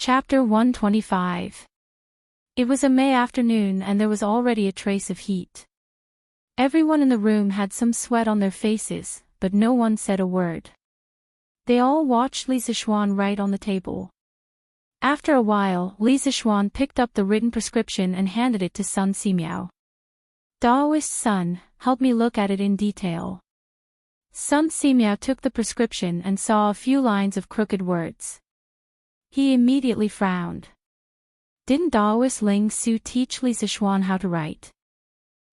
Chapter 125. It was a May afternoon and there was already a trace of heat. Everyone in the room had some sweat on their faces, but no one said a word. They all watched Li Zixuan write on the table. After a while, Li Zixuan picked up the written prescription and handed it to Sun Simiao. Daoist son, help me look at it in detail. Sun Simiao took the prescription and saw a few lines of crooked words. He immediately frowned. Didn't Daoist Ling Su teach Li Zixuan how to write?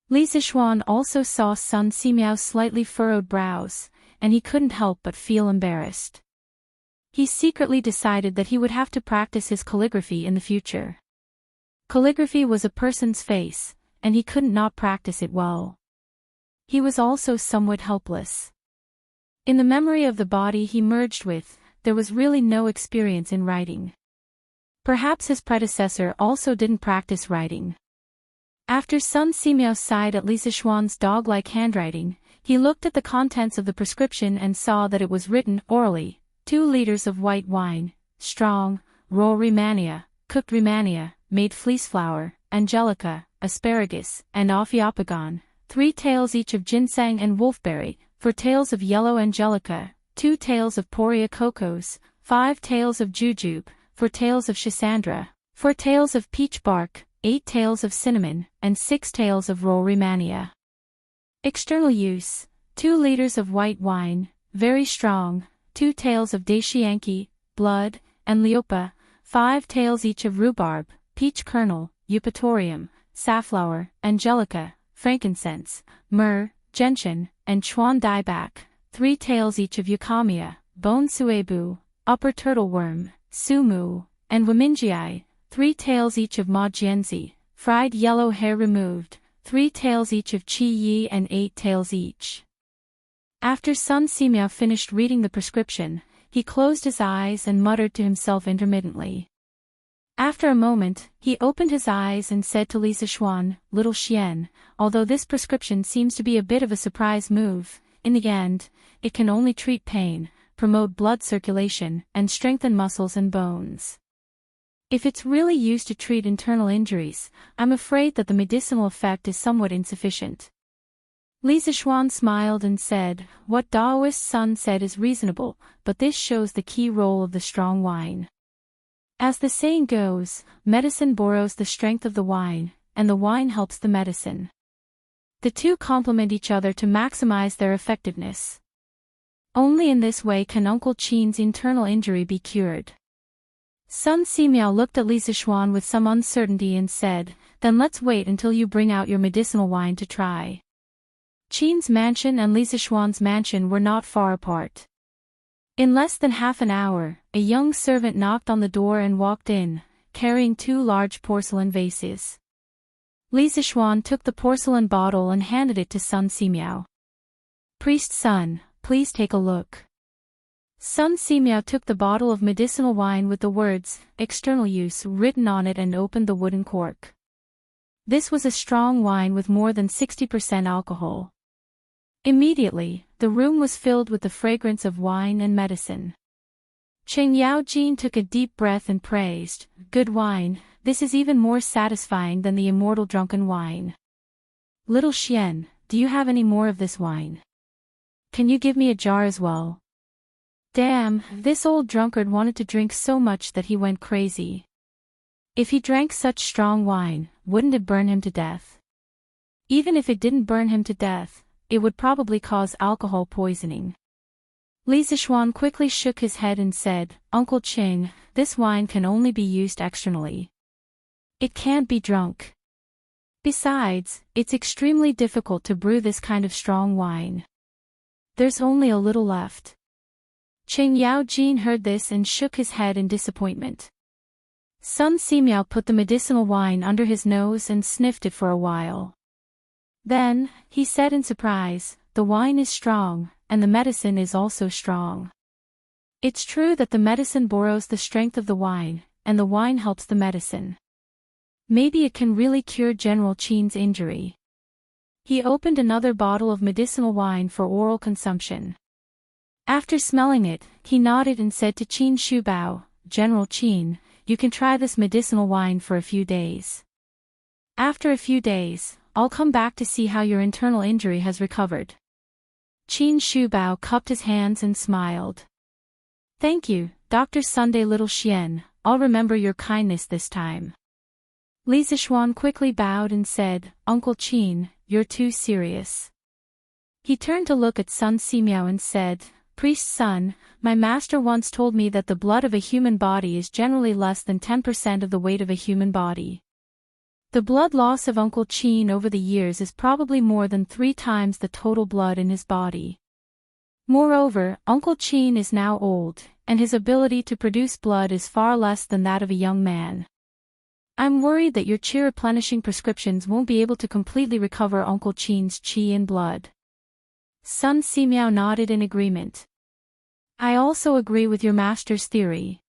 Li Zixuan also saw Sun Simiao's slightly furrowed brows, and he couldn't help but feel embarrassed. He secretly decided that he would have to practice his calligraphy in the future. Calligraphy was a person's face, and he couldn't not practice it well. He was also somewhat helpless. In the memory of the body he merged with, there was really no experience in writing. Perhaps his predecessor also didn't practice writing. After Sun Simiao sighed at Li Zixuan's dog-like handwriting, he looked at the contents of the prescription and saw that it was written orally: 2 liters of white wine, strong, raw Rehmannia, cooked Rehmannia, made fleece flour, angelica, asparagus, and ophiopagon, 3 taels each of ginseng and wolfberry, 4 taels of yellow angelica, 2 taels of poria cocos, 5 taels of jujube, 4 taels of schisandra, 4 taels of peach bark, 8 taels of cinnamon, and 6 taels of raw Rehmannia. External use: 2 liters of white wine, very strong, 2 taels of daishianki, blood, and liopa, 5 taels each of rhubarb, peach kernel, eupatorium, safflower, angelica, frankincense, myrrh, gentian, and chuan dieback, 3 taels each of euchomia, bone suebu, upper turtle worm, sumu, and wamingii, 3 taels each of ma jianzi, fried yellow hair removed, 3 taels each of qi yi, and 8 taels each. After Sun Simiao finished reading the prescription, he closed his eyes and muttered to himself intermittently. After a moment, he opened his eyes and said to Li Zixuan, "Little Xian, although this prescription seems to be a bit of a surprise move, in the end, it can only treat pain, promote blood circulation, and strengthen muscles and bones. If it's really used to treat internal injuries, I'm afraid that the medicinal effect is somewhat insufficient." Li Zixuan smiled and said, "What Daoist Sun said is reasonable, but this shows the key role of the strong wine. As the saying goes, medicine borrows the strength of the wine, and the wine helps the medicine. The two complement each other to maximize their effectiveness. Only in this way can Uncle Qin's internal injury be cured." Sun Simiao looked at Li Zixuan with some uncertainty and said, "Then let's wait until you bring out your medicinal wine to try." Qin's mansion and Li Zixuan's mansion were not far apart. In less than half an hour, a young servant knocked on the door and walked in, carrying 2 large porcelain vases. Li Zixuan took the porcelain bottle and handed it to Sun Simiao. "Priest son, please take a look." Sun Simiao took the bottle of medicinal wine with the words, "External use" written on it and opened the wooden cork. This was a strong wine with more than 60% alcohol. Immediately, the room was filled with the fragrance of wine and medicine. Cheng Yaojin took a deep breath and praised, "Good wine, this is even more satisfying than the immortal drunken wine. Little Xian, do you have any more of this wine? Can you give me a jar as well? Damn, this old drunkard wanted to drink so much that he went crazy. If he drank such strong wine, wouldn't it burn him to death? Even if it didn't burn him to death, it would probably cause alcohol poisoning." Li Zixuan quickly shook his head and said, "Uncle Qing, this wine can only be used externally. It can't be drunk. Besides, it's extremely difficult to brew this kind of strong wine. There's only a little left." Cheng Yaojin heard this and shook his head in disappointment. Sun Simiao put the medicinal wine under his nose and sniffed it for a while. Then, he said in surprise, "The wine is strong, and the medicine is also strong. It's true that the medicine borrows the strength of the wine, and the wine helps the medicine. Maybe it can really cure General Qin's injury." He opened another bottle of medicinal wine for oral consumption. After smelling it, he nodded and said to Qin Shubao, "General Qin, you can try this medicinal wine for a few days. After a few days, I'll come back to see how your internal injury has recovered. Qin Shubao cupped his hands and smiled. Thank you, Dr. Sunday Little Xian, I'll remember your kindness this time. Li Zixuan quickly bowed and said, Uncle Qin, you're too serious. He turned to look at Sun Simiao and said, Priest's son, my master once told me that the blood of a human body is generally less than 10% of the weight of a human body. The blood loss of Uncle Qin over the years is probably more than 3 times the total blood in his body. Moreover, Uncle Qin is now old, and his ability to produce blood is far less than that of a young man. I'm worried that your qi replenishing prescriptions won't be able to completely recover Uncle Qin's qi and blood. Sun Simiao nodded in agreement. I also agree with your master's theory.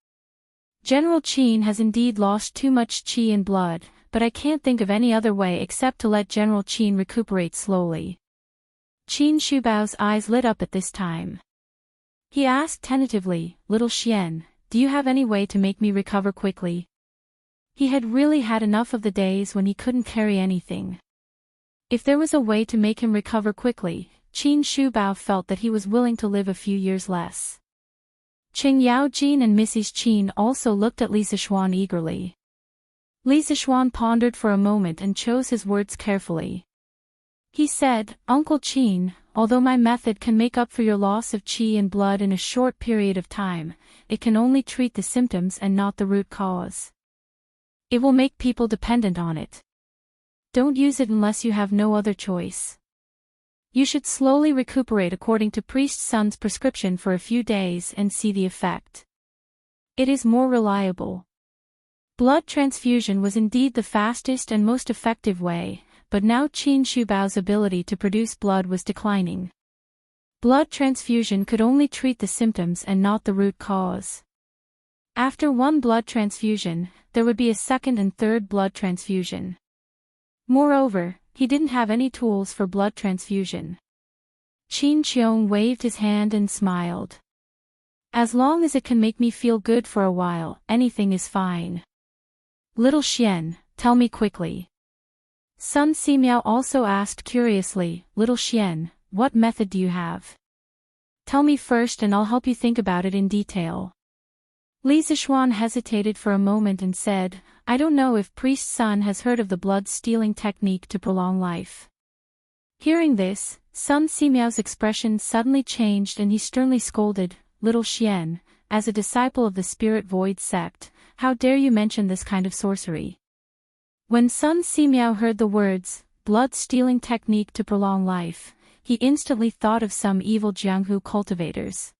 General Qin has indeed lost too much qi and blood, but I can't think of any other way except to let General Qin recuperate slowly. Qin Shubao's eyes lit up at this time. He asked tentatively, Little Xian, do you have any way to make me recover quickly? He had really had enough of the days when he couldn't carry anything. If there was a way to make him recover quickly, Qin Shubao felt that he was willing to live a few years less. Qing Yaojin and Mrs. Qin also looked at Li Zixuan eagerly. Li Zixuan pondered for a moment and chose his words carefully. He said, Uncle Qin, although my method can make up for your loss of qi and blood in a short period of time, it can only treat the symptoms and not the root cause. It will make people dependent on it. Don't use it unless you have no other choice. You should slowly recuperate according to Priest's son's prescription for a few days and see the effect. It is more reliable. Blood transfusion was indeed the fastest and most effective way, but now Qin Shubao's ability to produce blood was declining. Blood transfusion could only treat the symptoms and not the root cause. After one blood transfusion, there would be a second and third blood transfusion. Moreover, he didn't have any tools for blood transfusion. Qin Qiong waved his hand and smiled. As long as it can make me feel good for a while, anything is fine. Little Xian, tell me quickly. Sun Simiao also asked curiously, Little Xian, what method do you have? Tell me first and I'll help you think about it in detail. Li Zixuan hesitated for a moment and said, I don't know if Priest's son has heard of the blood-stealing technique to prolong life. Hearing this, Sun Simiao's expression suddenly changed and he sternly scolded, Little Xian, as a disciple of the Spirit Void sect, how dare you mention this kind of sorcery? When Sun Simiao heard the words, blood-stealing technique to prolong life, he instantly thought of some evil Jianghu cultivators.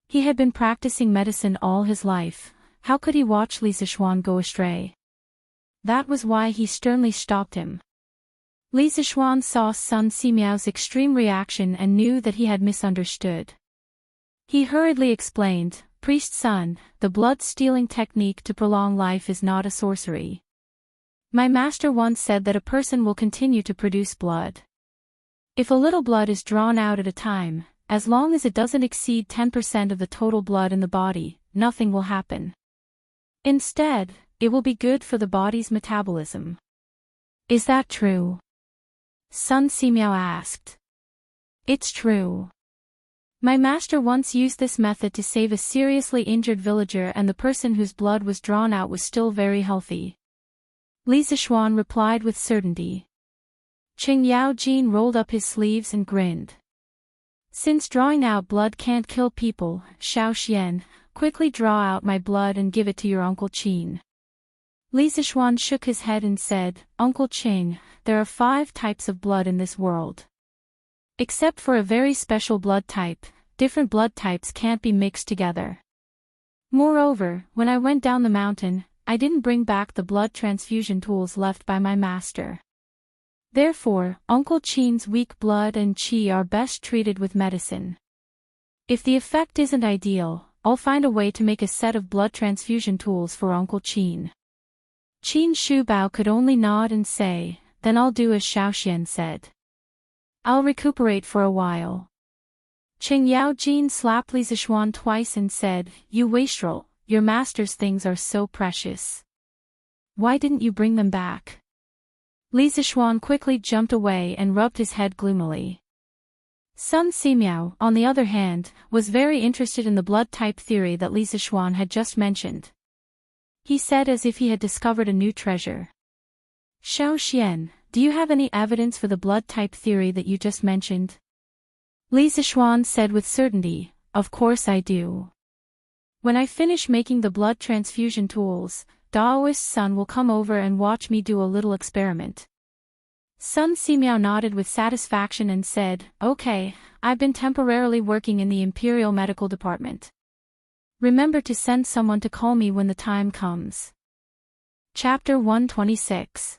He had been practicing medicine all his life, how could he watch Li Zixuan go astray? That was why he sternly stopped him. Li Zixuan saw Sun Simiao's extreme reaction and knew that he had misunderstood. He hurriedly explained, Priest's son, the blood-stealing technique to prolong life is not a sorcery. My master once said that a person will continue to produce blood. If a little blood is drawn out at a time, as long as it doesn't exceed 10% of the total blood in the body, nothing will happen. Instead, it will be good for the body's metabolism. Is that true? Sun Simiao asked. It's true. My master once used this method to save a seriously injured villager and the person whose blood was drawn out was still very healthy. Li Zixuan replied with certainty. Qing Yaojin rolled up his sleeves and grinned. Since drawing out blood can't kill people, Xiao Xian, quickly draw out my blood and give it to your Uncle Qin. Li Zixuan shook his head and said, Uncle Qing, there are 5 types of blood in this world. Except for a very special blood type, different blood types can't be mixed together. Moreover, when I went down the mountain, I didn't bring back the blood transfusion tools left by my master. Therefore, Uncle Qin's weak blood and qi are best treated with medicine. If the effect isn't ideal, I'll find a way to make a set of blood transfusion tools for Uncle Qin. Qin Shubao could only nod and say, then I'll do as Xiaoxian said. I'll recuperate for a while. Qing Yaojin slapped Li Zixuan twice and said, You wastrel, your master's things are so precious. Why didn't you bring them back? Li Zixuan quickly jumped away and rubbed his head gloomily. Sun Simiao, on the other hand, was very interested in the blood type theory that Li Zixuan had just mentioned. He said as if he had discovered a new treasure. Xiao Xian, do you have any evidence for the blood type theory that you just mentioned? Li Zixuan said with certainty, of course I do. When I finish making the blood transfusion tools, Daoist's son will come over and watch me do a little experiment. Sun Simiao nodded with satisfaction and said, okay, I've been temporarily working in the Imperial Medical Department. Remember to send someone to call me when the time comes. Chapter 126.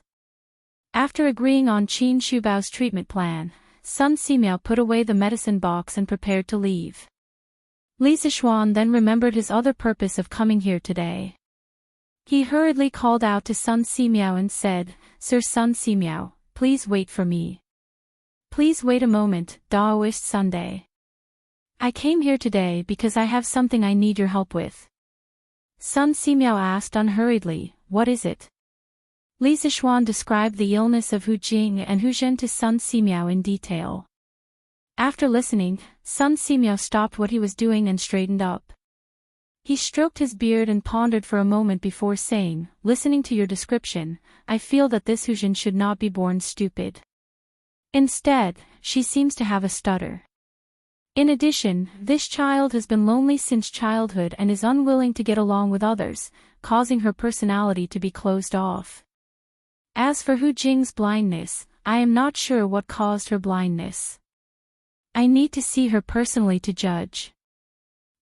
After agreeing on Qin Shubao's treatment plan, Sun Simiao put away the medicine box and prepared to leave. Li Zixuan then remembered his other purpose of coming here today. He hurriedly called out to Sun Simiao and said, Sir Sun Simiao, please wait for me. Please wait a moment, Daoist Sunday. I came here today because I have something I need your help with. Sun Simiao asked unhurriedly, what is it? Li Zixuan described the illness of Hu Jing and Hu Zhen to Sun Simiao in detail. After listening, Sun Simiao stopped what he was doing and straightened up. He stroked his beard and pondered for a moment before saying, listening to your description, I feel that this Hu Zhen should not be born stupid. Instead, she seems to have a stutter. In addition, this child has been lonely since childhood and is unwilling to get along with others, causing her personality to be closed off. As for Hu Jing's blindness, I am not sure what caused her blindness. I need to see her personally to judge.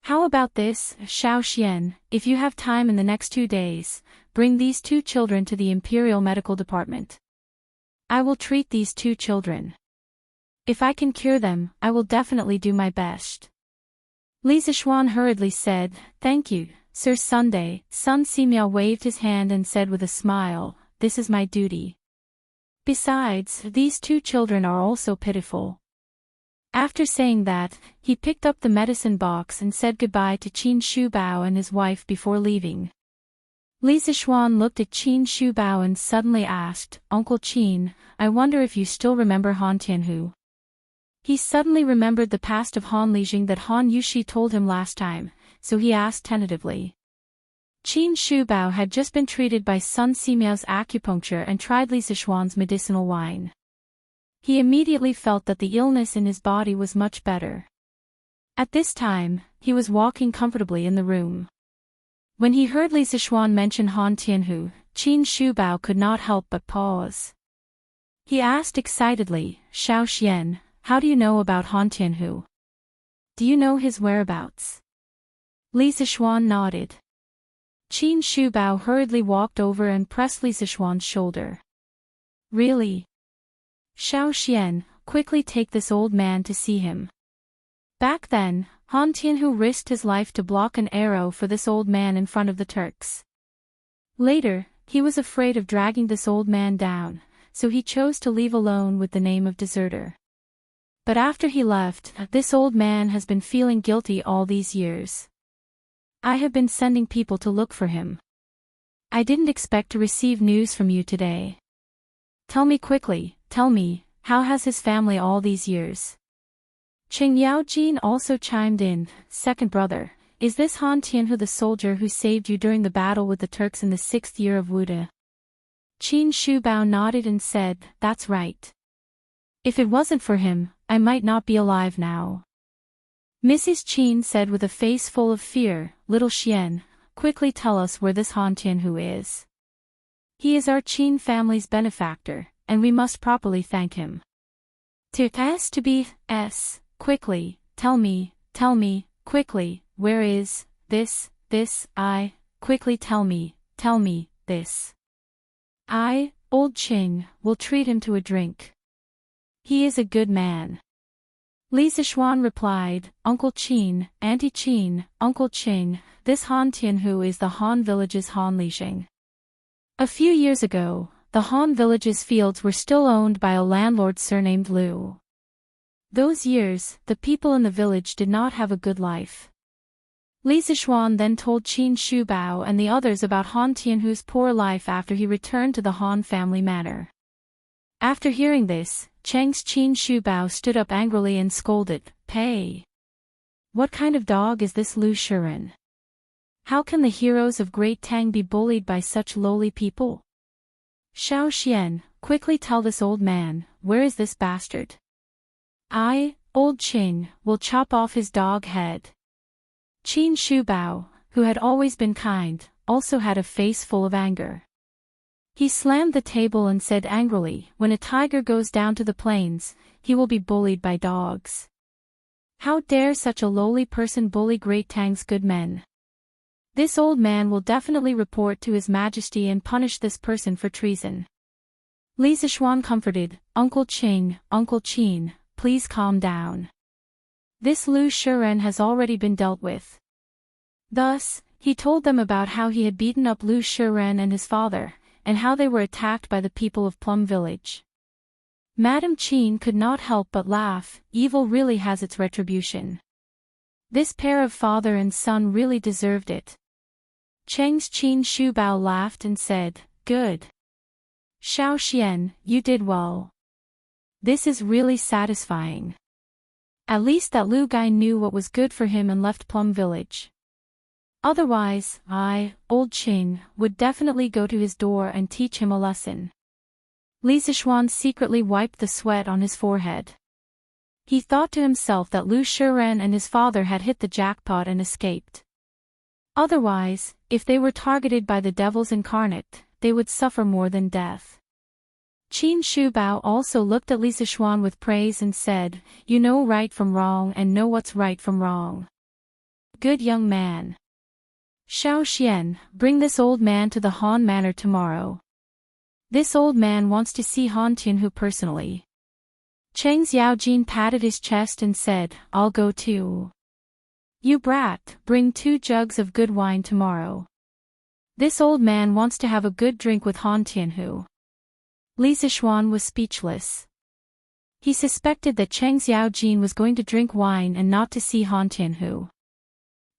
How about this, Xiao Xian, if you have time in the next 2 days, bring these 2 children to the Imperial Medical Department. I will treat these 2 children. If I can cure them, I will definitely do my best. Li Zixuan hurriedly said, thank you, Sir Sunday. Sun Simiao waved his hand and said with a smile, this is my duty. Besides, these 2 children are also pitiful. After saying that, he picked up the medicine box and said goodbye to Qin Shubao and his wife before leaving. Li Zixuan looked at Qin Shubao and suddenly asked, Uncle Qin, I wonder if you still remember Han Tianhu. He suddenly remembered the past of Han Lijing that Han Yushi told him last time, so he asked tentatively. Qin Shubao had just been treated by Sun Simiao's acupuncture and tried Li Zixuan's medicinal wine. He immediately felt that the illness in his body was much better. At this time, he was walking comfortably in the room. When he heard Li Zixuan mention Han Tianhu, Qin Shubao could not help but pause. He asked excitedly, Xiao Xian, how do you know about Han Tianhu? Do you know his whereabouts? Li Zixuan nodded. Qin Shubao hurriedly walked over and pressed Li Zixuan's shoulder. Really? Xiao Xian, quickly take this old man to see him. Back then, Han Tianhu risked his life to block an arrow for this old man in front of the Turks. Later, he was afraid of dragging this old man down, so he chose to leave alone with the name of deserter. But after he left, this old man has been feeling guilty all these years. I have been sending people to look for him. I didn't expect to receive news from you today. Tell me quickly, tell me, how has his family all these years? Qing Yaojin also chimed in, second brother, is this Han Tianhu the soldier who saved you during the battle with the Turks in the 6th year of Wuda? Qin Shubao nodded and said, that's right. If it wasn't for him, I might not be alive now. Mrs. Qin said with a face full of fear, little Xian, quickly tell us where this Han Tianhu is. He is our Qin family's benefactor, and we must properly thank him. To be, quickly, tell me, quickly, where is, this, quickly tell me, this. I, old Qing, will treat him to a drink. He is a good man. Li Zixuan replied, Uncle Qin, Auntie Qin, Uncle Qing, this Han Tianhu is the Han village's Han Lijing. A few years ago, the Han village's fields were still owned by a landlord surnamed Liu. Those years, the people in the village did not have a good life. Li Zixuan then told Qin Shubao and the others about Han Tianhu's poor life after he returned to the Han family manor. After hearing this, Chang's Qin Shubao stood up angrily and scolded, "Pei! What kind of dog is this Lu Shiren? How can the heroes of Great Tang be bullied by such lowly people? Xiao Xian, quickly tell this old man, where is this bastard? I, old Qin, will chop off his dog head." Qin Shubao, who had always been kind, also had a face full of anger. He slammed the table and said angrily, "When a tiger goes down to the plains, he will be bullied by dogs. How dare such a lowly person bully Great Tang's good men? This old man will definitely report to His Majesty and punish this person for treason." Li Zixuan comforted, Uncle Qin, please calm down. This Lu Shiren has already been dealt with." Thus, he told them about how he had beaten up Lu Shiren and his father, and how they were attacked by the people of Plum Village. Madame Qin could not help but laugh. Evil really has its retribution. This pair of father and son really deserved it. Chang's Qin Shubao laughed and said, "Good. Xiao Xian, you did well. This is really satisfying. At least that Lu guy knew what was good for him and left Plum Village. Otherwise, I, old Qin, would definitely go to his door and teach him a lesson." Li Zixuan secretly wiped the sweat on his forehead. He thought to himself that Lu Shiren and his father had hit the jackpot and escaped. Otherwise, if they were targeted by the devils incarnate, they would suffer more than death. Qin Shubao also looked at Li Zixuan with praise and said, "You know right from wrong and know what's right from wrong. Good young man. Xiao Xian, bring this old man to the Han Manor tomorrow. This old man wants to see Han Tianhu personally." Cheng Xiaojin patted his chest and said, "I'll go too. You brat, bring 2 jugs of good wine tomorrow. This old man wants to have a good drink with Han Tianhu." Li Zixuan was speechless. He suspected that Cheng Xiaojin was going to drink wine and not to see Han Tianhu.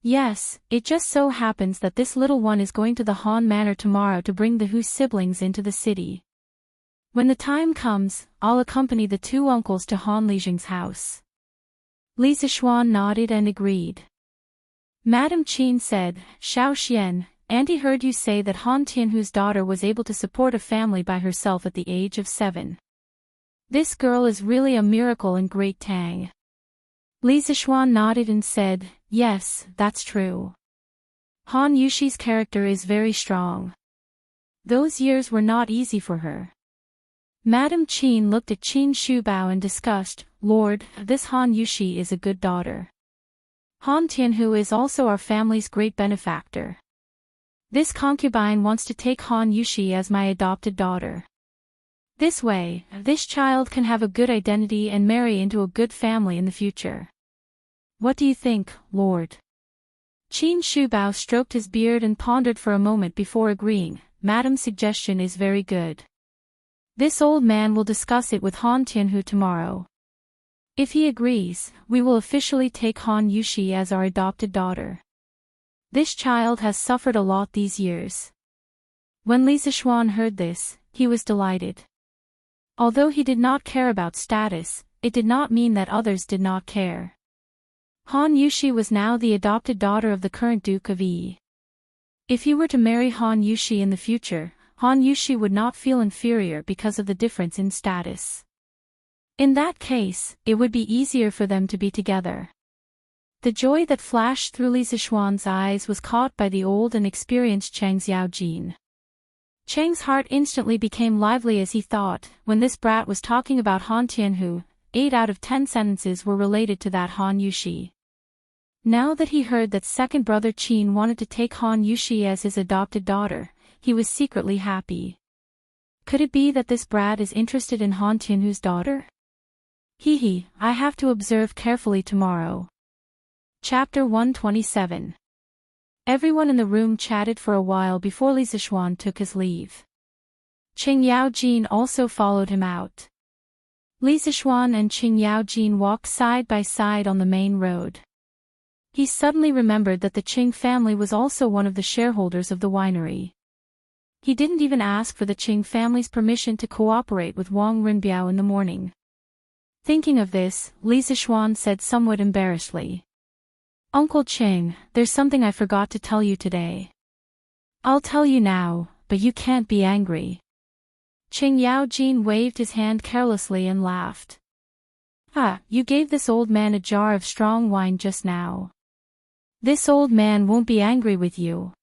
Yes, it just so happens that this little one is going to the Han Manor tomorrow to bring the Hu siblings into the city. When the time comes, I'll accompany the 2 uncles to Han Lijing's house. Li Zixuan nodded and agreed. Madame Qin said, "Xiao Xian, Auntie heard you say that Han Tianhu's daughter was able to support a family by herself at the age of 7. This girl is really a miracle in Great Tang." Li Zixuan nodded and said, "Yes, that's true. Han Yushi's character is very strong. Those years were not easy for her." Madame Qin looked at Qin Shubao and discussed, "Lord, this Han Yushi is a good daughter. Han Tianhu is also our family's great benefactor. This concubine wants to take Han Yushi as my adopted daughter. This way, this child can have a good identity and marry into a good family in the future. What do you think, Lord?" Qin Shubao stroked his beard and pondered for a moment before agreeing. "Madame's suggestion is very good. This old man will discuss it with Han Tianhu tomorrow. If he agrees, we will officially take Han Yushi as our adopted daughter. This child has suffered a lot these years." When Li Zixuan heard this, he was delighted. Although he did not care about status, it did not mean that others did not care. Han Yushi was now the adopted daughter of the current Duke of Yi. If he were to marry Han Yushi in the future, Han Yushi would not feel inferior because of the difference in status. In that case, it would be easier for them to be together. The joy that flashed through Li Zixuan's eyes was caught by the old and experienced Cheng Xiaojin. Cheng's heart instantly became lively as he thought, when this brat was talking about Han Tianhu, 8 out of 10 sentences were related to that Han Yushi. Now that he heard that second brother Qin wanted to take Han Yushi as his adopted daughter, he was secretly happy. Could it be that this brat is interested in Han Tianhu's daughter? I have to observe carefully tomorrow. Chapter 127. Everyone in the room chatted for a while before Li Zixuan took his leave. Cheng Yaojin also followed him out. Li Zixuan and Cheng Yaojin walked side by side on the main road. He suddenly remembered that the Qing family was also one of the shareholders of the winery. He didn't even ask for the Qing family's permission to cooperate with Wang Rinbiao in the morning. Thinking of this, Li Zixuan said somewhat embarrassedly, "Uncle Qing, there's something I forgot to tell you today. I'll tell you now, but you can't be angry." Qing Yaojin waved his hand carelessly and laughed. "Ah, you gave this old man a jar of strong wine just now. This old man won't be angry with you."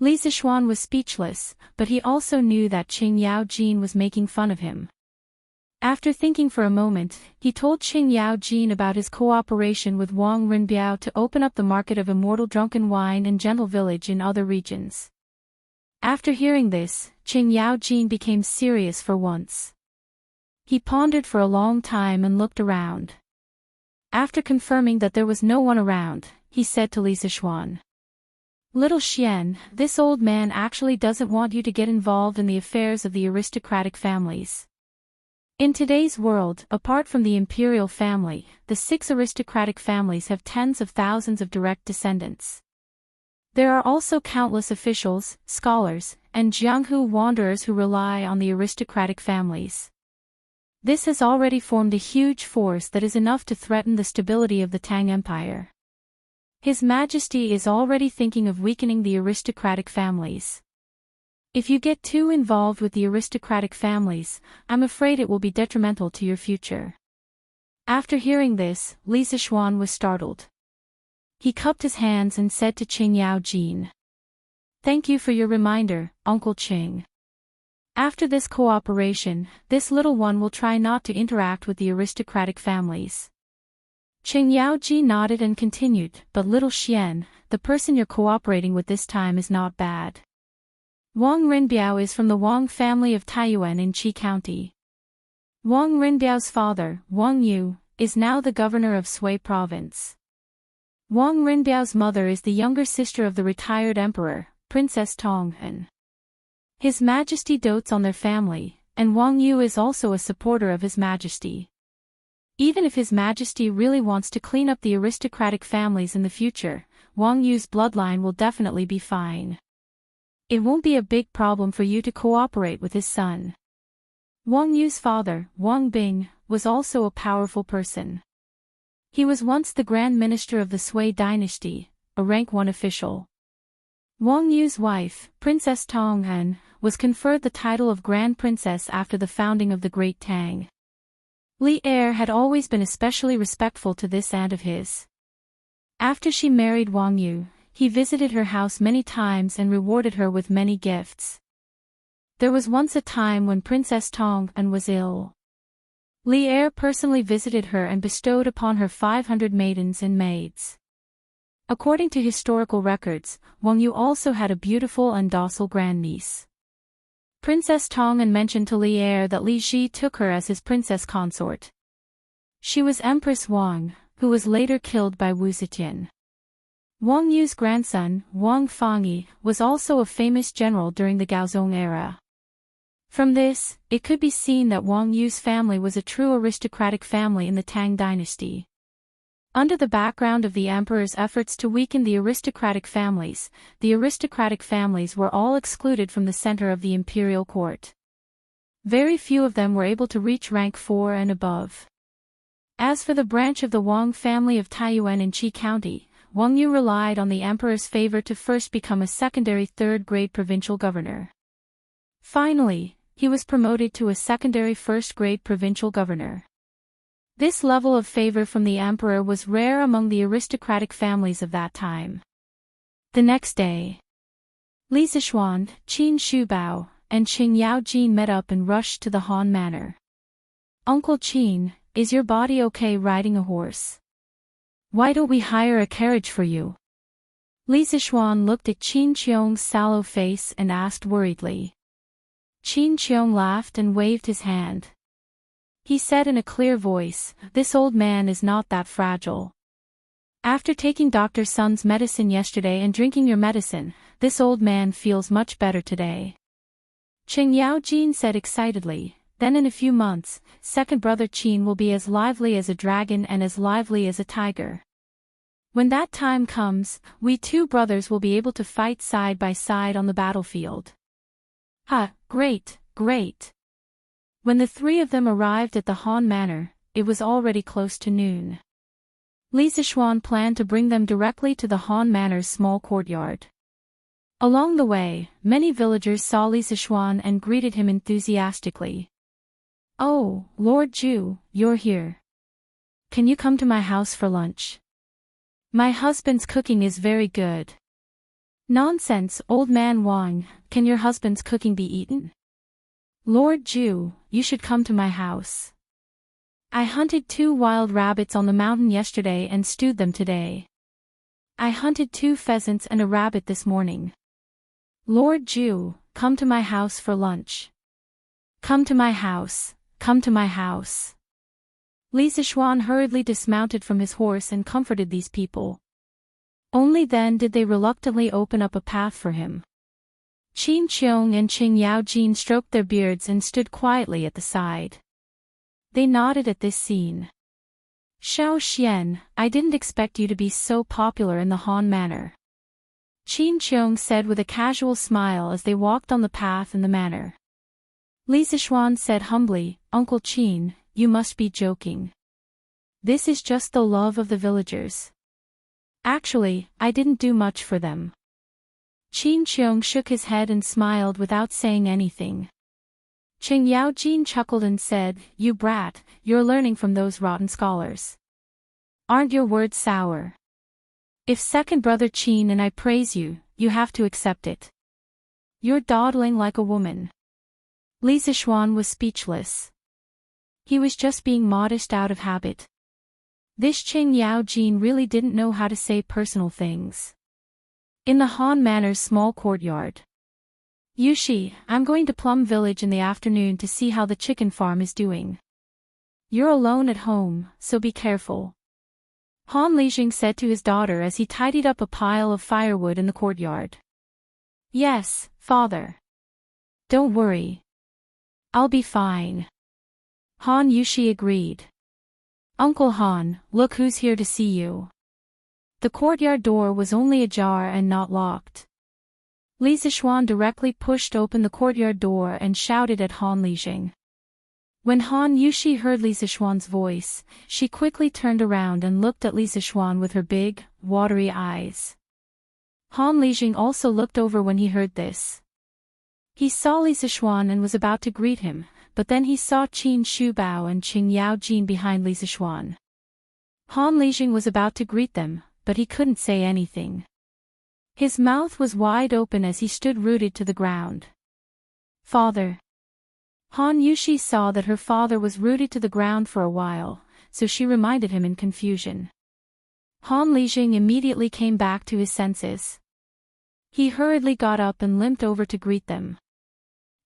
Li Zixuan was speechless, but he also knew that Qing Yaojin was making fun of him. After thinking for a moment, he told Qing Yaojin about his cooperation with Wang Rinbiao to open up the market of immortal drunken wine and gentle village in other regions. After hearing this, Qing Yaojin became serious for once. He pondered for a long time and looked around. After confirming that there was no one around, he said to Li Zixuan, "Little Xian, this old man actually doesn't want you to get involved in the affairs of the aristocratic families. In today's world, apart from the imperial family, the 6 aristocratic families have tens of thousands of direct descendants. There are also countless officials, scholars, and Jianghu wanderers who rely on the aristocratic families. This has already formed a huge force that is enough to threaten the stability of the Tang Empire. His Majesty is already thinking of weakening the aristocratic families. If you get too involved with the aristocratic families, I'm afraid it will be detrimental to your future." After hearing this, Li Zixuan was startled. He cupped his hands and said to Qing Yaojin, "Thank you for your reminder, Uncle Qing. After this cooperation, this little one will try not to interact with the aristocratic families." Qing Yaojin nodded and continued, "But little Xian, the person you're cooperating with this time is not bad. Wang Rinbiao is from the Wang family of Taiyuan in Qi County. Wang Rinbiao's father, Wang Yu, is now the governor of Sui Province. Wang Rinbiao's mother is the younger sister of the retired emperor, Princess Tonghen. His Majesty dotes on their family, and Wang Yu is also a supporter of His Majesty. Even if His Majesty really wants to clean up the aristocratic families in the future, Wang Yu's bloodline will definitely be fine. It won't be a big problem for you to cooperate with his son." Wang Yu's father, Wang Bing, was also a powerful person. He was once the Grand Minister of the Sui dynasty, a rank 1 official. Wang Yu's wife, Princess Tonghen, was conferred the title of Grand Princess after the founding of the Great Tang. Li Er had always been especially respectful to this aunt of his. After she married Wang Yu, he visited her house many times and rewarded her with many gifts. There was once a time when Princess Tonghen was ill. Li Er personally visited her and bestowed upon her 500 maidens and maids. According to historical records, Wang Yu also had a beautiful and docile grandniece. Princess Tonghen mentioned to Li Er that Li Ji took her as his princess consort. She was Empress Wang, who was later killed by Wu Zetian. Wang Yu's grandson, Wang Fangyi, was also a famous general during the Gaozong era. From this, it could be seen that Wang Yu's family was a true aristocratic family in the Tang dynasty. Under the background of the emperor's efforts to weaken the aristocratic families were all excluded from the center of the imperial court. Very few of them were able to reach rank 4 and above. As for the branch of the Wang family of Taiyuan in Qi County, Wang Yu relied on the emperor's favor to first become a secondary 3rd-grade provincial governor. Finally, he was promoted to a secondary 1st-grade provincial governor. This level of favor from the emperor was rare among the aristocratic families of that time. The next day, Li Zixuan, Qin Shubao, and Qing Yaojin met up and rushed to the Han Manor. "Uncle Qin, is your body okay riding a horse? Why don't we hire a carriage for you?" Li Zixuan looked at Qin Qiong's sallow face and asked worriedly. Qin Qiong laughed and waved his hand. He said in a clear voice, "This old man is not that fragile. After taking Dr. Sun's medicine yesterday and drinking your medicine, this old man feels much better today." Qing Yaojin said excitedly, "Then in a few months, second brother Qin will be as lively as a dragon and as lively as a tiger." When that time comes, we two brothers will be able to fight side by side on the battlefield. Ha, great, great. When the three of them arrived at the Han Manor, it was already close to noon. Li Zixuan planned to bring them directly to the Han Manor's small courtyard. Along the way, many villagers saw Li Zixuan and greeted him enthusiastically. "Oh, Lord Zhu, you're here. Can you come to my house for lunch? My husband's cooking is very good." "Nonsense, old man Wang, can your husband's cooking be eaten? Lord Zhu, you should come to my house. I hunted 2 wild rabbits on the mountain yesterday and stewed them today. I hunted 2 pheasants and a rabbit this morning. Lord Zhu, come to my house for lunch. Come to my house, come to my house." Li Zixuan hurriedly dismounted from his horse and comforted these people. Only then did they reluctantly open up a path for him. Qin Qiong and Qing Yaojin stroked their beards and stood quietly at the side. They nodded at this scene. "Xiao Xian, I didn't expect you to be so popular in the Han Manor," Qin Qiong said with a casual smile as they walked on the path in the manor. Li Zixuan said humbly, "Uncle Qin, you must be joking. This is just the love of the villagers. Actually, I didn't do much for them." Qin Qiong shook his head and smiled without saying anything. Qing Yaojin chuckled and said, "You brat, you're learning from those rotten scholars. Aren't your words sour? If second brother Qin and I praise you, you have to accept it. You're dawdling like a woman." Li Zixuan was speechless. He was just being modest out of habit. This Qing Yaojin really didn't know how to say personal things. In the Han Manor's small courtyard. "Yushi, I'm going to Plum Village in the afternoon to see how the chicken farm is doing. You're alone at home, so be careful," Han Lijing said to his daughter as he tidied up a pile of firewood in the courtyard. "Yes, father. Don't worry. I'll be fine," Han Yushi agreed. "Uncle Han, look who's here to see you." The courtyard door was only ajar and not locked. Li Zixuan directly pushed open the courtyard door and shouted at Han Lijing. When Han Yushi heard Li Zixuan's voice, she quickly turned around and looked at Li Zixuan with her big, watery eyes. Han Lijing also looked over when he heard this. He saw Li Zixuan and was about to greet him, but then he saw Qin Shubao and Qing Yaojin behind Li Zixuan. Han Lijing was about to greet them, but he couldn't say anything. His mouth was wide open as he stood rooted to the ground. "Father." Han Yushi saw that her father was rooted to the ground for a while, so she reminded him in confusion. Han Lijing immediately came back to his senses. He hurriedly got up and limped over to greet them.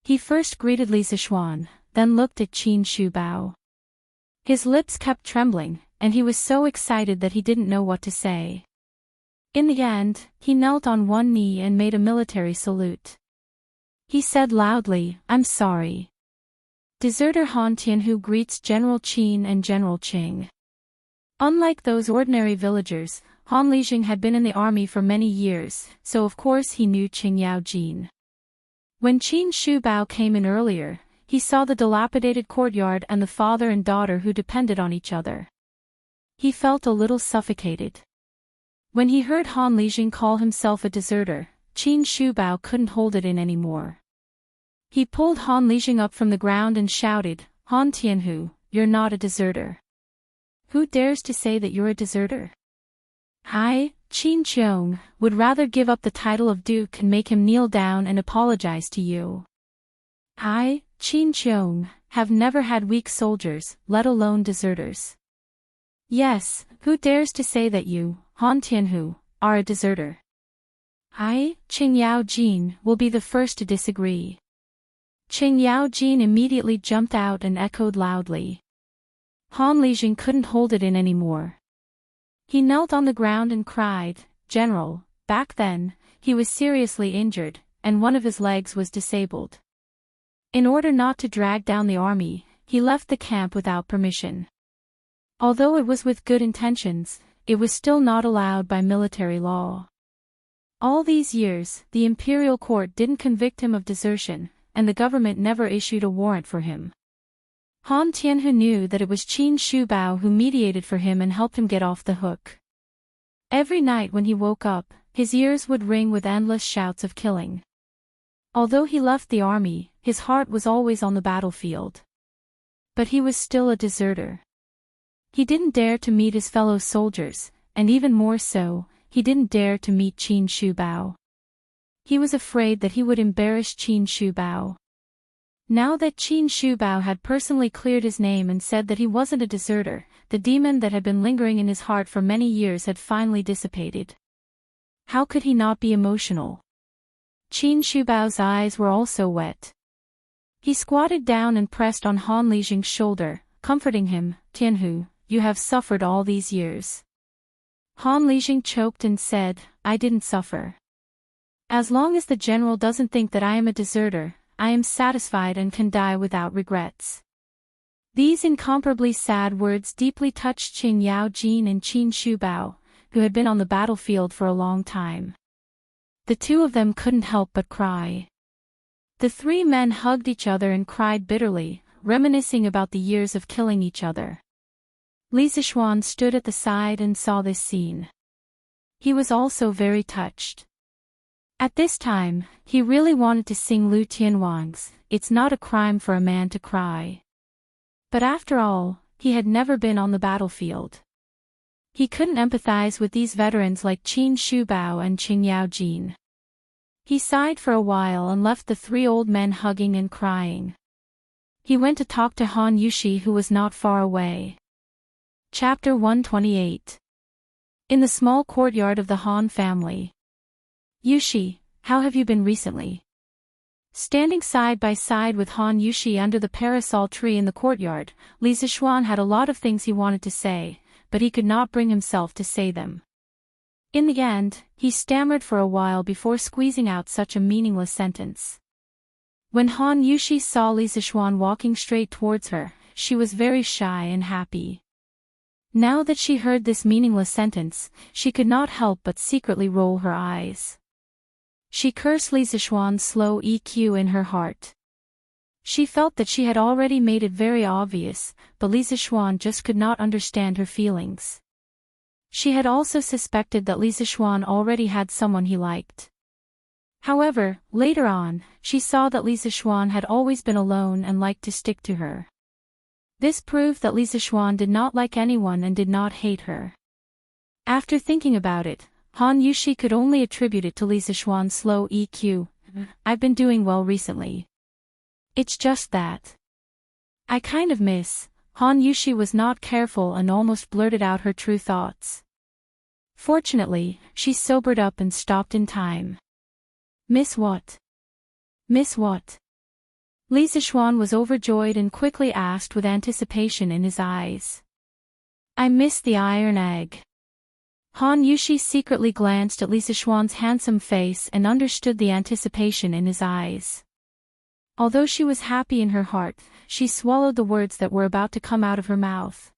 He first greeted Li Zixuan, then looked at Qin Shubao. His lips kept trembling, and he was so excited that he didn't know what to say. In the end, he knelt on one knee and made a military salute. He said loudly, "I'm sorry." Deserter Han Tianhu greets General Qin and General Qing. Unlike those ordinary villagers, Han Lijing had been in the army for many years, so of course he knew Qing Yaojin. When Qin Shubao came in earlier, he saw the dilapidated courtyard and the father and daughter who depended on each other. He felt a little suffocated. When he heard Han Lijing call himself a deserter, Qin Shubao couldn't hold it in anymore. He pulled Han Lijing up from the ground and shouted, "Han Tianhu, you're not a deserter. Who dares to say that you're a deserter? I, Qin Qiong, would rather give up the title of duke and make him kneel down and apologize to you. I, Qin Qiong, have never had weak soldiers, let alone deserters. Yes, who dares to say that you, Han Tianhu, are a deserter? I, Qing Yaojin, will be the first to disagree." Qing Yaojin immediately jumped out and echoed loudly. Han Lijing couldn't hold it in anymore. He knelt on the ground and cried, "General, back then, he was seriously injured, and one of his legs was disabled. In order not to drag down the army, he left the camp without permission. Although it was with good intentions, it was still not allowed by military law. All these years, the imperial court didn't convict him of desertion, and the government never issued a warrant for him. Han Tianhu knew that it was Qin Shubao who mediated for him and helped him get off the hook. Every night when he woke up, his ears would ring with endless shouts of killing. Although he left the army, his heart was always on the battlefield. But he was still a deserter. He didn't dare to meet his fellow soldiers, and even more so, he didn't dare to meet Qin Shubao. He was afraid that he would embarrass Qin Shubao. Now that Qin Shubao had personally cleared his name and said that he wasn't a deserter, the demon that had been lingering in his heart for many years had finally dissipated. How could he not be emotional? Qin Shubao's eyes were also wet. He squatted down and pressed on Han Lijing's shoulder, comforting him. "Tianhu, you have suffered all these years." Han Lijing choked and said, "I didn't suffer. As long as the general doesn't think that I am a deserter, I am satisfied and can die without regrets." These incomparably sad words deeply touched Qin Yaojin and Qin Shubao, who had been on the battlefield for a long time. The two of them couldn't help but cry. The three men hugged each other and cried bitterly, reminiscing about the years of killing each other. Li Zishuan stood at the side and saw this scene. He was also very touched. At this time, he really wanted to sing Lu Tianwang's "It's Not a Crime for a Man to Cry." But after all, he had never been on the battlefield. He couldn't empathize with these veterans like Qin Shubao and Qin Yaojin. He sighed for a while and left the three old men hugging and crying. He went to talk to Han Yushi, who was not far away. Chapter 128. In the small courtyard of the Han family. "Yushi, how have you been recently?" Standing side by side with Han Yushi under the parasol tree in the courtyard, Li Zishuan had a lot of things he wanted to say, but he could not bring himself to say them. In the end, he stammered for a while before squeezing out such a meaningless sentence. When Han Yushi saw Li Zishuan walking straight towards her, she was very shy and happy. Now that she heard this meaningless sentence, she could not help but secretly roll her eyes. She cursed Li Zishuan's slow EQ in her heart. She felt that she had already made it very obvious, but Li Zishuan just could not understand her feelings. She had also suspected that Li Zishuan already had someone he liked. However, later on, she saw that Li Zishuan had always been alone and liked to stick to her. This proved that Li Zishuan did not like anyone and did not hate her. After thinking about it, Han Yushi could only attribute it to Li Zishuan's slow EQ. "I've been doing well recently. It's just that I kind of miss." Han Yushi was not careful and almost blurted out her true thoughts. Fortunately, she sobered up and stopped in time. "Miss what? Miss what?" Li Zishuan was overjoyed and quickly asked with anticipation in his eyes. "I miss the iron egg." Han Yushi secretly glanced at Li Zishuan's handsome face and understood the anticipation in his eyes. Although she was happy in her heart, she swallowed the words that were about to come out of her mouth.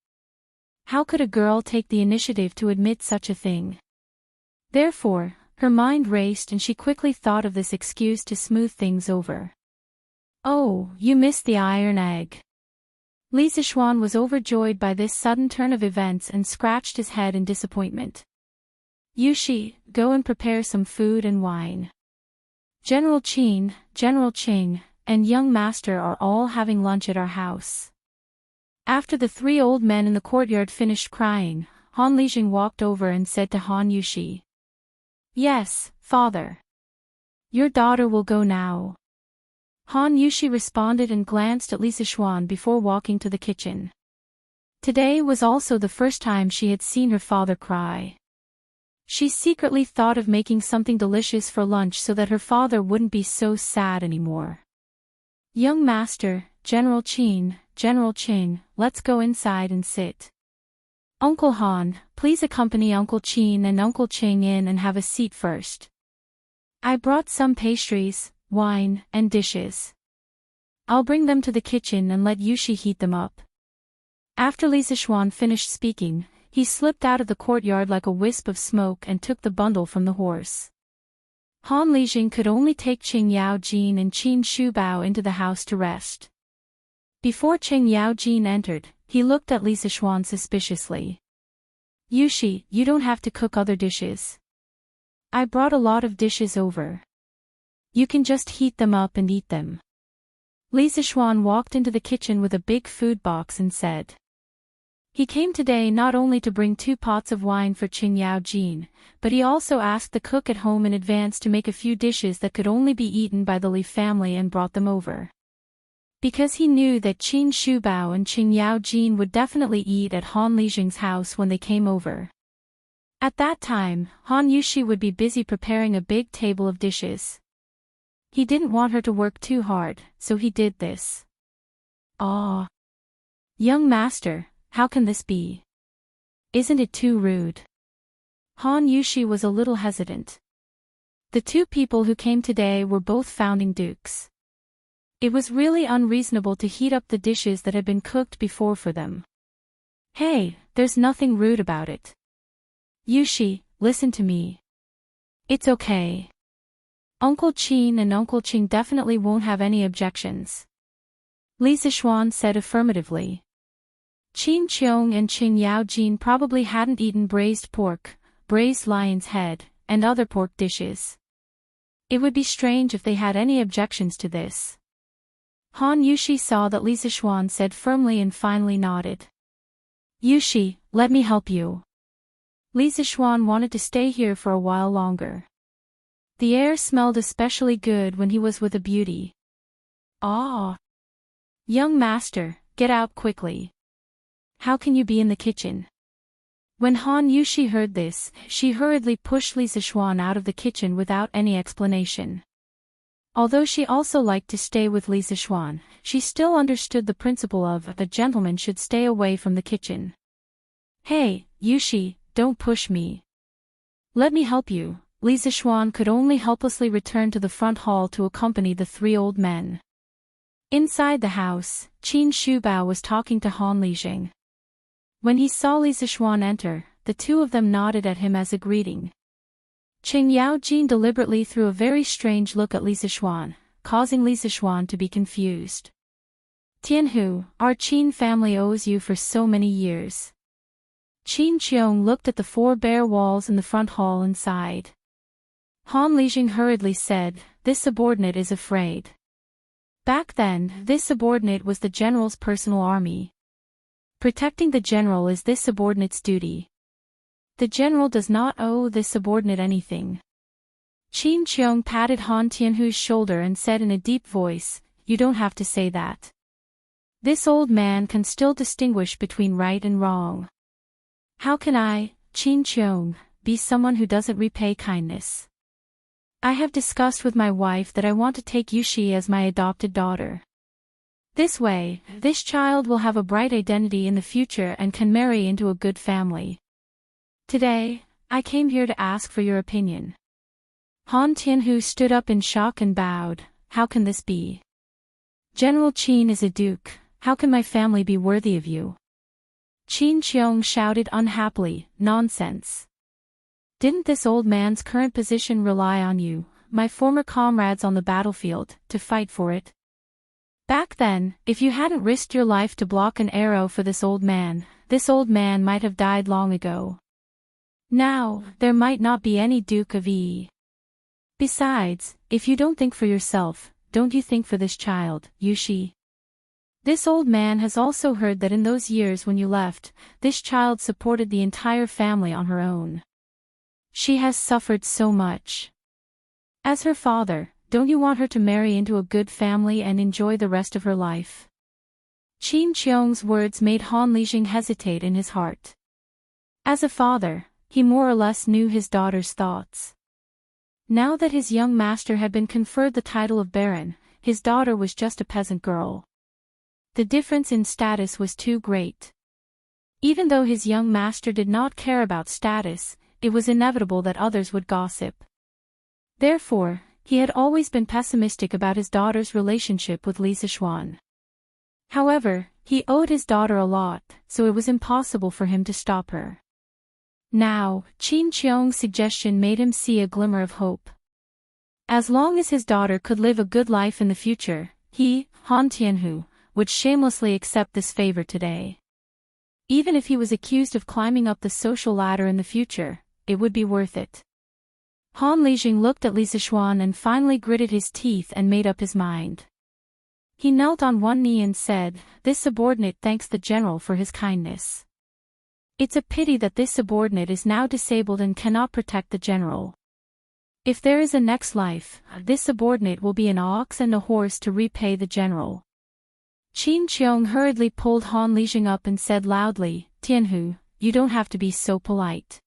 How could a girl take the initiative to admit such a thing? Therefore, her mind raced and she quickly thought of this excuse to smooth things over. "Oh, you missed the iron egg." Li Zishuan was overjoyed by this sudden turn of events and scratched his head in disappointment. "Yushi, go and prepare some food and wine. General Qin, General Qing, and young master are all having lunch at our house." After the three old men in the courtyard finished crying, Han Lijing walked over and said to Han Yushi, "Yes, father. Your daughter will go now." Han Yushi responded and glanced at Li Zishuan before walking to the kitchen. Today was also the first time she had seen her father cry. She secretly thought of making something delicious for lunch so that her father wouldn't be so sad anymore. "Young master, General Qin, General Qing, let's go inside and sit. Uncle Han, please accompany Uncle Qin and Uncle Qing in and have a seat first. I brought some pastries, wine, and dishes. I'll bring them to the kitchen and let Yushi heat them up." After Li Zishuan finished speaking, he slipped out of the courtyard like a wisp of smoke and took the bundle from the horse. Han Lijing could only take Qing Yaojin and Qin Shubao into the house to rest. Before Qing Yaojin entered, he looked at Li Sichuan suspiciously. "Yushi, you don't have to cook other dishes. I brought a lot of dishes over. You can just heat them up and eat them." Li Sichuan walked into the kitchen with a big food box and said. He came today not only to bring 2 pots of wine for Qing Yaojin, but he also asked the cook at home in advance to make a few dishes that could only be eaten by the Li family and brought them over. Because he knew that Qin Shubao and Qing Yaojin would definitely eat at Han Lijing's house when they came over. At that time, Han Yushi would be busy preparing a big table of dishes. He didn't want her to work too hard, so he did this. "Ah, young master, how can this be? Isn't it too rude?" Han Yushi was a little hesitant. The 2 people who came today were both founding dukes. It was really unreasonable to heat up the dishes that had been cooked before for them. "Hey, there's nothing rude about it. Yushi, listen to me. It's okay. Uncle Qin and Uncle Qing definitely won't have any objections." Li Sichuan said affirmatively. Qin Qiong and Qing Yaojin probably hadn't eaten braised pork, braised lion's head, and other pork dishes. It would be strange if they had any objections to this. Han Yushi saw that Li Sichuan said firmly and finally nodded. "Yushi, let me help you." Li Sichuan wanted to stay here for a while longer. The air smelled especially good when he was with a beauty. "Ah! Young master, get out quickly. How can you be in the kitchen?" When Han Yushi heard this, she hurriedly pushed Li Sichuan out of the kitchen without any explanation. Although she also liked to stay with Li Sichuan, she still understood the principle of a gentleman should stay away from the kitchen. "Hey, Yushi, don't push me. Let me help you." Li Sichuan could only helplessly return to the front hall to accompany the 3 old men. Inside the house, Qin Shubao was talking to Han Lijing. When he saw Li Sichuan enter, the 2 of them nodded at him as a greeting. Qing Yaojin deliberately threw a very strange look at Li Sichuan, causing Li Sichuan to be confused. "Tianhu, our Qin family owes you for so many years." Qin Qiong looked at the 4 bare walls in the front hall and sighed. Han Lijing hurriedly said, "This subordinate is afraid." Back then, this subordinate was the general's personal army. Protecting the general is this subordinate's duty. The general does not owe this subordinate anything. Qin Qiong patted Han Tianhu's shoulder and said in a deep voice, "You don't have to say that. This old man can still distinguish between right and wrong. How can I, Qin Qiong, be someone who doesn't repay kindness? I have discussed with my wife that I want to take Yushi as my adopted daughter. This way, this child will have a bright identity in the future and can marry into a good family. Today, I came here to ask for your opinion." Han Tianhu stood up in shock and bowed. "How can this be? General Qin is a duke, how can my family be worthy of you?" Qin Qiong shouted unhappily, "Nonsense. Didn't this old man's current position rely on you, my former comrades on the battlefield, to fight for it? Back then, if you hadn't risked your life to block an arrow for this old man might have died long ago. Now, there might not be any Duke of Yi. Besides, if you don't think for yourself, don't you think for this child, Yushi? This old man has also heard that in those years when you left, this child supported the entire family on her own. She has suffered so much. As her father, don't you want her to marry into a good family and enjoy the rest of her life?" Qin Qiong's words made Han Lijing hesitate in his heart. As a father, he more or less knew his daughter's thoughts. Now that his young master had been conferred the title of Baron, his daughter was just a peasant girl. The difference in status was too great. Even though his young master did not care about status, it was inevitable that others would gossip. Therefore, he had always been pessimistic about his daughter's relationship with Li Sichuan. However, he owed his daughter a lot, so it was impossible for him to stop her. Now, Qin Qiong's suggestion made him see a glimmer of hope. As long as his daughter could live a good life in the future, he, Han Tianhu, would shamelessly accept this favor today. Even if he was accused of climbing up the social ladder in the future, it would be worth it. Han Lijing looked at Li Zixuan and finally gritted his teeth and made up his mind. He knelt on one knee and said, "This subordinate thanks the general for his kindness. It's a pity that this subordinate is now disabled and cannot protect the general. If there is a next life, this subordinate will be an ox and a horse to repay the general." Qin Qiong hurriedly pulled Han Lijing up and said loudly, "Tianhu, you don't have to be so polite.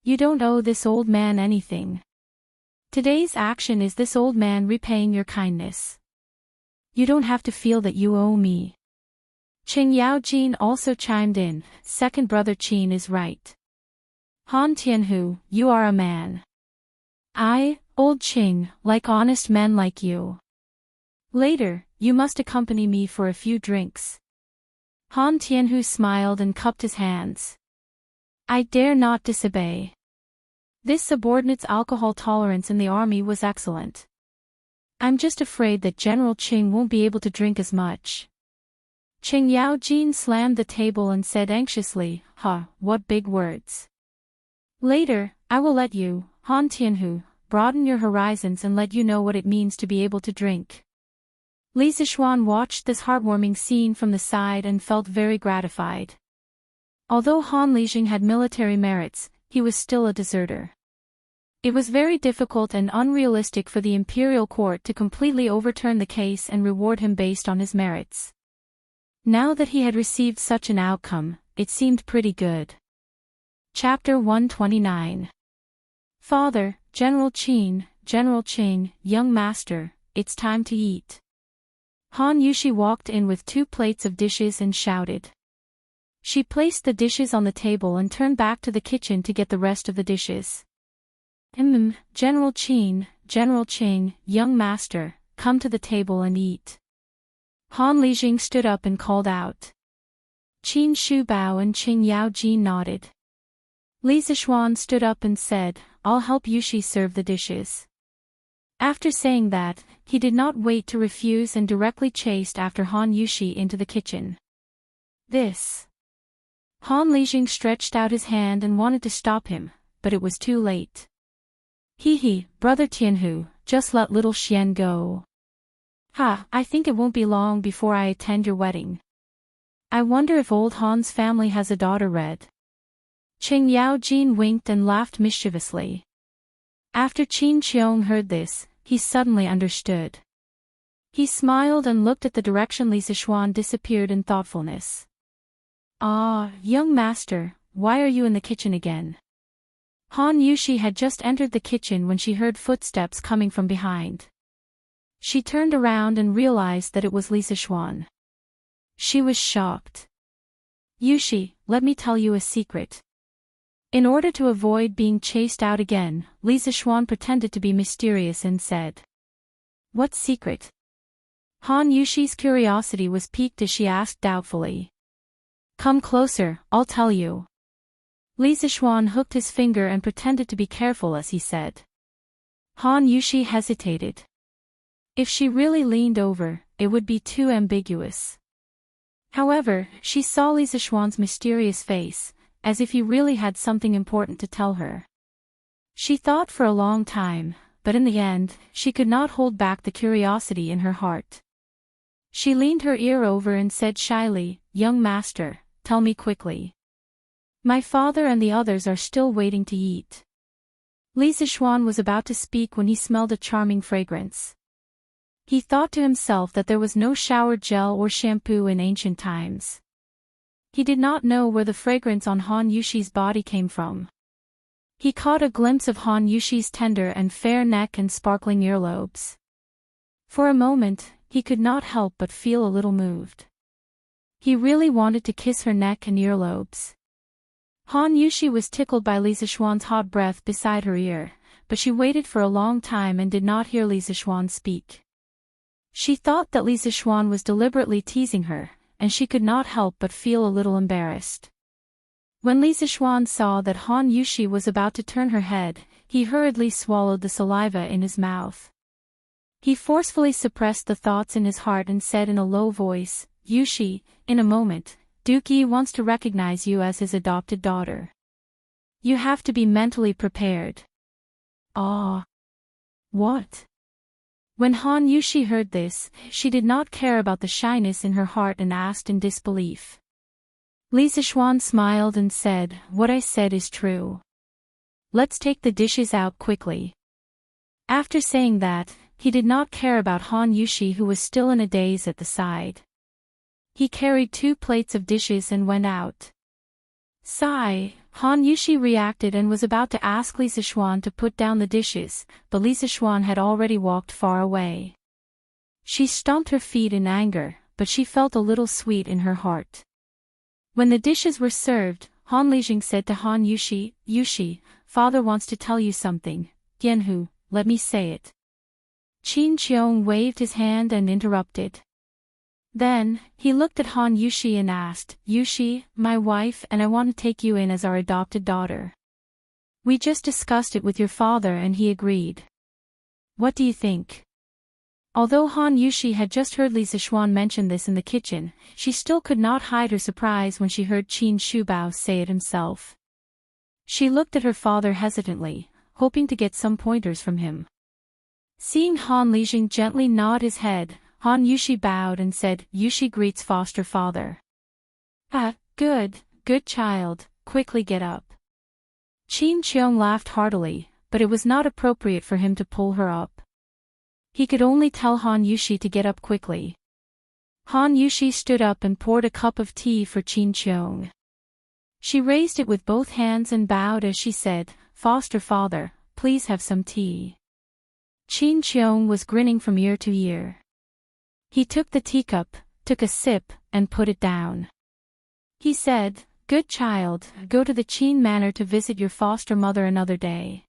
You don't owe this old man anything. Today's action is this old man repaying your kindness. You don't have to feel that you owe me." Qing Yaojin also chimed in, "Second brother Qin is right. Han Tianhu, you are a man. I, old Qing, like honest men like you. Later, you must accompany me for a few drinks." Han Tianhu smiled and cupped his hands. "I dare not disobey." This subordinate's alcohol tolerance in the army was excellent. "I'm just afraid that General Qing won't be able to drink as much." Qing Yaojin slammed the table and said anxiously, "What big words. Later, I will let you, Han Tianhu, broaden your horizons and let you know what it means to be able to drink." Li Zixuan watched this heartwarming scene from the side and felt very gratified. Although Han Lijing had military merits, he was still a deserter. It was very difficult and unrealistic for the imperial court to completely overturn the case and reward him based on his merits. Now that he had received such an outcome, it seemed pretty good. Chapter 129. "Father, General Qing, young master, it's time to eat." Han Yushi walked in with 2 plates of dishes and shouted. She placed the dishes on the table and turned back to the kitchen to get the rest of the dishes. General Qing, young master, come to the table and eat." Han Lijing stood up and called out. Qin Shubao and Qing Yaojin nodded. Li Zixuan stood up and said, "I'll help Yushi serve the dishes." After saying that, he did not wait to refuse and directly chased after Han Yushi into the kitchen. "This." Han Lijing stretched out his hand and wanted to stop him, but it was too late. Brother Tianhu, just let little Xian go. I think it won't be long before I attend your wedding. I wonder if old Han's family has a daughter Red." Qing Yaojin winked and laughed mischievously. After Qin Qiong heard this, he suddenly understood. He smiled and looked at the direction Li Zixuan disappeared in thoughtfulness. "Ah, young master, why are you in the kitchen again?" Han Yushi had just entered the kitchen when she heard footsteps coming from behind. She turned around and realized that it was Li Zixuan. She was shocked. "Yushi, let me tell you a secret." In order to avoid being chased out again, Li Zixuan pretended to be mysterious and said, "What secret?" Han Yushi's curiosity was piqued as she asked doubtfully. "Come closer, I'll tell you." Li Zixuan hooked his finger and pretended to be careful as he said. Han Yushi hesitated. If she really leaned over, it would be too ambiguous. However, she saw Li Zixuan's mysterious face, as if he really had something important to tell her. She thought for a long time, but in the end, she could not hold back the curiosity in her heart. She leaned her ear over and said shyly, "Young master, tell me quickly. My father and the others are still waiting to eat." Li Zixuan was about to speak when he smelled a charming fragrance. He thought to himself that there was no shower gel or shampoo in ancient times. He did not know where the fragrance on Han Yushi's body came from. He caught a glimpse of Han Yushi's tender and fair neck and sparkling earlobes. For a moment, he could not help but feel a little moved. He really wanted to kiss her neck and earlobes. Han Yushi was tickled by Li Zixuan's hot breath beside her ear, but she waited for a long time and did not hear Li Zixuan speak. She thought that Li Zixuan was deliberately teasing her, and she could not help but feel a little embarrassed. When Li Zixuan saw that Han Yushi was about to turn her head, he hurriedly swallowed the saliva in his mouth. He forcefully suppressed the thoughts in his heart and said in a low voice, "Yushi, in a moment, Duke Yi wants to recognize you as his adopted daughter. You have to be mentally prepared." Ah. What? When Han Yushi heard this, she did not care about the shyness in her heart and asked in disbelief. Li Zixuan smiled and said, "What I said is true. Let's take the dishes out quickly." After saying that, he did not care about Han Yushi, who was still in a daze at the side. He carried 2 plates of dishes and went out. Sigh. Han Yushi reacted and was about to ask Li Zixuan to put down the dishes, but Li Zixuan had already walked far away. She stomped her feet in anger, but she felt a little sweet in her heart. When the dishes were served, Han Lijing said to Han Yushi, "Yushi, father wants to tell you something." "Yanhu, let me say it." Qin Qiong waved his hand and interrupted. Then, he looked at Han Yushi and asked, "Yushi, my wife and I want to take you in as our adopted daughter. We just discussed it with your father and he agreed. What do you think?" Although Han Yushi had just heard Li Zixuan mention this in the kitchen, she still could not hide her surprise when she heard Qin Shubao say it himself. She looked at her father hesitantly, hoping to get some pointers from him. Seeing Han Lijing gently nod his head, Han Yushi bowed and said, "Yushi greets foster father." "Ah, good child, quickly get up." Qin Qiong laughed heartily, but it was not appropriate for him to pull her up. He could only tell Han Yushi to get up quickly. Han Yushi stood up and poured a cup of tea for Qin Qiong. She raised it with both hands and bowed as she said, "Foster father, please have some tea." Qin Qiong was grinning from ear to ear. He took the teacup, took a sip, and put it down. He said, "Good child, go to the Qin manor to visit your foster mother another day.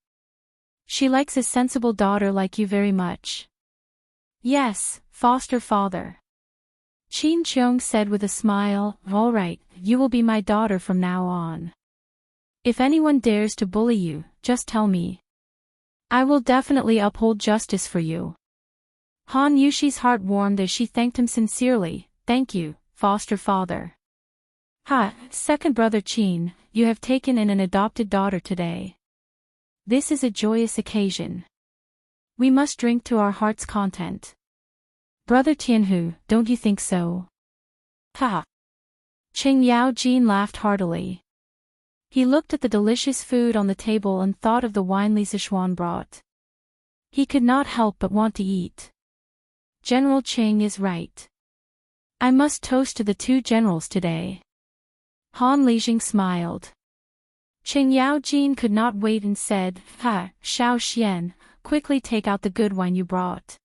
She likes a sensible daughter like you very much." "Yes, foster father." Qin Qiong said with a smile, "All right, you will be my daughter from now on. If anyone dares to bully you, just tell me. I will definitely uphold justice for you." Han Yushi's heart warmed as she thanked him sincerely. "Thank you, foster father." "Ha, second brother Qin, you have taken in an adopted daughter today. This is a joyous occasion. We must drink to our heart's content. Brother Tianhu, don't you think so?" "Ha!" Qing Yao Jin laughed heartily. He looked at the delicious food on the table and thought of the wine Li Zixuan brought. He could not help but want to eat. General Qing is right. I must toast to the 2 generals today. Han Lijing smiled. Qing Yao Jin could not wait and said, "Ha, Xiao Xian, quickly take out the good wine you brought."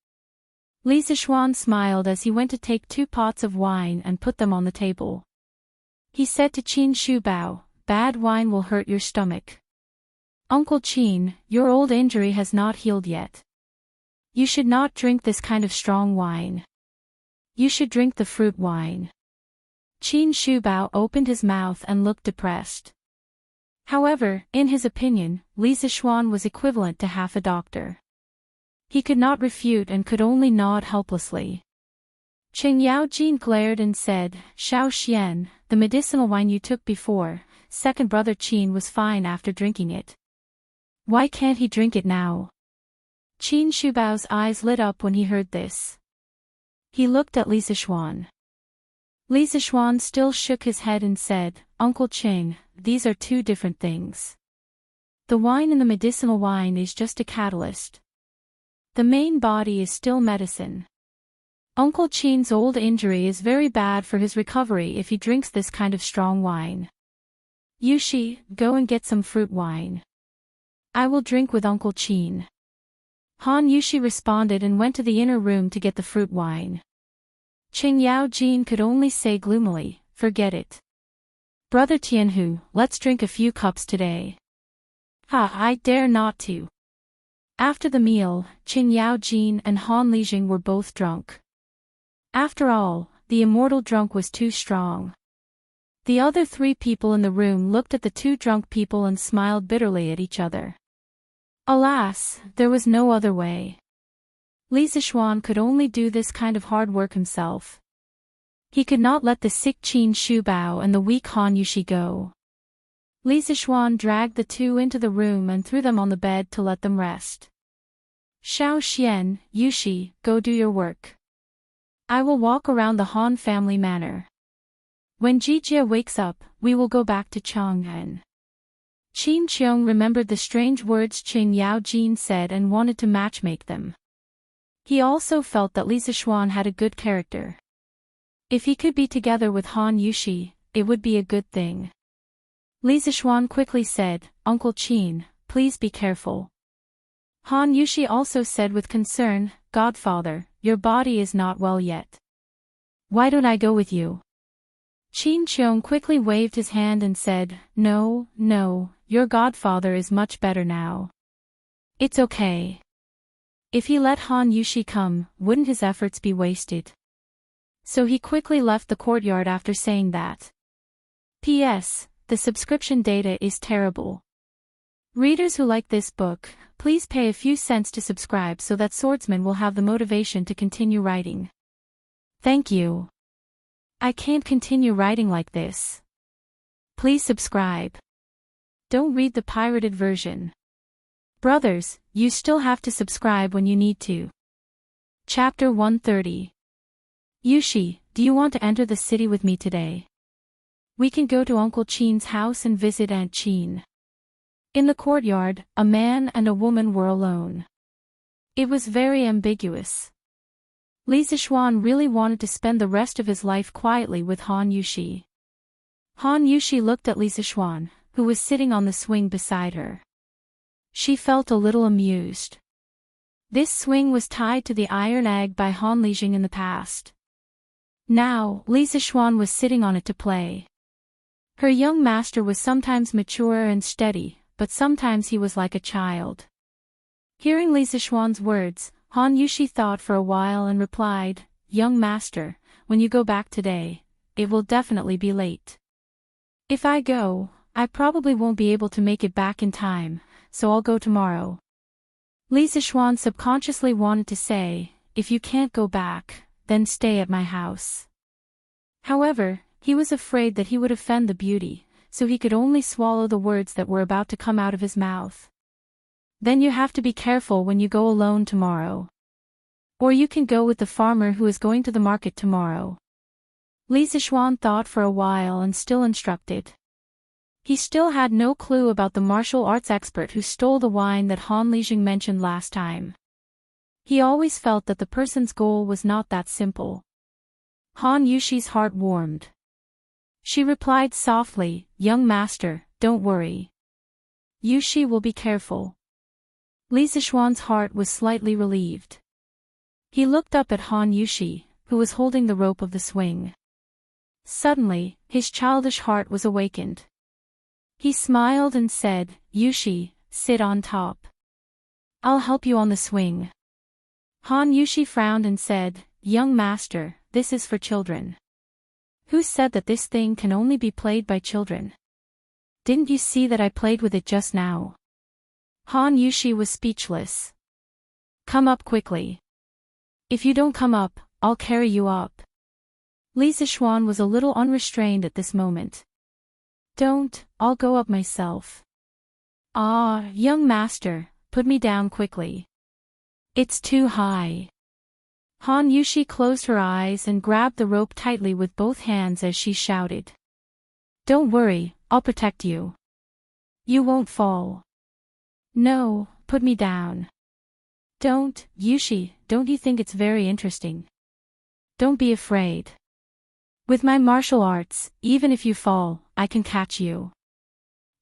Li Zixuan smiled as he went to take 2 pots of wine and put them on the table. He said to Qin Shubao, "Bad wine will hurt your stomach. Uncle Qin, your old injury has not healed yet. You should not drink this kind of strong wine. You should drink the fruit wine." Qin Shubao opened his mouth and looked depressed. However, in his opinion, Li Zixuan was equivalent to half a doctor. He could not refute and could only nod helplessly. Qing Yao Jin glared and said, "Xiao Xian, the medicinal wine you took before, second brother Qin was fine after drinking it. Why can't he drink it now?" Qin Shubao's eyes lit up when he heard this. He looked at Li Zixuan. Li Zixuan still shook his head and said, "Uncle Qing, these are 2 different things. The wine in the medicinal wine is just a catalyst. The main body is still medicine. Uncle Qin's old injury is very bad for his recovery if he drinks this kind of strong wine. Yushi, go and get some fruit wine. I will drink with Uncle Qin." Han Yushi responded and went to the inner room to get the fruit wine. Qing Yao Jin could only say gloomily, "Forget it. Brother Tianhu, let's drink a few cups today." "Ha, I dare not to." After the meal, Qing Yao Jin and Han Lijing were both drunk. After all, the immortal drunk was too strong. The other 3 people in the room looked at the 2 drunk people and smiled bitterly at each other. Alas, there was no other way. Li Zixuan could only do this kind of hard work himself. He could not let the sick Qin Shubao and the weak Han Yushi go. Li Zixuan dragged the 2 into the room and threw them on the bed to let them rest. Xiao Xian, Yushi, go do your work. I will walk around the Han family manor. When Jijia wakes up, we will go back to Chang'an. Qin Qiong remembered the strange words Qin Yao Jin said and wanted to matchmake them. He also felt that Li Zixuan had a good character. If he could be together with Han Yushi, it would be a good thing. Li Zixuan quickly said, Uncle Qin, please be careful. Han Yushi also said with concern, Godfather, your body is not well yet. Why don't I go with you? Qin Qiong quickly waved his hand and said, No, your godfather is much better now. It's okay. If he let Han Yushi come, wouldn't his efforts be wasted? So he quickly left the courtyard after saying that. P.S. The subscription data is terrible. Readers who like this book, please pay a few cents to subscribe so that Swordsman will have the motivation to continue writing. Thank you. I can't continue writing like this. Please subscribe. Don't read the pirated version. Brothers, you still have to subscribe when you need to. Chapter 130. Yushi, do you want to enter the city with me today? We can go to Uncle Qin's house and visit Aunt Qin. In the courtyard, a man and a woman were alone. It was very ambiguous. Li Zixuan really wanted to spend the rest of his life quietly with Han Yushi. Han Yushi looked at Li Zixuan, who was sitting on the swing beside her. She felt a little amused. This swing was tied to the iron egg by Han Lijing in the past. Now, Li Zixuan was sitting on it to play. Her young master was sometimes mature and steady, but sometimes he was like a child. Hearing Li Zixuan's words, Han Yushi thought for a while and replied, Young master, when you go back today, it will definitely be late. If I go, I probably won't be able to make it back in time, so I'll go tomorrow. Li Zixuan subconsciously wanted to say, if you can't go back, then stay at my house. However, he was afraid that he would offend the beauty, so he could only swallow the words that were about to come out of his mouth. Then you have to be careful when you go alone tomorrow. Or you can go with the farmer who is going to the market tomorrow. Li Zixuan thought for a while and still instructed. He still had no clue about the martial arts expert who stole the wine that Han Lijing mentioned last time. He always felt that the person's goal was not that simple. Han Yushi's heart warmed. She replied softly, Young master, don't worry. Yushi will be careful. Li Zixuan's heart was slightly relieved. He looked up at Han Yushi, who was holding the rope of the swing. Suddenly, his childish heart was awakened. He smiled and said, Yushi, sit on top. I'll help you on the swing. Han Yushi frowned and said, Young master, this is for children. Who said that this thing can only be played by children? Didn't you see that I played with it just now? Han Yushi was speechless. Come up quickly. If you don't come up, I'll carry you up. Li Zixuan was a little unrestrained at this moment. Don't, I'll go up myself. Ah, young master, put me down quickly. It's too high. Han Yushi closed her eyes and grabbed the rope tightly with both hands as she shouted. Don't worry, I'll protect you. You won't fall. No, put me down. Don't, Yushi, don't you think it's very interesting? Don't be afraid. With my martial arts, even if you fall, I can catch you.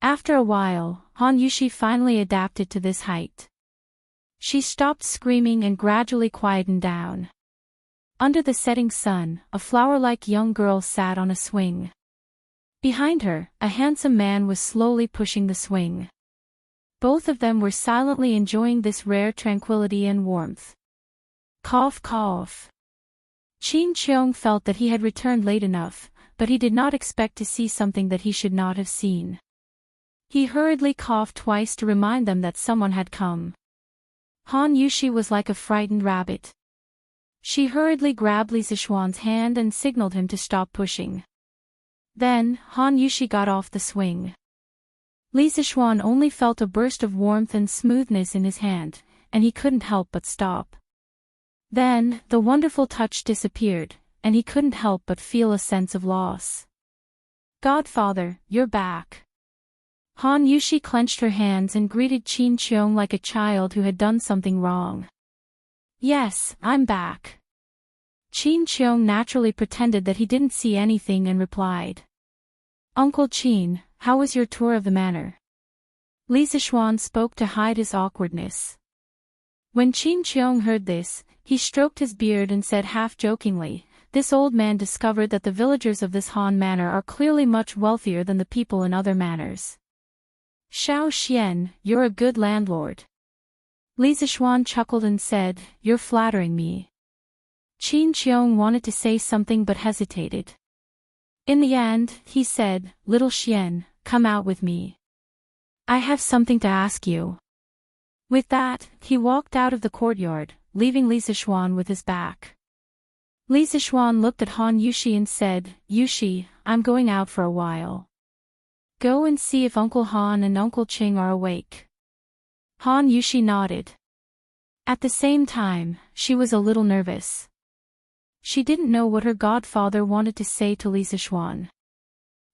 After a while, Han Yushi finally adapted to this height. She stopped screaming and gradually quietened down. Under the setting sun, a flower-like young girl sat on a swing. Behind her, a handsome man was slowly pushing the swing. Both of them were silently enjoying this rare tranquility and warmth. Cough, cough. Qin Cheong felt that he had returned late enough, but he did not expect to see something that he should not have seen. He hurriedly coughed twice to remind them that someone had come. Han Yushi was like a frightened rabbit. She hurriedly grabbed Li Zixuan's hand and signaled him to stop pushing. Then, Han Yushi got off the swing. Li Zixuan only felt a burst of warmth and smoothness in his hand, and he couldn't help but stop. Then, the wonderful touch disappeared, and he couldn't help but feel a sense of loss. "Godfather, you're back." Han Yushi clenched her hands and greeted Qin Cheong like a child who had done something wrong. "Yes, I'm back." Qin Cheong naturally pretended that he didn't see anything and replied. "Uncle Qin, how was your tour of the manor?" Li Zixuan spoke to hide his awkwardness. When Qin Cheong heard this, he stroked his beard and said half-jokingly, "This old man discovered that the villagers of this Han manor are clearly much wealthier than the people in other manors. Xiao Xian, you're a good landlord." Li Zixuan chuckled and said, "You're flattering me." Qin Cheong wanted to say something but hesitated. In the end, he said, "Little Xian, come out with me. I have something to ask you." With that, he walked out of the courtyard, leaving Li Zixuan with his back. Li Zixuan looked at Han Yushi and said, "Yushi, I'm going out for a while. Go and see if Uncle Han and Uncle Qing are awake." Han Yushi nodded. At the same time, she was a little nervous. She didn't know what her godfather wanted to say to Li Zixuan.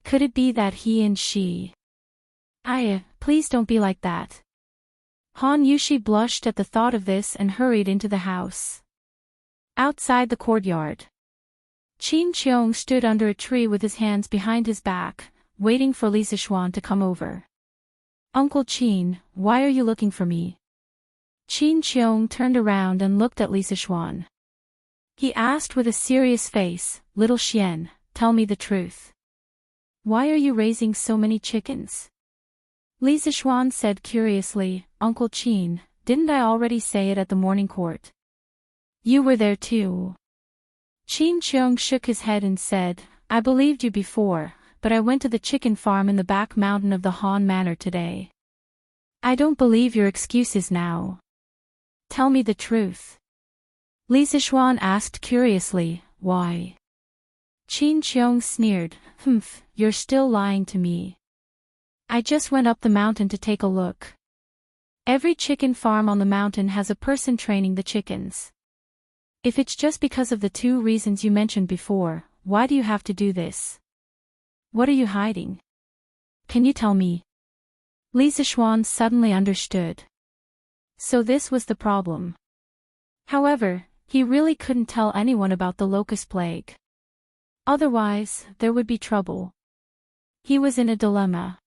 Could it be that he and she... Please don't be like that. Han Yushi blushed at the thought of this and hurried into the house. Outside the courtyard, Qin Cheong stood under a tree with his hands behind his back, waiting for Li Zixuan to come over. "Uncle Qin, why are you looking for me?" Qin Cheong turned around and looked at Li Zixuan. He asked with a serious face, "Little Xian, tell me the truth. Why are you raising so many chickens?" Li Zixuan said curiously, "Uncle Qin, didn't I already say it at the morning court? You were there too." Qin Cheong shook his head and said, "I believed you before, but I went to the chicken farm in the back mountain of the Han Manor today. I don't believe your excuses now. Tell me the truth." Li Zixuan asked curiously, "Why?" Qin Cheong sneered, You're still lying to me. I just went up the mountain to take a look. Every chicken farm on the mountain has a person training the chickens. If it's just because of the two reasons you mentioned before, why do you have to do this? What are you hiding? Can you tell me?" Li Zixuan suddenly understood. So this was the problem. However, he really couldn't tell anyone about the locust plague. Otherwise, there would be trouble. He was in a dilemma.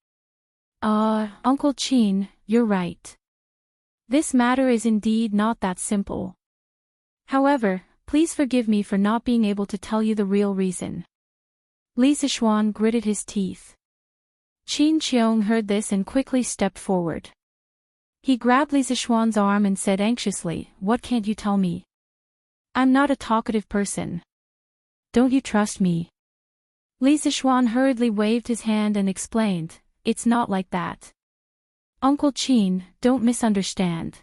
Uncle Qin, you're right. This matter is indeed not that simple. However, please forgive me for not being able to tell you the real reason." Li Zixuan gritted his teeth. Qin Cheong heard this and quickly stepped forward. He grabbed Li Zixuan's arm and said anxiously, "What can't you tell me? I'm not a talkative person. Don't you trust me?" Li Zixuan hurriedly waved his hand and explained, "It's not like that. Uncle Qin, don't misunderstand.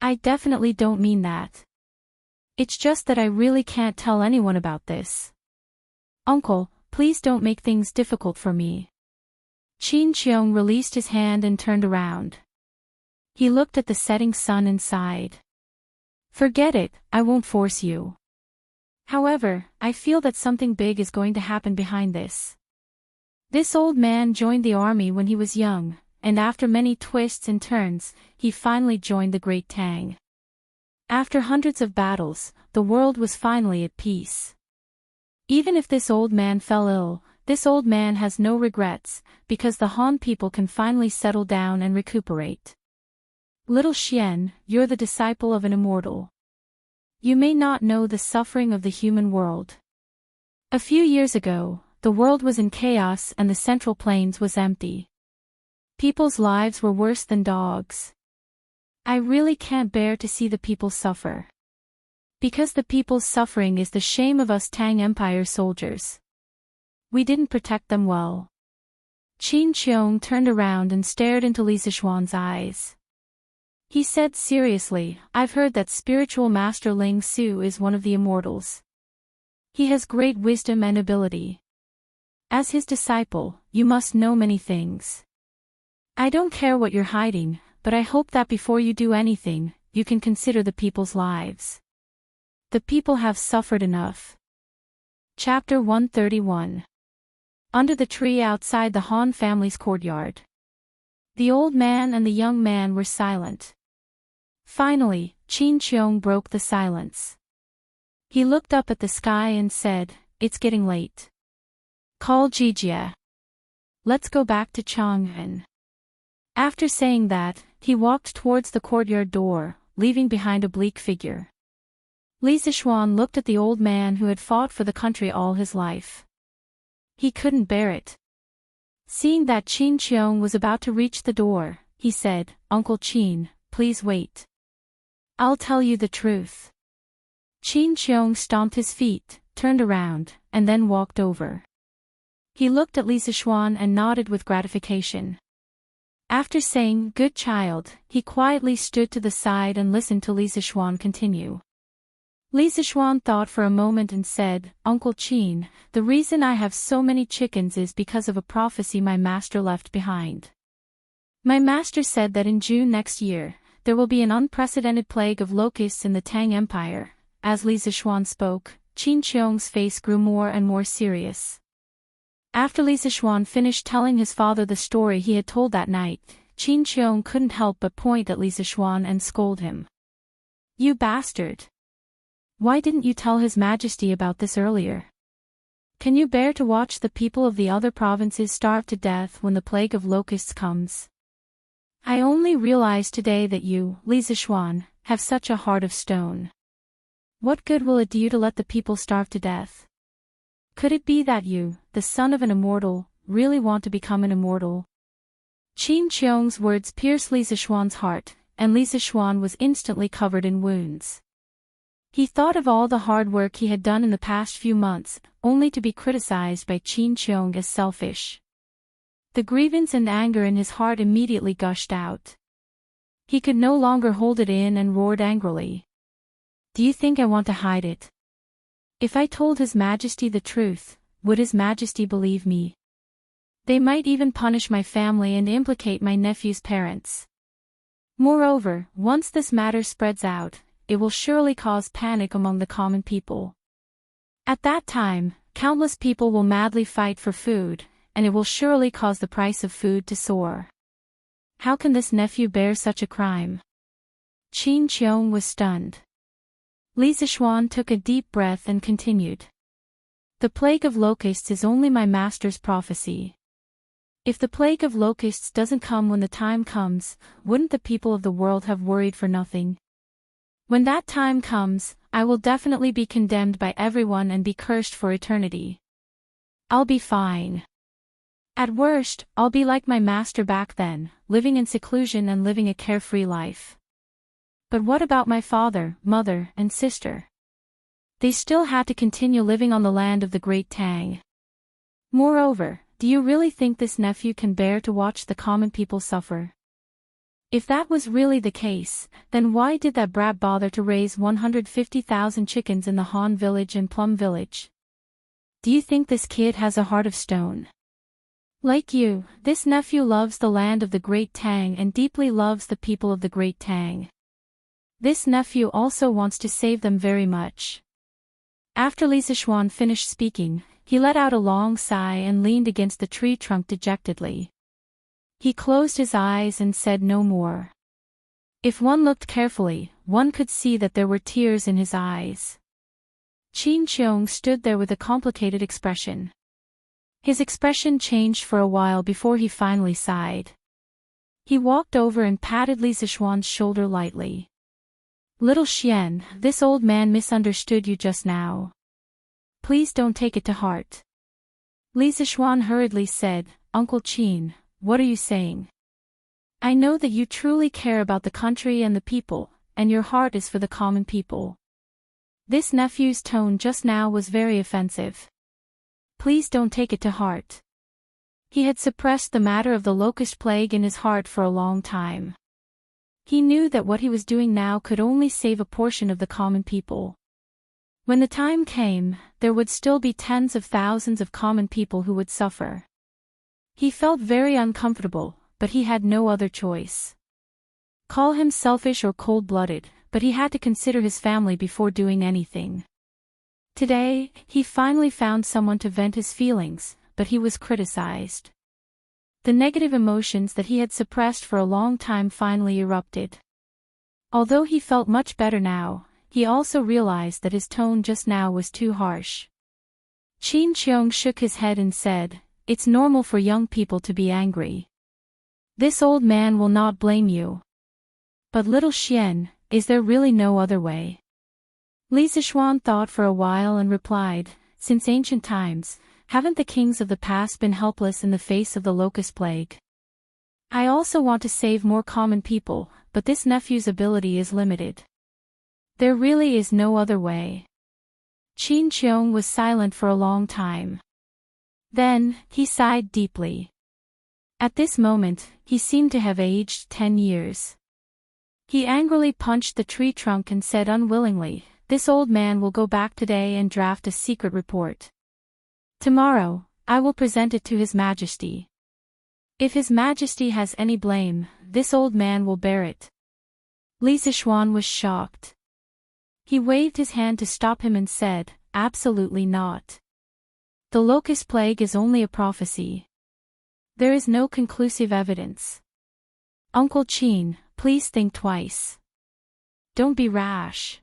I definitely don't mean that. It's just that I really can't tell anyone about this. Uncle, please don't make things difficult for me." Qin Cheong released his hand and turned around. He looked at the setting sun and sighed. "Forget it, I won't force you. However, I feel that something big is going to happen behind this. This old man joined the army when he was young, and after many twists and turns, he finally joined the Great Tang. After hundreds of battles, the world was finally at peace. Even if this old man fell ill, this old man has no regrets, because the Han people can finally settle down and recuperate. Little Xian, you're the disciple of an immortal. You may not know the suffering of the human world. A few years ago, the world was in chaos and the Central Plains was empty. People's lives were worse than dogs. I really can't bear to see the people suffer. Because the people's suffering is the shame of us Tang Empire soldiers. We didn't protect them well. Qin Qiong turned around and stared into Li Zixuan's eyes. He said seriously, I've heard that spiritual master Ling Su is one of the immortals. He has great wisdom and ability. As his disciple, you must know many things. I don't care what you're hiding, but I hope that before you do anything, you can consider the people's lives. The people have suffered enough. Chapter 131. Under the tree outside the Han family's courtyard. The old man and the young man were silent. Finally, Qin Qiong broke the silence. He looked up at the sky and said, It's getting late. Call Jijia. Let's go back to Chang'an. After saying that, he walked towards the courtyard door, leaving behind a bleak figure. Li Zixuan looked at the old man who had fought for the country all his life. He couldn't bear it. Seeing that Qin Qiong was about to reach the door, he said, Uncle Qin, please wait. I'll tell you the truth. Qin Qiong stomped his feet, turned around, and then walked over. He looked at Li Zixuan and nodded with gratification. After saying, Good child, he quietly stood to the side and listened to Li Zixuan continue. Li Zixuan thought for a moment and said, Uncle Qin, the reason I have so many chickens is because of a prophecy my master left behind. My master said that in June next year, there will be an unprecedented plague of locusts in the Tang Empire. As Li Zixuan spoke, Qin Qiong's face grew more and more serious. After Li Zixuan finished telling his father the story he had told that night, Qin Qiong couldn't help but point at Li Zixuan and scold him. You bastard! Why didn't you tell His Majesty about this earlier? Can you bear to watch the people of the other provinces starve to death when the plague of locusts comes? I only realized today that you, Li Zixuan, have such a heart of stone. What good will it do you to let the people starve to death? Could it be that you, the son of an immortal, really want to become an immortal? Qin Qiong's words pierced Li Zixuan's heart, and Li Zixuan was instantly covered in wounds. He thought of all the hard work he had done in the past few months, only to be criticized by Qin Qiong as selfish. The grievance and anger in his heart immediately gushed out. He could no longer hold it in and roared angrily. Do you think I want to hide it? If I told His Majesty the truth, would His Majesty believe me? They might even punish my family and implicate my nephew's parents. Moreover, once this matter spreads out, it will surely cause panic among the common people. At that time, countless people will madly fight for food, and it will surely cause the price of food to soar. How can this nephew bear such a crime? Qin Qiong was stunned. Li Zixuan took a deep breath and continued. The plague of locusts is only my master's prophecy. If the plague of locusts doesn't come when the time comes, wouldn't the people of the world have worried for nothing? When that time comes, I will definitely be condemned by everyone and be cursed for eternity. I'll be fine. At worst, I'll be like my master back then, living in seclusion and living a carefree life. But what about my father, mother, and sister? They still had to continue living on the land of the Great Tang. Moreover, do you really think this nephew can bear to watch the common people suffer? If that was really the case, then why did that brat bother to raise 150,000 chickens in the Han village and Plum village? Do you think this kid has a heart of stone? Like you, this nephew loves the land of the Great Tang and deeply loves the people of the Great Tang. This nephew also wants to save them very much. After Li Zixuan finished speaking, he let out a long sigh and leaned against the tree trunk dejectedly. He closed his eyes and said no more. If one looked carefully, one could see that there were tears in his eyes. Qin Qiong stood there with a complicated expression. His expression changed for a while before he finally sighed. He walked over and patted Li Zixuan's shoulder lightly. Little Xian, this old man misunderstood you just now. Please don't take it to heart. Li Zixuan hurriedly said, Uncle Qin, what are you saying? I know that you truly care about the country and the people, and your heart is for the common people. This nephew's tone just now was very offensive. Please don't take it to heart. He had suppressed the matter of the locust plague in his heart for a long time. He knew that what he was doing now could only save a portion of the common people. When the time came, there would still be tens of thousands of common people who would suffer. He felt very uncomfortable, but he had no other choice. Call him selfish or cold-blooded, but he had to consider his family before doing anything. Today, he finally found someone to vent his feelings, but he was criticized. The negative emotions that he had suppressed for a long time finally erupted. Although he felt much better now, he also realized that his tone just now was too harsh. Qin Qiong shook his head and said, "It's normal for young people to be angry. This old man will not blame you. But little Xian, is there really no other way?" Li Zixuan thought for a while and replied, "Since ancient times, haven't the kings of the past been helpless in the face of the locust plague? I also want to save more common people, but this nephew's ability is limited. There really is no other way." Qin Qiong was silent for a long time. Then, he sighed deeply. At this moment, he seemed to have aged 10 years. He angrily punched the tree trunk and said unwillingly, "This old man will go back today and draft a secret report. Tomorrow, I will present it to His Majesty. If His Majesty has any blame, this old man will bear it." Li Zixuan was shocked. He waved his hand to stop him and said, "Absolutely not. The locust plague is only a prophecy. There is no conclusive evidence. Uncle Qin, please think twice. Don't be rash."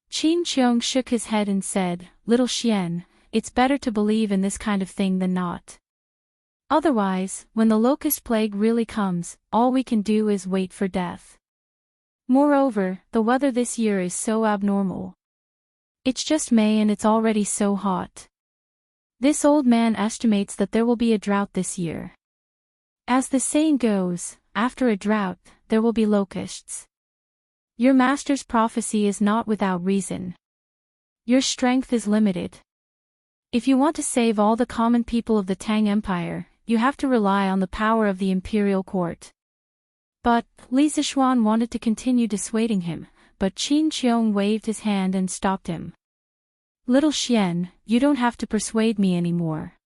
Qin Qiong shook his head and said, "Little Xian, it's better to believe in this kind of thing than not. Otherwise, when the locust plague really comes, all we can do is wait for death. Moreover, the weather this year is so abnormal. It's just May and it's already so hot. This old man estimates that there will be a drought this year. As the saying goes, after a drought, there will be locusts. Your master's prophecy is not without reason. Your strength is limited. If you want to save all the common people of the Tang Empire, you have to rely on the power of the imperial court." But, Li Zixuan wanted to continue dissuading him, but Qin Qiong waved his hand and stopped him. "Little Xian, you don't have to persuade me anymore.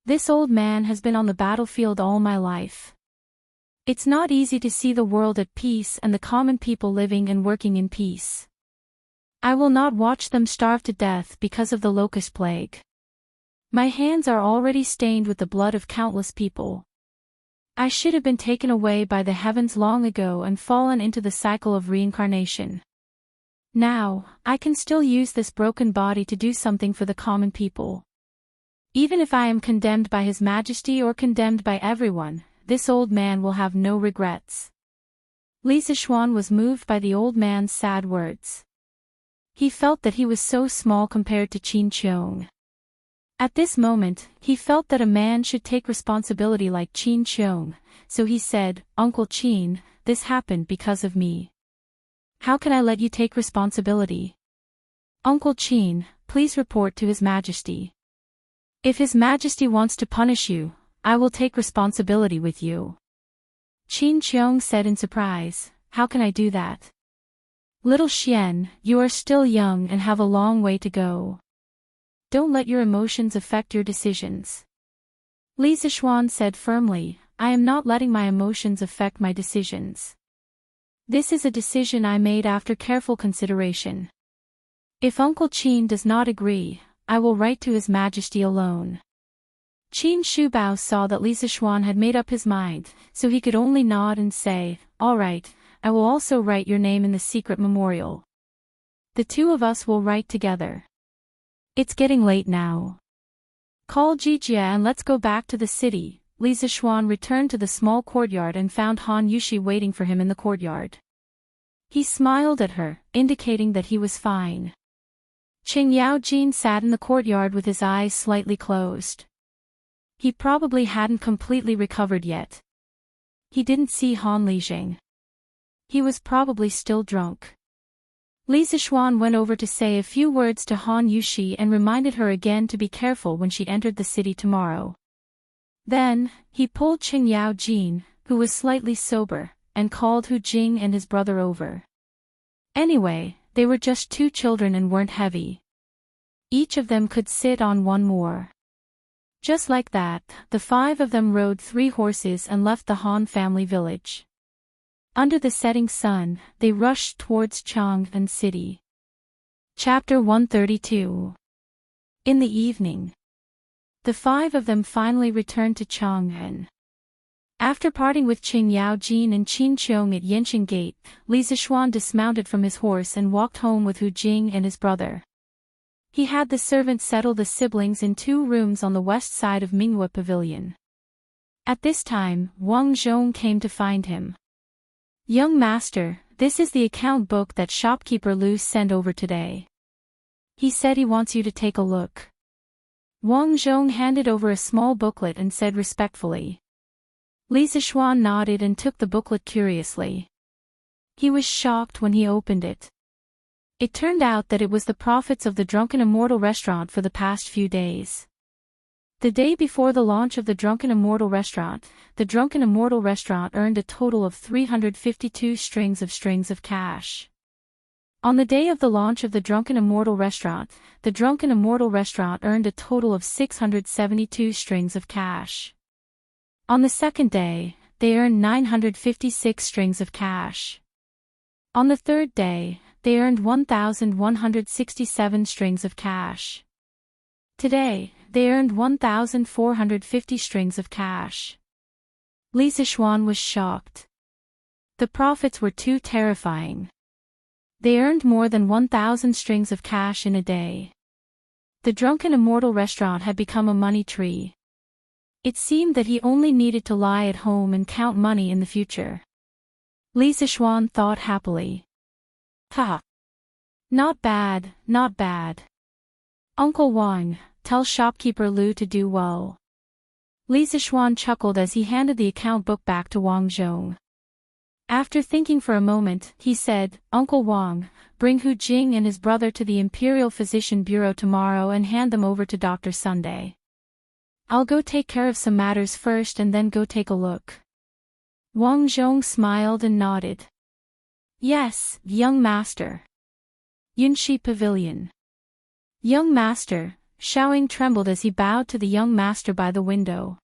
This old man has been on the battlefield all my life. It's not easy to see the world at peace and the common people living and working in peace. I will not watch them starve to death because of the locust plague. My hands are already stained with the blood of countless people. I should have been taken away by the heavens long ago and fallen into the cycle of reincarnation. Now, I can still use this broken body to do something for the common people. Even if I am condemned by His Majesty or condemned by everyone, this old man will have no regrets." Li Zixuan was moved by the old man's sad words. He felt that he was so small compared to Qin Qiong. At this moment, he felt that a man should take responsibility like Qin Qiong, so he said, "Uncle Qin, this happened because of me. How can I let you take responsibility? Uncle Qin, please report to His Majesty. If His Majesty wants to punish you, I will take responsibility with you." Qin Qiong said in surprise, "How can I do that? Little Xian, you are still young and have a long way to go. Don't let your emotions affect your decisions." Li Zixuan said firmly, "I am not letting my emotions affect my decisions. This is a decision I made after careful consideration. If Uncle Qin does not agree, I will write to His Majesty alone." Qin Shubao saw that Li Zixuan had made up his mind, so he could only nod and say, "All right, I will also write your name in the secret memorial. The two of us will write together. It's getting late now. Call Jijia and let's go back to the city." Li Zixuan returned to the small courtyard and found Han Yushi waiting for him in the courtyard. He smiled at her, indicating that he was fine. Qing Yaojin sat in the courtyard with his eyes slightly closed. He probably hadn't completely recovered yet. He didn't see Han Lijing. He was probably still drunk. Li Zixuan went over to say a few words to Han Yushi and reminded her again to be careful when she entered the city tomorrow. Then, he pulled Qing Yao Jin, who was slightly sober, and called Hu Jing and his brother over. Anyway, they were just 2 children and weren't heavy. Each of them could sit on one more. Just like that, the 5 of them rode 3 horses and left the Han family village. Under the setting sun, they rushed towards Chang'an City. Chapter 132. In the evening, the 5 of them finally returned to Chang'an. After parting with Qing Yao Jin and Qin Qiong at Yanqing Gate, Li Zixuan dismounted from his horse and walked home with Hu Jing and his brother. He had the servants settle the siblings in 2 rooms on the west side of Minghua Pavilion. At this time, Wang Zhong came to find him. "Young master, this is the account book that shopkeeper Lu sent over today. He said he wants you to take a look." Wang Zhong handed over a small booklet and said respectfully. Li Zixuan nodded and took the booklet curiously. He was shocked when he opened it. It turned out that it was the profits of the Drunken Immortal restaurant for the past few days. The day before the launch of the Drunken Immortal restaurant, the Drunken Immortal restaurant earned a total of 352 strings of cash. On the day of the launch of the Drunken Immortal restaurant, the Drunken Immortal restaurant earned a total of 672 strings of cash. On the second day, they earned 956 strings of cash. On the third day, they earned 1,167 strings of cash. Today, they earned 1,450 strings of cash. Li Zixuan was shocked. The profits were too terrifying. They earned more than 1,000 strings of cash in a day. The Drunken Immortal restaurant had become a money tree. It seemed that he only needed to lie at home and count money in the future. Li Zixuan thought happily. Ha! Not bad, not bad. Uncle Wang, tell shopkeeper Lu to do well. Li Zixuan chuckled as he handed the account book back to Wang Zhong. After thinking for a moment, he said, "Uncle Wang, bring Hu Jing and his brother to the Imperial Physician Bureau tomorrow and hand them over to Dr. Sunday. I'll go take care of some matters first and then go take a look." Wang Zhong smiled and nodded. "Yes, young master." Yunshi Pavilion. "Young master," Xiaoying trembled as he bowed to the young master by the window.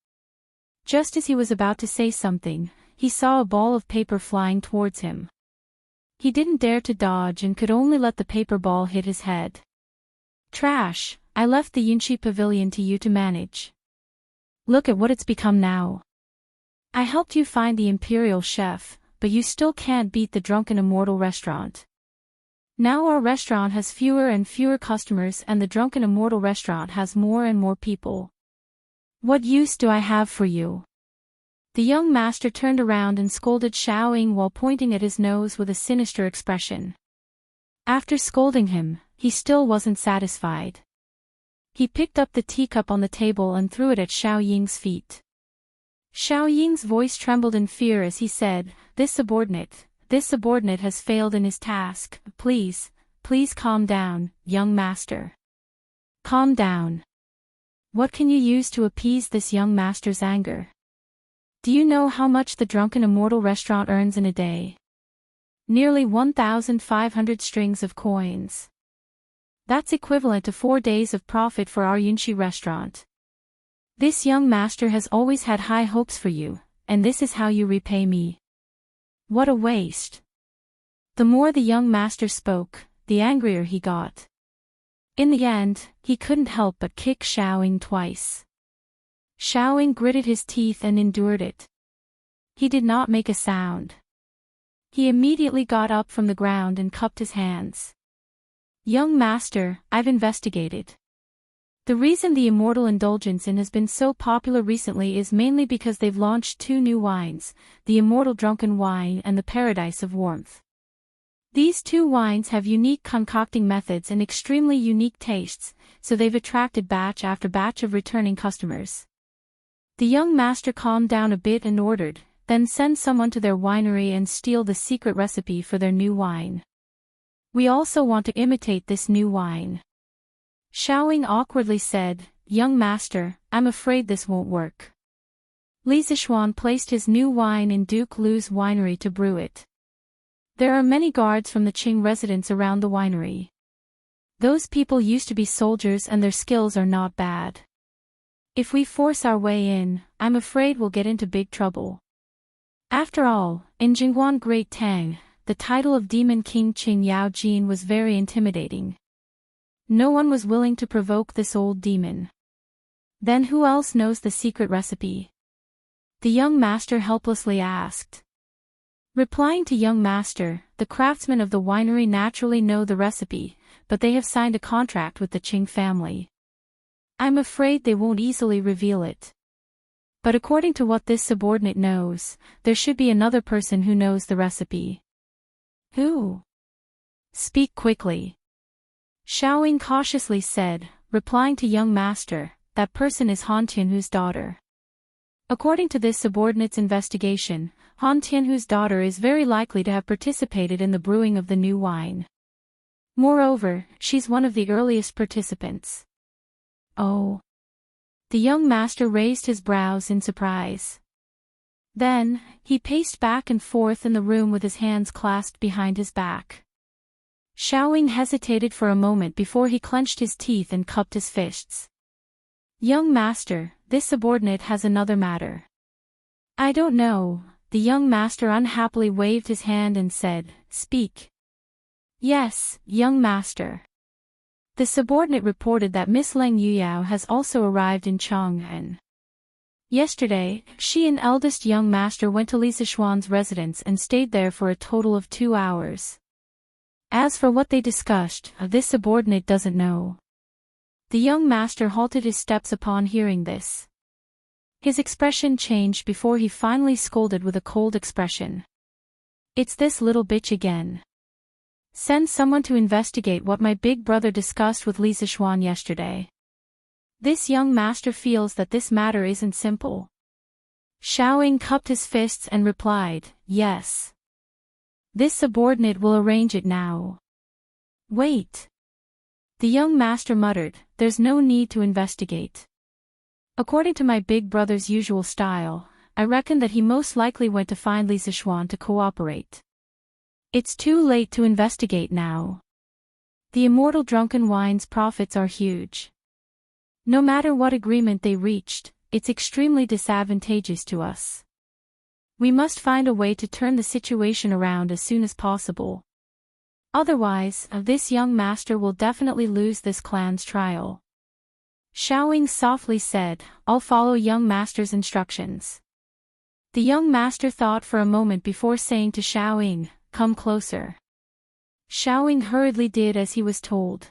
Just as he was about to say something, he saw a ball of paper flying towards him. He didn't dare to dodge and could only let the paper ball hit his head. "Trash, I left the Yunshi Pavilion to you to manage. Look at what it's become now. I helped you find the Imperial Chef, but you still can't beat the Drunken Immortal restaurant. Now our restaurant has fewer and fewer customers and the Drunken Immortal restaurant has more and more people. What use do I have for you?" The young master turned around and scolded Xiaoying while pointing at his nose with a sinister expression. After scolding him, he still wasn't satisfied. He picked up the teacup on the table and threw it at Xiaoying's feet. Xiaoying's voice trembled in fear as he said, This subordinate has failed in his task. Please calm down, young master. Calm down. What can you use to appease this young master's anger? Do you know how much the Drunken Immortal restaurant earns in a day? Nearly 1,500 strings of coins. That's equivalent to 4 days of profit for our Yunshi restaurant. This young master has always had high hopes for you, and this is how you repay me. What a waste. The more the young master spoke, the angrier he got. In the end, he couldn't help but kick Xiaoying twice. Xiaoying gritted his teeth and endured it. He did not make a sound. He immediately got up from the ground and cupped his hands. Young master, I've investigated. The reason the Immortal Indulgence Inn has been so popular recently is mainly because they've launched 2 new wines, the Immortal Drunken Wine and the Paradise of Warmth. These 2 wines have unique concocting methods and extremely unique tastes, so they've attracted batch after batch of returning customers. The young master calmed down a bit and ordered, then send someone to their winery and steal the secret recipe for their new wine. We also want to imitate this new wine. Xiaoying awkwardly said, "Young master, I'm afraid this won't work." Li Zishuan placed his new wine in Duke Lu's winery to brew it. There are many guards from the Qing residents around the winery. Those people used to be soldiers and their skills are not bad. If we force our way in, I'm afraid we'll get into big trouble. After all, in Jingguan Great Tang, the title of Demon King Qing Yao Jin was very intimidating. No one was willing to provoke this old demon. Then who else knows the secret recipe? The young master helplessly asked. Replying to young master, the craftsmen of the winery naturally know the recipe, but they have signed a contract with the Qing family. I'm afraid they won't easily reveal it. But according to what this subordinate knows, there should be another person who knows the recipe. Who? Speak quickly. Xiaoying cautiously said, replying to young master, that person is Han Tianhu's daughter. According to this subordinate's investigation, Han Tianhu's daughter is very likely to have participated in the brewing of the new wine. Moreover, she's one of the earliest participants. Oh. The young master raised his brows in surprise. Then, he paced back and forth in the room with his hands clasped behind his back. Xiaoying hesitated for a moment before he clenched his teeth and cupped his fists. Young master, this subordinate has another matter. I don't know. The young master unhappily waved his hand and said, speak. Yes, young master. The subordinate reported that Miss Leng Yuyao has also arrived in Chang'an. Yesterday, she and eldest young master went to Li Zishuan's residence and stayed there for a total of 2 hours. As for what they discussed, this subordinate doesn't know. The young master halted his steps upon hearing this. His expression changed before he finally scolded with a cold expression. It's this little bitch again. Send someone to investigate what my big brother discussed with Li Zishuan yesterday. This young master feels that this matter isn't simple. Xiaoying cupped his fists and replied, yes. This subordinate will arrange it now. Wait. The young master muttered, there's no need to investigate. According to my big brother's usual style, I reckon that he most likely went to find Li Zishuan to cooperate. It's too late to investigate now. The immortal drunken wine's profits are huge. No matter what agreement they reached, it's extremely disadvantageous to us. We must find a way to turn the situation around as soon as possible. Otherwise, this young master will definitely lose this clan's trial. Xiaoying softly said, I'll follow young master's instructions. The young master thought for a moment before saying to Xiaoying, come closer. Xiaoying hurriedly did as he was told.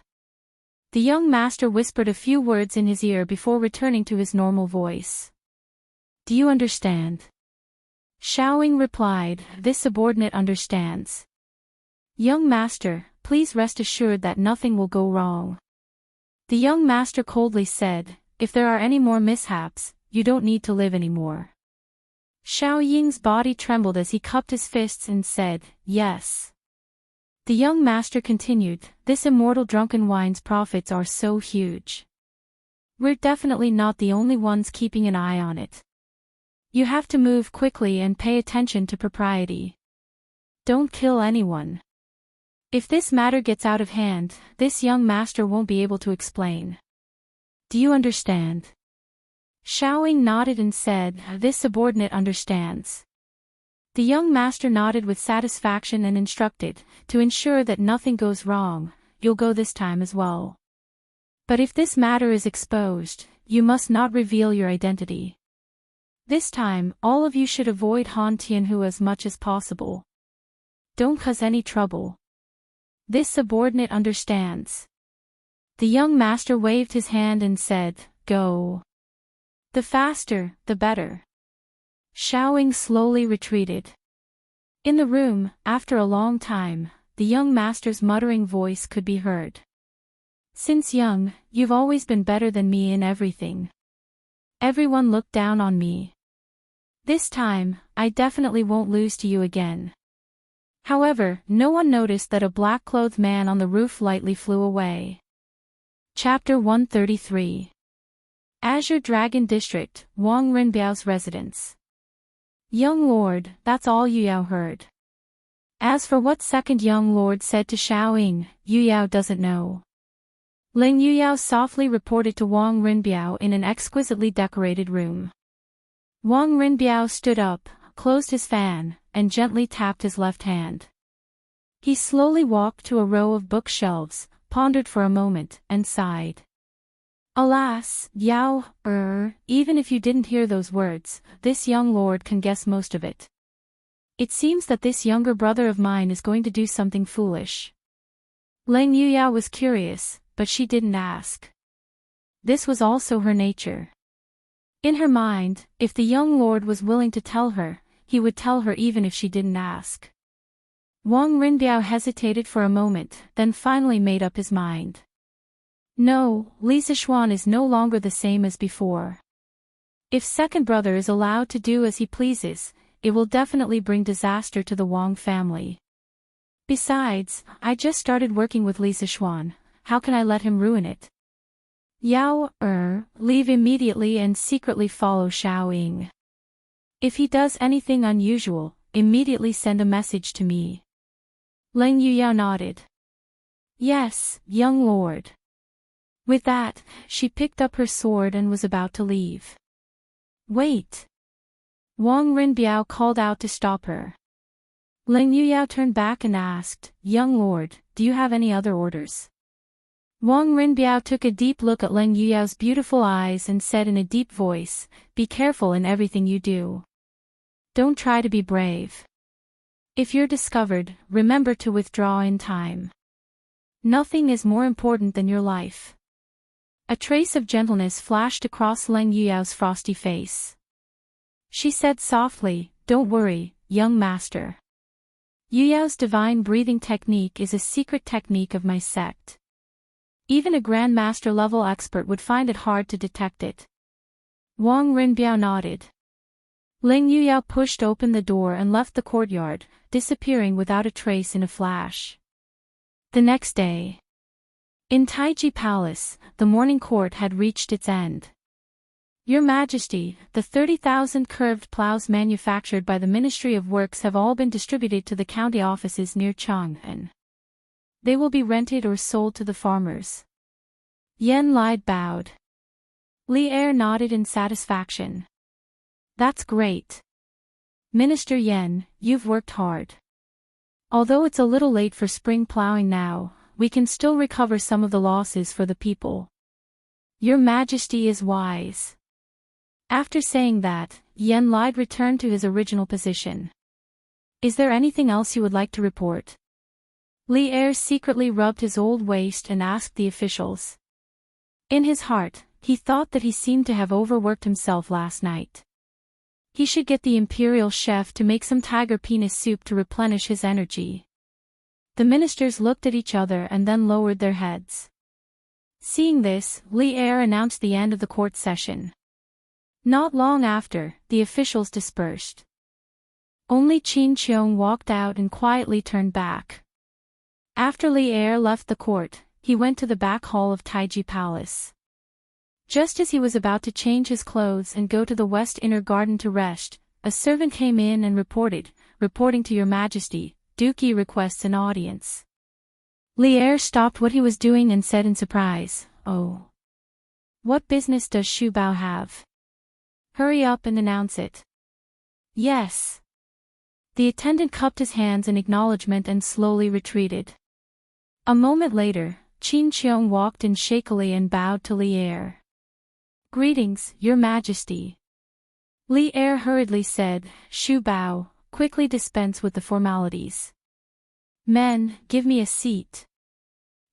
The young master whispered a few words in his ear before returning to his normal voice. Do you understand? Xiaoying replied, this subordinate understands. Young master, please rest assured that nothing will go wrong. The young master coldly said, if there are any more mishaps, you don't need to live anymore. Xiaoying's body trembled as he cupped his fists and said, yes. The young master continued, this immortal drunken wine's profits are so huge. We're definitely not the only ones keeping an eye on it. You have to move quickly and pay attention to propriety. Don't kill anyone. If this matter gets out of hand, this young master won't be able to explain. Do you understand? Xiaoying nodded and said, this subordinate understands. The young master nodded with satisfaction and instructed, to ensure that nothing goes wrong, you'll go this time as well. But if this matter is exposed, you must not reveal your identity. This time, all of you should avoid Han Tianhu as much as possible. Don't cause any trouble. This subordinate understands. The young master waved his hand and said, go. The faster, the better. Xiaoying slowly retreated. In the room, after a long time, the young master's muttering voice could be heard. Since young, you've always been better than me in everything. Everyone looked down on me. This time, I definitely won't lose to you again. However, no one noticed that a black-clothed man on the roof lightly flew away. Chapter 133. Azure Dragon District, Wang Rinbiao's residence. Young lord, that's all Yu Yao heard. As for what second young lord said to Xiaoying, Yu Yao doesn't know. Ling Yu Yao softly reported to Wang Rinbiao in an exquisitely decorated room. Wang Rinbiao stood up, closed his fan, and gently tapped his left hand. He slowly walked to a row of bookshelves, pondered for a moment, and sighed. Alas, Yao, even if you didn't hear those words, this young lord can guess most of it. It seems that this younger brother of mine is going to do something foolish. Ling Yu Yao was curious, but she didn't ask. This was also her nature. In her mind, if the young lord was willing to tell her, he would tell her even if she didn't ask. Wang Rinbiao hesitated for a moment, then finally made up his mind. No, Li Zixuan is no longer the same as before. If second brother is allowed to do as he pleases, it will definitely bring disaster to the Wang family. Besides, I just started working with Li Zixuan, how can I let him ruin it? Yao, leave immediately and secretly follow Xiaoying. If he does anything unusual, immediately send a message to me. Ling Yu Yao nodded. Yes, young lord. With that, she picked up her sword and was about to leave. Wait! Wang Rinbiao called out to stop her. Ling Yu Yao turned back and asked, Young lord, do you have any other orders? Wang Rinbiao took a deep look at Ling Yu Yao's beautiful eyes and said in a deep voice, Be careful in everything you do. Don't try to be brave. If you're discovered, remember to withdraw in time. Nothing is more important than your life. A trace of gentleness flashed across Ling Yu Yao's frosty face. She said softly, Don't worry, young master. Yu Yao's divine breathing technique is a secret technique of my sect. Even a grandmaster level expert would find it hard to detect it. Wang Rinbiao nodded. Ling Yu Yao pushed open the door and left the courtyard, disappearing without a trace in a flash. The next day. In Taiji Palace, the morning court had reached its end. Your Majesty, the 30,000 curved plows manufactured by the Ministry of Works have all been distributed to the county offices near Chang'an. They will be rented or sold to the farmers. Yan Lai bowed. Li Er nodded in satisfaction. That's great. Minister Yan, you've worked hard. Although it's a little late for spring plowing now, we can still recover some of the losses for the people. Your Majesty is wise. After saying that, Yan Lai returned to his original position. Is there anything else you would like to report? Li Er secretly rubbed his old waist and asked the officials. In his heart, he thought that he seemed to have overworked himself last night. He should get the imperial chef to make some tiger penis soup to replenish his energy. The ministers looked at each other and then lowered their heads. Seeing this, Li Er announced the end of the court session. Not long after, the officials dispersed. Only Qin Qiong walked out and quietly turned back. After Li Er left the court, he went to the back hall of Taiji Palace. Just as he was about to change his clothes and go to the west inner garden to rest, a servant came in and reporting to Your Majesty, Dookie requests an audience. Li Er stopped what he was doing and said in surprise, Oh. What business does Xu Bao have? Hurry up and announce it. Yes. The attendant cupped his hands in acknowledgement and slowly retreated. A moment later, Qin Qiong walked in shakily and bowed to Li Er. Greetings, Your Majesty. Li Er hurriedly said, Xu Bao, quickly dispense with the formalities. Men, give me a seat.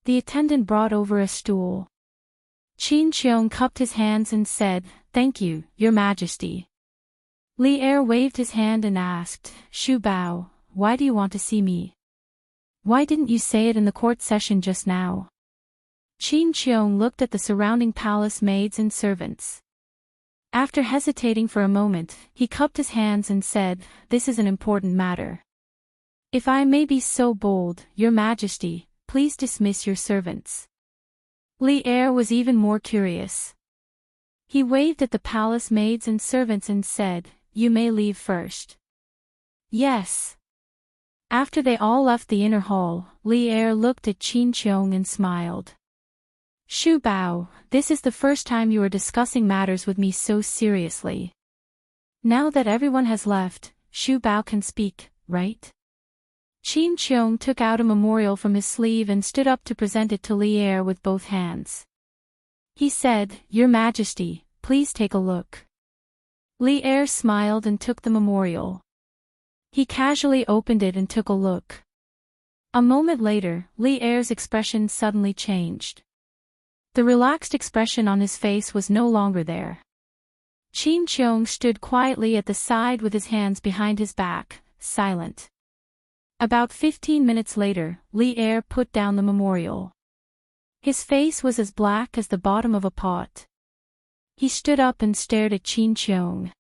The attendant brought over a stool. Qin Qiong cupped his hands and said, Thank you, Your Majesty. Li Er waved his hand and asked, Xu Bao, why do you want to see me? Why didn't you say it in the court session just now? Qin Qiong looked at the surrounding palace maids and servants. After hesitating for a moment, he cupped his hands and said, This is an important matter. If I may be so bold, Your Majesty, please dismiss your servants. Li Er was even more curious. He waved at the palace maids and servants and said, "You may leave first." "Yes." After they all left the inner hall, Li Er looked at Qin Qiong and smiled. "Shu Bao, this is the first time you are discussing matters with me so seriously. Now that everyone has left, Shu Bao can speak, right?" Qin Qiong took out a memorial from his sleeve and stood up to present it to Li Er with both hands. He said, "Your Majesty, please take a look." Li Er smiled and took the memorial. He casually opened it and took a look. A moment later, Li Er's expression suddenly changed. The relaxed expression on his face was no longer there. Qin Qiong stood quietly at the side with his hands behind his back, silent. About 15 minutes later, Li Er put down the memorial. His face was as black as the bottom of a pot. He stood up and stared at Qin Qiong.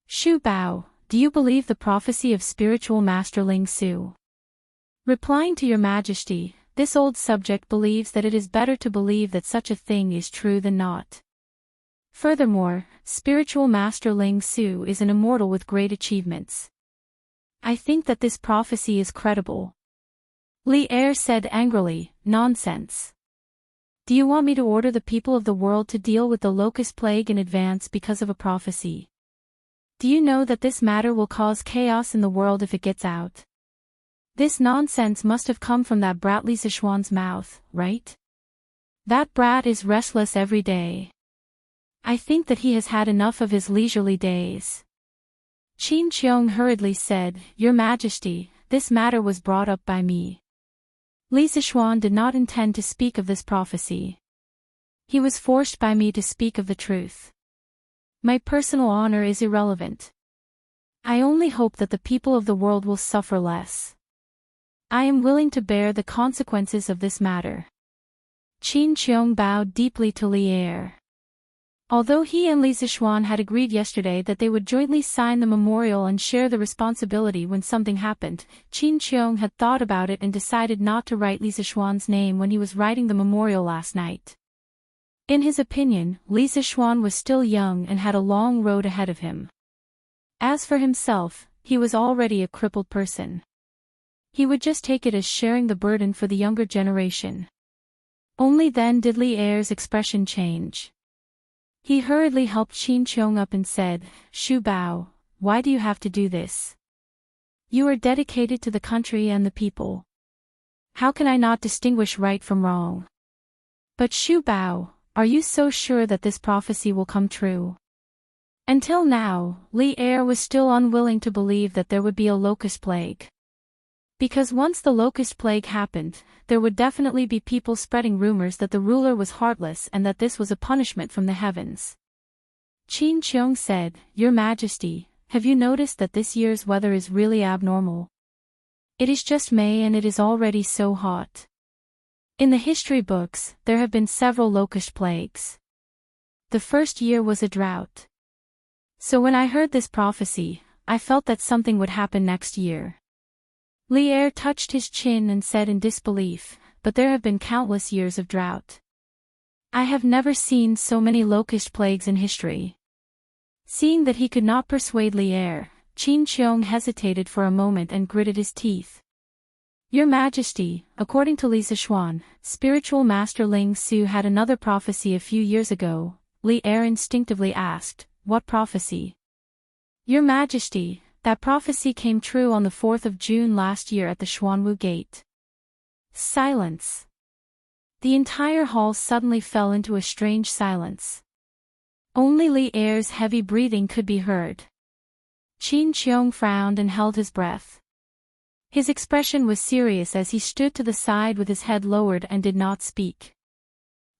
"Shu Bao, do you believe the prophecy of spiritual master Ling Su?" Replying to Your Majesty, this old subject believes that it is better to believe that such a thing is true than not. Furthermore, spiritual master Ling Su is an immortal with great achievements. I think that this prophecy is credible. Li Er said angrily, "Nonsense. Do you want me to order the people of the world to deal with the locust plague in advance because of a prophecy? Do you know that this matter will cause chaos in the world if it gets out? This nonsense must have come from that brat Li Zixuan's mouth, right? That brat is restless every day. I think that he has had enough of his leisurely days." Qin Qiong hurriedly said, "Your Majesty, this matter was brought up by me. Li Zixuan did not intend to speak of this prophecy. He was forced by me to speak of the truth. My personal honor is irrelevant. I only hope that the people of the world will suffer less. I am willing to bear the consequences of this matter." Qin Qiong bowed deeply to Li Er. Although he and Li Zixuan had agreed yesterday that they would jointly sign the memorial and share the responsibility when something happened, Qin Qiong had thought about it and decided not to write Li Zixuan's name when he was writing the memorial last night. In his opinion, Li Zixuan was still young and had a long road ahead of him. As for himself, he was already a crippled person. He would just take it as sharing the burden for the younger generation. Only then did Li Er's expression change. He hurriedly helped Qin Qiong up and said, "Shu Bao, why do you have to do this? You are dedicated to the country and the people. How can I not distinguish right from wrong? But Shu Bao, are you so sure that this prophecy will come true?" Until now, Li Er was still unwilling to believe that there would be a locust plague. Because once the locust plague happened, there would definitely be people spreading rumors that the ruler was heartless and that this was a punishment from the heavens. Qin Qiong said, "Your Majesty, have you noticed that this year's weather is really abnormal? It is just May and it is already so hot. In the history books, there have been several locust plagues. The first year was a drought. So when I heard this prophecy, I felt that something would happen next year." Li Er touched his chin and said in disbelief, "But there have been countless years of drought. I have never seen so many locust plagues in history." Seeing that he could not persuade Li Er, Qin Qiong hesitated for a moment and gritted his teeth. "Your Majesty, according to Li Zixuan, spiritual master Ling Su had another prophecy a few years ago." Li Er instinctively asked, "What prophecy?" "Your Majesty, that prophecy came true on the 4th of June last year at the Xuanwu Gate." Silence. The entire hall suddenly fell into a strange silence. Only Li Er's heavy breathing could be heard. Qin Qiong frowned and held his breath. His expression was serious as he stood to the side with his head lowered and did not speak.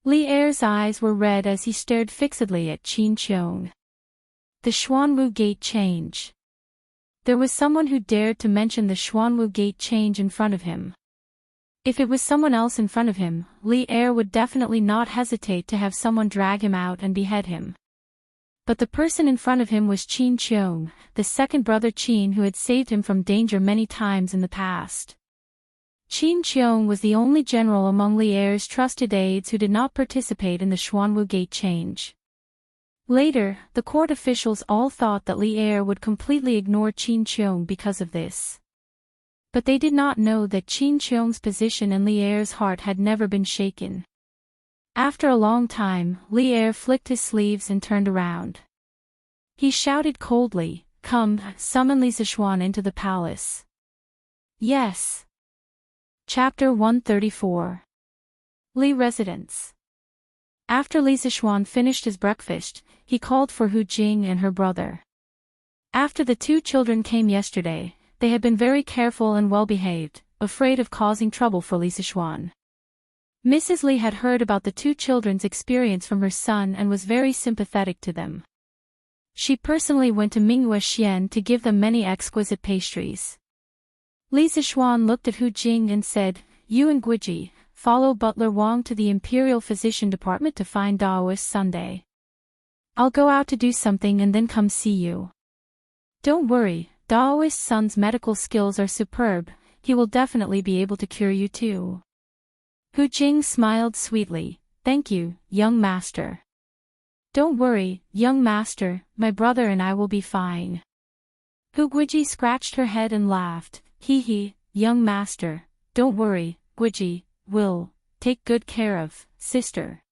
Li Er's eyes were red as he stared fixedly at Qin Qiong. The Xuanwu Gate change. There was someone who dared to mention the Xuanwu Gate change in front of him. If it was someone else in front of him, Li Er would definitely not hesitate to have someone drag him out and behead him. But the person in front of him was Qin Cheong, the second brother Qin who had saved him from danger many times in the past. Qin Cheong was the only general among Li Er's trusted aides who did not participate in the Xuanwu Gate change. Later, the court officials all thought that Li Er would completely ignore Qin Cheong because of this. But they did not know that Qin Cheong's position in Li Er's heart had never been shaken. After a long time, Li Er flicked his sleeves and turned around. He shouted coldly, "Come, summon Li Zishuan into the palace." Yes. Chapter 134. Li Residence. After Li Zishuan finished his breakfast, he called for Hu Jing and her brother. After the two children came yesterday, they had been very careful and well-behaved, afraid of causing trouble for Li Zishuan. Mrs. Li had heard about the two children's experience from her son and was very sympathetic to them. She personally went to Mingyue Xian to give them many exquisite pastries. Li Zishuan looked at Hu Jing and said, "You and Guiji, follow Butler Wang to the Imperial Physician Department to find Daoist Sunday. I'll go out to do something and then come see you. Don't worry, Daoist Sun's medical skills are superb, he will definitely be able to cure you too." Hu Jing smiled sweetly, "Thank you, young master." "Don't worry, young master, my brother and I will be fine." Hu Guiji scratched her head and laughed, "Hee hee, young master, don't worry, Guiji will take good care of, sister."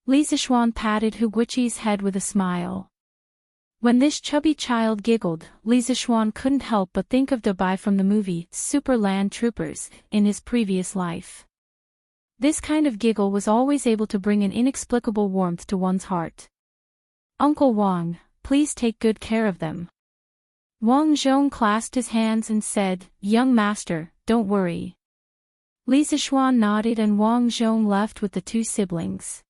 Li Zishuan patted Hu Guiji's head with a smile. When this chubby child giggled, Li Zishuan couldn't help but think of Dubai from the movie Super Land Troopers in his previous life. This kind of giggle was always able to bring an inexplicable warmth to one's heart. "Uncle Wang, please take good care of them." Wang Zhong clasped his hands and said, "Young master, don't worry." Li Zishuan nodded and Wang Zhong left with the two siblings.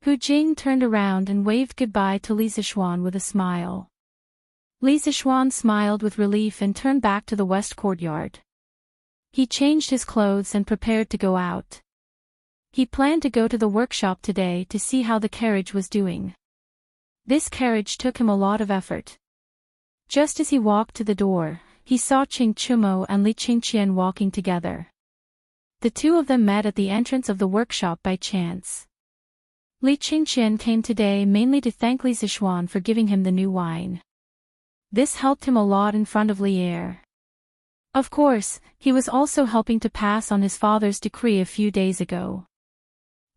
Hu Jing turned around and waved goodbye to Li Zishuan with a smile. Li Zishuan smiled with relief and turned back to the west courtyard. He changed his clothes and prepared to go out. He planned to go to the workshop today to see how the carriage was doing. This carriage took him a lot of effort. Just as he walked to the door, he saw Qing Chumo and Li Qingqian walking together. The two of them met at the entrance of the workshop by chance. Li Qingqian came today mainly to thank Li Zishuan for giving him the new wine. This helped him a lot in front of Li Er. Of course, he was also helping to pass on his father's decree a few days ago.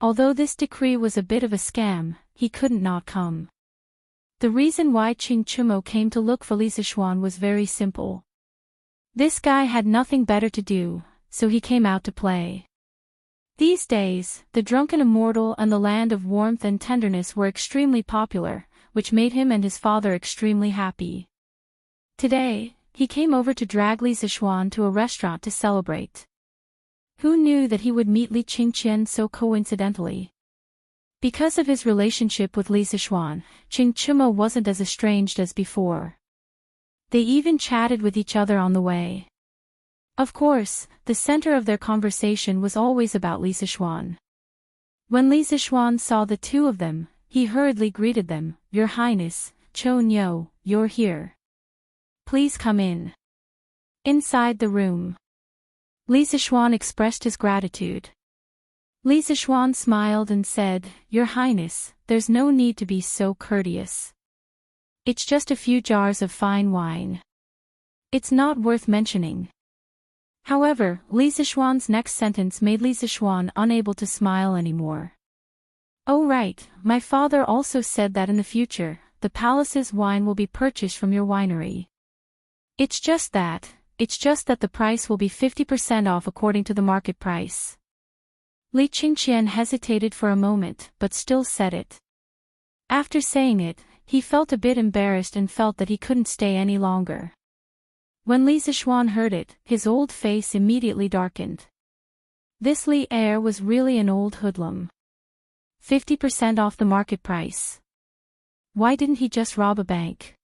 Although this decree was a bit of a scam, he couldn't not come. The reason why Qing Chumo came to look for Li Zishuan was very simple. This guy had nothing better to do, so he came out to play. These days, the Drunken Immortal and the Land of Warmth and Tenderness were extremely popular, which made him and his father extremely happy. Today, he came over to drag Li Zishuan to a restaurant to celebrate. Who knew that he would meet Li Qingqian so coincidentally? Because of his relationship with Li Zishuan, Qing Chumo wasn't as estranged as before. They even chatted with each other on the way. Of course, the center of their conversation was always about Li Zishuan. When Li Zishuan saw the two of them, he hurriedly greeted them, "Your Highness, Cho Nyo, you're here. Please come in." Inside the room, Li Zishuan expressed his gratitude. Li Zishuan smiled and said, "Your Highness, there's no need to be so courteous. It's just a few jars of fine wine. It's not worth mentioning." However, Li Zishuan's next sentence made Li Zishuan unable to smile anymore. "Oh right, my father also said that in the future, the palace's wine will be purchased from your winery. It's just that the price will be 50% off according to the market price." Li Qingqian hesitated for a moment, but still said it. After saying it, he felt a bit embarrassed and felt that he couldn't stay any longer. When Li Zishuan heard it, his old face immediately darkened. This Li Er was really an old hoodlum. 50% off the market price. Why didn't he just rob a bank?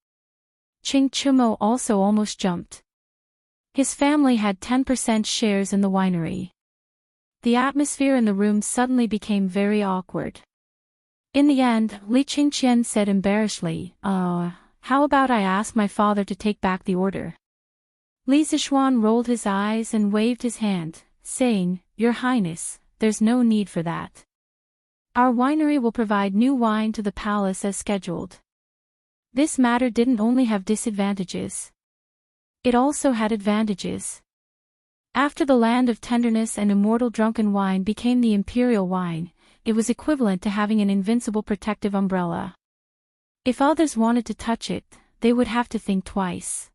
Qing Chumo also almost jumped. His family had 10% shares in the winery. The atmosphere in the room suddenly became very awkward. In the end, Li Qingqian said embarrassedly, how about I ask my father to take back the order? Li Zishuan rolled his eyes and waved his hand, saying, Your Highness, there's no need for that. Our winery will provide new wine to the palace as scheduled. This matter didn't only have disadvantages. It also had advantages. After the land of tenderness and immortal drunken wine became the imperial wine, it was equivalent to having an invincible protective umbrella. If others wanted to touch it, they would have to think twice.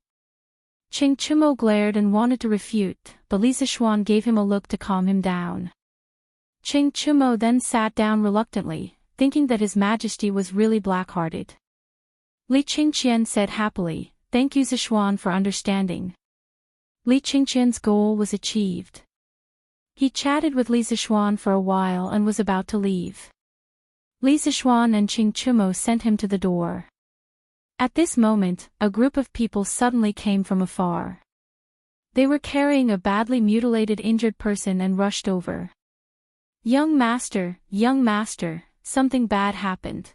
Qing Chumo glared and wanted to refute, but Li Zishuan gave him a look to calm him down. Qing Chumo then sat down reluctantly, thinking that His Majesty was really black-hearted. Li Qingqian said happily, Thank you Zishuan for understanding. Li Qingqian's goal was achieved. He chatted with Li Zishuan for a while and was about to leave. Li Zishuan and Qing Chumo sent him to the door. At this moment, a group of people suddenly came from afar. They were carrying a badly mutilated injured person and rushed over. Young master, something bad happened.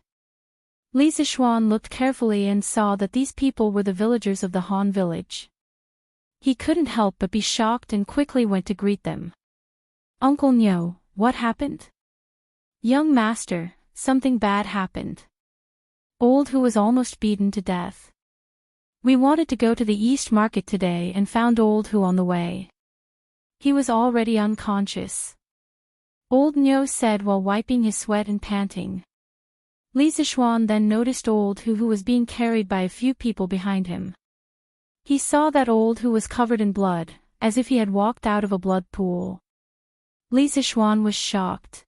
Li Zishuan looked carefully and saw that these people were the villagers of the Han village. He couldn't help but be shocked and quickly went to greet them. Uncle Nyo, what happened? Young master, something bad happened. Old Hu was almost beaten to death. We wanted to go to the East Market today and found Old Hu on the way. He was already unconscious. Old Nyo said while wiping his sweat and panting. Li Zishuan then noticed Old Hu was being carried by a few people behind him. He saw that Old Hu was covered in blood, as if he had walked out of a blood pool. Li Zishuan was shocked.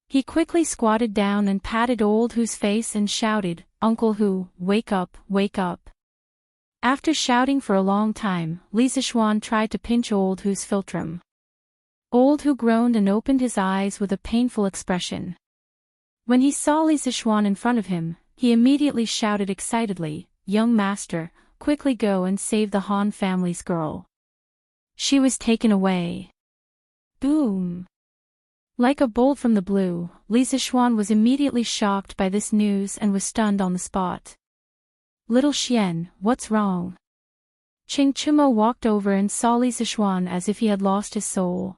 He quickly squatted down and patted Old Hu's face and shouted, Uncle Hu, wake up, wake up. After shouting for a long time, Li Zishuan tried to pinch Old Hu's philtrum. Old Hu groaned and opened his eyes with a painful expression. When he saw Li Zishuan in front of him, he immediately shouted excitedly, Young master, quickly go and save the Han family's girl. She was taken away. Boom! Like a bolt from the blue, Li Zishuan was immediately shocked by this news and was stunned on the spot. Little Xian, what's wrong? Qing Chumo walked over and saw Li Zishuan as if he had lost his soul.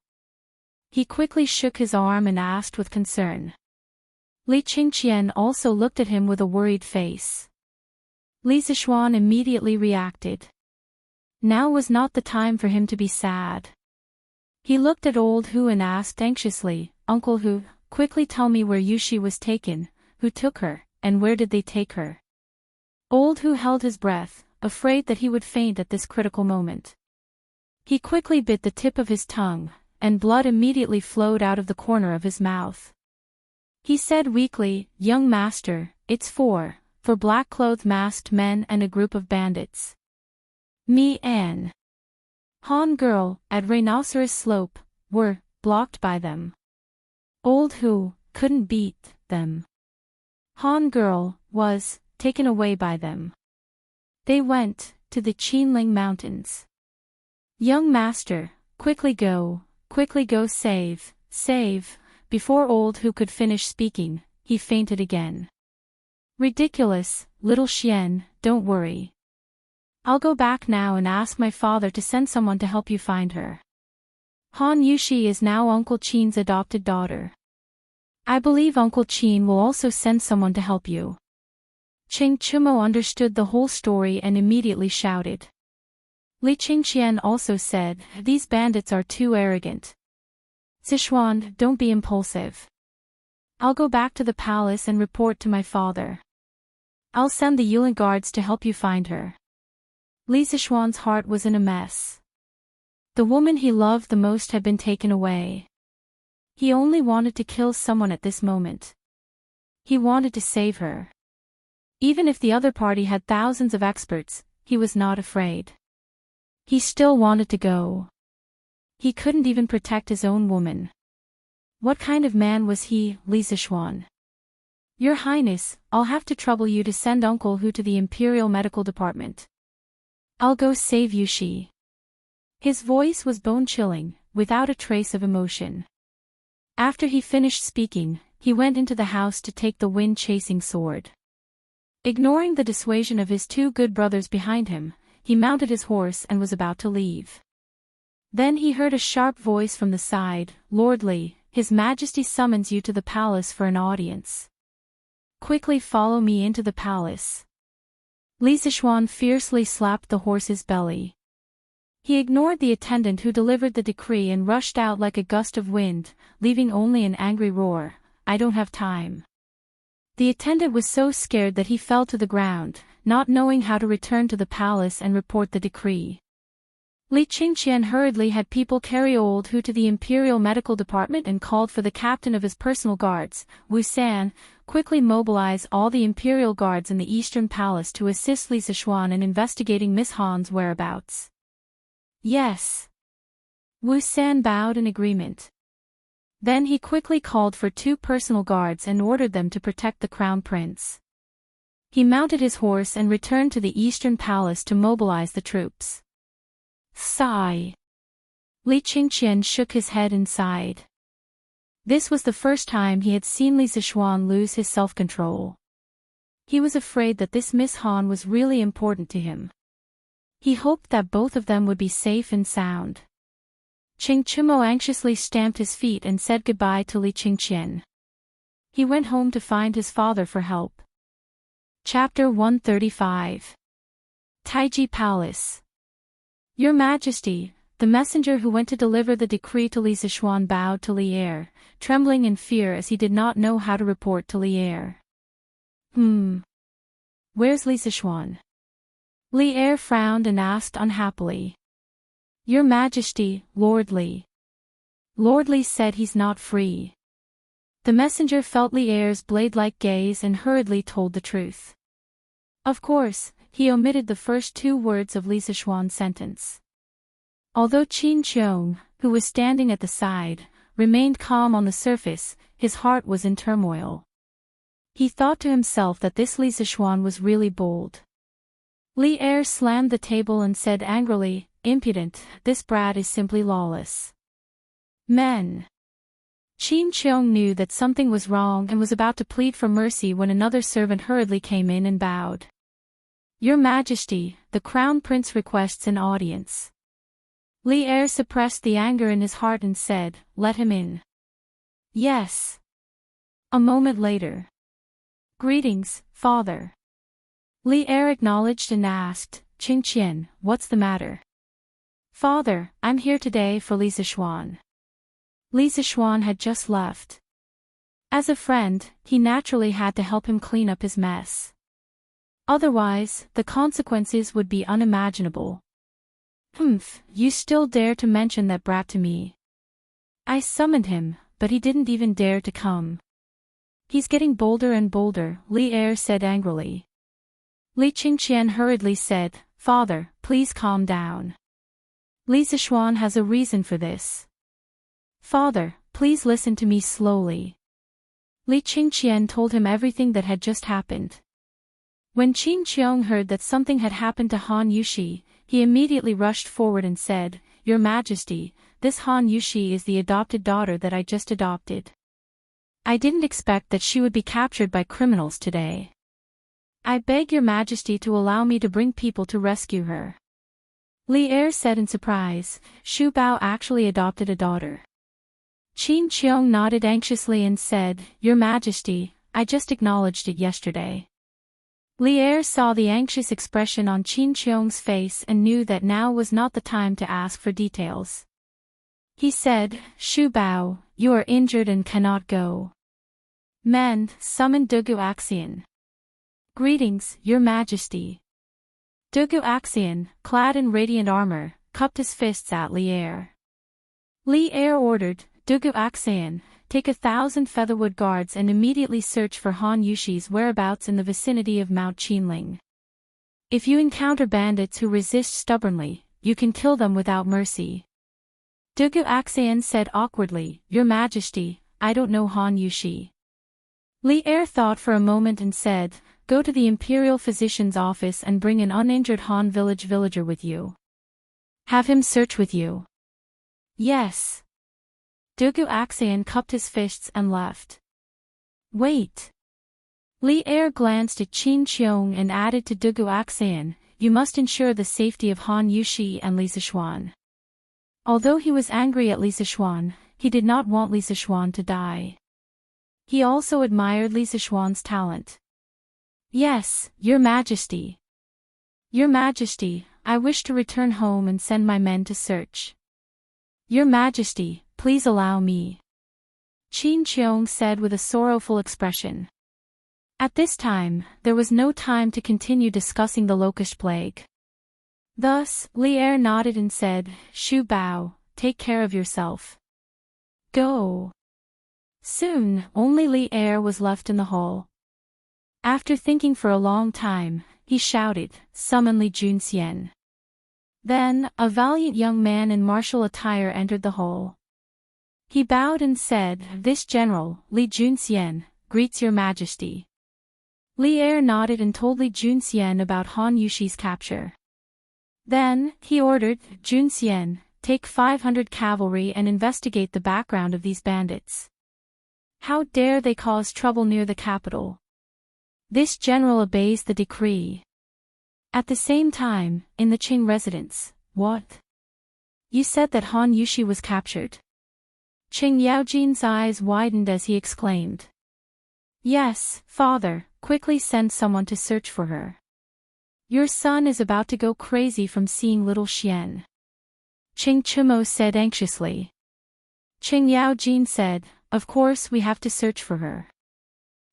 He quickly shook his arm and asked with concern. Li Qingqian also looked at him with a worried face. Li Zishuan immediately reacted. Now was not the time for him to be sad. He looked at Old Hu and asked anxiously, Uncle Hu, quickly tell me where Yushi was taken, who took her, and where did they take her? Old Hu held his breath, afraid that he would faint at this critical moment. He quickly bit the tip of his tongue, and blood immediately flowed out of the corner of his mouth. He said weakly, Young master, it's four black-clothed masked men and a group of bandits. Me and Han girl, at Rhinoceros Slope, were blocked by them. Old Hu couldn't beat them. Han girl was taken away by them. They went to the Qinling Mountains. Young master, quickly go save. Before Old Hu could finish speaking, he fainted again. Ridiculous, little Xian, don't worry. I'll go back now and ask my father to send someone to help you find her. Han Yushi is now Uncle Qin's adopted daughter. I believe Uncle Qin will also send someone to help you. Qing Chumo understood the whole story and immediately shouted. Li Qingqian also said, These bandits are too arrogant. Zishuan, don't be impulsive. I'll go back to the palace and report to my father. I'll send the Yulin guards to help you find her. Li Zishuan's heart was in a mess. The woman he loved the most had been taken away. He only wanted to kill someone at this moment. He wanted to save her. Even if the other party had thousands of experts, he was not afraid. He still wanted to go. He couldn't even protect his own woman. What kind of man was he, Li Zishuan? Your Highness, I'll have to trouble you to send Uncle Hu to the Imperial Medical Department. I'll go save Yushi. His voice was bone-chilling, without a trace of emotion. After he finished speaking, he went into the house to take the wind-chasing sword. Ignoring the dissuasion of his two good brothers behind him, he mounted his horse and was about to leave. Then he heard a sharp voice from the side, "Lord Li, His Majesty summons you to the palace for an audience. Quickly follow me into the palace." Li Zishuan fiercely slapped the horse's belly. He ignored the attendant who delivered the decree and rushed out like a gust of wind, leaving only an angry roar, "I don't have time." The attendant was so scared that he fell to the ground, not knowing how to return to the palace and report the decree. Li Qingqian hurriedly had people carry old Hu to the Imperial Medical Department and called for the captain of his personal guards, Wu San, quickly mobilize all the Imperial guards in the Eastern Palace to assist Li Zishuan in investigating Miss Han's whereabouts. Yes. Wu San bowed in agreement. Then he quickly called for 2 personal guards and ordered them to protect the crown prince. He mounted his horse and returned to the Eastern Palace to mobilize the troops. Sigh. Li Qingqian shook his head and sighed. This was the first time he had seen Li Zishuan lose his self-control. He was afraid that this Miss Han was really important to him. He hoped that both of them would be safe and sound. Qing Chimo anxiously stamped his feet and said goodbye to Li Qingqian. He went home to find his father for help. Chapter 135. Taiji Palace. Your Majesty, the messenger who went to deliver the decree to Li Zishuan bowed to Li Er, trembling in fear as he did not know how to report to Li Er. Where's Li Zishuan? Li Er frowned and asked unhappily. Your Majesty, Lord Li. Lord Li said he's not free. The messenger felt Li Er's blade-like gaze and hurriedly told the truth. Of course, he omitted the first 2 words of Li Zishuan's sentence. Although Qin Qiong, who was standing at the side, remained calm on the surface, his heart was in turmoil. He thought to himself that this Li Zishuan was really bold. Li Er slammed the table and said angrily, "Impudent, this brat is simply lawless." Men. Qin Qiong knew that something was wrong and was about to plead for mercy when another servant hurriedly came in and bowed. Your Majesty, the Crown Prince requests an audience. Li Er suppressed the anger in his heart and said, "Let him in." Yes. A moment later. Greetings, Father. Li Er acknowledged and asked, Qingqian, what's the matter? Father, I'm here today for Li Zishuan. Li Zishuan had just left. As a friend, he naturally had to help him clean up his mess. Otherwise, the consequences would be unimaginable. You still dare to mention that brat to me? I summoned him, but he didn't even dare to come. He's getting bolder and bolder, Li Er said angrily. Li Qingqian hurriedly said, Father, please calm down. Li Zishuan has a reason for this. Father, please listen to me slowly. Li Qingqian told him everything that had just happened. When Qin Qiong heard that something had happened to Han Yushi, he immediately rushed forward and said, Your Majesty, this Han Yushi is the adopted daughter that I just adopted. I didn't expect that she would be captured by criminals today. I beg Your Majesty to allow me to bring people to rescue her. Li Er said in surprise, Shu Bao actually adopted a daughter. Qin Qiong nodded anxiously and said, Your Majesty, I just acknowledged it yesterday. Li Er saw the anxious expression on Qin Qiong's face and knew that now was not the time to ask for details. He said, Shu Bao, you are injured and cannot go. Men, summon Dugu Axian. Greetings, Your Majesty. Dugu Axian, clad in radiant armor, cupped his fists at Li Er. Li Er ordered, Dugu Axian, take 1,000 featherwood guards and immediately search for Han Yushi's whereabouts in the vicinity of Mount Qinling. If you encounter bandits who resist stubbornly, you can kill them without mercy. Dugu Axian said awkwardly, Your Majesty, I don't know Han Yushi. Li Er thought for a moment and said, Go to the Imperial Physician's office and bring an uninjured Han villager with you. Have him search with you. Yes. Dugu Axian cupped his fists and left. Wait. Li Er glanced at Qin Qiong and added to Dugu Axan, you must ensure the safety of Han Yushi and Li Zishuan. Although he was angry at Li Zishuan, he did not want Li Zishuan to die. He also admired Li Zishuan's talent. Yes, Your Majesty. Your Majesty, I wish to return home and send my men to search. Your Majesty, please allow me. Qin Qiong said with a sorrowful expression. At this time, there was no time to continue discussing the locust plague. Thus, Li Er nodded and said, Shu Bao, take care of yourself. Go. Soon, only Li Er was left in the hall. After thinking for a long time, he shouted, summon Li Junxian. Then, a valiant young man in martial attire entered the hall. He bowed and said, This general, Li Junxian, greets your majesty. Li Er nodded and told Li Junxian about Han Yushi's capture. Then, he ordered, Junxian, take 500 cavalry and investigate the background of these bandits. How dare they cause trouble near the capital? This general obeys the decree. At the same time, in the Qing residence, what? You said that Han Yushi was captured. Qing Yaojin's eyes widened as he exclaimed. Yes, father, quickly send someone to search for her. Your son is about to go crazy from seeing little Xian. Qing Chumo said anxiously. Qing Yaojin said, Of course we have to search for her.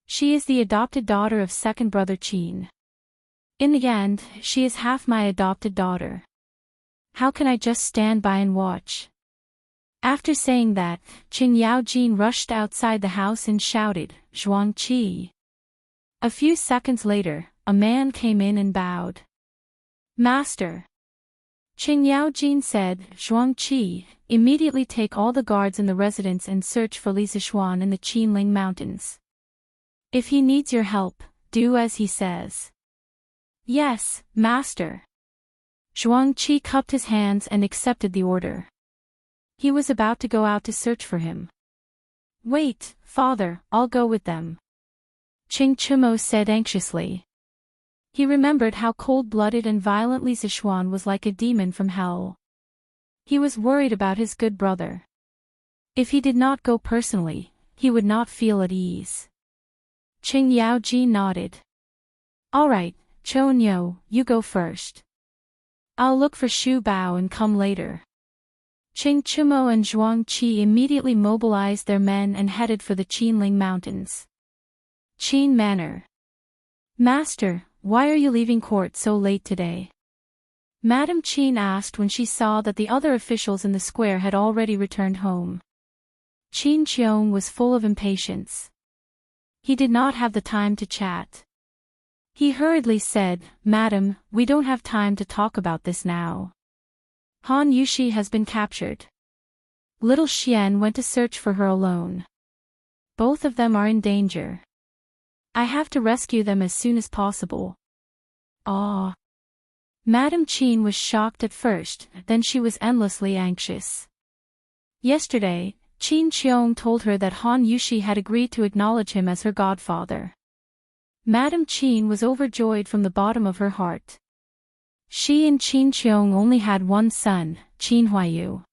She is the adopted daughter of second brother Qin. In the end, she is half my adopted daughter. How can I just stand by and watch? After saying that, Qing Yaojin rushed outside the house and shouted, Zhuang Qi. A few seconds later, a man came in and bowed. Master. Qing Yaojin said, Zhuang Qi, immediately take all the guards in the residence and search for Li Zishuan in the Qinling Mountains. If he needs your help, do as he says. Yes, master. Zhuang Qi cupped his hands and accepted the order. He was about to go out to search for him. Wait, father, I'll go with them. Qing Chumo said anxiously. He remembered how cold-blooded and violent Li Zishuan was like a demon from hell. He was worried about his good brother. If he did not go personally, he would not feel at ease. Qing Yaoji nodded. All right, Chonyo, you go first. I'll look for Shu Bao and come later. Qing Chumo and Zhuang Qi immediately mobilized their men and headed for the Qinling Mountains. Qin Manor. Master, why are you leaving court so late today? Madame Qin asked when she saw that the other officials in the square had already returned home. Qin Qiong was full of impatience. He did not have the time to chat. He hurriedly said, Madam, we don't have time to talk about this now. Han Yushi has been captured. Little Xian went to search for her alone. Both of them are in danger. I have to rescue them as soon as possible. Ah. Madame Qin was shocked at first, then she was endlessly anxious. Yesterday, Qin Qiong told her that Han Yushi had agreed to acknowledge him as her godfather. Madame Qin was overjoyed from the bottom of her heart. She and Qin Qiong only had one son, Qin Huayu.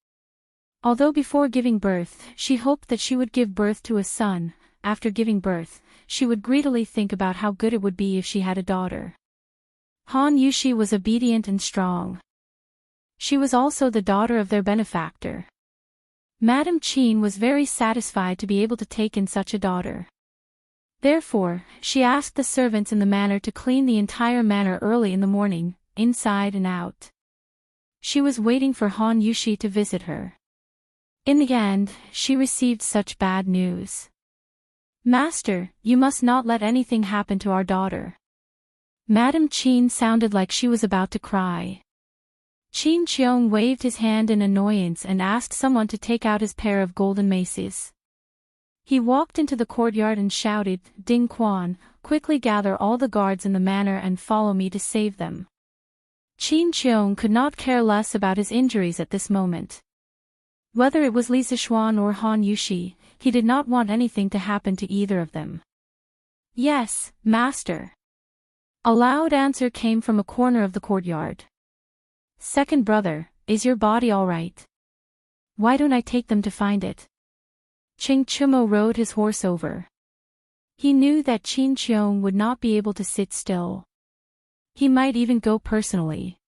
Although before giving birth, she hoped that she would give birth to a son, after giving birth, she would greedily think about how good it would be if she had a daughter. Han Yushi was obedient and strong. She was also the daughter of their benefactor. Madame Qin was very satisfied to be able to take in such a daughter. Therefore, she asked the servants in the manor to clean the entire manor early in the morning, inside and out. She was waiting for Han Yushi to visit her. In the end, she received such bad news. Master, you must not let anything happen to our daughter. Madame Qin sounded like she was about to cry. Qin Qiong waved his hand in annoyance and asked someone to take out his pair of golden maces. He walked into the courtyard and shouted, Ding Quan, quickly gather all the guards in the manor and follow me to save them. Qin Qiong could not care less about his injuries at this moment. Whether it was Li Zishuan or Han Yushi, he did not want anything to happen to either of them. Yes, master. A loud answer came from a corner of the courtyard. Second brother, is your body all right? Why don't I take them to find it? Ching Chumo rode his horse over. He knew that Qin Cheong would not be able to sit still. He might even go personally.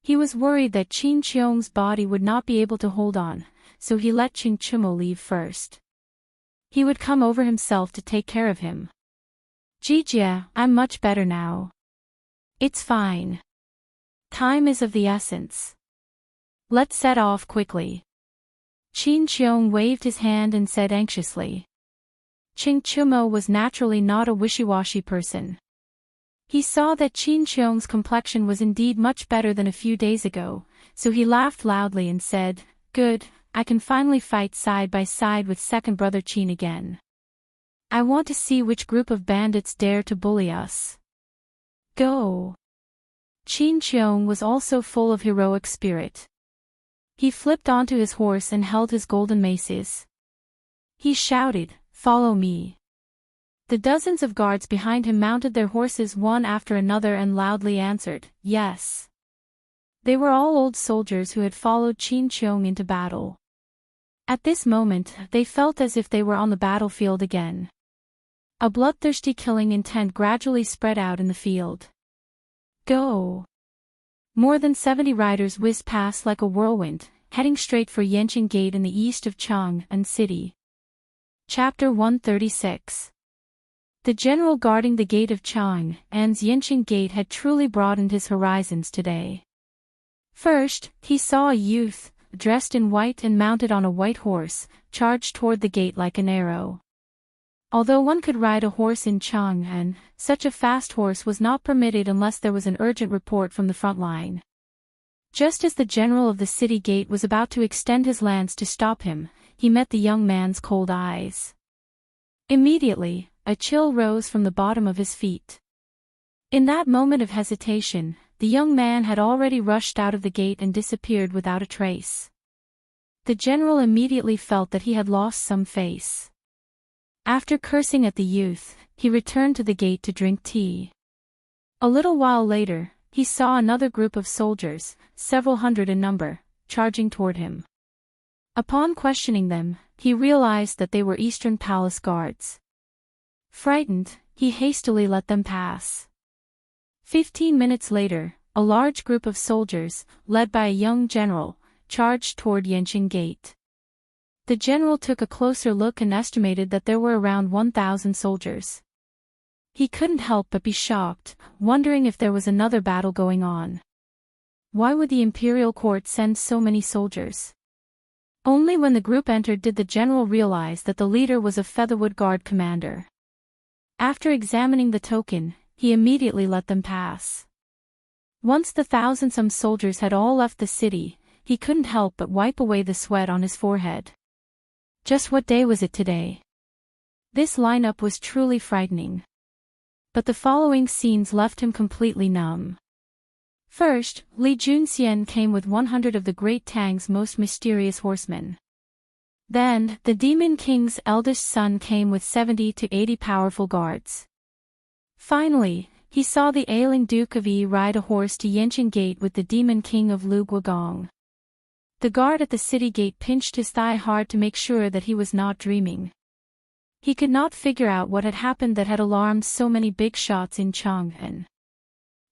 He was worried that Qin Cheong's body would not be able to hold on, so he let Ching Chumo leave first. He would come over himself to take care of him. Jijia, I'm much better now. It's fine. Time is of the essence. Let's set off quickly. Qin Cheong waved his hand and said anxiously. Ching Chumo was naturally not a wishy-washy person. He saw that Qin Cheong's complexion was indeed much better than a few days ago, so he laughed loudly and said, Good, I can finally fight side by side with second brother Qin again. I want to see which group of bandits dare to bully us. Go! Qin Cheong was also full of heroic spirit. He flipped onto his horse and held his golden maces. He shouted, Follow me. The dozens of guards behind him mounted their horses one after another and loudly answered, Yes. They were all old soldiers who had followed Qin Cheong into battle. At this moment, they felt as if they were on the battlefield again. A bloodthirsty killing intent gradually spread out in the field. Go! More than 70 riders whizzed past like a whirlwind, heading straight for Yenching Gate in the east of Chang'an City. Chapter 136. The general guarding the gate of Chang'an's Yenching Gate had truly broadened his horizons today. First, he saw a youth, dressed in white and mounted on a white horse, charge toward the gate like an arrow. Although one could ride a horse in Chang'an, such a fast horse was not permitted unless there was an urgent report from the front line. Just as the general of the city gate was about to extend his lance to stop him, he met the young man's cold eyes. Immediately, a chill rose from the bottom of his feet. In that moment of hesitation, the young man had already rushed out of the gate and disappeared without a trace. The general immediately felt that he had lost some face. After cursing at the youth, he returned to the gate to drink tea. A little while later, he saw another group of soldiers, several hundred in number, charging toward him. Upon questioning them, he realized that they were Eastern Palace guards. Frightened, he hastily let them pass. 15 minutes later, a large group of soldiers, led by a young general, charged toward Yenching Gate. The general took a closer look and estimated that there were around 1,000 soldiers. He couldn't help but be shocked, wondering if there was another battle going on. Why would the imperial court send so many soldiers? Only when the group entered did the general realize that the leader was a Featherwood Guard commander. After examining the token, he immediately let them pass. Once the thousand-some soldiers had all left the city, he couldn't help but wipe away the sweat on his forehead. Just what day was it today? This lineup was truly frightening. But the following scenes left him completely numb. First, Li Junxian came with 100 of the Great Tang's most mysterious horsemen. Then, the Demon King's eldest son came with 70 to 80 powerful guards. Finally, he saw the ailing Duke of Yi ride a horse to Yenching Gate with the Demon King of Lu Guogong. The guard at the city gate pinched his thigh hard to make sure that he was not dreaming. He could not figure out what had happened that had alarmed so many big shots in Chang'an.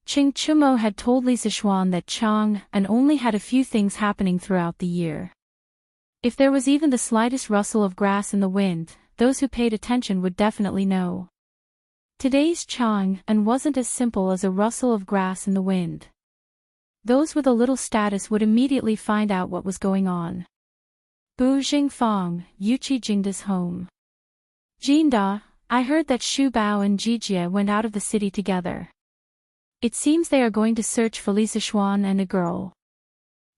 Ching Chumo had told Li Zixuan that Chang'an only had a few things happening throughout the year. If there was even the slightest rustle of grass in the wind, those who paid attention would definitely know. Today's Chang'an wasn't as simple as a rustle of grass in the wind. Those with a little status would immediately find out what was going on. Bu Jingfang, Yuqi Jingda's home. Jinda, I heard that Xu Bao and Jijia went out of the city together. It seems they are going to search for Li Zixuan and a girl.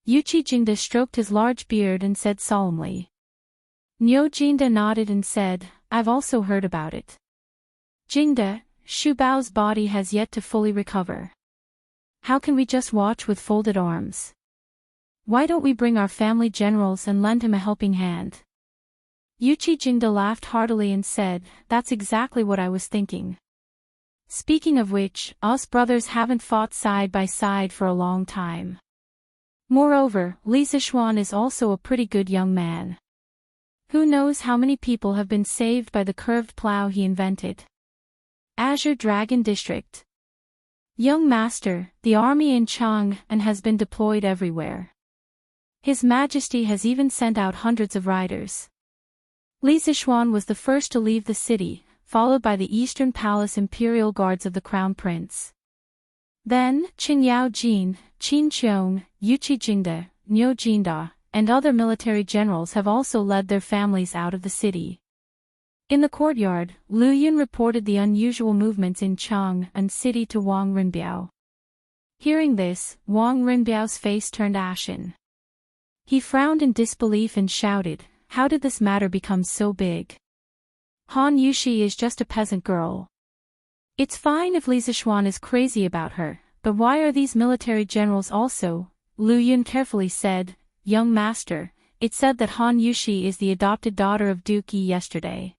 Yuqi Jingda stroked his large beard and said solemnly. Niu Jinda nodded and said, I've also heard about it. Jingda, Xu Bao's body has yet to fully recover. How can we just watch with folded arms? Why don't we bring our family generals and lend him a helping hand? Yuchi Jingde laughed heartily and said, "That's exactly what I was thinking. Speaking of which, us brothers haven't fought side by side for a long time. Moreover, Li Zixuan is also a pretty good young man. Who knows how many people have been saved by the curved plow he invented." Azure Dragon District. Young Master, the army in Chang'an has been deployed everywhere. His Majesty has even sent out hundreds of riders. Li Zixuan was the first to leave the city, followed by the Eastern Palace Imperial Guards of the Crown Prince. Then, Qin Yao Jin, Qin Qiong, Yuchi Jingde, Niu Jinda, and other military generals have also led their families out of the city. In the courtyard, Lu Yun reported the unusual movements in Chang'an City to Wang Rinbiao. Hearing this, Wang Rinbiao's face turned ashen. He frowned in disbelief and shouted, "How did this matter become so big? Han Yushi is just a peasant girl. It's fine if Li Zixuan is crazy about her, but why are these military generals also?" Lu Yun carefully said, "Young Master, it said that Han Yushi is the adopted daughter of Duke Yi yesterday."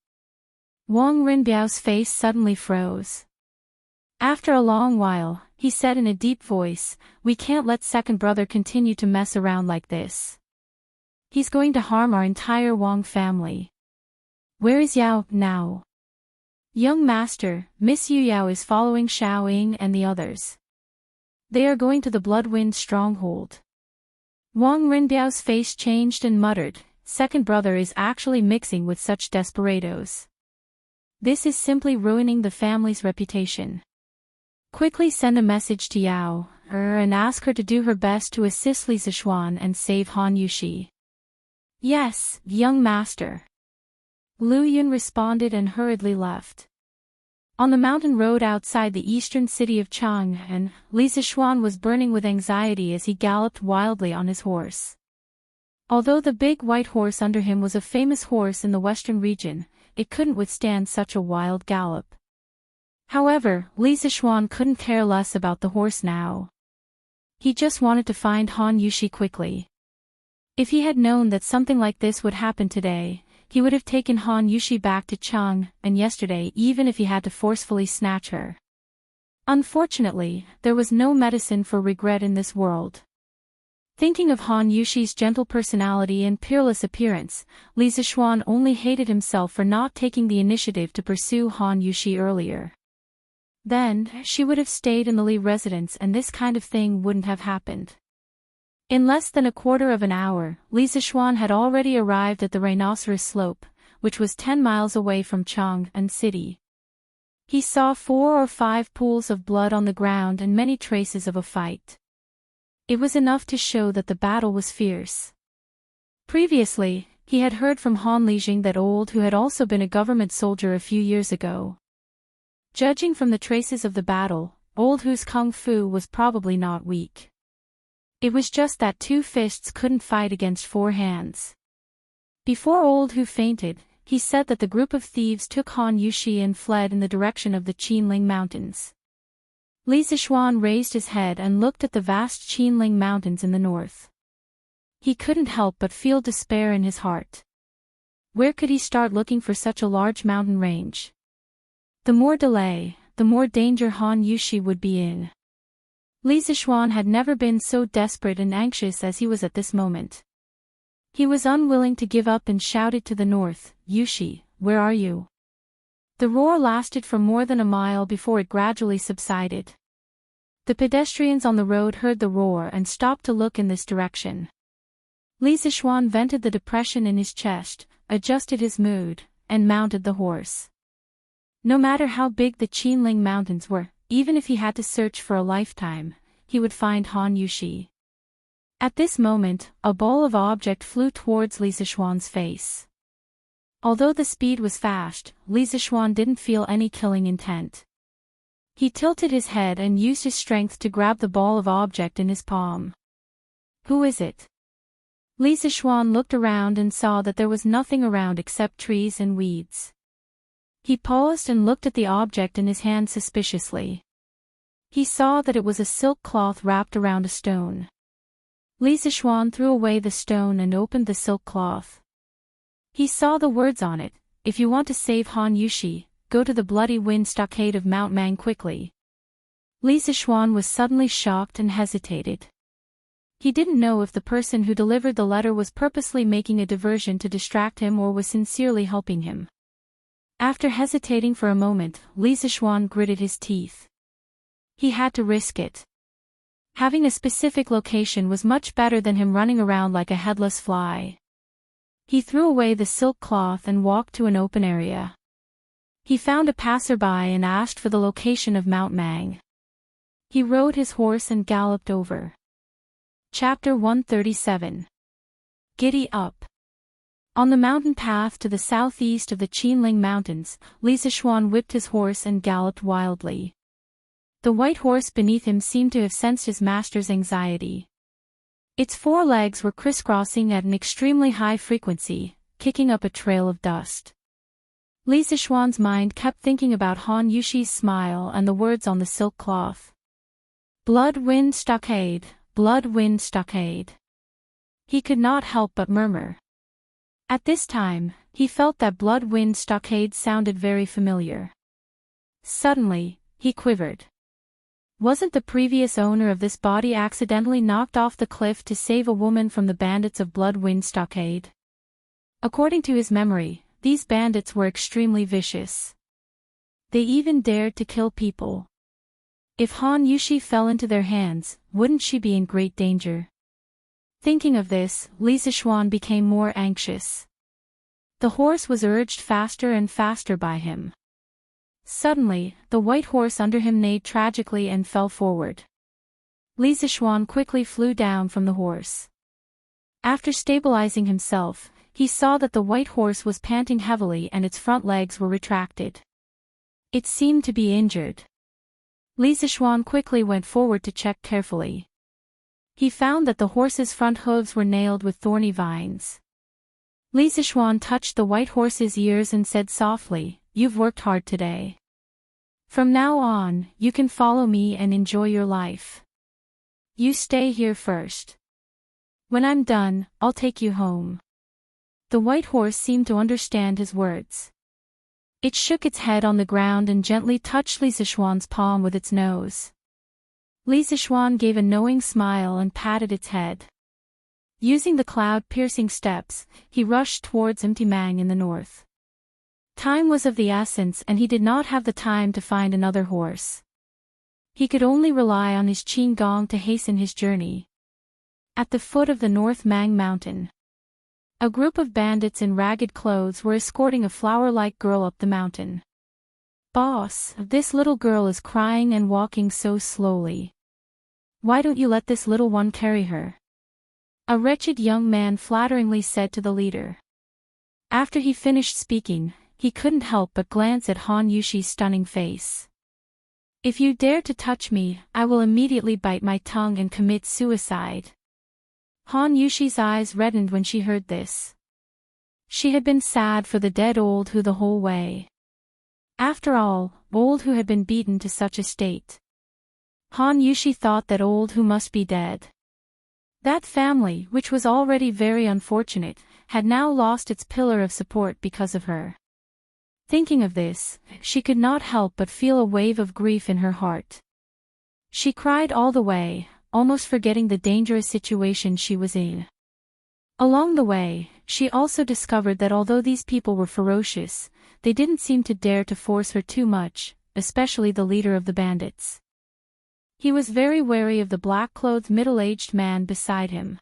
Wang Rinbiao's face suddenly froze. After a long while, he said in a deep voice, "We can't let second brother continue to mess around like this. He's going to harm our entire Wang family." "Where is Yao now?" "Young Master, Miss Yu Yao is following Xiao Ying and the others. They are going to the Bloodwind stronghold." Wang Rinbiao's face changed and muttered, "Second brother is actually mixing with such desperados. This is simply ruining the family's reputation. Quickly send a message to Yao and ask her to do her best to assist Li Zixuan and save Han Yushi." "Yes, young master." Lu Yun responded and hurriedly left. On the mountain road outside the eastern city of Chang'an, Li Zixuan was burning with anxiety as he galloped wildly on his horse. Although the big white horse under him was a famous horse in the western region, it couldn't withstand such a wild gallop. However, Li Zixuan couldn't care less about the horse now. He just wanted to find Han Yushi quickly. If he had known that something like this would happen today, he would have taken Han Yushi back to Chang'an yesterday even if he had to forcefully snatch her. Unfortunately, there was no medicine for regret in this world. Thinking of Han Yushi's gentle personality and peerless appearance, Li Zixuan only hated himself for not taking the initiative to pursue Han Yushi earlier. Then, she would have stayed in the Li residence and this kind of thing wouldn't have happened. In less than a quarter of an hour, Li Zixuan had already arrived at the Rhinoceros Slope, which was 10 miles away from Chang'an City. He saw 4 or 5 pools of blood on the ground and many traces of a fight. It was enough to show that the battle was fierce. Previously, he had heard from Han Lijing that Old Hu had also been a government soldier a few years ago. Judging from the traces of the battle, Old Hu's kung fu was probably not weak. It was just that 2 fists couldn't fight against 4 hands. Before Old Hu fainted, he said that the group of thieves took Han Yushi and fled in the direction of the Qinling Mountains. Li Zixuan raised his head and looked at the vast Qinling Mountains in the north. He couldn't help but feel despair in his heart. Where could he start looking for such a large mountain range? The more delay, the more danger Han Yushi would be in. Li Zixuan had never been so desperate and anxious as he was at this moment. He was unwilling to give up and shouted to the north, "Yushi, where are you?" The roar lasted for more than a mile before it gradually subsided. The pedestrians on the road heard the roar and stopped to look in this direction. Li Zixuan vented the depression in his chest, adjusted his mood, and mounted the horse. No matter how big the Qinling Mountains were, even if he had to search for a lifetime, he would find Han Yushi. At this moment, a ball of object flew towards Li Zixuan's face. Although the speed was fast, Li Zixuan didn't feel any killing intent. He tilted his head and used his strength to grab the ball of object in his palm. "Who is it?" Li Zixuan looked around and saw that there was nothing around except trees and weeds. He paused and looked at the object in his hand suspiciously. He saw that it was a silk cloth wrapped around a stone. Li Zixuan threw away the stone and opened the silk cloth. He saw the words on it: "If you want to save Han Yushi, go to the bloody wind stockade of Mount Mang quickly." Li Zixuan was suddenly shocked and hesitated. He didn't know if the person who delivered the letter was purposely making a diversion to distract him or was sincerely helping him. After hesitating for a moment, Li Zixuan gritted his teeth. He had to risk it. Having a specific location was much better than him running around like a headless fly. He threw away the silk cloth and walked to an open area. He found a passerby and asked for the location of Mount Mang. He rode his horse and galloped over. Chapter 137. Giddy Up. On the mountain path to the southeast of the Qinling Mountains, Li Zixuan whipped his horse and galloped wildly. The white horse beneath him seemed to have sensed his master's anxiety. Its four legs were crisscrossing at an extremely high frequency, kicking up a trail of dust. Li Zixuan's mind kept thinking about Han Yushi's smile and the words on the silk cloth. Blood Wind Stockade, Blood Wind Stockade. He could not help but murmur. At this time, he felt that Blood Wind Stockade sounded very familiar. Suddenly, he quivered. Wasn't the previous owner of this body accidentally knocked off the cliff to save a woman from the bandits of Blood Wind Stockade? According to his memory, these bandits were extremely vicious. They even dared to kill people. If Han Yushi fell into their hands, wouldn't she be in great danger? Thinking of this, Li Zixuan became more anxious. The horse was urged faster and faster by him. Suddenly, the white horse under him neighed tragically and fell forward. Li Zixuan quickly flew down from the horse. After stabilizing himself, he saw that the white horse was panting heavily and its front legs were retracted. It seemed to be injured. Li Zixuan quickly went forward to check carefully. He found that the horse's front hooves were nailed with thorny vines. Li Zixuan touched the white horse's ears and said softly, "You've worked hard today. From now on, you can follow me and enjoy your life. You stay here first. When I'm done, I'll take you home." The white horse seemed to understand his words. It shook its head on the ground and gently touched Li Zixuan's palm with its nose. Li Zixuan gave a knowing smile and patted its head. Using the cloud-piercing steps, he rushed towards Empty Mang in the north. Time was of the essence and he did not have the time to find another horse. He could only rely on his Qin Gong to hasten his journey. At the foot of the North Mang Mountain, a group of bandits in ragged clothes were escorting a flower-like girl up the mountain. "Boss, this little girl is crying and walking so slowly. Why don't you let this little one carry her?" A wretched young man flatteringly said to the leader. After he finished speaking, he couldn't help but glance at Han Yushi's stunning face. "If you dare to touch me, I will immediately bite my tongue and commit suicide." Han Yushi's eyes reddened when she heard this. She had been sad for the dead old Hu the whole way. After all, old Hu had been beaten to such a state. Han Yushi thought that old Hu must be dead. That family, which was already very unfortunate, had now lost its pillar of support because of her. Thinking of this, she could not help but feel a wave of grief in her heart. She cried all the way, almost forgetting the dangerous situation she was in. Along the way, she also discovered that although these people were ferocious, they didn't seem to dare to force her too much, especially the leader of the bandits. He was very wary of the black-clothed middle-aged man beside him.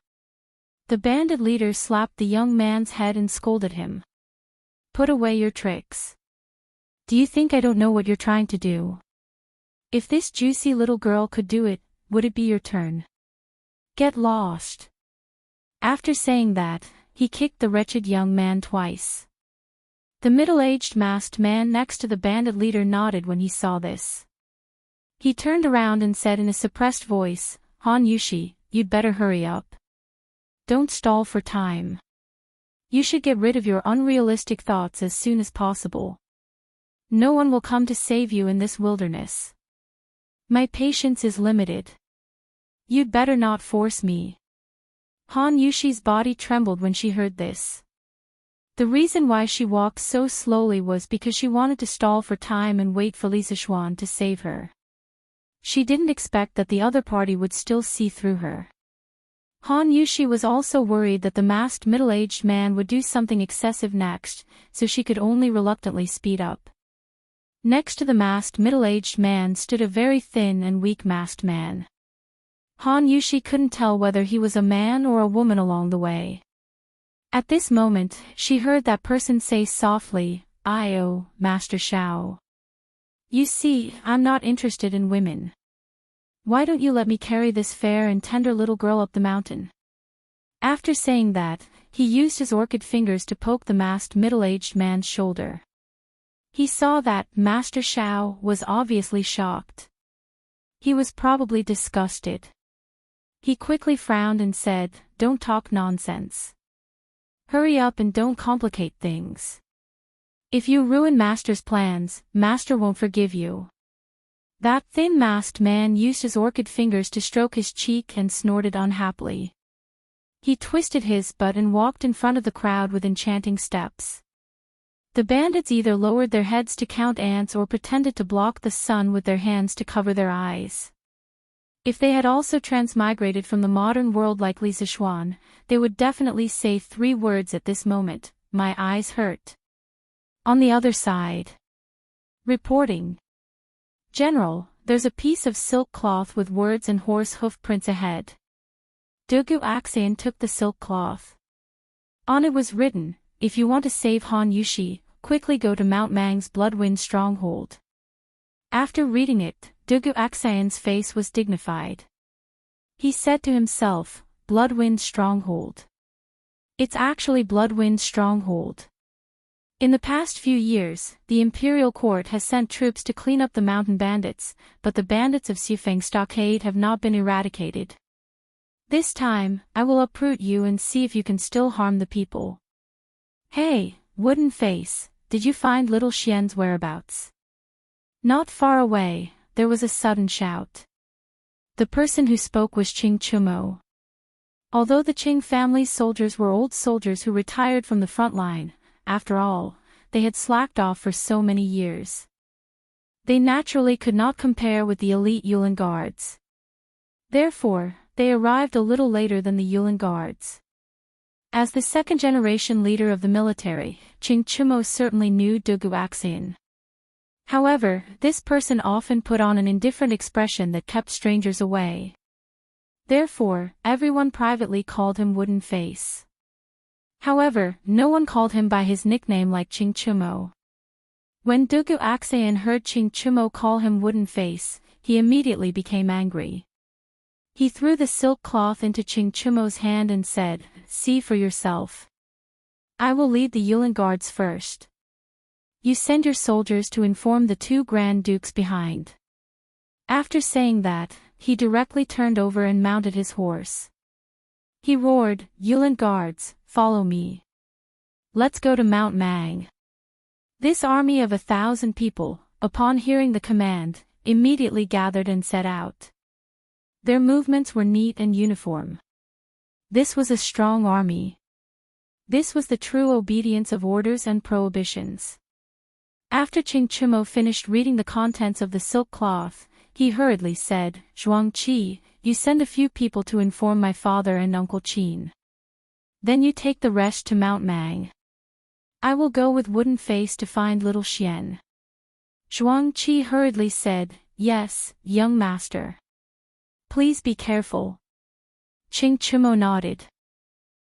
The bandit leader slapped the young man's head and scolded him. "Put away your tricks. Do you think I don't know what you're trying to do? If this juicy little girl could do it, would it be your turn? Get lost." After saying that, he kicked the wretched young man twice. The middle-aged masked man next to the bandit leader nodded when he saw this. He turned around and said in a suppressed voice, "Han Yushi, you'd better hurry up. Don't stall for time. You should get rid of your unrealistic thoughts as soon as possible. No one will come to save you in this wilderness. My patience is limited. You'd better not force me." Han Yushi's body trembled when she heard this. The reason why she walked so slowly was because she wanted to stall for time and wait for Lisa Xuan to save her. She didn't expect that the other party would still see through her. Han Yushi was also worried that the masked middle-aged man would do something excessive next, so she could only reluctantly speed up. Next to the masked middle-aged man stood a very thin and weak masked man. Han Yushi couldn't tell whether he was a man or a woman along the way. At this moment, she heard that person say softly, "Oh, Master Xiao. You see, I'm not interested in women. Why don't you let me carry this fair and tender little girl up the mountain?" After saying that, he used his orchid fingers to poke the masked middle-aged man's shoulder. He saw that Master Xiao was obviously shocked. He was probably disgusted. He quickly frowned and said, "Don't talk nonsense. Hurry up and don't complicate things. If you ruin Master's plans, Master won't forgive you." That thin masked man used his orchid fingers to stroke his cheek and snorted unhappily. He twisted his butt and walked in front of the crowd with enchanting steps. The bandits either lowered their heads to count ants or pretended to block the sun with their hands to cover their eyes. If they had also transmigrated from the modern world like Li Sichuan, they would definitely say 3 words at this moment: "My eyes hurt." On the other side. Reporting. "General, there's a piece of silk cloth with words and horse hoof prints ahead." Dugu Axian took the silk cloth. On it was written, "If you want to save Han Yushi, quickly go to Mount Mang's Bloodwind stronghold." After reading it, Dugu Axian's face was dignified. He said to himself, "Bloodwind stronghold. It's actually Bloodwind stronghold." In the past few years, the imperial court has sent troops to clean up the mountain bandits, but the bandits of Xifeng Stockade have not been eradicated. This time, I will uproot you and see if you can still harm the people. Hey, wooden face, did you find little Xian's whereabouts? Not far away, there was a sudden shout. The person who spoke was Qing Chumo. Although the Qing family's soldiers were old soldiers who retired from the front line, after all, they had slacked off for so many years. They naturally could not compare with the elite Yulin Guards. Therefore, they arrived a little later than the Yulin Guards. As the second-generation leader of the military, Qing Chumo certainly knew Dugu Axian. However, this person often put on an indifferent expression that kept strangers away. Therefore, everyone privately called him Wooden Face. However, no one called him by his nickname like Qing Chumo. When Dugu Axian heard Qing Chumo call him Wooden Face, he immediately became angry. He threw the silk cloth into Qing Chumo's hand and said, "See for yourself. I will lead the Yulin Guards first. You send your soldiers to inform the 2 Grand Dukes behind." After saying that, he directly turned over and mounted his horse. He roared, "Yulin Guards, follow me. Let's go to Mount Mang." This army of 1,000 people, upon hearing the command, immediately gathered and set out. Their movements were neat and uniform. This was a strong army. This was the true obedience of orders and prohibitions. After Qing Chumo finished reading the contents of the silk cloth, he hurriedly said, "Zhuangqi, you send a few people to inform my father and Uncle Qin. Then you take the rest to Mount Mang. I will go with Wooden Face to find little Xian." Zhuangqi hurriedly said, "Yes, young master. Please be careful." Qing Chumo nodded.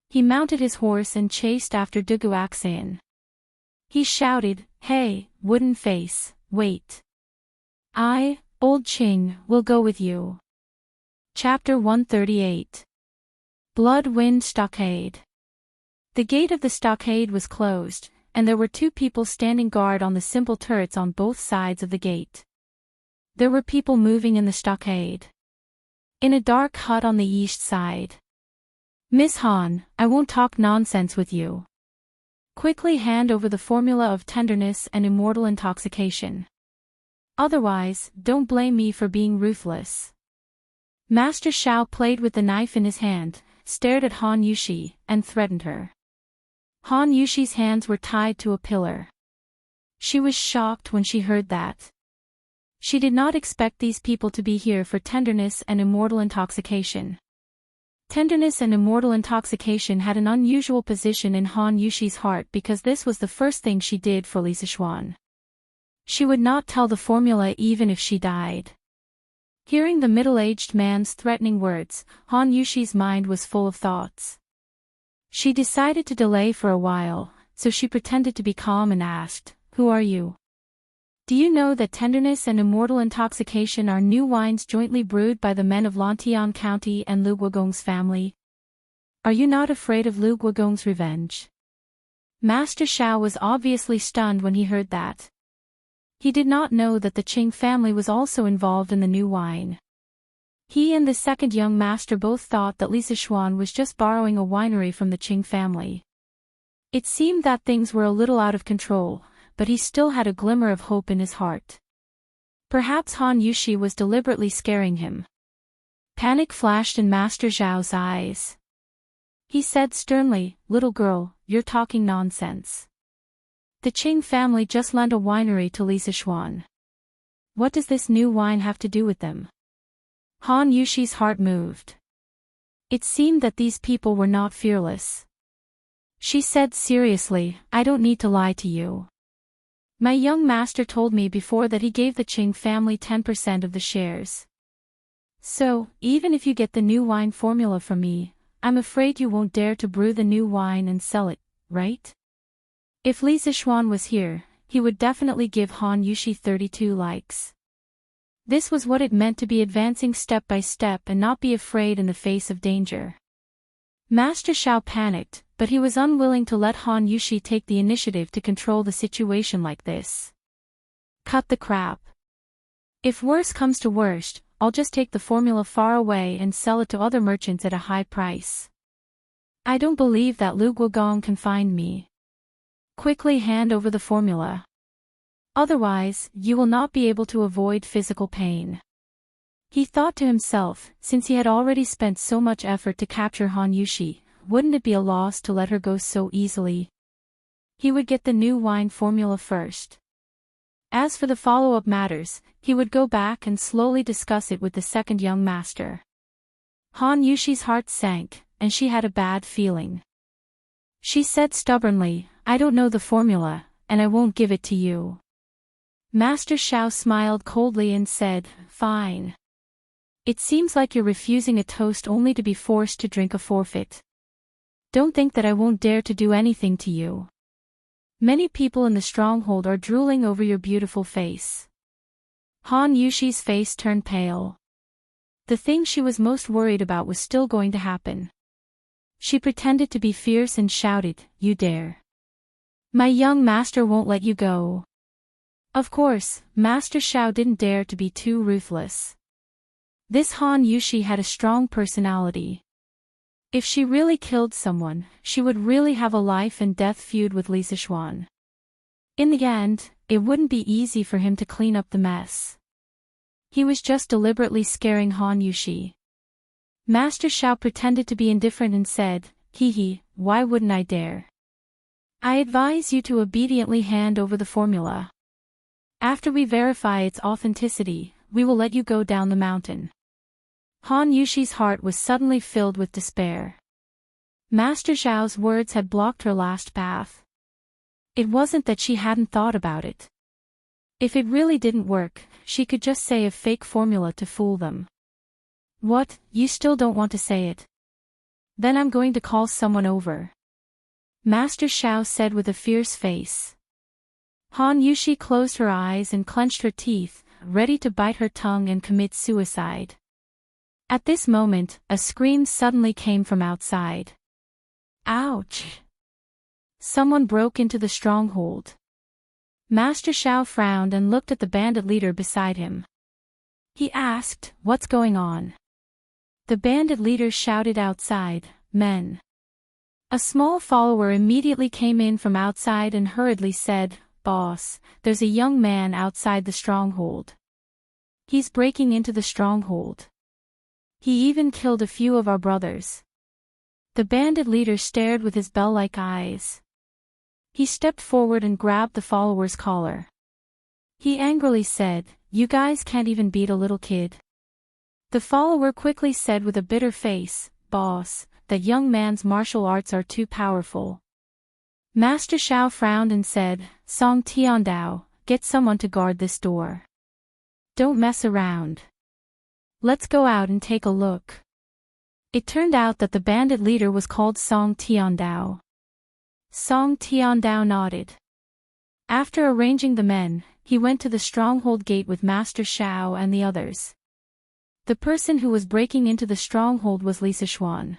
He mounted his horse and chased after Dugu Axian. He shouted, "Hey, Wooden Face, wait. I, Old Qing, will go with you." Chapter 138. Bloodwind Stockade. The gate of the stockade was closed, and there were 2 people standing guard on the simple turrets on both sides of the gate. There were people moving in the stockade. In a dark hut on the east side. "Miss Han, I won't talk nonsense with you. Quickly hand over the formula of tenderness and immortal intoxication. Otherwise, don't blame me for being ruthless." Master Xiao played with the knife in his hand, stared at Han Yushi, and threatened her. Han Yushi's hands were tied to a pillar. She was shocked when she heard that. She did not expect these people to be here for tenderness and immortal intoxication. Tenderness and immortal intoxication had an unusual position in Han Yushi's heart because this was the first thing she did for Lisa Xuan. She would not tell the formula even if she died. Hearing the middle-aged man's threatening words, Han Yushi's mind was full of thoughts. She decided to delay for a while, so she pretended to be calm and asked, "Who are you? Do you know that tenderness and immortal intoxication are new wines jointly brewed by the men of Lantian County and Lu Guogong's family? Are you not afraid of Lu Guogong's revenge?" Master Xiao was obviously stunned when he heard that. He did not know that the Qing family was also involved in the new wine. He and the second young master both thought that Lisa Xuan was just borrowing a winery from the Qing family. It seemed that things were a little out of control, but he still had a glimmer of hope in his heart. Perhaps Han Yushi was deliberately scaring him. Panic flashed in Master Zhao's eyes. He said sternly, "Little girl, you're talking nonsense. The Qing family just lent a winery to Lisa Xuan. What does this new wine have to do with them?" Han Yushi's heart moved. It seemed that these people were not fearless. She said seriously, "I don't need to lie to you. My young master told me before that he gave the Qing family 10% of the shares. So, even if you get the new wine formula from me, I'm afraid you won't dare to brew the new wine and sell it, right?" If Li Zixuan was here, he would definitely give Han Yushi 32 likes. This was what it meant to be advancing step by step and not be afraid in the face of danger. Master Xiao panicked, but he was unwilling to let Han Yushi take the initiative to control the situation like this. Cut the crap. If worse comes to worst, I'll just take the formula far away and sell it to other merchants at a high price. I don't believe that Lu Guogong can find me. Quickly hand over the formula. Otherwise, you will not be able to avoid physical pain. He thought to himself, since he had already spent so much effort to capture Han Yushi, wouldn't it be a loss to let her go so easily? He would get the new wine formula first. As for the follow-up matters, he would go back and slowly discuss it with the second young master. Han Yushi's heart sank, and she had a bad feeling. She said stubbornly, "I don't know the formula, and I won't give it to you." Master Xiao smiled coldly and said, "Fine. It seems like you're refusing a toast only to be forced to drink a forfeit. Don't think that I won't dare to do anything to you. Many people in the stronghold are drooling over your beautiful face." Han Yushi's face turned pale. The thing she was most worried about was still going to happen. She pretended to be fierce and shouted, "You dare. My young master won't let you go." Of course, Master Xiao didn't dare to be too ruthless. This Han Yushi had a strong personality. If she really killed someone, she would really have a life and death feud with Li Zixuan. In the end, it wouldn't be easy for him to clean up the mess. He was just deliberately scaring Han Yushi. Master Xiao pretended to be indifferent and said, "Hee, why wouldn't I dare? I advise you to obediently hand over the formula. After we verify its authenticity, we will let you go down the mountain." Han Yushi's heart was suddenly filled with despair. Master Zhao's words had blocked her last path. It wasn't that she hadn't thought about it. If it really didn't work, she could just say a fake formula to fool them. "What, you still don't want to say it? Then I'm going to call someone over," Master Xiao said with a fierce face. Han Yushi closed her eyes and clenched her teeth, ready to bite her tongue and commit suicide. At this moment, a scream suddenly came from outside. Ouch! Someone broke into the stronghold. Master Xiao frowned and looked at the bandit leader beside him. He asked, "What's going on?" The bandit leader shouted outside, "Men." A small follower immediately came in from outside and hurriedly said, "Boss, there's a young man outside the stronghold. He's breaking into the stronghold. He even killed a few of our brothers." The bandit leader stared with his bell-like eyes. He stepped forward and grabbed the follower's collar. He angrily said, "You guys can't even beat a little kid." The follower quickly said with a bitter face, "Boss, that young man's martial arts are too powerful." Master Xiao frowned and said, "Song Tiandao, get someone to guard this door. Don't mess around. Let's go out and take a look." It turned out that the bandit leader was called Song Tiandao. Song Tiandao nodded. After arranging the men, he went to the stronghold gate with Master Xiao and the others. The person who was breaking into the stronghold was Li Sichuan.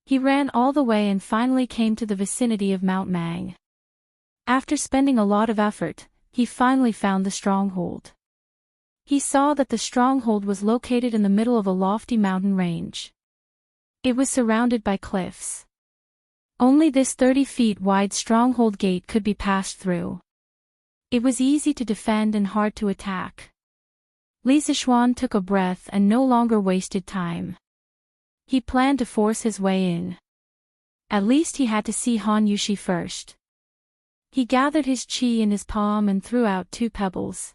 He ran all the way and finally came to the vicinity of Mount Mang. After spending a lot of effort, he finally found the stronghold. He saw that the stronghold was located in the middle of a lofty mountain range. It was surrounded by cliffs. Only this 30 feet wide stronghold gate could be passed through. It was easy to defend and hard to attack. Li Sichuan took a breath and no longer wasted time. He planned to force his way in. At least he had to see Han Yushi first. He gathered his qi in his palm and threw out 2 pebbles.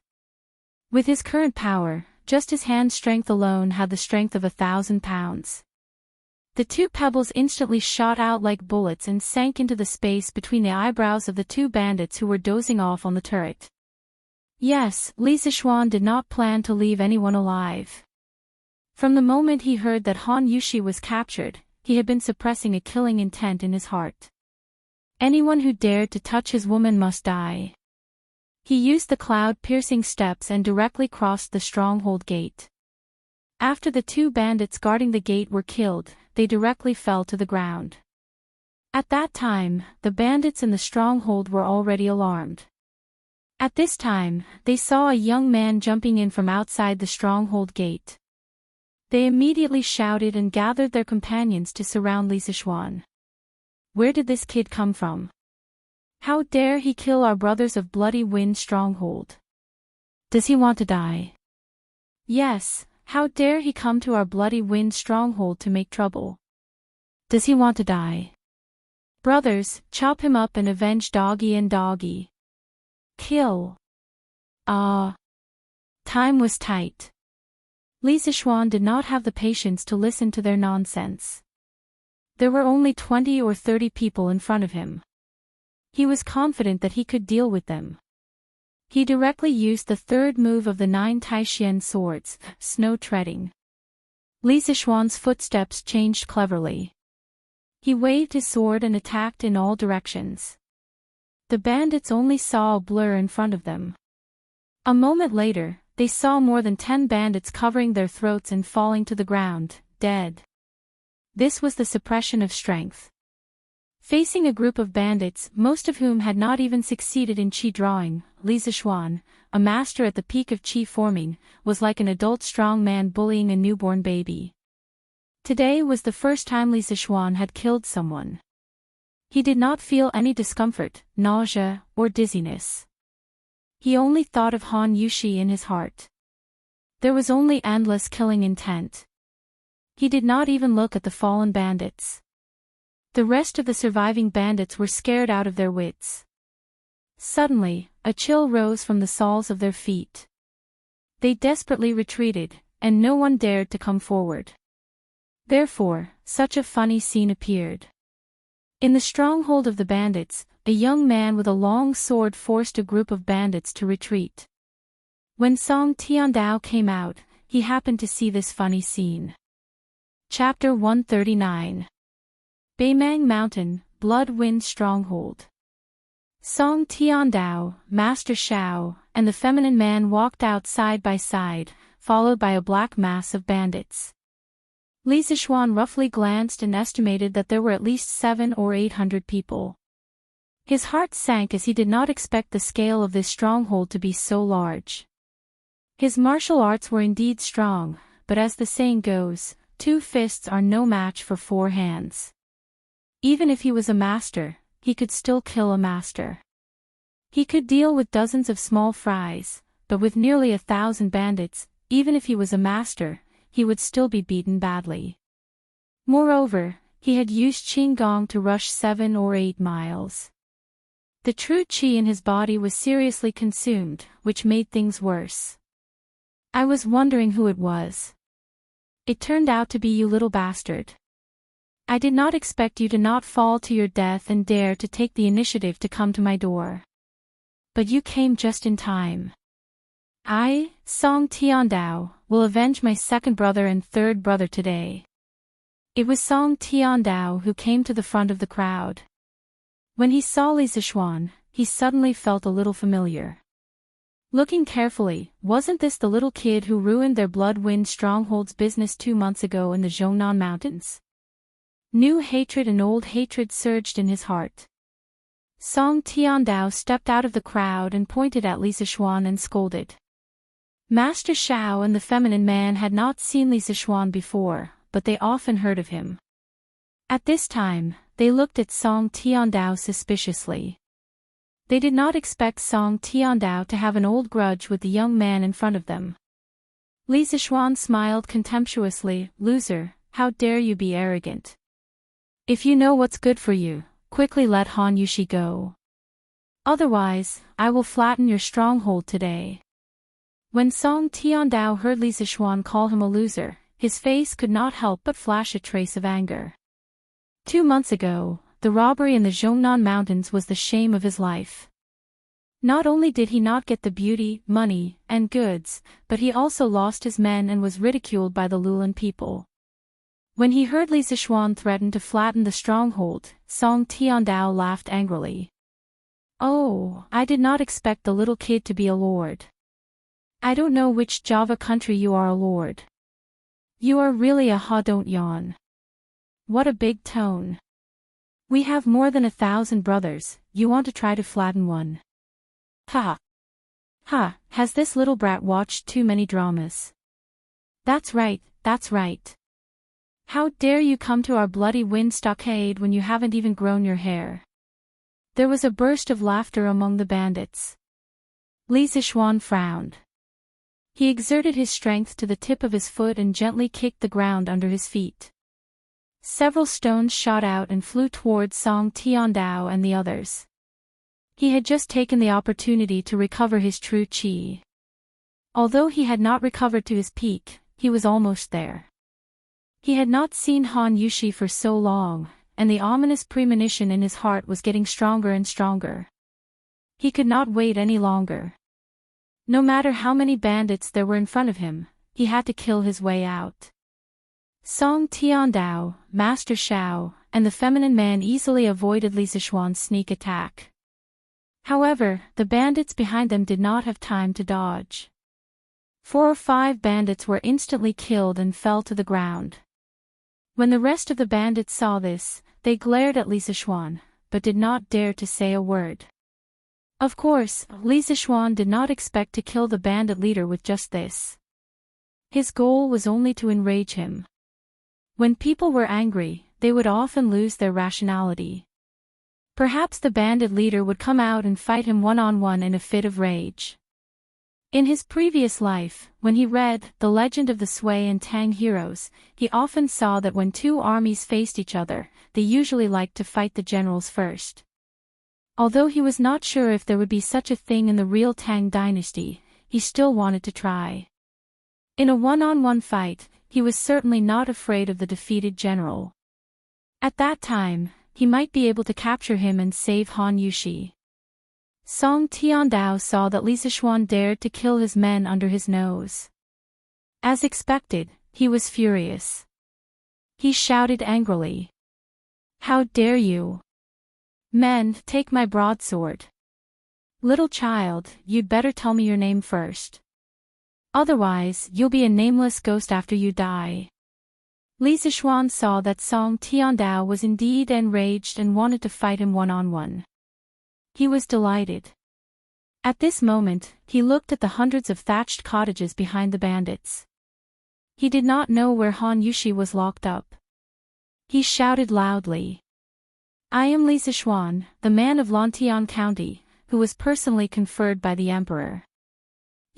With his current power, just his hand strength alone had the strength of 1,000 pounds. The 2 pebbles instantly shot out like bullets and sank into the space between the eyebrows of the 2 bandits who were dozing off on the turret. Yes, Li Sichuan did not plan to leave anyone alive. From the moment he heard that Han Yushi was captured, he had been suppressing a killing intent in his heart. Anyone who dared to touch his woman must die. He used the cloud-piercing steps and directly crossed the stronghold gate. After the 2 bandits guarding the gate were killed, they directly fell to the ground. At that time, the bandits in the stronghold were already alarmed. At this time, they saw a young man jumping in from outside the stronghold gate. They immediately shouted and gathered their companions to surround Li Sichuan. Where did this kid come from? How dare he kill our brothers of Bloody Wind Stronghold? Does he want to die? Yes, how dare he come to our Bloody Wind Stronghold to make trouble? Does he want to die? Brothers, chop him up and avenge Doggy and Doggy. Kill. Time was tight. Li Sichuan did not have the patience to listen to their nonsense. There were only 20 or 30 people in front of him. He was confident that he could deal with them. He directly used the 3rd move of the 9 Taishian swords, snow treading. Li Sichuan's footsteps changed cleverly. He waved his sword and attacked in all directions. The bandits only saw a blur in front of them. A moment later, they saw more than 10 bandits covering their throats and falling to the ground, dead. This was the suppression of strength. Facing a group of bandits, most of whom had not even succeeded in qi drawing, Li Sichuan, a master at the peak of qi forming, was like an adult strong man bullying a newborn baby. Today was the first time Li Sichuan had killed someone. He did not feel any discomfort, nausea, or dizziness. He only thought of Han Yushi in his heart. There was only endless killing intent. He did not even look at the fallen bandits. The rest of the surviving bandits were scared out of their wits. Suddenly, a chill rose from the soles of their feet. They desperately retreated, and no one dared to come forward. Therefore, such a funny scene appeared. In the stronghold of the bandits, a young man with a long sword forced a group of bandits to retreat. When Song Tiandao came out, he happened to see this funny scene. Chapter 139. Beimang Mountain, Blood Wind Stronghold. Song Tiandao, Master Xiao, and the feminine man walked out side by side, followed by a black mass of bandits. Li Sichuan roughly glanced and estimated that there were at least 700 or 800 people. His heart sank as he did not expect the scale of this stronghold to be so large. His martial arts were indeed strong, but as the saying goes, 2 fists are no match for 4 hands. Even if he was a master, he could still kill a master. He could deal with dozens of small fries, but with nearly 1,000 bandits, even if he was a master, he would still be beaten badly. Moreover, he had used Qinggong to rush 7 or 8 miles. The true qi in his body was seriously consumed, which made things worse. I was wondering who it was. It turned out to be you, little bastard. I did not expect you to not fall to your death and dare to take the initiative to come to my door. But you came just in time. I, Song Tiandao, will avenge my second brother and third brother today. It was Song Tiandao who came to the front of the crowd. When he saw Li Zixuan, he suddenly felt a little familiar. Looking carefully, wasn't this the little kid who ruined their Blood-Wind Stronghold's business 2 months ago in the Zhongnan Mountains? New hatred and old hatred surged in his heart. Song Tiandao stepped out of the crowd and pointed at Li Zixuan and scolded. Master Shao and the feminine man had not seen Li Zixuan before, but they often heard of him. At this time, they looked at Song Tiandao suspiciously. They did not expect Song Tiandao to have an old grudge with the young man in front of them. Li Zixuan smiled contemptuously. Loser, how dare you be arrogant? If you know what's good for you, quickly let Han Yushi go. Otherwise, I will flatten your stronghold today. When Song Tiandao heard Li Zixuan call him a loser, his face could not help but flash a trace of anger. 2 months ago, the robbery in the Zhongnan Mountains was the shame of his life. Not only did he not get the beauty, money, and goods, but he also lost his men and was ridiculed by the Lulan people. When he heard Li Zixuan threaten to flatten the stronghold, Song Tiandao laughed angrily. Oh, I did not expect the little kid to be a lord. I don't know which Java country you are a lord. You are really a ha, don't yawn. What a big tone. We have more than 1,000 brothers, you want to try to flatten one. Ha! Ha, has this little brat watched too many dramas? That's right, that's right. How dare you come to our bloody wind stockade when you haven't even grown your hair? There was a burst of laughter among the bandits. Li Zixuan frowned. He exerted his strength to the tip of his foot and gently kicked the ground under his feet. Several stones shot out and flew towards Song Tiandao and the others. He had just taken the opportunity to recover his true qi. Although he had not recovered to his peak, he was almost there. He had not seen Han Yushi for so long, and the ominous premonition in his heart was getting stronger and stronger. He could not wait any longer. No matter how many bandits there were in front of him, he had to kill his way out. Song Tiandao, Master Shao, and the feminine man easily avoided Li Zixuan's sneak attack. However, the bandits behind them did not have time to dodge. 4 or 5 bandits were instantly killed and fell to the ground. When the rest of the bandits saw this, they glared at Li Zixuan, but did not dare to say a word. Of course, Li Zixuan did not expect to kill the bandit leader with just this. His goal was only to enrage him. When people were angry, they would often lose their rationality. Perhaps the bandit leader would come out and fight him one-on-one in a fit of rage. In his previous life, when he read The Legend of the Sui and Tang Heroes, he often saw that when 2 armies faced each other, they usually liked to fight the generals first. Although he was not sure if there would be such a thing in the real Tang dynasty, he still wanted to try. In a one-on-one fight, he was certainly not afraid of the defeated general. At that time, he might be able to capture him and save Han Yushi. Song Tiandao saw that Li Zixuan dared to kill his men under his nose. As expected, he was furious. He shouted angrily. How dare you? Men, take my broadsword. Little child, you'd better tell me your name first. Otherwise, you'll be a nameless ghost after you die. Li Zixuan saw that Song Tiandao was indeed enraged and wanted to fight him one-on-one. He was delighted. At this moment, he looked at the hundreds of thatched cottages behind the bandits. He did not know where Han Yushi was locked up. He shouted loudly. I am Li Zixuan, the man of Lantian County, who was personally conferred by the emperor.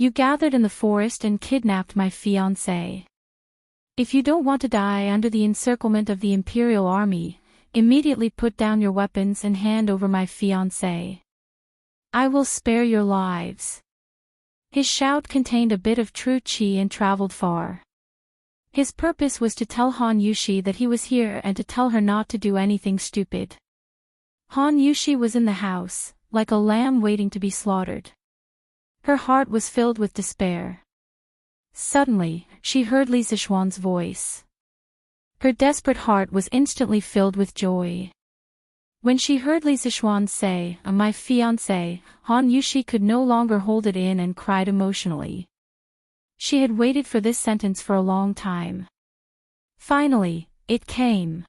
You gathered in the forest and kidnapped my fiancé. If you don't want to die under the encirclement of the imperial army, immediately put down your weapons and hand over my fiancé. I will spare your lives. His shout contained a bit of true chi and traveled far. His purpose was to tell Han Yushi that he was here and to tell her not to do anything stupid. Han Yushi was in the house, like a lamb waiting to be slaughtered. Her heart was filled with despair. Suddenly, she heard Li Zixuan's voice. Her desperate heart was instantly filled with joy. When she heard Li Zixuan say, "My fiancé," Han Yushi could no longer hold it in and cried emotionally. She had waited for this sentence for a long time. Finally, it came.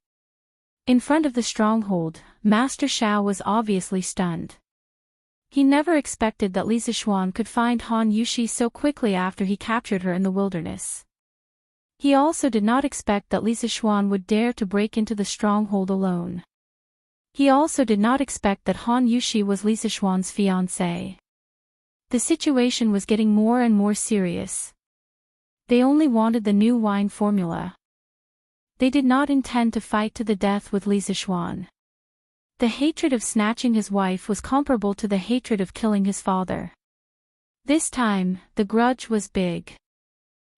In front of the stronghold, Master Xiao was obviously stunned. He never expected that Li Zixuan could find Han Yushi so quickly after he captured her in the wilderness. He also did not expect that Li Zixuan would dare to break into the stronghold alone. He also did not expect that Han Yushi was Li Zixuan's fiancé. The situation was getting more and more serious. They only wanted the new wine formula. They did not intend to fight to the death with Li Zixuan. The hatred of snatching his wife was comparable to the hatred of killing his father. This time, the grudge was big.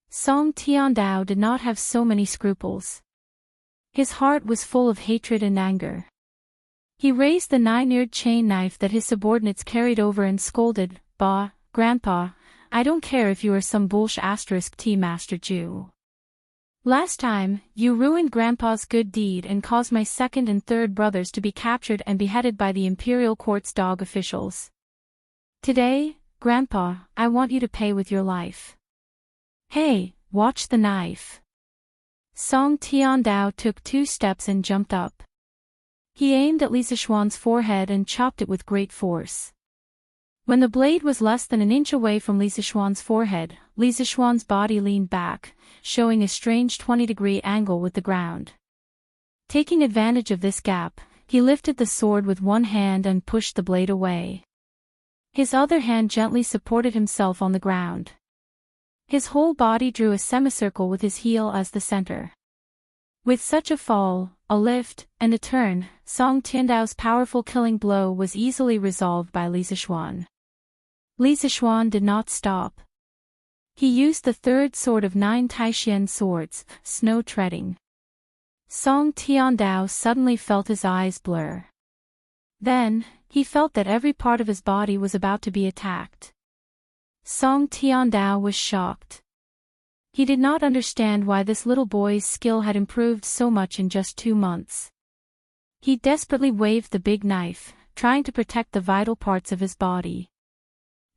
Song Tiandao did not have so many scruples. His heart was full of hatred and anger. He raised the 9-eared chain knife that his subordinates carried over and scolded, "Bah, Grandpa, I don't care if you are some bullsh** tea master Jew. Last time, you ruined Grandpa's good deed and caused my second and third brothers to be captured and beheaded by the Imperial Court's dog officials. Today, Grandpa, I want you to pay with your life. Hey, watch the knife." Song Tiandao took 2 steps and jumped up. He aimed at Li Zixuan's forehead and chopped it with great force. When the blade was less than an inch away from Li Zixuan's forehead, Li Zixuan's body leaned back, showing a strange 20-degree angle with the ground. Taking advantage of this gap, he lifted the sword with one hand and pushed the blade away. His other hand gently supported himself on the ground. His whole body drew a semicircle with his heel as the center. With such a fall, a lift, and a turn, Song Tiandao's powerful killing blow was easily resolved by Li Zixuan. Li Zixuan did not stop. He used the third sword of 9 Taishian swords, snow treading. Song Tiandao suddenly felt his eyes blur. Then, he felt that every part of his body was about to be attacked. Song Tiandao was shocked. He did not understand why this little boy's skill had improved so much in just 2 months. He desperately waved the big knife, trying to protect the vital parts of his body.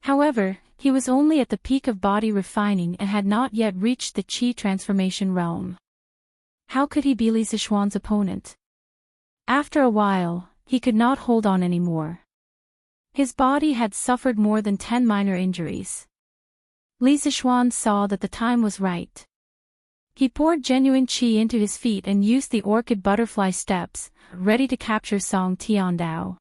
However, he was only at the peak of body refining and had not yet reached the Qi transformation realm. How could he be Li Zixuan's opponent? After a while, he could not hold on anymore. His body had suffered more than 10 minor injuries. Li Zixuan saw that the time was right. He poured genuine qi into his feet and used the orchid butterfly steps, ready to capture Song Tiandao.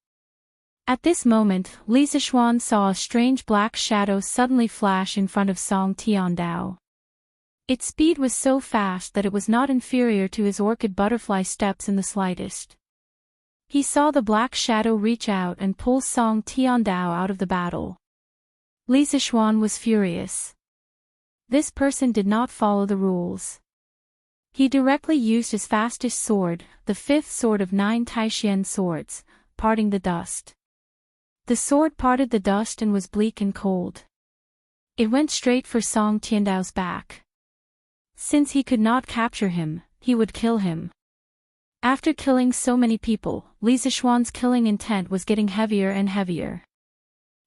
At this moment, Li Zixuan saw a strange black shadow suddenly flash in front of Song Tiandao. Its speed was so fast that it was not inferior to his orchid butterfly steps in the slightest. He saw the black shadow reach out and pull Song Tiandao out of the battle. Li Zixuan was furious. This person did not follow the rules. He directly used his fastest sword, the 5th sword of 9 Taishian swords, parting the dust. The sword parted the dust and was bleak and cold. It went straight for Song Tiandao's back. Since he could not capture him, he would kill him. After killing so many people, Li Zixuan's killing intent was getting heavier and heavier.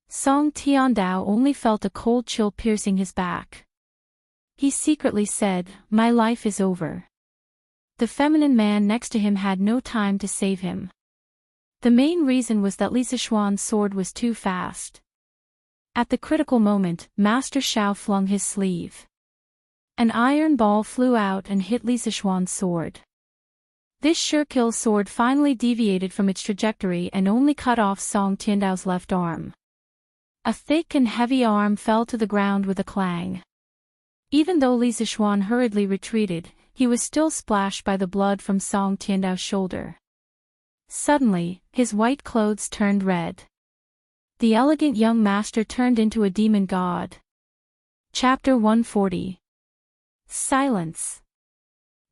Song Tiandao only felt a cold chill piercing his back. He secretly said, "My life is over." The feminine man next to him had no time to save him. The main reason was that Li Zixuan's sword was too fast. At the critical moment, Master Xiao flung his sleeve. An iron ball flew out and hit Li Zixuan's sword. This sure-kill sword finally deviated from its trajectory and only cut off Song Tiandao's left arm. A thick and heavy arm fell to the ground with a clang. Even though Li Zixuan hurriedly retreated, he was still splashed by the blood from Song Tiandao's shoulder. Suddenly, his white clothes turned red. The elegant young master turned into a demon god. Chapter 140. Silence.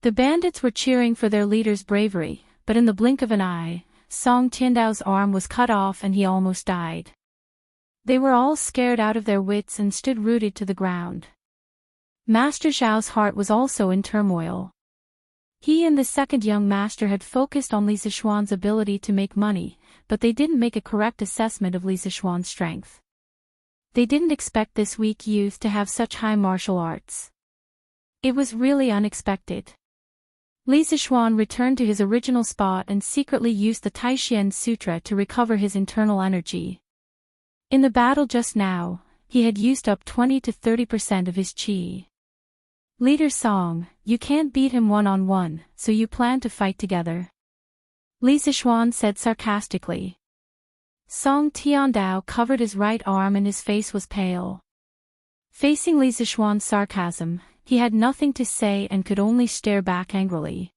The bandits were cheering for their leader's bravery, but in the blink of an eye, Song Tiandao's arm was cut off and he almost died. They were all scared out of their wits and stood rooted to the ground. Master Zhao's heart was also in turmoil. He and the second young master had focused on Li Zixuan's ability to make money, but they didn't make a correct assessment of Li Zixuan's strength. They didn't expect this weak youth to have such high martial arts. It was really unexpected. Li Zixuan returned to his original spot and secretly used the Taishian Sutra to recover his internal energy. In the battle just now, he had used up 20 to 30% of his qi. Leader Song, you can't beat him one-on-one, so you plan to fight together? Li Zixuan said sarcastically. Song Tiandao covered his right arm and his face was pale. Facing Li Zixuan's sarcasm, he had nothing to say and could only stare back angrily.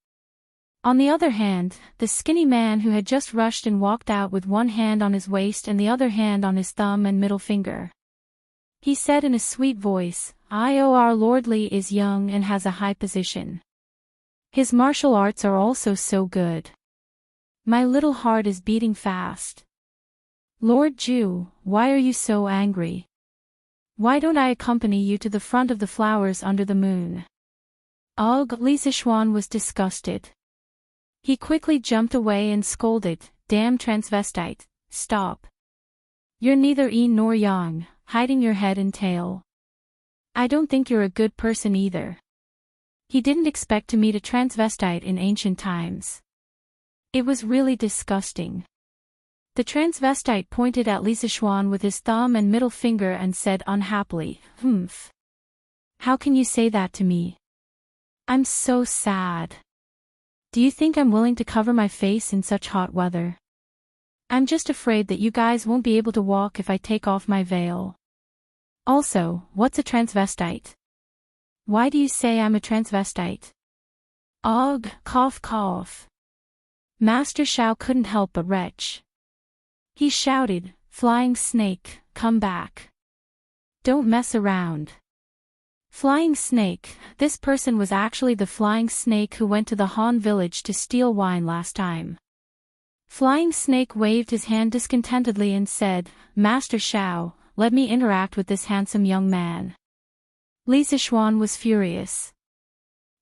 On the other hand, the skinny man who had just rushed and walked out with one hand on his waist and the other hand on his thumb and middle finger. He said in a sweet voice, our Lord Li is young and has a high position. His martial arts are also so good. My little heart is beating fast. Lord Zhu, why are you so angry? Why don't I accompany you to the front of the flowers under the moon? Ugh, Li Zixuan was disgusted. He quickly jumped away and scolded, damn transvestite, stop. You're neither yin nor yang, hiding your head and tail. I don't think you're a good person either. He didn't expect to meet a transvestite in ancient times. It was really disgusting. The transvestite pointed at Li Zixuan with his thumb and middle finger and said unhappily, "Humph. How can you say that to me? I'm so sad. Do you think I'm willing to cover my face in such hot weather? I'm just afraid that you guys won't be able to walk if I take off my veil. Also, what's a transvestite? Why do you say I'm a transvestite? Ugh, cough cough." Master Zhao couldn't help but retch. He shouted, "Flying snake, come back. Don't mess around." Flying snake, this person was actually the flying snake who went to the Han village to steal wine last time. Flying snake waved his hand discontentedly and said, "Master Zhao, let me interact with this handsome young man." Li Zixuan was furious.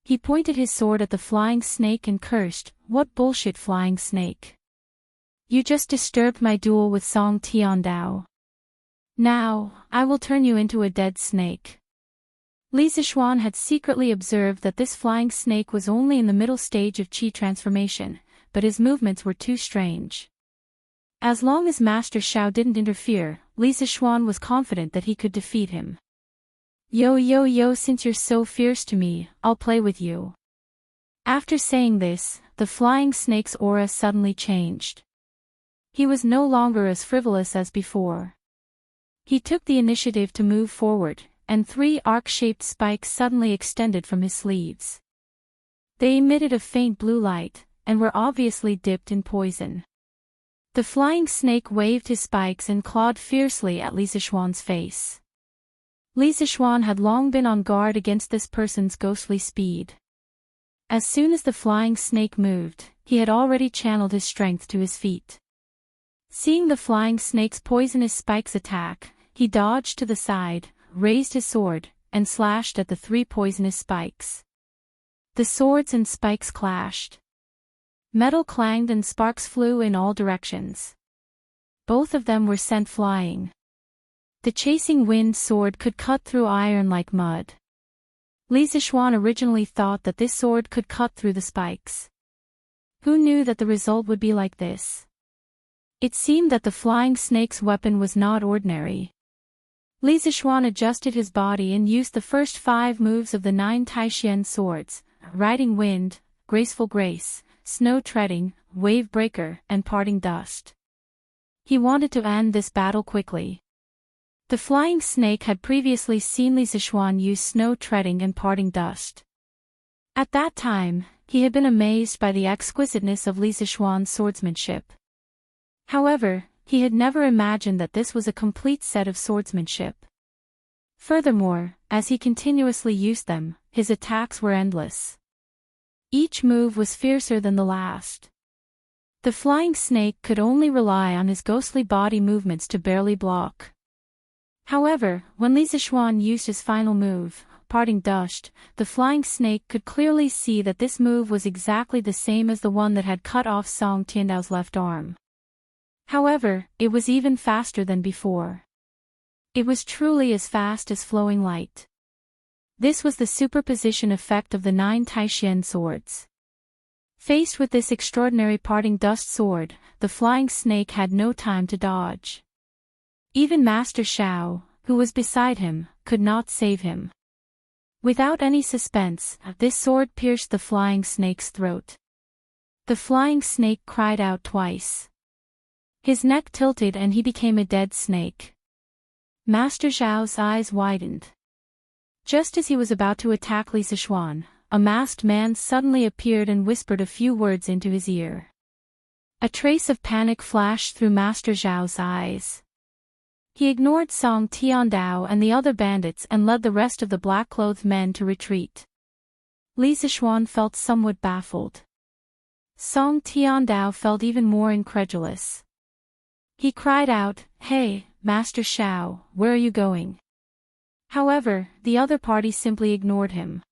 He pointed his sword at the flying snake and cursed, "What bullshit, flying snake. You just disturbed my duel with Song Tiandao. Now, I will turn you into a dead snake." Li Zixuan had secretly observed that this flying snake was only in the middle stage of qi transformation, but his movements were too strange. As long as Master Zhao didn't interfere, Li Zixuan was confident that he could defeat him. Yo, since you're so fierce to me, I'll play with you." After saying this, the flying snake's aura suddenly changed. He was no longer as frivolous as before. He took the initiative to move forward, and 3 arc-shaped spikes suddenly extended from his sleeves. They emitted a faint blue light, and were obviously dipped in poison. The flying snake waved his spikes and clawed fiercely at Li Zixuan's face. Li Zixuan had long been on guard against this person's ghostly speed. As soon as the flying snake moved, he had already channeled his strength to his feet. Seeing the flying snake's poisonous spikes attack, he dodged to the side, raised his sword, and slashed at the 3 poisonous spikes. The swords and spikes clashed. Metal clanged and sparks flew in all directions. Both of them were sent flying. The chasing wind sword could cut through iron like mud. Li Zixuan originally thought that this sword could cut through the spikes. Who knew that the result would be like this? It seemed that the flying snake's weapon was not ordinary. Li Zixuan adjusted his body and used the first 5 moves of the 9 Taishian swords, Riding Wind, Graceful Grace, Snow Treading, Wave Breaker, and Parting Dust. He wanted to end this battle quickly. The flying snake had previously seen Li Zixuan use Snow Treading and Parting Dust. At that time, he had been amazed by the exquisiteness of Li Zixuan's swordsmanship. However, He had never imagined that this was a complete set of swordsmanship. Furthermore, as he continuously used them, his attacks were endless. Each move was fiercer than the last. The flying snake could only rely on his ghostly body movements to barely block. However, when Li Zixuan used his final move, Parting Dust, the flying snake could clearly see that this move was exactly the same as the one that had cut off Song Tiandao's left arm. However, it was even faster than before. It was truly as fast as flowing light. This was the superposition effect of the 9 Taishan swords. Faced with this extraordinary Parting Dust sword, the flying snake had no time to dodge. Even Master Shao, who was beside him, could not save him. Without any suspense, this sword pierced the flying snake's throat. The flying snake cried out twice. His neck tilted and he became a dead snake. Master Zhao's eyes widened. Just as he was about to attack Li Zixuan, a masked man suddenly appeared and whispered a few words into his ear. A trace of panic flashed through Master Zhao's eyes. He ignored Song Tiandao and the other bandits and led the rest of the black-clothed men to retreat. Li Zixuan felt somewhat baffled. Song Tiandao felt even more incredulous. He cried out, "Hey, Master Shao, where are you going?" However, the other party simply ignored him.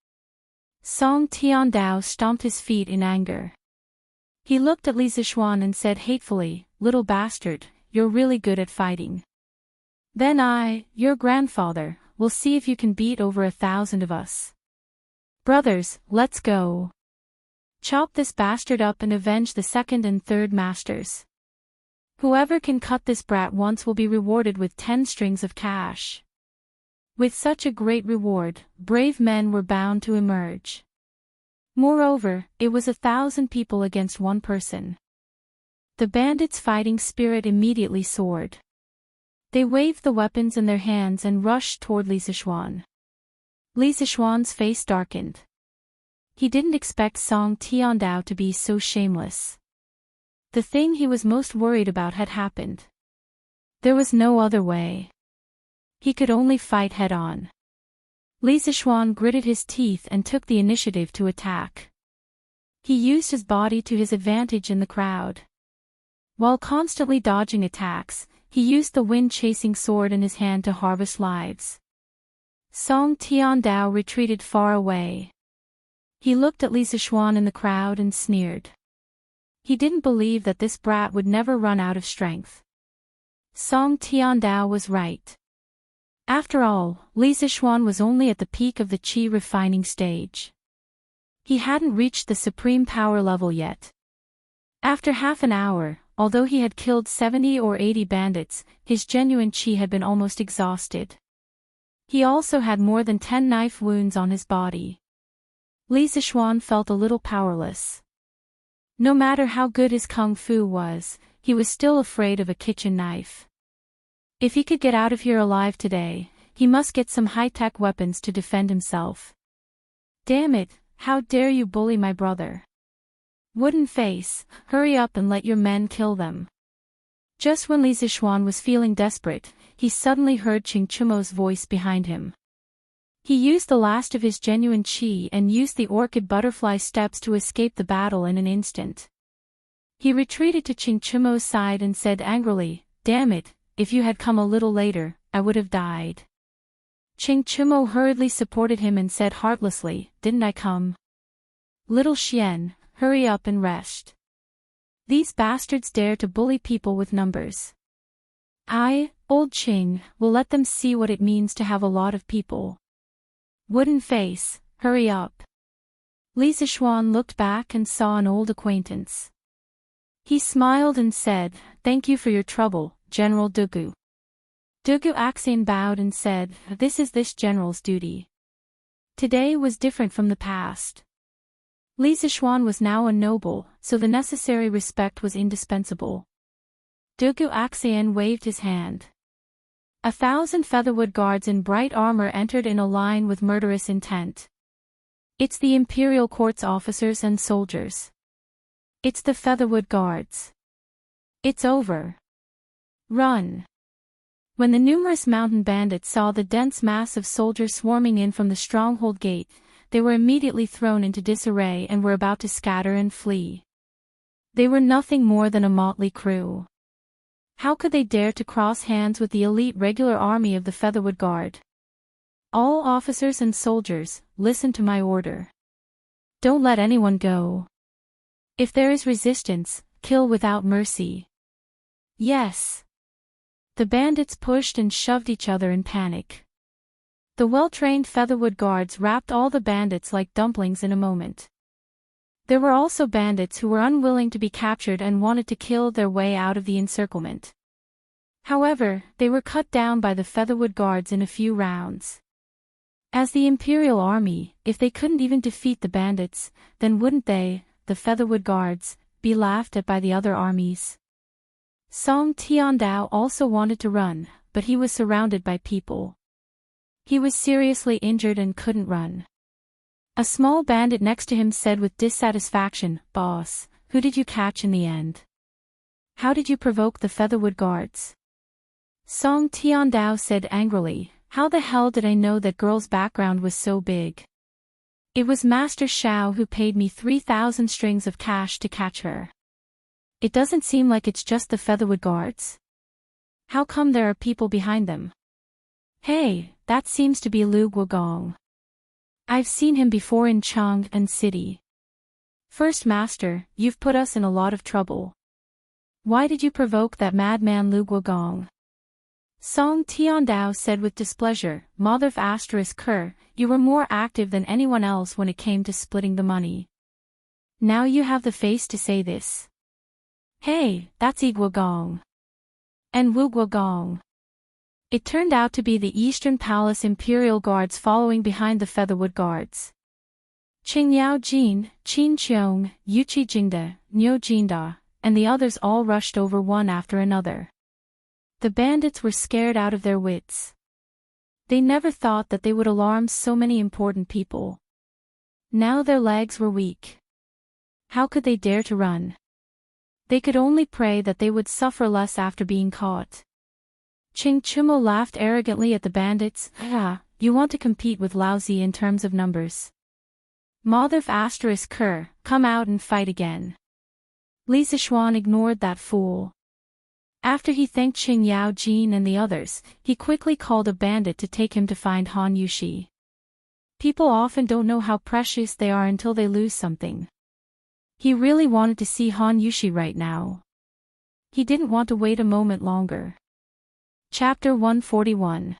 Song Tiandao stomped his feet in anger. He looked at Li Zixuan and said hatefully, "Little bastard, you're really good at fighting. Then I, your grandfather, will see if you can beat over 1,000 of us. Brothers, let's go. Chop this bastard up and avenge the second and third masters. Whoever can cut this brat once will be rewarded with 10 strings of cash." With such a great reward, brave men were bound to emerge. Moreover, it was 1,000 people against one person. The bandits' fighting spirit immediately soared. They waved the weapons in their hands and rushed toward Li Zixuan. Li Zixuan's face darkened. He didn't expect Song Tiandao to be so shameless. The thing he was most worried about had happened. There was no other way. He could only fight head-on. Li Zixuan gritted his teeth and took the initiative to attack. He used his body to his advantage in the crowd. While constantly dodging attacks, he used the wind-chasing sword in his hand to harvest lives. Song Tiandao retreated far away. He looked at Li Zixuan in the crowd and sneered. He didn't believe that this brat would never run out of strength. Song Tiandao was right. After all, Li Zixuan was only at the peak of the qi refining stage. He hadn't reached the supreme power level yet. After half an hour, although he had killed 70 or 80 bandits, his genuine qi had been almost exhausted. He also had more than 10 knife wounds on his body. Li Zixuan felt a little powerless. No matter how good his kung fu was, he was still afraid of a kitchen knife. If he could get out of here alive today, he must get some high-tech weapons to defend himself. Damn it, how dare you bully my brother? Wooden face, hurry up and let your men kill them. Just when Li Zixuan was feeling desperate, he suddenly heard Qing Chumo's voice behind him. He used the last of his genuine qi and used the orchid butterfly steps to escape the battle in an instant. He retreated to Qing Chumo's side and said angrily, "Damn it, if you had come a little later, I would have died." Qing Chumo hurriedly supported him and said heartlessly, "Didn't I come? Little Xian, hurry up and rest. These bastards dare to bully people with numbers. I, old Qing, will let them see what it means to have a lot of people. Wooden face, hurry up." Li Zixuan looked back and saw an old acquaintance. He smiled and said, "Thank you for your trouble, General Dugu." Dugu Axian bowed and said, "This is this general's duty." Today was different from the past. Li Zixuan was now a noble, so the necessary respect was indispensable. Dugu Axian waved his hand. 1,000 Featherwood guards in bright armor entered in a line with murderous intent. It's the Imperial Court's officers and soldiers. It's the Featherwood Guards. It's over. Run! When the numerous mountain bandits saw the dense mass of soldiers swarming in from the stronghold gate, they were immediately thrown into disarray and were about to scatter and flee. They were nothing more than a motley crew. How could they dare to cross hands with the elite regular army of the Featherwood Guard? All officers and soldiers, listen to my order. Don't let anyone go. If there is resistance, kill without mercy. Yes. The bandits pushed and shoved each other in panic. The well-trained Featherwood Guards wrapped all the bandits like dumplings in a moment. There were also bandits who were unwilling to be captured and wanted to kill their way out of the encirclement. However, they were cut down by the Featherwood Guards in a few rounds. As the Imperial Army, if they couldn't even defeat the bandits, then wouldn't they, the Featherwood Guards, be laughed at by the other armies? Song Tiandao also wanted to run, but he was surrounded by people. He was seriously injured and couldn't run. A small bandit next to him said with dissatisfaction, "Boss, who did you catch in the end? How did you provoke the Featherwood Guards?" Song Tiandao said angrily, "How the hell did I know that girl's background was so big? It was Master Shao who paid me 3,000 strings of cash to catch her. It doesn't seem like it's just the Featherwood Guards. How come there are people behind them? Hey, that seems to be Lu Guogong. I've seen him before in Chang'an City. First Master, you've put us in a lot of trouble. Why did you provoke that madman Lu Guogong?" Song Tiandao said with displeasure, "Motherf *Ker, you were more active than anyone else when it came to splitting the money. Now you have the face to say this. Hey, that's Guogong. And Wu Guogong." It turned out to be the Eastern Palace Imperial Guards following behind the Featherwood Guards. Qing Yao Jin, Qin Qiong, Yuchi Jingda, Niu Jinda, and the others all rushed over one after another. The bandits were scared out of their wits. They never thought that they would alarm so many important people. Now their legs were weak. How could they dare to run? They could only pray that they would suffer less after being caught. Qing Chumo laughed arrogantly at the bandits. You want to compete with Laozi in terms of numbers. Motherf *Ker, come out and fight again. Li Zishuan ignored that fool. After he thanked Qing Yao Jin and the others, he quickly called a bandit to take him to find Han Yushi. People often don't know how precious they are until they lose something. He really wanted to see Han Yushi right now. He didn't want to wait a moment longer. Chapter 141.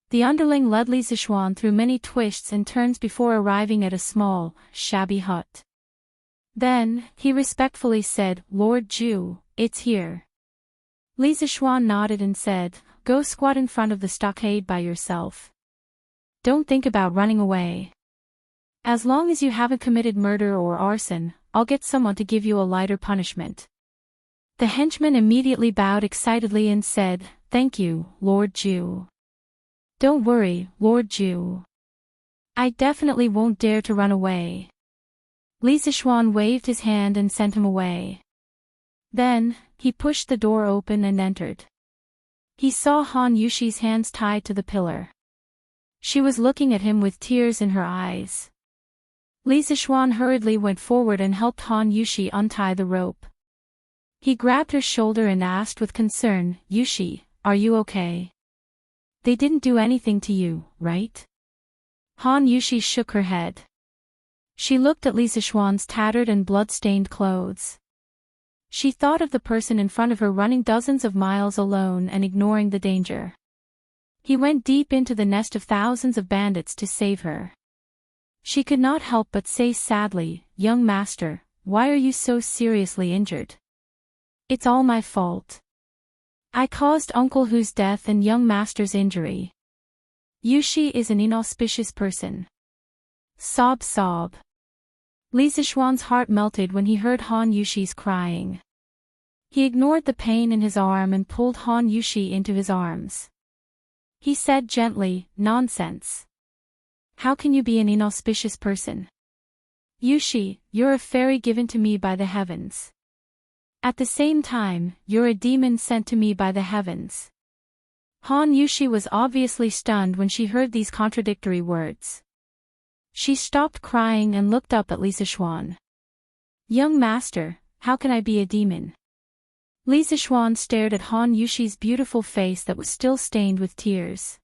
The underling led Li Zishuan through many twists and turns before arriving at a small, shabby hut. Then, he respectfully said, "Lord Zhu, it's here." Li Zishuan nodded and said, "Go squat in front of the stockade by yourself. Don't think about running away. As long as you haven't committed murder or arson, I'll get someone to give you a lighter punishment." The henchman immediately bowed excitedly and said, "Thank you, Lord Zhu." "Don't worry, Lord Zhu. I definitely won't dare to run away." Li Zishuan waved his hand and sent him away. Then, he pushed the door open and entered. He saw Han Yushi's hands tied to the pillar. She was looking at him with tears in her eyes. Li Zishuan hurriedly went forward and helped Han Yushi untie the rope. He grabbed her shoulder and asked with concern, "Yushi, are you okay? They didn't do anything to you, right?" Han Yushi shook her head. She looked at Li Zishuan's tattered and blood-stained clothes. She thought of the person in front of her running dozens of miles alone and ignoring the danger. He went deep into the nest of thousands of bandits to save her. She could not help but say sadly, "Young master, why are you so seriously injured?" "It's all my fault. I caused Uncle Hu's death and young master's injury. Yushi is an inauspicious person." Sob sob. Li Zishuan's heart melted when he heard Han Yushi's crying. He ignored the pain in his arm and pulled Han Yushi into his arms. He said gently, "Nonsense. How can you be an inauspicious person? Yushi, you're a fairy given to me by the heavens. At the same time, you're a demon sent to me by the heavens. Han Yushi was obviously stunned when she heard these contradictory words. She stopped crying and looked up at Lisa Xuan. Young master, how can I be a demon? Lisa Xuan stared at Han Yushi's beautiful face that was still stained with tears.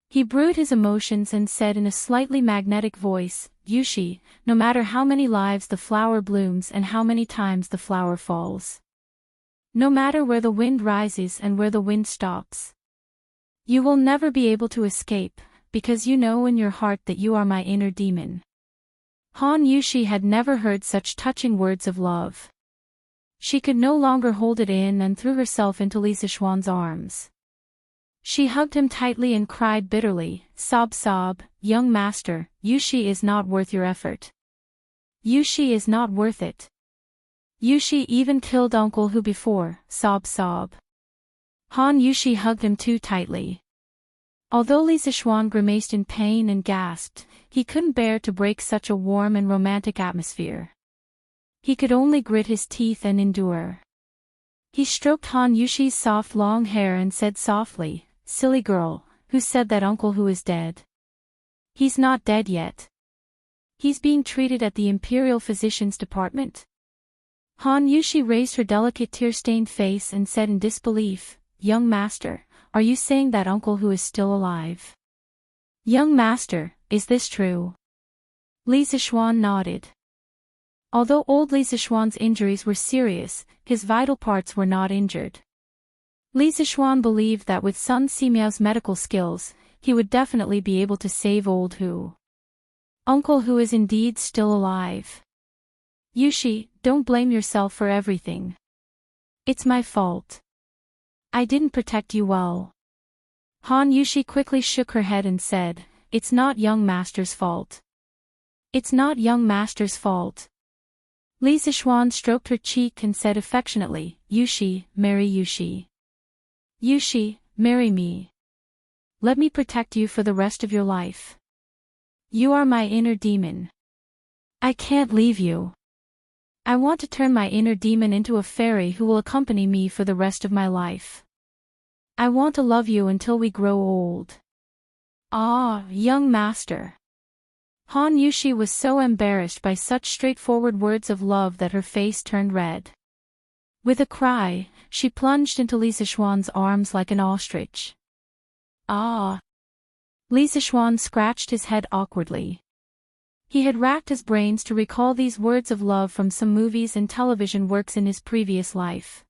He brewed his emotions and said in a slightly magnetic voice, Yushi, no matter how many lives the flower blooms and how many times the flower falls. No matter where the wind rises and where the wind stops. You will never be able to escape, because you know in your heart that you are my inner demon. Han Yushi had never heard such touching words of love. She could no longer hold it in and threw herself into Lisa Xuan's arms. She hugged him tightly and cried bitterly, sob, young master, Yushi is not worth your effort. Yushi is not worth it. Yushi even killed uncle who before, sob. Han Yushi hugged him too tightly. Although Lisa Xuan grimaced in pain and gasped, he couldn't bear to break such a warm and romantic atmosphere. He could only grit his teeth and endure. He stroked Han Yushi's soft long hair and said softly, silly girl, who said that uncle who is dead? He's not dead yet. He's being treated at the Imperial Physician's Department. Han Yushi raised her delicate tear-stained face and said in disbelief, young master, are you saying that uncle who is still alive? Young master, is this true? Lisa Xuan nodded. Although old Lisa Xuan's injuries were serious, his vital parts were not injured. Lisa Xuan believed that with Sun Simiao's medical skills, he would definitely be able to save old Hu. Uncle Hu is indeed still alive. Yushi, don't blame yourself for everything. It's my fault. I didn't protect you well. Han Yushi quickly shook her head and said, it's not young master's fault. It's not young master's fault. Lisa Xuan stroked her cheek and said affectionately, Yushi, marry Yushi. Yushi, marry me. Let me protect you for the rest of your life. You are my inner demon. I can't leave you. I want to turn my inner demon into a fairy who will accompany me for the rest of my life. I want to love you until we grow old. Ah, young master. Han Yushi was so embarrassed by such straightforward words of love that her face turned red. With a cry, she plunged into Lisa Xuan's arms like an ostrich. Ah! Lisa Xuan scratched his head awkwardly. He had racked his brains to recall these words of love from some movies and television works in his previous life.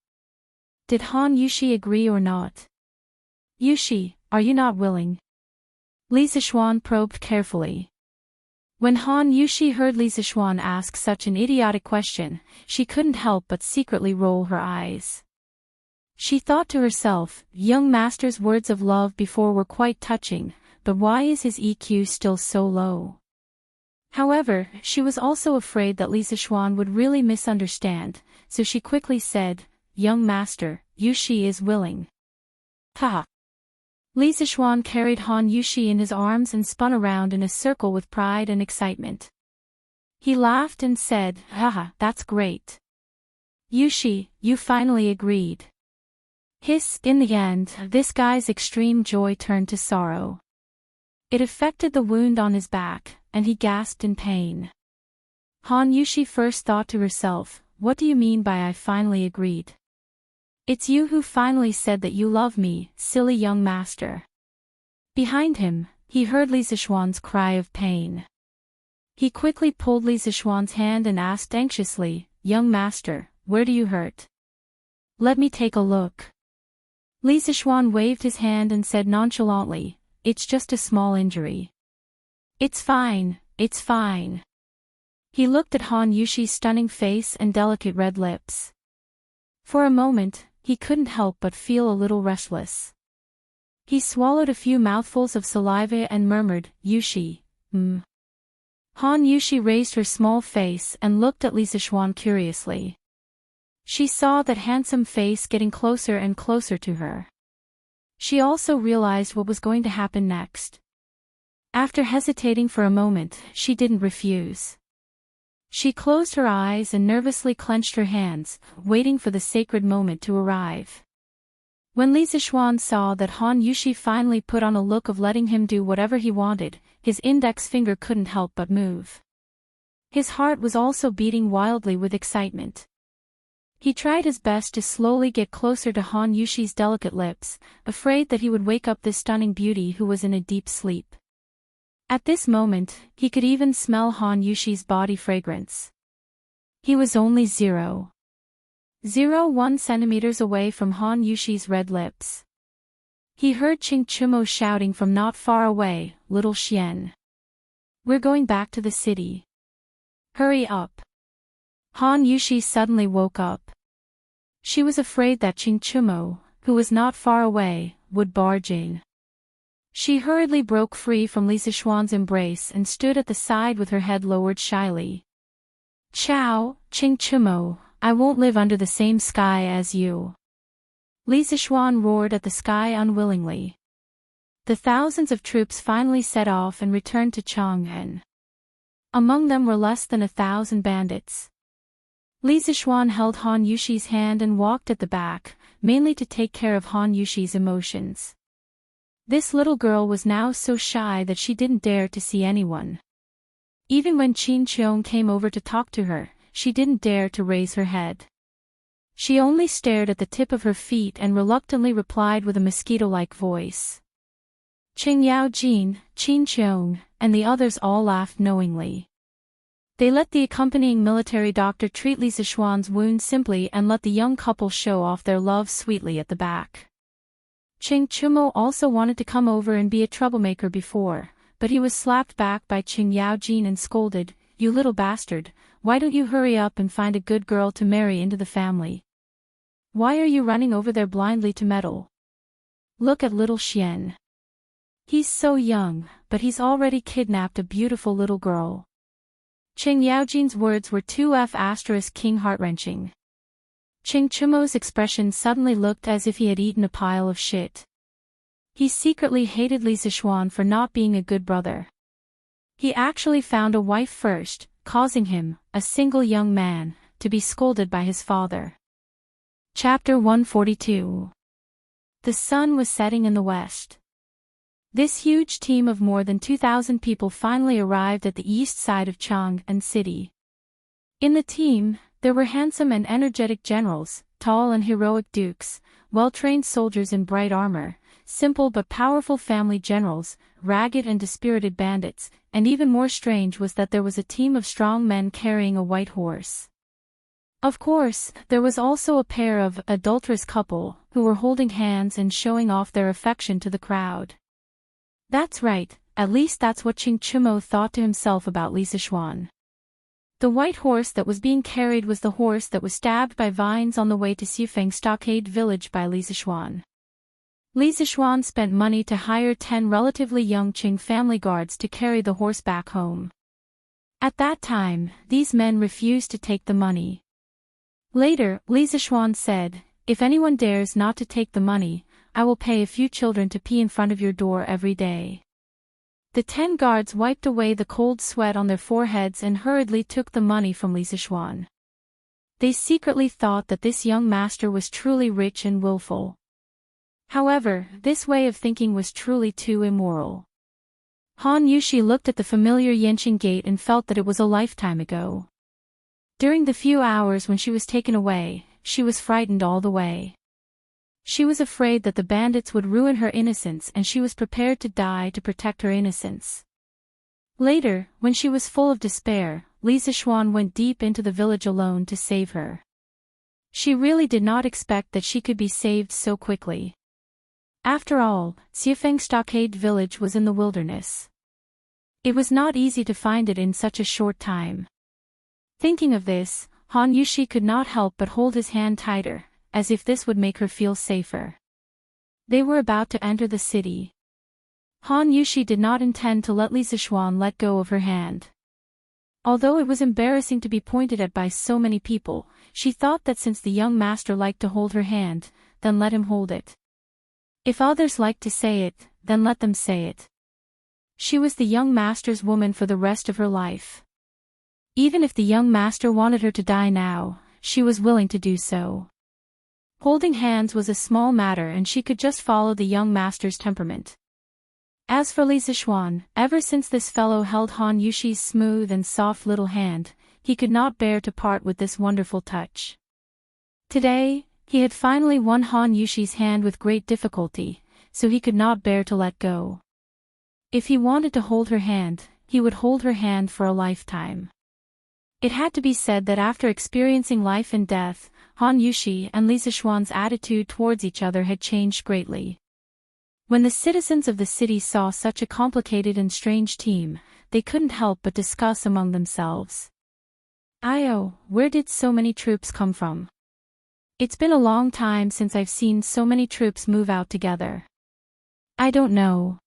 Did Han Yushi agree or not? Yushi, are you not willing? Lisa Xuan probed carefully. When Han Yushi heard Lisa Xuan ask such an idiotic question, she couldn't help but secretly roll her eyes. She thought to herself, young master's words of love before were quite touching, but why is his EQ still so low? However, she was also afraid that Lisa Xuan would really misunderstand, so she quickly said, young master, Yushi is willing. Ha! Lisa Xuan carried Han Yushi in his arms and spun around in a circle with pride and excitement. He laughed and said, haha, that's great. Yushi, you finally agreed. Hiss, in the end, this guy's extreme joy turned to sorrow. It affected the wound on his back, and he gasped in pain. Han Yushi first thought to herself, what do you mean by I finally agreed? It's you who finally said that you love me, silly young master. Behind him, he heard Lisa Xuan's cry of pain. He quickly pulled Lisa Xuan's hand and asked anxiously, young master, where do you hurt? Let me take a look. Lisa Xuan waved his hand and said nonchalantly, it's just a small injury. It's fine, it's fine. He looked at Han Yushi's stunning face and delicate red lips. For a moment, he couldn't help but feel a little restless. He swallowed a few mouthfuls of saliva and murmured, Yushi, Han Yushi raised her small face and looked at Lisa Xuan curiously. She saw that handsome face getting closer and closer to her. She also realized what was going to happen next. After hesitating for a moment, she didn't refuse. She closed her eyes and nervously clenched her hands, waiting for the sacred moment to arrive. When Li Zixuan saw that Han Yushi finally put on a look of letting him do whatever he wanted, his index finger couldn't help but move. His heart was also beating wildly with excitement. He tried his best to slowly get closer to Han Yushi's delicate lips, afraid that he would wake up this stunning beauty who was in a deep sleep. At this moment, he could even smell Han Yushi's body fragrance. He was only 0.01 centimeters away from Han Yushi's red lips. He heard Qing Chumo shouting from not far away, "Little Xian. We're going back to the city. Hurry up." Han Yushi suddenly woke up. She was afraid that Qing Chumo, who was not far away, would barge in. She hurriedly broke free from Li Zixuan's embrace and stood at the side with her head lowered shyly. "Ciao, Qing Chumo, I won't live under the same sky as you." Li Zixuan roared at the sky unwillingly. The thousands of troops finally set off and returned to Chang'an. Among them were less than 1,000 bandits. Li Zixuan held Han Yushi's hand and walked at the back, mainly to take care of Han Yushi's emotions. This little girl was now so shy that she didn't dare to see anyone. Even when Qin Qiong came over to talk to her, she didn't dare to raise her head. She only stared at the tip of her feet and reluctantly replied with a mosquito-like voice. Qing Yao Jin, Qin Qiong, and the others all laughed knowingly. They let the accompanying military doctor treat Li Zixuan's wound simply and let the young couple show off their love sweetly at the back. Qing Chumo also wanted to come over and be a troublemaker before, but he was slapped back by Qing Yaojin and scolded, "You little bastard, why don't you hurry up and find a good girl to marry into the family? Why are you running over there blindly to meddle? Look at little Xian. He's so young, but he's already kidnapped a beautiful little girl." Qing Yaojin's words were too King heart-wrenching. Qing Chumo's expression suddenly looked as if he had eaten a pile of shit. He secretly hated Li Zixuan for not being a good brother. He actually found a wife first, causing him, a single young man, to be scolded by his father. Chapter 142. The sun was setting in the west. This huge team of more than 2,000 people finally arrived at the east side of Chang'an City. In the team, there were handsome and energetic generals, tall and heroic dukes, well-trained soldiers in bright armor, simple but powerful family generals, ragged and dispirited bandits, and even more strange was that there was a team of strong men carrying a white horse. Of course, there was also a pair of adulterous couple, who were holding hands and showing off their affection to the crowd. That's right, at least that's what Qing Chumo thought to himself about Li Zixuan. The white horse that was being carried was the horse that was stabbed by vines on the way to Xifeng Stockade Village by Li Zixuan. Li Zixuan spent money to hire 10 relatively young Qing family guards to carry the horse back home. At that time, these men refused to take the money. Later, Li Zixuan said, "If anyone dares not to take the money, I will pay a few children to pee in front of your door every day." The 10 guards wiped away the cold sweat on their foreheads and hurriedly took the money from Li Zixuan. They secretly thought that this young master was truly rich and willful. However, this way of thinking was truly too immoral. Han Yushi looked at the familiar Yanqing gate and felt that it was a lifetime ago. During the few hours when she was taken away, she was frightened all the way. She was afraid that the bandits would ruin her innocence and she was prepared to die to protect her innocence. Later, when she was full of despair, Li Zixuan went deep into the village alone to save her. She really did not expect that she could be saved so quickly. After all, Xifeng Stockade Village was in the wilderness. It was not easy to find it in such a short time. Thinking of this, Han Yushi could not help but hold his hand tighter, as if this would make her feel safer. They were about to enter the city. Han Yushi did not intend to let Li Zixuan let go of her hand. Although it was embarrassing to be pointed at by so many people, she thought that since the young master liked to hold her hand, then let him hold it. If others liked to say it, then let them say it. She was the young master's woman for the rest of her life. Even if the young master wanted her to die now, she was willing to do so. Holding hands was a small matter and she could just follow the young master's temperament. As for Li Zixuan, ever since this fellow held Han Yushi's smooth and soft little hand, he could not bear to part with this wonderful touch. Today, he had finally won Han Yushi's hand with great difficulty, so he could not bear to let go. If he wanted to hold her hand, he would hold her hand for a lifetime. It had to be said that after experiencing life and death, Han Yushi and Li Zixuan's attitude towards each other had changed greatly. When the citizens of the city saw such a complicated and strange team, they couldn't help but discuss among themselves. Where did so many troops come from? It's been a long time since I've seen so many troops move out together. I don't know.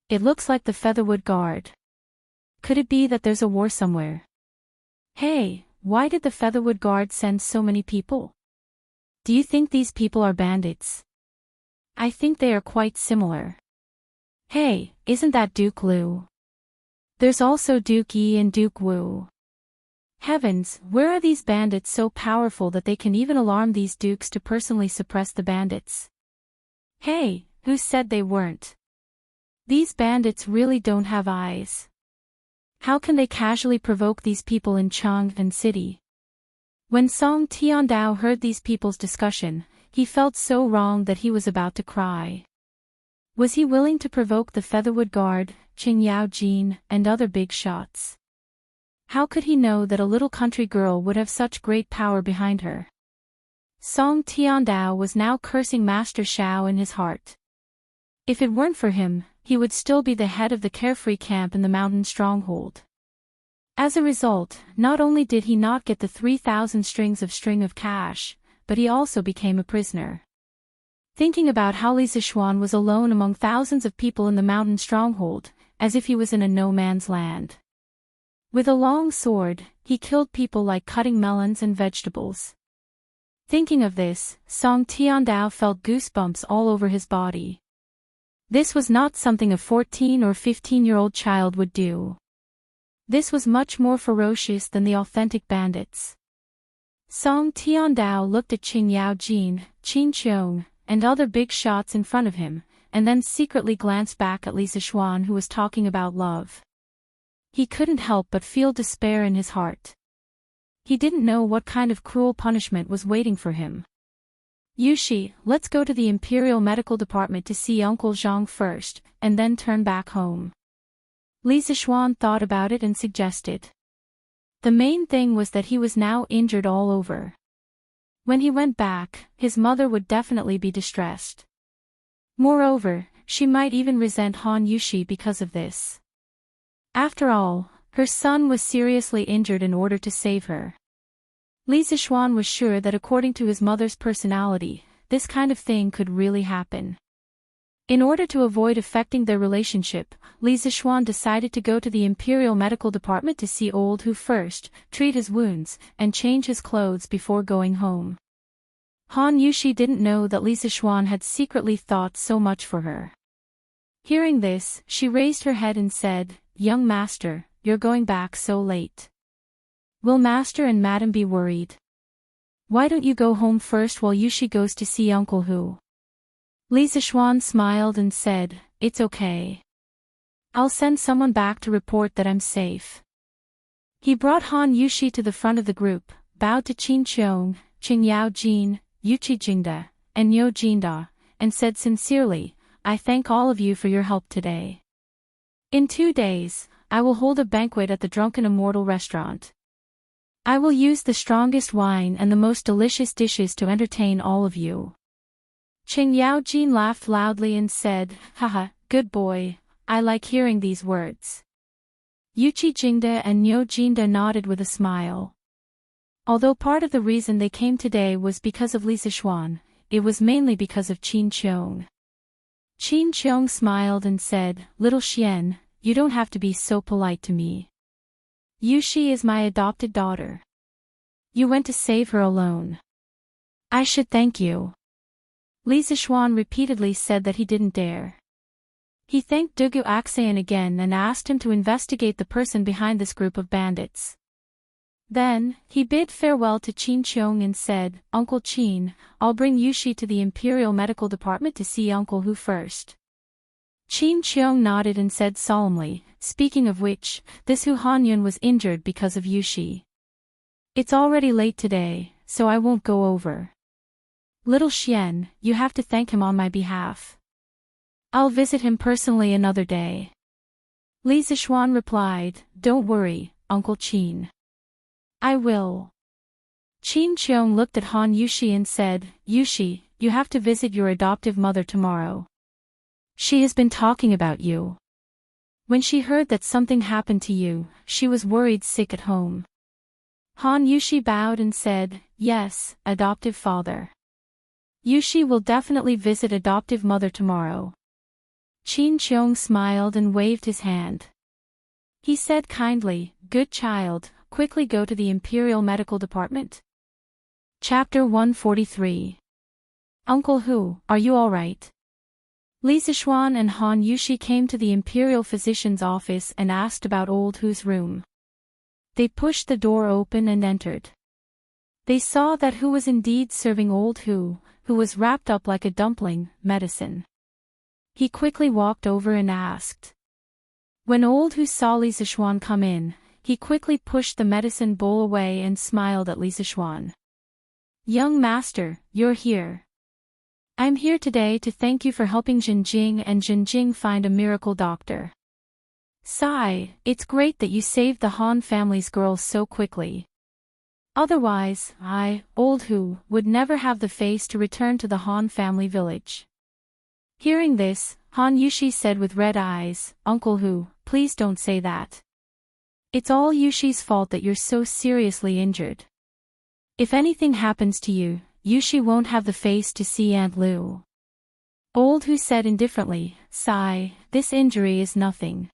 It looks like the Featherwood Guard. Could it be that there's a war somewhere? Hey, why did the Featherwood Guard send so many people? Do you think these people are bandits? I think they are quite similar. Hey, isn't that Duke Lu? There's also Duke Yi and Duke Wu. Heavens, where are these bandits so powerful that they can even alarm these dukes to personally suppress the bandits? Hey, who said they weren't? These bandits really don't have eyes. How can they casually provoke these people in Chang'an City? When Song Tiandao heard these people's discussion, he felt so wrong that he was about to cry. Was he willing to provoke the Featherwood Guard, Qing Yao Jin, and other big shots? How could he know that a little country girl would have such great power behind her? Song Tiandao was now cursing Master Xiao in his heart. If it weren't for him, he would still be the head of the carefree camp in the mountain stronghold. As a result, not only did he not get the 3,000 strings of cash, but he also became a prisoner. Thinking about how Li Zixuan was alone among thousands of people in the mountain stronghold, as if he was in a no-man's land. With a long sword, he killed people like cutting melons and vegetables. Thinking of this, Song Tiandao felt goosebumps all over his body. This was not something a 14 or 15-year-old child would do. This was much more ferocious than the authentic bandits. Song Tiandao looked at Qing Yao Jin, Qin Qiong, and other big shots in front of him, and then secretly glanced back at Li Zixuan who was talking about love. He couldn't help but feel despair in his heart. He didn't know what kind of cruel punishment was waiting for him. Yushi, let's go to the Imperial Medical Department to see Uncle Zhang first, and then turn back home. Li Zixuan thought about it and suggested. The main thing was that he was now injured all over. When he went back, his mother would definitely be distressed. Moreover, she might even resent Han Yushi because of this. After all, her son was seriously injured in order to save her. Li Zixuan was sure that according to his mother's personality, this kind of thing could really happen. In order to avoid affecting their relationship, Li Zixuan decided to go to the Imperial Medical Department to see Old Hu first, treat his wounds, and change his clothes before going home. Han Yushi didn't know that Li Zixuan had secretly thought so much for her. Hearing this, she raised her head and said, "Young master, you're going back so late. Will master and madam be worried? Why don't you go home first while Yushi goes to see Uncle Hu?" Li Zixuan smiled and said, "It's okay. I'll send someone back to report that I'm safe." He brought Han Yushi to the front of the group, bowed to Qin Qiong, Qing Yao Jin, Yuqi Jingda, and Niu Jinda, and said sincerely, "I thank all of you for your help today. In 2 days, I will hold a banquet at the Drunken Immortal restaurant. I will use the strongest wine and the most delicious dishes to entertain all of you." Qing Yao Jin laughed loudly and said, "Haha, good boy, I like hearing these words." Yuqi Jingda and Niu Jinda nodded with a smile. Although part of the reason they came today was because of Li Zixuan, it was mainly because of Qin Qiong. Qin Qiong smiled and said, "Little Xian, you don't have to be so polite to me. Yushi is my adopted daughter. You went to save her alone. I should thank you." Li Zixuan repeatedly said that he didn't dare. He thanked Dugu Aksayan again and asked him to investigate the person behind this group of bandits. Then, he bid farewell to Qin Qiong and said, "Uncle Qin, I'll bring Yushi to the Imperial Medical Department to see Uncle Hu first." Qin Qiong nodded and said solemnly, "Speaking of which, this Hu Hanyun was injured because of Yushi. It's already late today, so I won't go over. Little Xian, you have to thank him on my behalf. I'll visit him personally another day." Li Zishuan replied, "Don't worry, Uncle Qin. I will." Qin Qiong looked at Han Yushi and said, "Yushi, you have to visit your adoptive mother tomorrow. She has been talking about you. When she heard that something happened to you, she was worried sick at home." Han Yushi bowed and said, "Yes, adoptive father. Yushi will definitely visit adoptive mother tomorrow." Qin Qiong smiled and waved his hand. He said kindly, "Good child, quickly go to the Imperial Medical Department." Chapter 143. "Uncle Hu, are you all right?" Li Zishuan and Han Yushi came to the Imperial Physician's office and asked about old Hu's room. They pushed the door open and entered. They saw that Hu was indeed serving old Hu, who was wrapped up like a dumpling, medicine. He quickly walked over and asked. When old Hu saw Li Zishuan come in, he quickly pushed the medicine bowl away and smiled at Li Zishuan. "Young master, you're here. I'm here today to thank you for helping Jinjing and Jinjing find a miracle doctor. Sigh, it's great that you saved the Han family's girls so quickly. Otherwise, old Hu, would never have the face to return to the Han family village." Hearing this, Han Yushi said with red eyes, "Uncle Hu, please don't say that. It's all Yushi's fault that you're so seriously injured. If anything happens to you, Yushi won't have the face to see Aunt Lu." Old Hu said indifferently, "Sigh, this injury is nothing.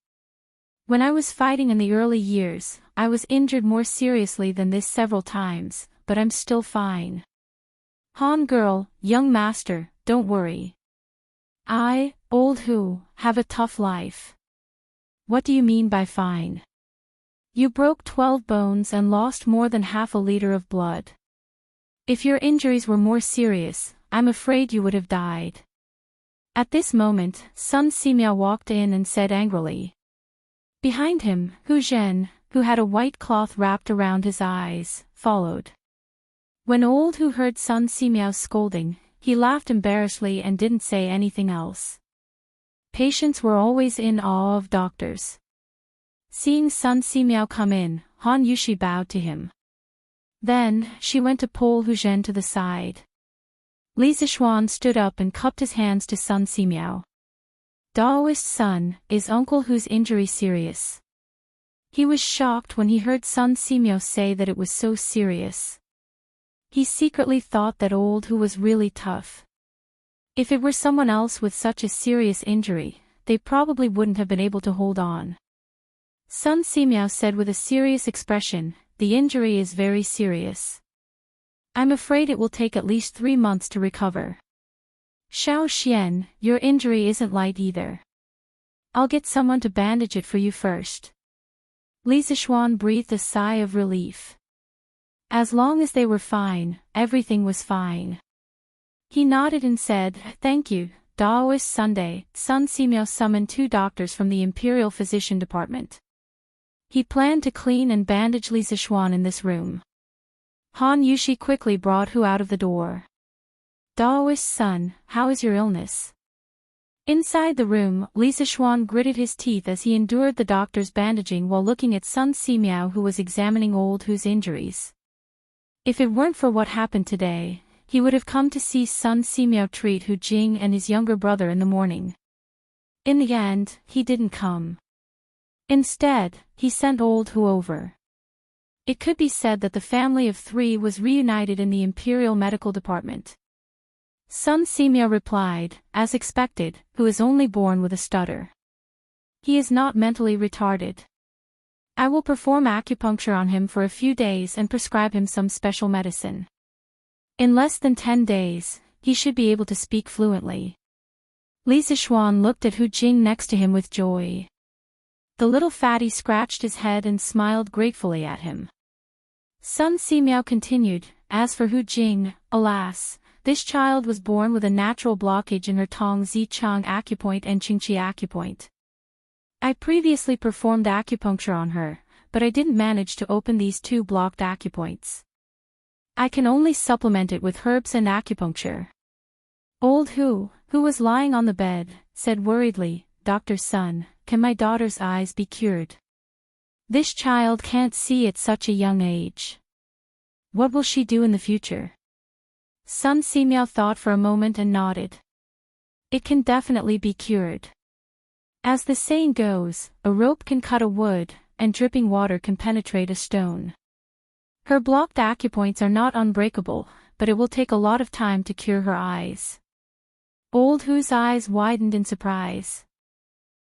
When I was fighting in the early years, I was injured more seriously than this several times, but I'm still fine. Han girl, young master, don't worry. I, old Hu, have a tough life." "What do you mean by fine? You broke 12 bones and lost more than half a liter of blood. If your injuries were more serious, I'm afraid you would have died." At this moment, Sun Simiao walked in and said angrily. Behind him, Hu Zhen, who had a white cloth wrapped around his eyes, followed. When old Hu heard Sun Simiao's scolding, he laughed embarrassedly and didn't say anything else. Patients were always in awe of doctors. Seeing Sun Simiao come in, Han Yushi bowed to him. Then, she went to pull Hu Zhen to the side. Li Zishuan stood up and cupped his hands to Sun Simiao. "Daoist son, is Uncle Hu's injury serious?" He was shocked when he heard Sun Simiao say that it was so serious. He secretly thought that old Hu was really tough. If it were someone else with such a serious injury, they probably wouldn't have been able to hold on. Sun Simiao said with a serious expression, "The injury is very serious. I'm afraid it will take at least 3 months to recover. Xiao Xian, your injury isn't light either. I'll get someone to bandage it for you first." Li Zishuan breathed a sigh of relief. As long as they were fine, everything was fine. He nodded and said, "Thank you, Daoist Sunday." Sun Simiao summoned 2 doctors from the Imperial Physician Department. He planned to clean and bandage Li Zishuan in this room. Han Yushi quickly brought Hu out of the door. "Daoist son, how is your illness?" Inside the room, Li Zishuan gritted his teeth as he endured the doctor's bandaging while looking at Sun Simiao, who was examining old Hu's injuries. If it weren't for what happened today, he would have come to see Sun Simiao treat Hu Jing and his younger brother in the morning. In the end, he didn't come. Instead, he sent old Hu over. It could be said that the family of 3 was reunited in the Imperial Medical Department. Sun Simiao replied, "As expected, Hu is only born with a stutter. He is not mentally retarded. I will perform acupuncture on him for a few days and prescribe him some special medicine. In less than 10 days, he should be able to speak fluently." Li Zishuan looked at Hu Jing next to him with joy. The little fatty scratched his head and smiled gratefully at him. Sun Simiao continued, as for Hu Jing, alas, this child was born with a natural blockage in her Tong Zi Chang acupoint and Qingqi acupoint. I previously performed acupuncture on her, but I didn't manage to open these two blocked acupoints. I can only supplement it with herbs and acupuncture. Old Hu, who was lying on the bed, said worriedly, Dr. Sun, can my daughter's eyes be cured? This child can't see at such a young age. What will she do in the future? Sun Simiao thought for a moment and nodded. It can definitely be cured. As the saying goes, a rope can cut a wood, and dripping water can penetrate a stone. Her blocked acupoints are not unbreakable, but it will take a lot of time to cure her eyes. Old Hu's eyes widened in surprise.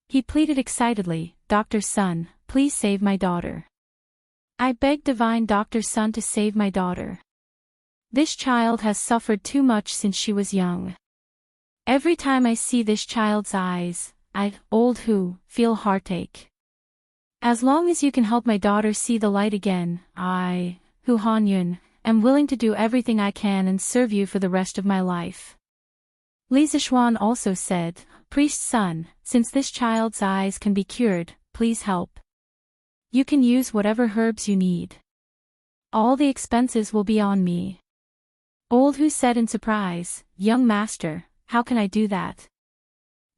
He pleaded excitedly, Dr. Sun, please save my daughter. I beg divine Dr. Sun to save my daughter. This child has suffered too much since she was young. Every time I see this child's eyes, I, Old Hu, feel heartache. As long as you can help my daughter see the light again, I, Hu Hanyun, am willing to do everything I can and serve you for the rest of my life. Li Zishuan also said, Priest's son, since this child's eyes can be cured, please help. You can use whatever herbs you need. All the expenses will be on me. Old Hu said in surprise, Young master, how can I do that?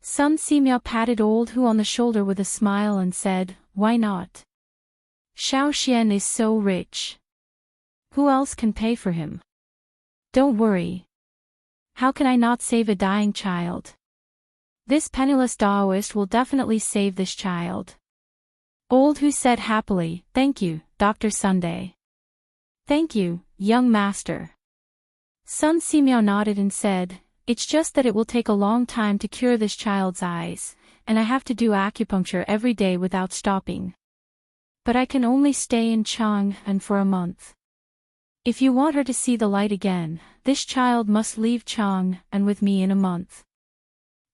Sun Simiao patted Old Hu on the shoulder with a smile and said, Why not? Xiao Xian is so rich. Who else can pay for him? Don't worry. How can I not save a dying child? This penniless Taoist will definitely save this child. Old Hu said happily, Thank you, Dr. Sunday. Thank you, young master. Sun Simiao nodded and said, It's just that it will take a long time to cure this child's eyes, and I have to do acupuncture every day without stopping. But I can only stay in Chang'an for a month. If you want her to see the light again, this child must leave Chang'an with me in a month.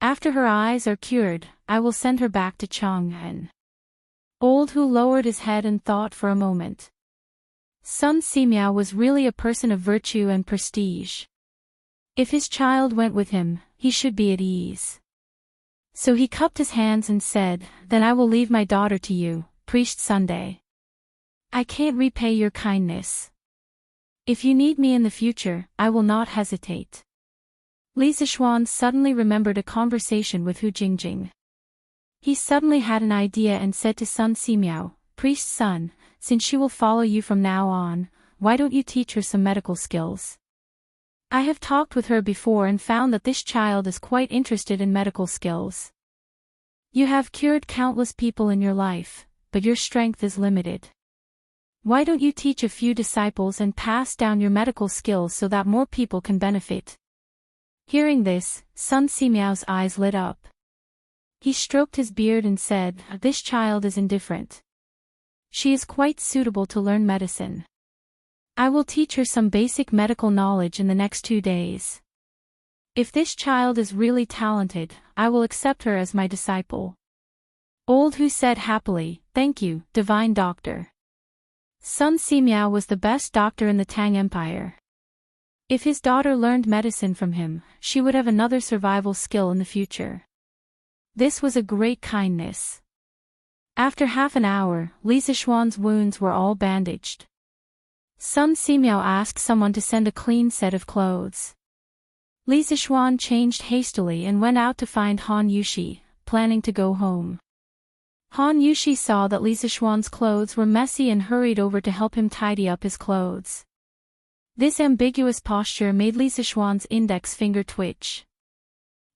After her eyes are cured, I will send her back to Chang'an. Old Hu lowered his head and thought for a moment. Sun Simiao was really a person of virtue and prestige. If his child went with him, he should be at ease. So he cupped his hands and said, Then I will leave my daughter to you, Priest Sunday. I can't repay your kindness. If you need me in the future, I will not hesitate. Li Zishuan suddenly remembered a conversation with Hu Jingjing. He suddenly had an idea and said to Sun Simiao, Priest's son, since she will follow you from now on, why don't you teach her some medical skills? I have talked with her before and found that this child is quite interested in medical skills. You have cured countless people in your life, but your strength is limited. Why don't you teach a few disciples and pass down your medical skills so that more people can benefit? Hearing this, Sun Simiao's eyes lit up. He stroked his beard and said, This child is indifferent. She is quite suitable to learn medicine. I will teach her some basic medical knowledge in the next 2 days. If this child is really talented, I will accept her as my disciple. Old Hu said happily, Thank you, divine doctor. Sun Simiao was the best doctor in the Tang Empire. If his daughter learned medicine from him, she would have another survival skill in the future. This was a great kindness. After half an hour, Li Zishuan's wounds were all bandaged. Sun Simiao asked someone to send a clean set of clothes. Li Zishuan changed hastily and went out to find Han Yushi, planning to go home. Han Yushi saw that Li Zishuan's clothes were messy and hurried over to help him tidy up his clothes. This ambiguous posture made Li Zishuan's index finger twitch.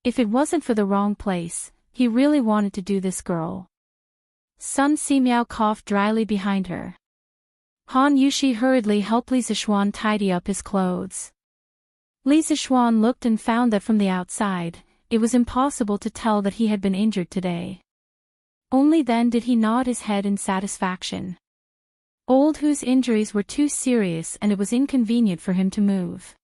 If it wasn't for the wrong place, he really wanted to do this girl. Sun Simiao coughed dryly behind her. Han Yushi hurriedly helped Li Zishuan tidy up his clothes. Li Zishuan looked and found that from the outside, it was impossible to tell that he had been injured today. Only then did he nod his head in satisfaction. Old Hu's injuries were too serious and it was inconvenient for him to move.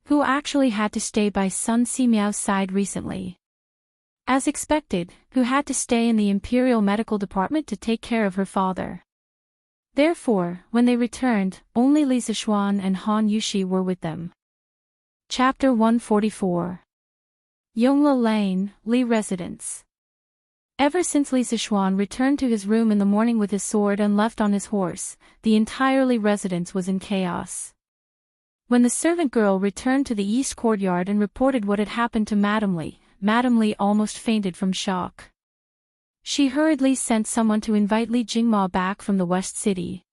Hu actually had to stay by Sun Simiao's side recently. As expected, Hu had to stay in the Imperial Medical Department to take care of her father. Therefore, when they returned, only Li Zixuan and Han Yushi were with them. Chapter 144. Yongla Lane, Li Residence. Ever since Li Zixuan returned to his room in the morning with his sword and left on his horse, the entire Li residence was in chaos. When the servant girl returned to the east courtyard and reported what had happened to Madame Li almost fainted from shock. She hurriedly sent someone to invite Li Jingmo back from the West City.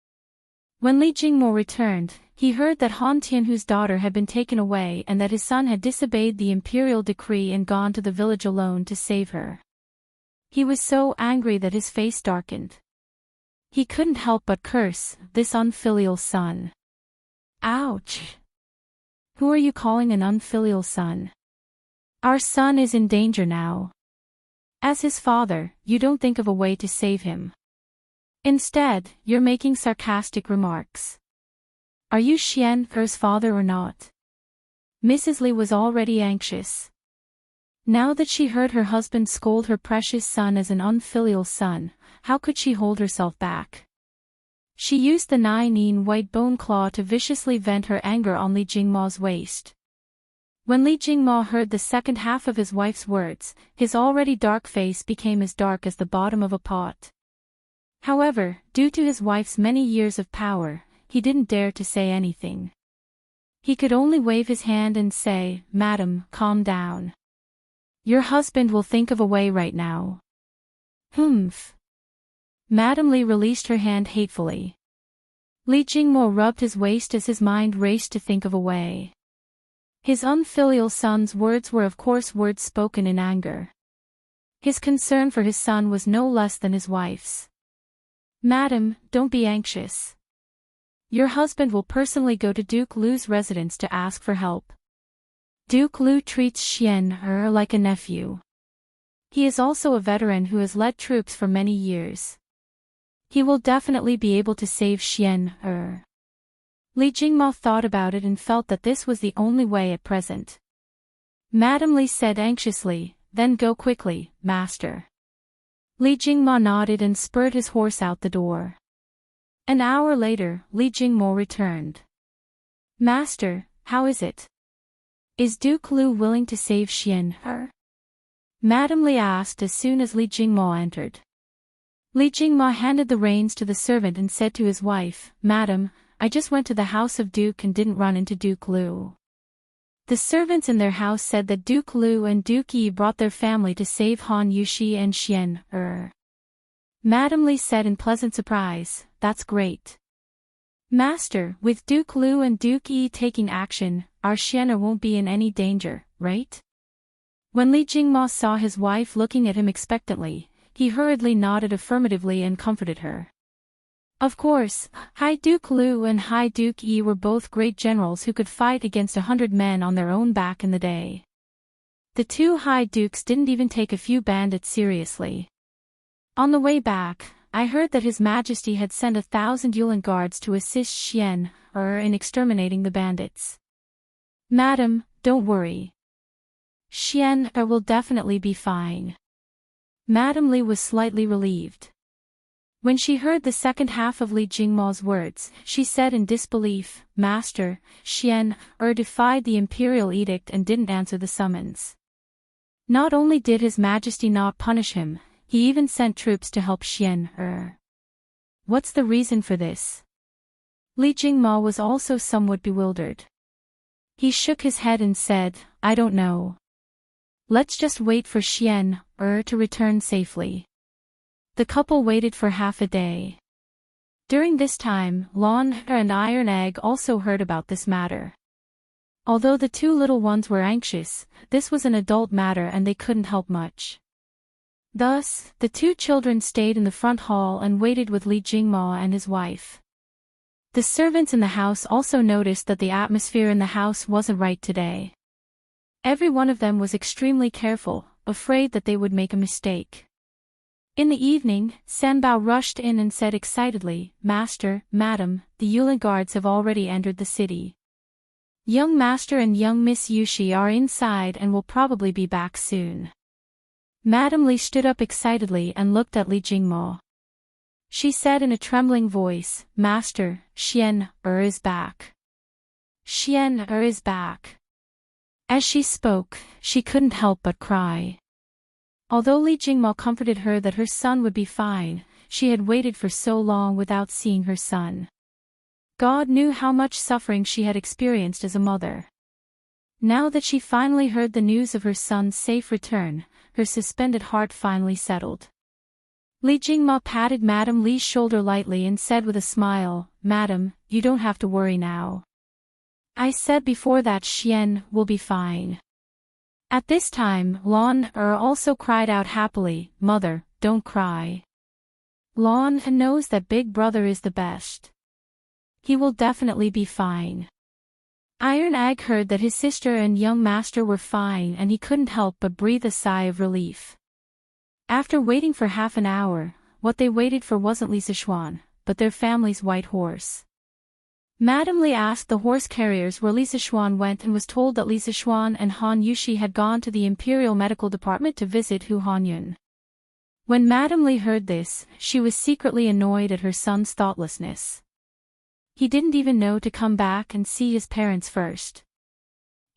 When Li Jingmo returned, he heard that Han Tianhu's daughter had been taken away and that his son had disobeyed the imperial decree and gone to the village alone to save her. He was so angry that his face darkened. He couldn't help but curse, this unfilial son. Ouch! Who are you calling an unfilial son? Our son is in danger now. As his father, you don't think of a way to save him. Instead, you're making sarcastic remarks. Are you Xian Er's father or not? Mrs. Li was already anxious. Now that she heard her husband scold her precious son as an unfilial son, how could she hold herself back? She used the 9-in white bone claw to viciously vent her anger on Li Jingmo's waist. When Li Jingmo heard the second half of his wife's words, his already dark face became as dark as the bottom of a pot. However, due to his wife's many years of power, he didn't dare to say anything. He could only wave his hand and say, "Madam, calm down. Your husband will think of a way right now." Humph. Madame Li released her hand hatefully. Li Jingmo rubbed his waist as his mind raced to think of a way. His unfilial son's words were of course words spoken in anger. His concern for his son was no less than his wife's. "Madam, don't be anxious. Your husband will personally go to Duke Lu's residence to ask for help. Duke Lu treats Xian Er like a nephew. He is also a veteran who has led troops for many years. He will definitely be able to save Xian Er." Li Jingmo thought about it and felt that this was the only way at present. Madame Li said anxiously, "Then go quickly, master." Li Jingmo nodded and spurred his horse out the door. An hour later, Li Jingmo returned. "Master, how is it? Is Duke Lu willing to save Xian Er?" Madame Li asked as soon as Li Jingmo entered. Li Jingmo handed the reins to the servant and said to his wife, "Madam, I just went to the house of Duke and didn't run into Duke Lu." The servants in their house said that Duke Lu and Duke Yi brought their family to save Han Yushi and Xian Er. Madame Li said in pleasant surprise, "That's great. Master, with Duke Lu and Duke Yi taking action, our Xian Er won't be in any danger, right?" When Li Jingmo saw his wife looking at him expectantly, he hurriedly nodded affirmatively and comforted her. Of course, High Duke Lu and High Duke Yi were both great generals who could fight against 100 men on their own back in the day. The two High Dukes didn't even take a few bandits seriously. On the way back, I heard that His Majesty had sent 1,000 Yulin guards to assist Xian Er in exterminating the bandits. Madam, don't worry. Xian Er will definitely be fine. Madame Li was slightly relieved. When she heard the second half of Li Jingmo's words, she said in disbelief, "Master, Xian Er defied the imperial edict and didn't answer the summons. Not only did His Majesty not punish him, he even sent troops to help Xian Er. What's the reason for this?" Li Jingmo was also somewhat bewildered. He shook his head and said, "I don't know. Let's just wait for Xian Er to return safely." The couple waited for half a day. During this time, Lon and Iron Egg also heard about this matter. Although the two little ones were anxious, this was an adult matter and they couldn't help much. Thus, the two children stayed in the front hall and waited with Li Jingmo and his wife. The servants in the house also noticed that the atmosphere in the house wasn't right today. Every one of them was extremely careful, afraid that they would make a mistake. In the evening, Sanbao rushed in and said excitedly, "Master, Madam, the Yulin guards have already entered the city. Young Master and young Miss Yushi are inside and will probably be back soon." Madame Li stood up excitedly and looked at Li Jingmo. She said in a trembling voice, Master, Xian is back. Xian is back. As she spoke, she couldn't help but cry. Although Li Jingmo comforted her that her son would be fine, she had waited for so long without seeing her son. God knew how much suffering she had experienced as a mother. Now that she finally heard the news of her son's safe return, her suspended heart finally settled. Li Jingmo patted Madame Li's shoulder lightly and said with a smile, Madam, you don't have to worry now. I said before that Xian will be fine. At this time, Lan also cried out happily, Mother, don't cry. Lan knows that Big Brother is the best. He will definitely be fine. Iron Egg heard that his sister and young master were fine and he couldn't help but breathe a sigh of relief. After waiting for half an hour, what they waited for wasn't Li Sichuan, but their family's white horse. Madame Li asked the horse carriers where Li Sichuan went and was told that Li Sichuan and Han Yushi had gone to the Imperial Medical Department to visit Hu Hanyun. When Madame Li heard this, she was secretly annoyed at her son's thoughtlessness. He didn't even know to come back and see his parents first.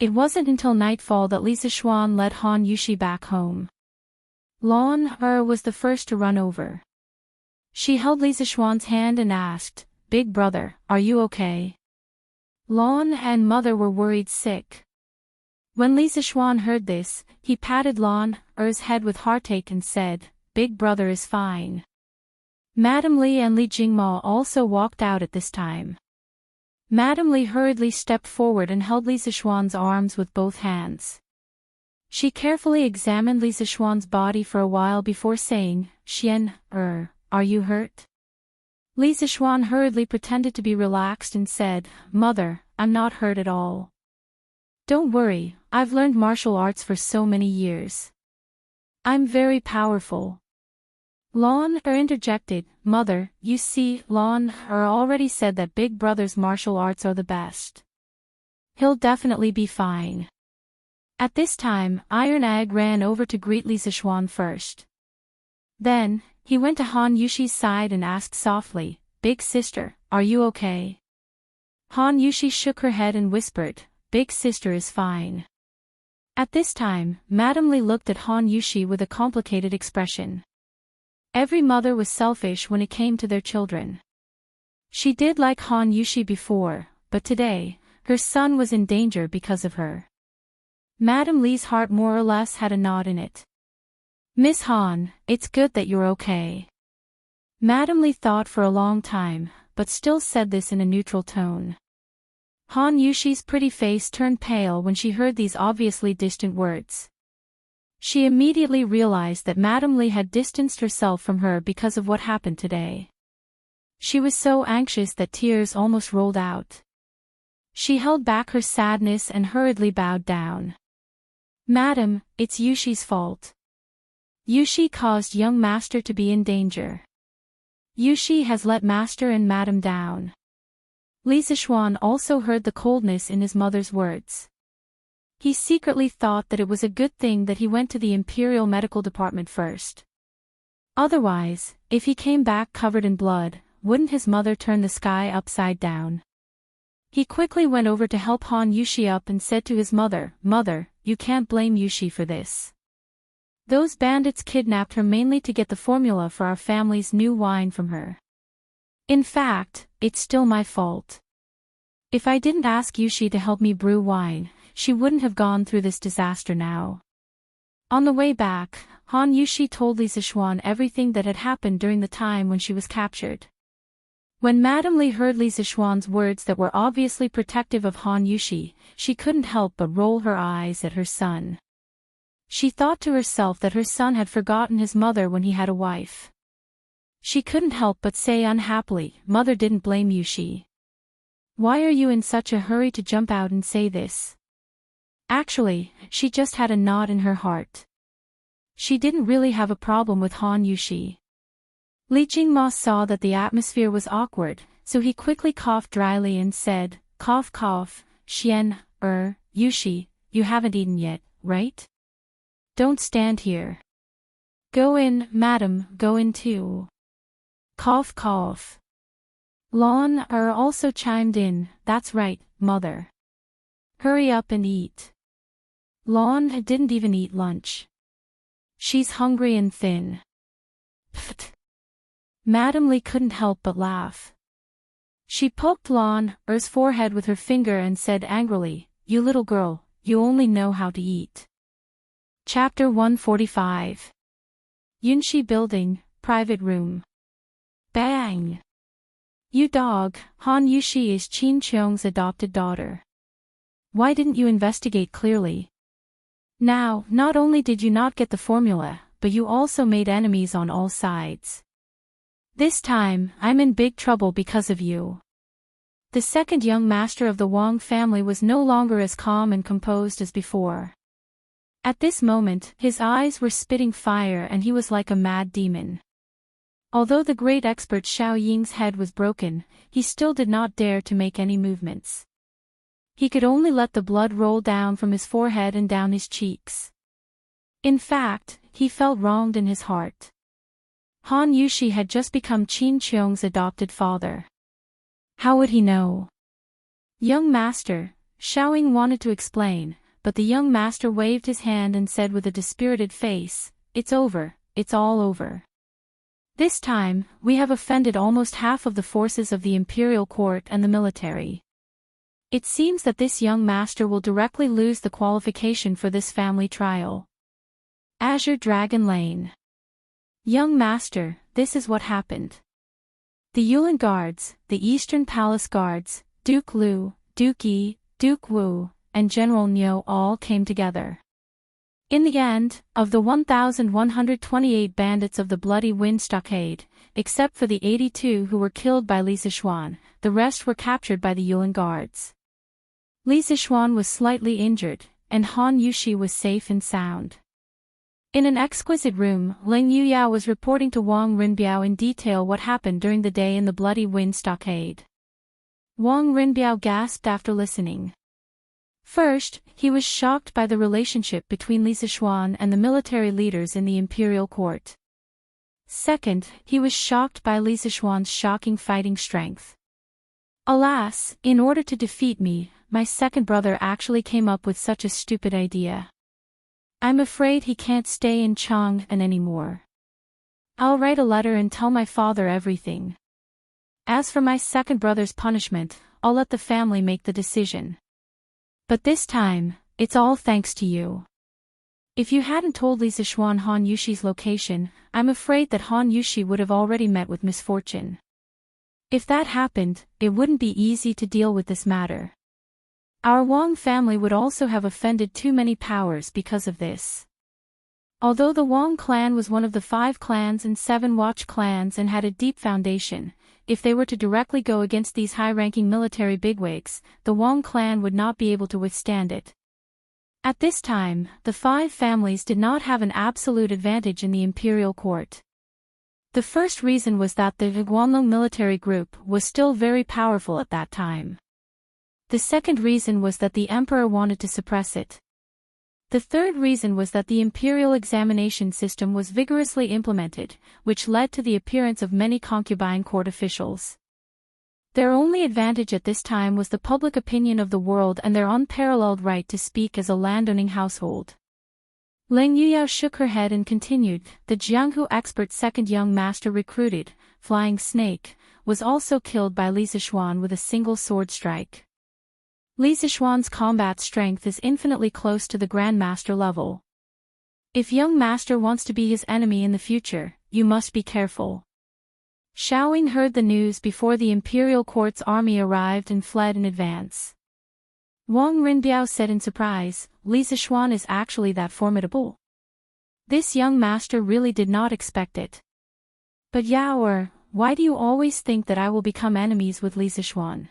It wasn't until nightfall that Li Sichuan led Han Yushi back home. Lan was the first to run over. She held Li Sichuan's hand and asked, Big Brother, are you okay? Lan and Mother were worried sick. When Li Sichuan heard this, he patted Lan's head with heartache and said, Big Brother is fine. Madame Li and Li Jingmo also walked out at this time. Madame Li hurriedly stepped forward and held Li Sichuan's arms with both hands. She carefully examined Li Sichuan's body for a while before saying, Xian, are you hurt? Li Sichuan hurriedly pretended to be relaxed and said, Mother, I'm not hurt at all. Don't worry, I've learned martial arts for so many years. I'm very powerful. Lan interjected, Mother, you see, Lan already said that Big Brother's martial arts are the best. He'll definitely be fine. At this time, Iron Egg ran over to greet Li Sichuan first. Then, he went to Han Yushi's side and asked softly, Big sister, are you okay? Han Yushi shook her head and whispered, Big sister is fine. At this time, Madame Li looked at Han Yushi with a complicated expression. Every mother was selfish when it came to their children. She did like Han Yushi before, but today, her son was in danger because of her. Madame Li's heart more or less had a knot in it. Miss Han, it's good that you're okay. Madame Li thought for a long time, but still said this in a neutral tone. Han Yushi's pretty face turned pale when she heard these obviously distant words. She immediately realized that Madame Li had distanced herself from her because of what happened today. She was so anxious that tears almost rolled out. She held back her sadness and hurriedly bowed down. Madam, it's Yushi's fault. Yushi caused young master to be in danger. Yushi has let master and madam down. Li Sichuan also heard the coldness in his mother's words. He secretly thought that it was a good thing that he went to the Imperial Medical Department first. Otherwise, if he came back covered in blood, wouldn't his mother turn the sky upside down? He quickly went over to help Han Yushi up and said to his mother, Mother, you can't blame Yushi for this. Those bandits kidnapped her mainly to get the formula for our family's new wine from her. In fact, it's still my fault. If I didn't ask Yushi to help me brew wine, she wouldn't have gone through this disaster now. On the way back, Han Yushi told Li Sichuan everything that had happened during the time when she was captured. When Madame Li heard Li Sichuan's words that were obviously protective of Han Yushi, she couldn't help but roll her eyes at her son. She thought to herself that her son had forgotten his mother when he had a wife. She couldn't help but say unhappily, Mother didn't blame Yushi. Why are you in such a hurry to jump out and say this? Actually, she just had a knot in her heart. She didn't really have a problem with Han Yushi. Li Jingmo saw that the atmosphere was awkward, so he quickly coughed dryly and said, Cough cough, Xian, Yushi, you haven't eaten yet, right? Don't stand here. Go in, madam, go in too. Cough cough. Lon also chimed in, that's right, mother. Hurry up and eat. Lon didn't even eat lunch. She's hungry and thin. Pfft. Madame Lee couldn't help but laugh. She poked Lon's forehead with her finger and said angrily, you little girl, you only know how to eat. Chapter 145. Yunshi Building, Private Room. Bang! You dog, Han Yushi is Qin Cheong's adopted daughter. Why didn't you investigate clearly? Now, not only did you not get the formula, but you also made enemies on all sides. This time, I'm in big trouble because of you. The second young master of the Wang family was no longer as calm and composed as before. At this moment, his eyes were spitting fire and he was like a mad demon. Although the great expert Xiao Ying's head was broken, he still did not dare to make any movements. He could only let the blood roll down from his forehead and down his cheeks. In fact, he felt wronged in his heart. Han Yushi had just become Qin Cheong's adopted father. How would he know? Young master, Xiao Ying wanted to explain, but the young master waved his hand and said with a dispirited face, it's over, it's all over. This time, we have offended almost half of the forces of the imperial court and the military. It seems that this young master will directly lose the qualification for this family trial. Azure Dragon Lane. Young master, this is what happened. The Yulin Guards, the Eastern Palace Guards, Duke Lu, Duke Yi, Duke Wu, and General Niu all came together. In the end, of the 1,128 bandits of the Bloody Wind Stockade, except for the 82 who were killed by Li Zixuan, the rest were captured by the Yulin Guards. Li Zixuan was slightly injured, and Han Yushi was safe and sound. In an exquisite room, Ling Yuyao was reporting to Wang Rinbiao in detail what happened during the day in the Bloody Wind Stockade. Wang Rinbiao gasped after listening. First, he was shocked by the relationship between Li Zixuan and the military leaders in the imperial court. Second, he was shocked by Li Zixuan's shocking fighting strength. Alas, in order to defeat me, my second brother actually came up with such a stupid idea. I'm afraid he can't stay in Chang'an anymore. I'll write a letter and tell my father everything. As for my second brother's punishment, I'll let the family make the decision. But this time, it's all thanks to you. If you hadn't told Li Zixuan Han Yushi's location, I'm afraid that Han Yushi would have already met with misfortune. If that happened, it wouldn't be easy to deal with this matter. Our Wang family would also have offended too many powers because of this. Although the Wang clan was one of the 5 clans and 7 watch clans and had a deep foundation, if they were to directly go against these high-ranking military bigwigs, the Wang clan would not be able to withstand it. At this time, the 5 families did not have an absolute advantage in the imperial court. The first reason was that the Guanlong military group was still very powerful at that time. The second reason was that the emperor wanted to suppress it. The third reason was that the imperial examination system was vigorously implemented, which led to the appearance of many concubine court officials. Their only advantage at this time was the public opinion of the world and their unparalleled right to speak as a landowning household. Ling Yuyao shook her head and continued, the Jianghu expert second young master recruited, Flying Snake, was also killed by Li Zixuan with a single sword strike. Li Zixuan's combat strength is infinitely close to the Grandmaster level. If young master wants to be his enemy in the future, you must be careful. Xiao Ying heard the news before the imperial court's army arrived and fled in advance. Wang Rinbiao said in surprise, Li Zixuan is actually that formidable? This young master really did not expect it. But Yao, why do you always think that I will become enemies with Li Zixuan?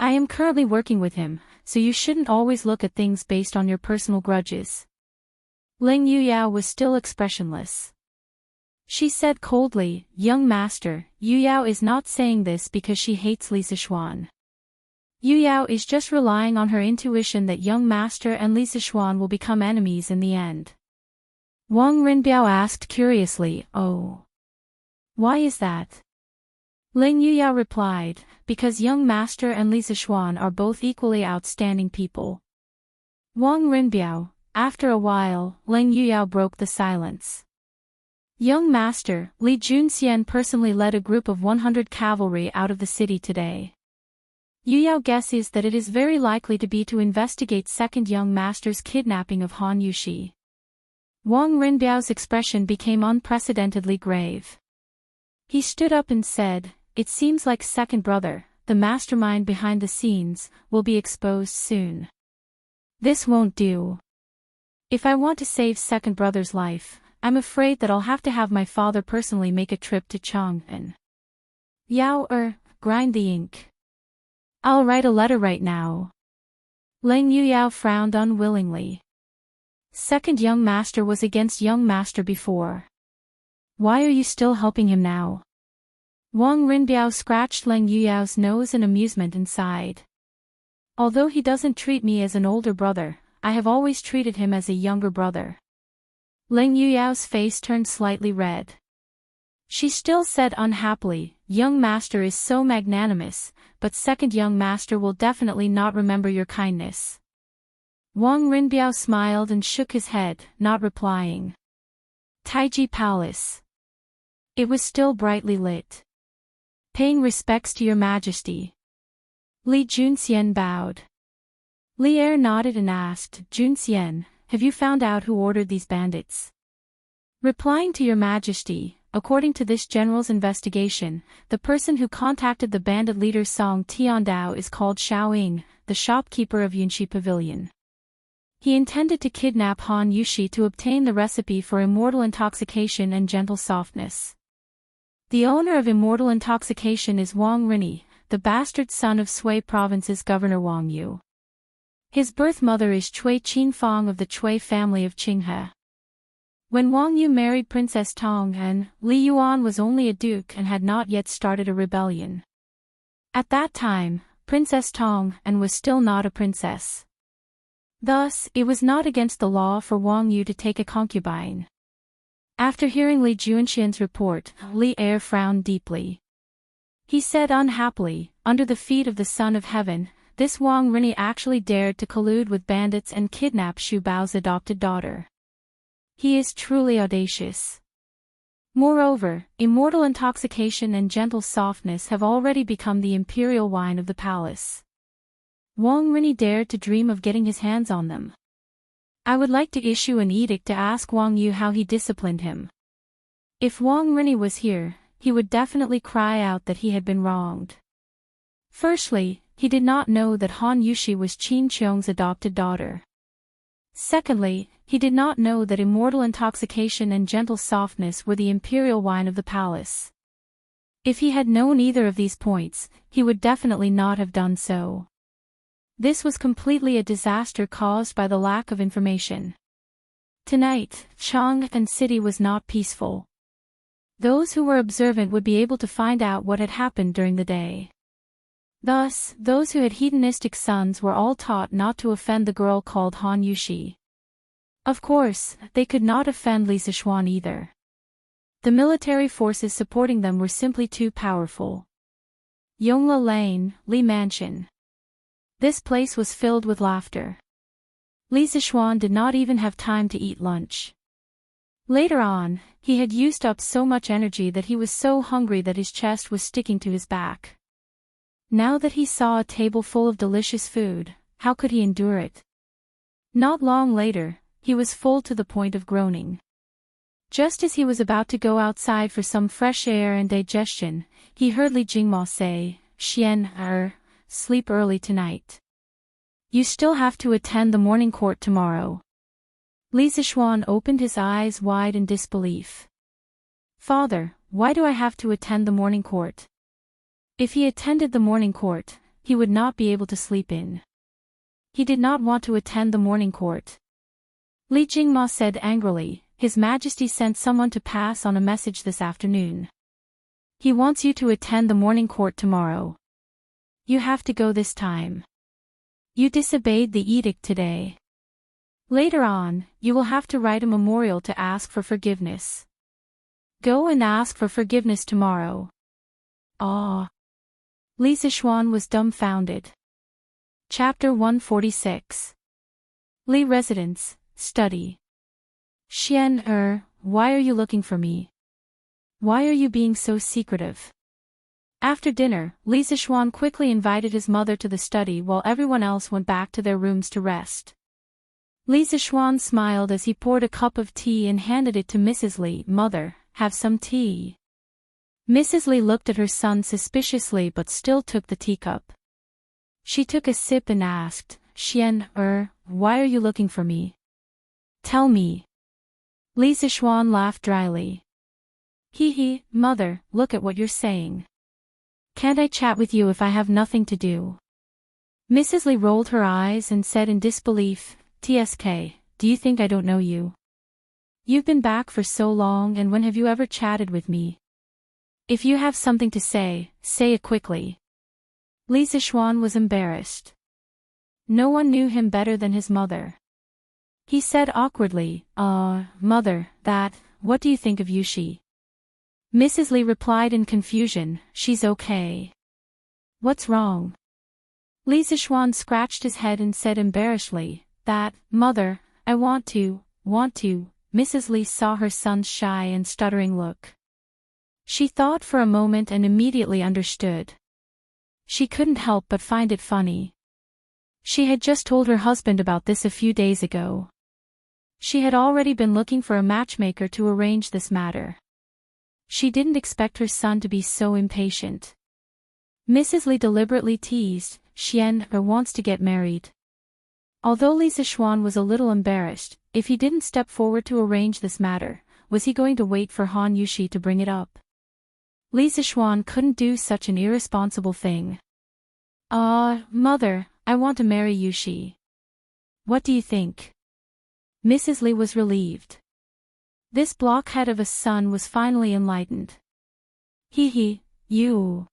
I am currently working with him, so you shouldn't always look at things based on your personal grudges. Ling Yuyao was still expressionless. She said coldly, young master, Yuyao is not saying this because she hates Li Zixuan. Yuyao is just relying on her intuition that young master and Li Zixuan will become enemies in the end. Wang Rinbiao asked curiously, oh. Why is that? Ling Yuyao replied, because young master and Li Zixuan are both equally outstanding people. Wang Rinbiao. After a while, Ling Yuyao broke the silence. Young master, Li Junxian personally led a group of 100 cavalry out of the city today. Yuyao guesses that it is very likely to investigate second young master's kidnapping of Han Yushi. Wang Rinbiao's expression became unprecedentedly grave. He stood up and said, "It seems like second brother, the mastermind behind the scenes, will be exposed soon. This won't do. If I want to save second brother's life, I'm afraid that I'll have to have my father personally make a trip to Chang'an." Yao grind the ink. I'll write a letter right now. Ling Yuyao frowned unwillingly. Second young master was against young master before. Why are you still helping him now? Wang Rinbiao scratched Ling Yuyao's nose in amusement and sighed. Although he doesn't treat me as an older brother, I have always treated him as a younger brother. Ling Yuyao's face turned slightly red. She still said unhappily, "Young master is so magnanimous, but second young master will definitely not remember your kindness." Wang Rinbiao smiled and shook his head, not replying. Taiji Palace. It was still brightly lit. Paying respects to your majesty. Li Junxian bowed. Li Er nodded and asked, "Junxian, have you found out who ordered these bandits?" Replying to your majesty, according to this general's investigation, the person who contacted the bandit leader Song Tiandao is called Xiaoying, the shopkeeper of Yunxi Pavilion. He intended to kidnap Han Yushi to obtain the recipe for immortal intoxication and gentle softness. The owner of immortal intoxication is Wang Rinyi, the bastard son of Sui Province's governor Wang Yu. His birth mother is Cui Qingfang of the Cui family of Qinghe. When Wang Yu married Princess Tong'an, Li Yuan was only a duke and had not yet started a rebellion. At that time, Princess Tong'an was still not a princess. Thus, it was not against the law for Wang Yu to take a concubine. After hearing Li Junxian's report, Li Er frowned deeply. He said unhappily, "Under the feet of the Son of Heaven, this Wang Rinyi actually dared to collude with bandits and kidnap Xu Bao's adopted daughter. He is truly audacious." Moreover, immortal intoxication and gentle softness have already become the imperial wine of the palace. Wang Rinyi dared to dream of getting his hands on them. I would like to issue an edict to ask Wang Yu how he disciplined him. If Wang Rinyi was here, he would definitely cry out that he had been wronged. Firstly, he did not know that Han Yushi was Qin Qiong's adopted daughter. Secondly, he did not know that immortal intoxication and gentle softness were the imperial wine of the palace. If he had known either of these points, he would definitely not have done so. This was completely a disaster caused by the lack of information. Tonight, Chang'an City was not peaceful. Those who were observant would be able to find out what had happened during the day. Thus, those who had hedonistic sons were all taught not to offend the girl called Han Yushi. Of course, they could not offend Li Zixuan either. The military forces supporting them were simply too powerful. Yongla Lane, Li Mansion. This place was filled with laughter. Li Zixuan did not even have time to eat lunch. Later on, he had used up so much energy that he was so hungry that his chest was sticking to his back. Now that he saw a table full of delicious food, how could he endure it? Not long later, he was full to the point of groaning. Just as he was about to go outside for some fresh air and digestion, he heard Li Jingma say, "Xian, sleep early tonight. You still have to attend the morning court tomorrow." Li Zixuan opened his eyes wide in disbelief. "Father, why do I have to attend the morning court?" If he attended the morning court, he would not be able to sleep in. He did not want to attend the morning court. Li Jingma said angrily, "His Majesty sent someone to pass on a message this afternoon. He wants you to attend the morning court tomorrow. You have to go this time. You disobeyed the edict today. Later on, you will have to write a memorial to ask for forgiveness." Go and ask for forgiveness tomorrow. Ah. Lisa Schwan was dumbfounded. Chapter 146. Lee Residence, Study. Xian, why are you looking for me? Why are you being so secretive? After dinner, Lisa Schwan quickly invited his mother to the study while everyone else went back to their rooms to rest. Lisa Schwan smiled as he poured a cup of tea and handed it to Mrs. Lee. Mother, have some tea. Mrs. Lee looked at her son suspiciously but still took the teacup. She took a sip and asked, Xian, why are you looking for me? Tell me. Lisa Schwan laughed dryly. Hee, mother, look at what you're saying. Can't I chat with you if I have nothing to do? Mrs. Lee rolled her eyes and said in disbelief, TSK, do you think I don't know you? You've been back for so long, and when have you ever chatted with me? If you have something to say it quickly. Lisa Schwan was embarrassed. No one knew him better than his mother. He said awkwardly, mother, what do you think of Yushi? Mrs. Lee replied in confusion, she's okay. What's wrong? Lisa Schwan scratched his head and said embarrassedly, mother, I want to. Mrs. Lee saw her son's shy and stuttering look. She thought for a moment and immediately understood. She couldn't help but find it funny. She had just told her husband about this a few days ago. She had already been looking for a matchmaker to arrange this matter. She didn't expect her son to be so impatient. Mrs. Lee deliberately teased, Xian wants to get married. Although Lisa Schwan was a little embarrassed, if he didn't step forward to arrange this matter, was he going to wait for Han Yushi to bring it up? Lisa Schwan couldn't do such an irresponsible thing. Mother, I want to marry Yushi. What do you think? Mrs. Lee was relieved. This blockhead of a son was finally enlightened. You.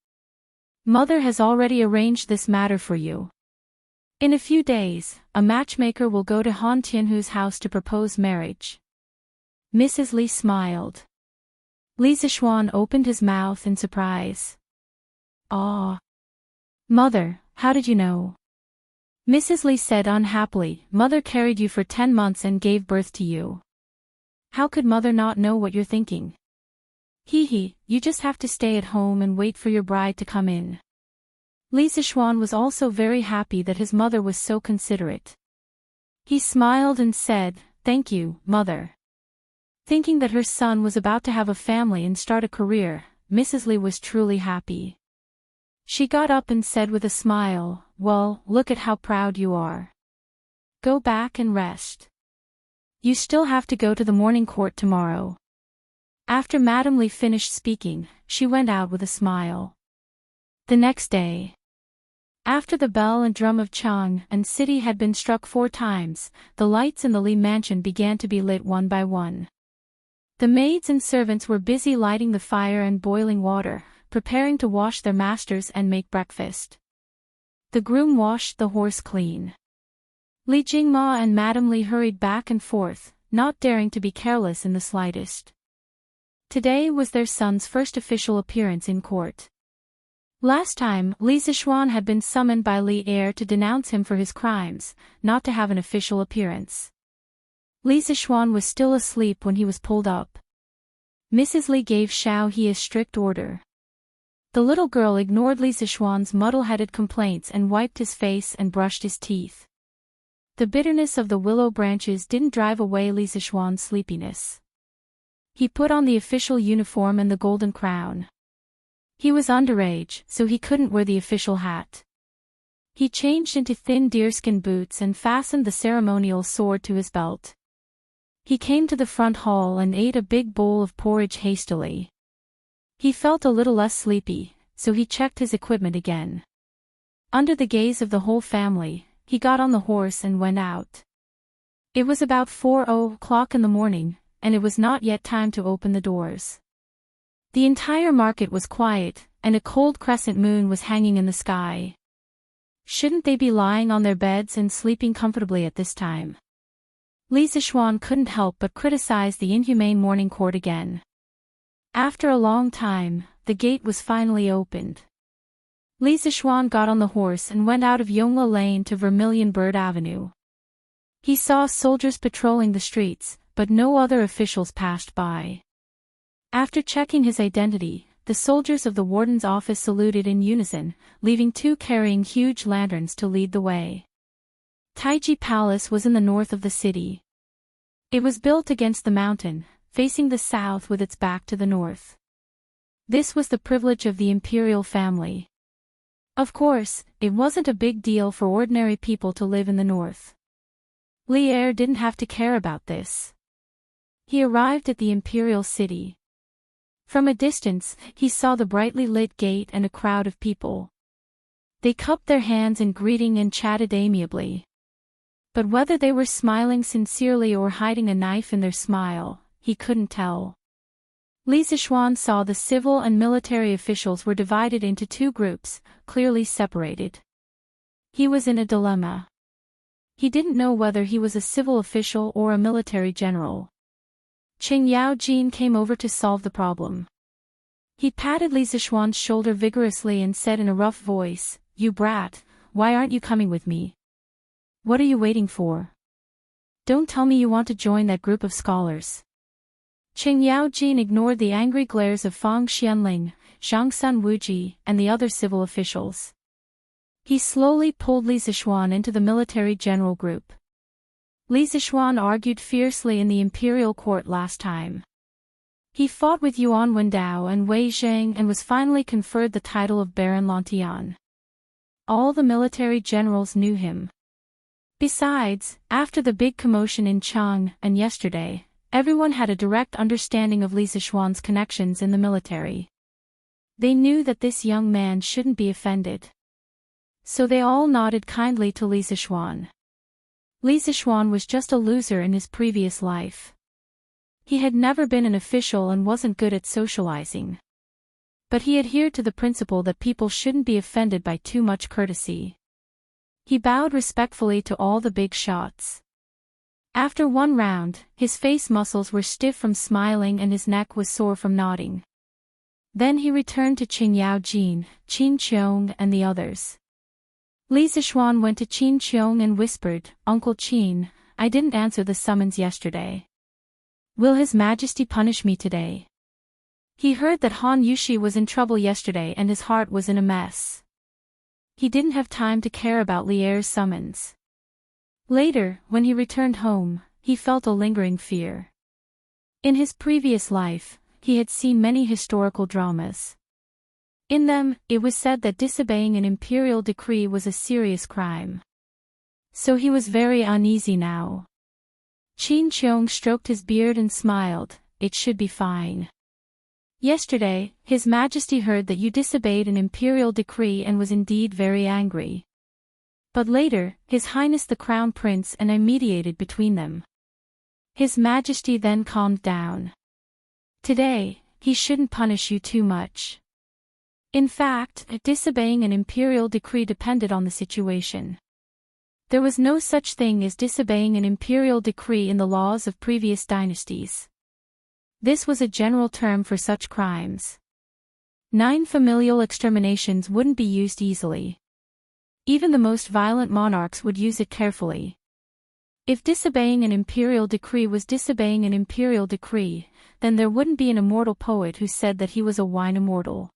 Mother has already arranged this matter for you. In a few days, a matchmaker will go to Han Tianhu's house to propose marriage. Mrs. Lee smiled. Lisa Schwan opened his mouth in surprise. Mother, how did you know? Mrs. Lee said unhappily, Mother carried you for 10 months and gave birth to you. How could Mother not know what you're thinking? You just have to stay at home and wait for your bride to come in. Lisa Schwan was also very happy that his mother was so considerate. He smiled and said, Thank you, Mother. Thinking that her son was about to have a family and start a career, Mrs. Lee was truly happy. She got up and said with a smile, Well, look at how proud you are. Go back and rest. You still have to go to the morning court tomorrow. After Madame Lee finished speaking, she went out with a smile. The next day, after the bell and drum of Chang'an City had been struck 4 times, the lights in the Lee mansion began to be lit one by one. The maids and servants were busy lighting the fire and boiling water, preparing to wash their masters and make breakfast. The groom washed the horse clean. Li Jingma and Madame Lee hurried back and forth, not daring to be careless in the slightest. Today was their son's first official appearance in court. Last time, Lisa Schwan had been summoned by Li Er to denounce him for his crimes, not to have an official appearance. Lisa Schwan was still asleep when he was pulled up. Mrs. Lee gave Xiao He a strict order. The little girl ignored Lisa Schwan's muddle-headed complaints and wiped his face and brushed his teeth. The bitterness of the willow branches didn't drive away Lisa Schwan's sleepiness. He put on the official uniform and the golden crown. He was underage, so he couldn't wear the official hat. He changed into thin deerskin boots and fastened the ceremonial sword to his belt. He came to the front hall and ate a big bowl of porridge hastily. He felt a little less sleepy, so he checked his equipment again. Under the gaze of the whole family, he got on the horse and went out. It was about 4:00 in the morning, and it was not yet time to open the doors. The entire market was quiet, and a cold crescent moon was hanging in the sky. Shouldn't they be lying on their beds and sleeping comfortably at this time? Lisa Schwan couldn't help but criticize the inhumane morning court again. After a long time, the gate was finally opened. Li Zixuan got on the horse and went out of Yongla Lane to Vermilion Bird Avenue. He saw soldiers patrolling the streets, but no other officials passed by. After checking his identity, the soldiers of the warden's office saluted in unison, leaving two carrying huge lanterns to lead the way. Taiji Palace was in the north of the city. It was built against the mountain, facing the south with its back to the north. This was the privilege of the imperial family. Of course, it wasn't a big deal for ordinary people to live in the north. Li Er didn't have to care about this. He arrived at the imperial city. From a distance, he saw the brightly lit gate and a crowd of people. They cupped their hands in greeting and chatted amiably. But whether they were smiling sincerely or hiding a knife in their smile, he couldn't tell. Li Zixuan saw the civil and military officials were divided into two groups, clearly separated. He was in a dilemma. He didn't know whether he was a civil official or a military general. Qing Yaojin came over to solve the problem. He patted Li Zixuan's shoulder vigorously and said in a rough voice, "You brat, why aren't you coming with me? What are you waiting for? Don't tell me you want to join that group of scholars." Qing Yaojin ignored the angry glares of Fang Xianling, Zhang Sun Wuji, and the other civil officials. He slowly pulled Li Zixuan into the military general group. Li Zixuan argued fiercely in the imperial court last time. He fought with Yuan Wendao and Wei Zhang and was finally conferred the title of Baron Lantian. All the military generals knew him. Besides, after the big commotion in Chang and yesterday, everyone had a direct understanding of Li Zixuan's connections in the military. They knew that this young man shouldn't be offended. So they all nodded kindly to Li Zixuan. Li Zixuan was just a loser in his previous life. He had never been an official and wasn't good at socializing. But he adhered to the principle that people shouldn't be offended by too much courtesy. He bowed respectfully to all the big shots. After one round, his face muscles were stiff from smiling and his neck was sore from nodding. Then he returned to Qing Yaojin, Qin Qiong and the others. Li Zixuan went to Qin Qiong and whispered, "Uncle Qin, I didn't answer the summons yesterday. Will His Majesty punish me today?" He heard that Han Yushi was in trouble yesterday and his heart was in a mess. He didn't have time to care about Li Er's summons. Later, when he returned home, he felt a lingering fear. In his previous life, he had seen many historical dramas. In them, it was said that disobeying an imperial decree was a serious crime. So he was very uneasy now. Qin Qiong stroked his beard and smiled, "It should be fine. Yesterday, His Majesty heard that you disobeyed an imperial decree and was indeed very angry. But later, His Highness the Crown Prince and I mediated between them. His Majesty then calmed down. Today, he shouldn't punish you too much." In fact, disobeying an imperial decree depended on the situation. There was no such thing as disobeying an imperial decree in the laws of previous dynasties. This was a general term for such crimes. 9 familial exterminations wouldn't be used easily. Even the most violent monarchs would use it carefully. If disobeying an imperial decree was disobeying an imperial decree, then there wouldn't be an immortal poet who said that he was a wine immortal.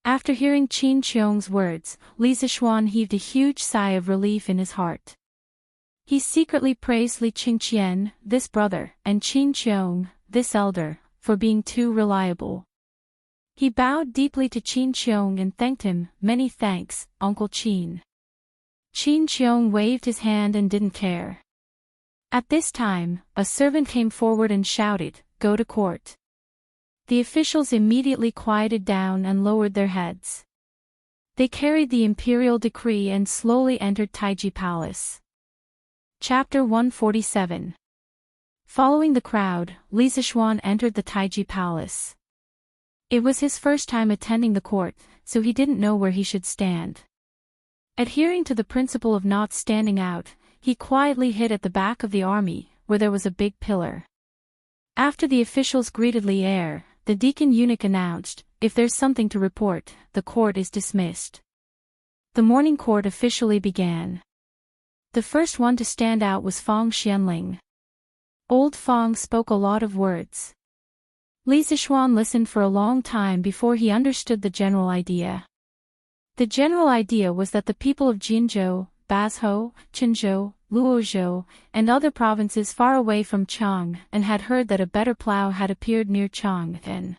After hearing Qin Qiong's words, Li Zixuan heaved a huge sigh of relief in his heart. He secretly praised Li Qingqian, this brother, and Qin Qiong, this elder, for being too reliable. He bowed deeply to Qin Qiong and thanked him, "Many thanks, Uncle Qin." Qin Qiong waved his hand and didn't care. At this time, a servant came forward and shouted, "Go to court." The officials immediately quieted down and lowered their heads. They carried the imperial decree and slowly entered Taiji Palace. Chapter 147. Following the crowd, Li Zixuan entered the Taiji Palace. It was his first time attending the court, so he didn't know where he should stand. Adhering to the principle of not standing out, he quietly hid at the back of the army, where there was a big pillar. After the officials greeted Li Er, the deacon eunuch announced, "If there's something to report, the court is dismissed." The morning court officially began. The first one to stand out was Fong Xianling. Old Fong spoke a lot of words. Li Zixuan listened for a long time before he understood the general idea. The general idea was that the people of Jinzhou, Bazhou, Qinzhou, Luozhou, and other provinces far away from Chang'an had heard that a better plough had appeared near Chang'an.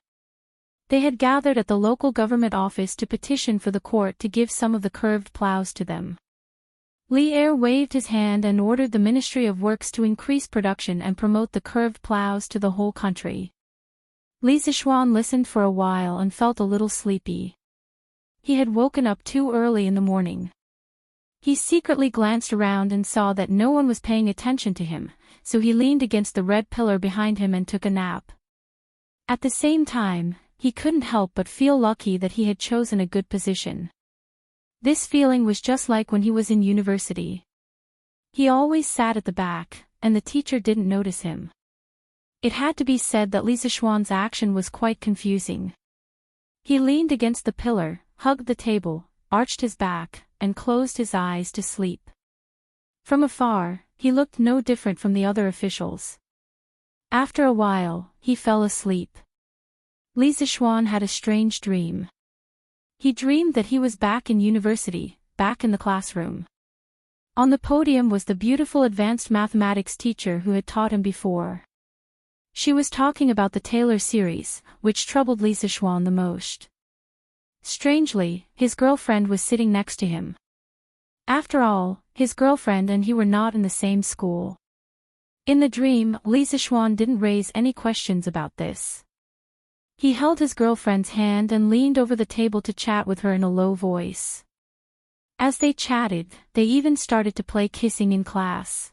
They had gathered at the local government office to petition for the court to give some of the curved ploughs to them. Li Er waved his hand and ordered the Ministry of Works to increase production and promote the curved ploughs to the whole country. Li Zixuan listened for a while and felt a little sleepy. He had woken up too early in the morning. He secretly glanced around and saw that no one was paying attention to him, so he leaned against the red pillar behind him and took a nap. At the same time, he couldn't help but feel lucky that he had chosen a good position. This feeling was just like when he was in university. He always sat at the back, and the teacher didn't notice him. It had to be said that Li Zixuan's action was quite confusing. He leaned against the pillar, hugged the table, arched his back, and closed his eyes to sleep. From afar, he looked no different from the other officials. After a while, he fell asleep. Li Zixuan had a strange dream. He dreamed that he was back in university, back in the classroom. On the podium was the beautiful advanced mathematics teacher who had taught him before. She was talking about the Taylor series, which troubled Li Zixuan the most. Strangely, his girlfriend was sitting next to him. After all, his girlfriend and he were not in the same school. In the dream, Li Zixuan didn't raise any questions about this. He held his girlfriend's hand and leaned over the table to chat with her in a low voice. As they chatted, they even started to play kissing in class.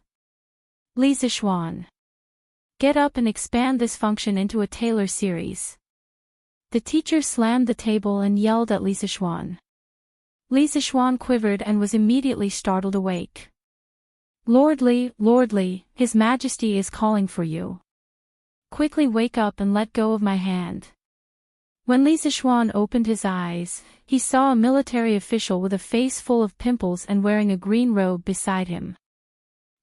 Li Zixuan. Get up and expand this function into a Taylor series. The teacher slammed the table and yelled at Li Zixuan. Li Zixuan quivered and was immediately startled awake. Lord Li, His Majesty is calling for you. Quickly wake up and let go of my hand. When Li Zixuan opened his eyes, he saw a military official with a face full of pimples and wearing a green robe beside him.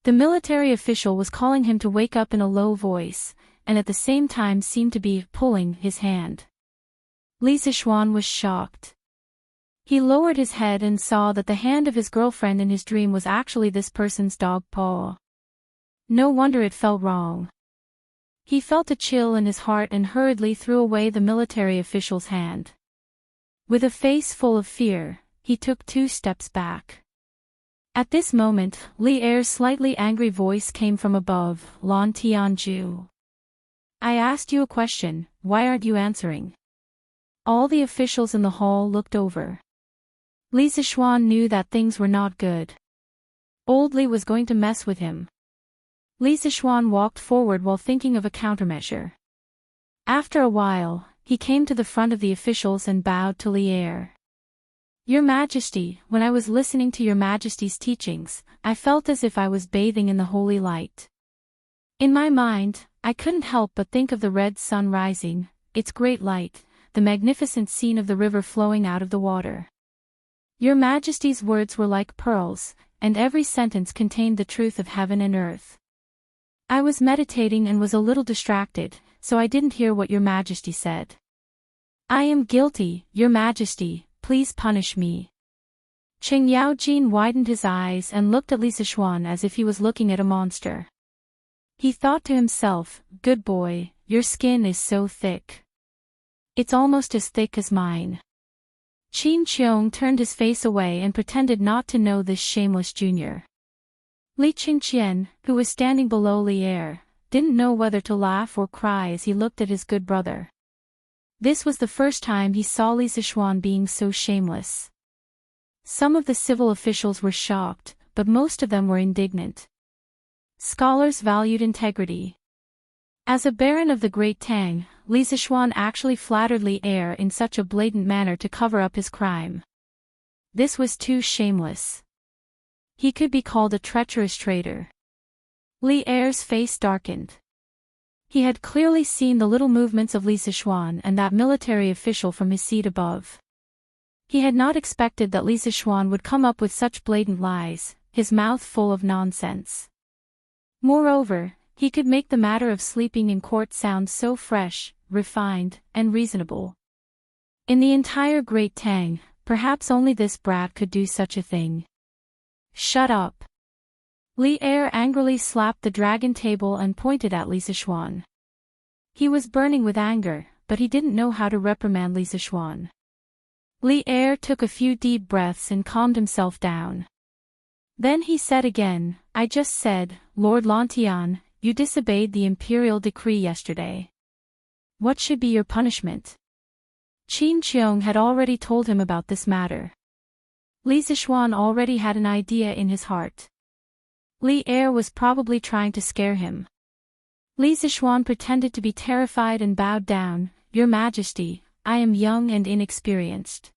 The military official was calling him to wake up in a low voice, and at the same time seemed to be pulling his hand. Li Zixuan was shocked. He lowered his head and saw that the hand of his girlfriend in his dream was actually this person's dog paw. No wonder it felt wrong. He felt a chill in his heart and hurriedly threw away the military official's hand. With a face full of fear, he took 2 steps back. At this moment, Li Er's slightly angry voice came from above, "Lan Tianju. I asked you a question, why aren't you answering?" All the officials in the hall looked over. Li Zixuan knew that things were not good. Old Li was going to mess with him. Li Zixuan walked forward while thinking of a countermeasure. After a while, he came to the front of the officials and bowed to Li Er. Your Majesty, when I was listening to Your Majesty's teachings, I felt as if I was bathing in the holy light. In my mind, I couldn't help but think of the red sun rising, its great light, the magnificent scene of the river flowing out of the water. Your Majesty's words were like pearls, and every sentence contained the truth of heaven and earth. I was meditating and was a little distracted, so I didn't hear what Your Majesty said. I am guilty, Your Majesty, please punish me. Qing Yaojin widened his eyes and looked at Li Zixuan as if he was looking at a monster. He thought to himself, good boy, your skin is so thick. It's almost as thick as mine. Qin Qiong turned his face away and pretended not to know this shameless junior. Li Qingqian, who was standing below Li Er, didn't know whether to laugh or cry as he looked at his good brother. This was the first time he saw Li Zixuan being so shameless. Some of the civil officials were shocked, but most of them were indignant. Scholars valued integrity. As a baron of the Great Tang, Li Zixuan actually flattered Li Er in such a blatant manner to cover up his crime. This was too shameless. He could be called a treacherous traitor. Li Er's face darkened. He had clearly seen the little movements of Li Sichuan and that military official from his seat above. He had not expected that Li Sichuan would come up with such blatant lies, his mouth full of nonsense. Moreover, he could make the matter of sleeping in court sound so fresh, refined, and reasonable. In the entire Great Tang, perhaps only this brat could do such a thing. Shut up! Li Er angrily slapped the dragon table and pointed at Li Sichuan. He was burning with anger, but he didn't know how to reprimand Li Sichuan. Li Er took a few deep breaths and calmed himself down. Then he said again, I just said, Lord Lantian, you disobeyed the imperial decree yesterday. What should be your punishment? Qin Qiong had already told him about this matter. Li Sichuan already had an idea in his heart. Li Er was probably trying to scare him. Li Sichuan pretended to be terrified and bowed down, Your Majesty, I am young and inexperienced.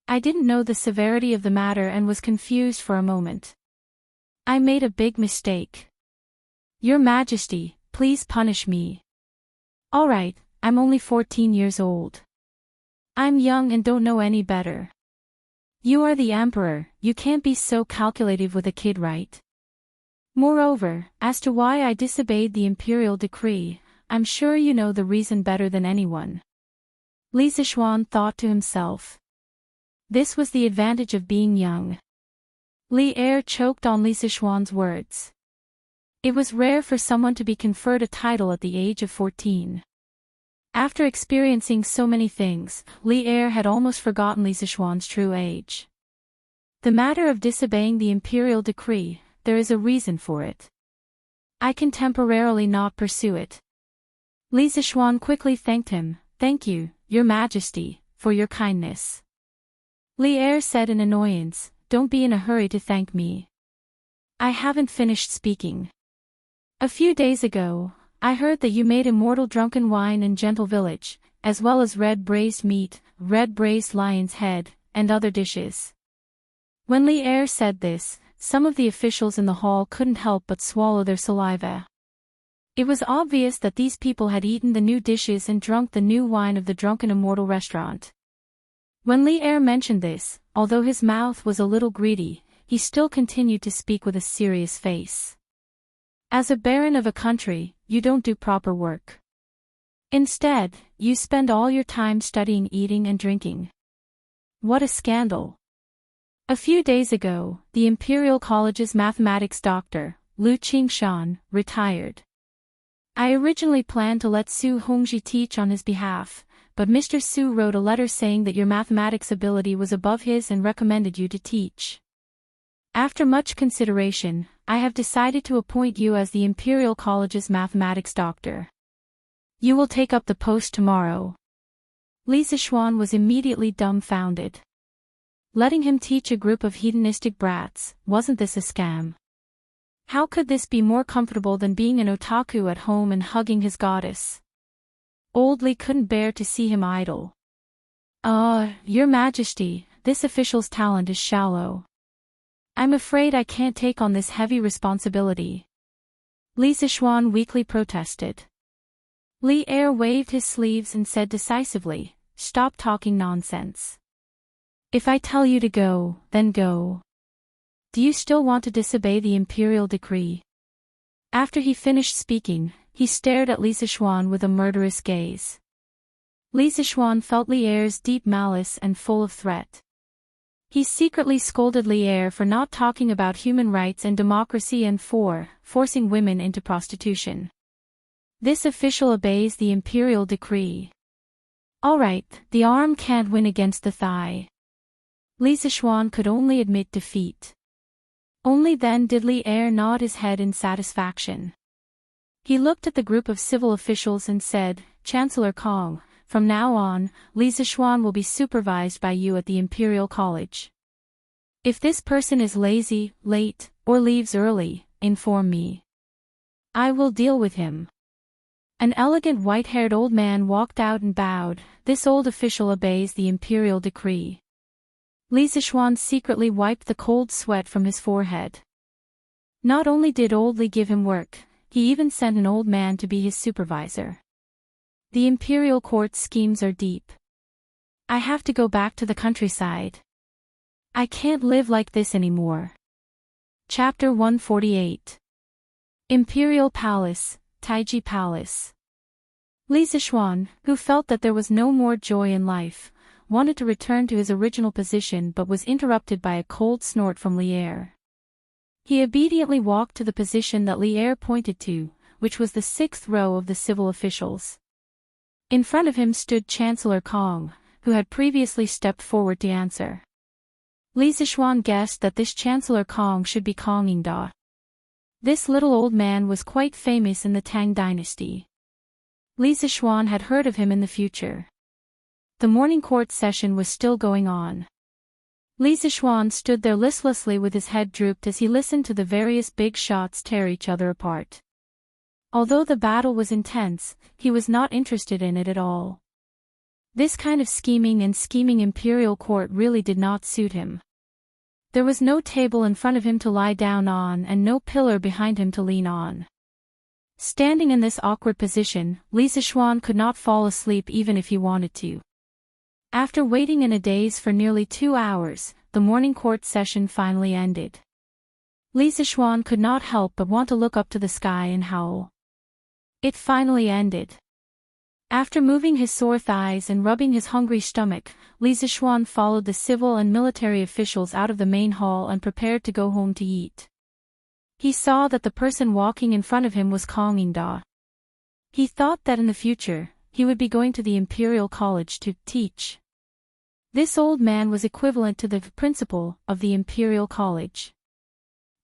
I didn't know the severity of the matter and was confused for a moment. I made a big mistake. Your Majesty, please punish me. All right, I'm only 14 years old. I'm young and don't know any better. You are the emperor, you can't be so calculative with a kid, right? Moreover, as to why I disobeyed the imperial decree, I'm sure you know the reason better than anyone. Li Sichuan thought to himself. This was the advantage of being young. Li Er choked on Li Sichuan's words. It was rare for someone to be conferred a title at the age of 14. After experiencing so many things, Li Er had almost forgotten Li Sichuan's true age. The matter of disobeying the imperial decree, there is a reason for it. I can temporarily not pursue it. Li Sichuan quickly thanked him, Thank you, Your Majesty, for your kindness. Li Er said in annoyance, Don't be in a hurry to thank me. I haven't finished speaking. A few days ago, I heard that you made immortal drunken wine in Gentle Village, as well as red braised meat, red braised lion's head, and other dishes. When Li Er said this, some of the officials in the hall couldn't help but swallow their saliva. It was obvious that these people had eaten the new dishes and drunk the new wine of the Drunken Immortal restaurant. When Li Er mentioned this, although his mouth was a little greedy, he still continued to speak with a serious face. As a baron of a country, you don't do proper work. Instead, you spend all your time studying, eating and drinking. What a scandal. A few days ago, the Imperial College's mathematics doctor, Lu Qingshan, retired. I originally planned to let Su Hongji teach on his behalf, but Mr. Su wrote a letter saying that your mathematics ability was above his and recommended you to teach. After much consideration, I have decided to appoint you as the Imperial College's mathematics doctor. You will take up the post tomorrow. Li Sichuan was immediately dumbfounded. Letting him teach a group of hedonistic brats, wasn't this a scam? How could this be more comfortable than being an otaku at home and hugging his goddess? Old Li couldn't bear to see him idle. Your Majesty, this official's talent is shallow. I'm afraid I can't take on this heavy responsibility. Li Sichuan weakly protested. Li Er waved his sleeves and said decisively, Stop talking nonsense. If I tell you to go, then go. Do you still want to disobey the imperial decree? After he finished speaking, he stared at Li Sichuan with a murderous gaze. Li Sichuan felt Li Er's deep malice and full of threat. He secretly scolded Li Er for not talking about human rights and democracy and for forcing women into prostitution. This official obeys the imperial decree. All right, the arm can't win against the thigh. Li Sichuan could only admit defeat. Only then did Li Er nod his head in satisfaction. He looked at the group of civil officials and said, Chancellor Kong, from now on, Li Sichuan will be supervised by you at the Imperial College. If this person is lazy, late, or leaves early, inform me. I will deal with him. An elegant white-haired old man walked out and bowed. This old official obeys the imperial decree. Li Sichuan secretly wiped the cold sweat from his forehead. Not only did old Li give him work, he even sent an old man to be his supervisor. The imperial court's schemes are deep. I have to go back to the countryside. I can't live like this anymore. Chapter 148. Imperial Palace, Taiji Palace. Li Zixuan, who felt that there was no more joy in life, wanted to return to his original position but was interrupted by a cold snort from Li Er. He obediently walked to the position that Li Er pointed to, which was the 6th row of the civil officials. In front of him stood Chancellor Kong, who had previously stepped forward to answer. Li Zixuan guessed that this Chancellor Kong should be Kong Yingda. This little old man was quite famous in the Tang dynasty. Li Zixuan had heard of him in the future. The morning court session was still going on. Li Zixuan stood there listlessly with his head drooped as he listened to the various big shots tear each other apart. Although the battle was intense, he was not interested in it at all. This kind of scheming imperial court really did not suit him. There was no table in front of him to lie down on and no pillar behind him to lean on. Standing in this awkward position, Li Zixuan could not fall asleep even if he wanted to. After waiting in a daze for nearly 2 hours, the morning court session finally ended. Li Zixuan could not help but want to look up to the sky and howl. It finally ended. After moving his sore thighs and rubbing his hungry stomach, Li Zixuan followed the civil and military officials out of the main hall and prepared to go home to eat. He saw that the person walking in front of him was Kong Yingda. He thought that in the future, he would be going to the Imperial College to teach. This old man was equivalent to the principal of the Imperial College.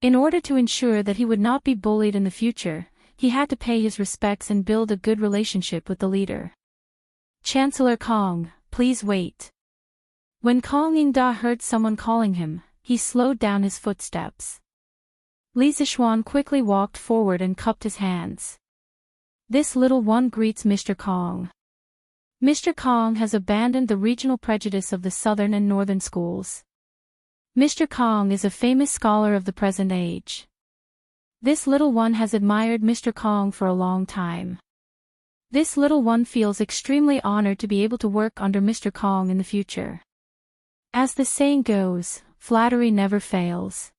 In order to ensure that he would not be bullied in the future, he had to pay his respects and build a good relationship with the leader. Chancellor Kong, please wait. When Kong Yingda heard someone calling him, he slowed down his footsteps. Li Zixuan quickly walked forward and cupped his hands. This little one greets Mr. Kong. Mr. Kong has abandoned the regional prejudice of the southern and northern schools. Mr. Kong is a famous scholar of the present age. This little one has admired Mr. Kong for a long time. This little one feels extremely honored to be able to work under Mr. Kong in the future. As the saying goes, flattery never fails.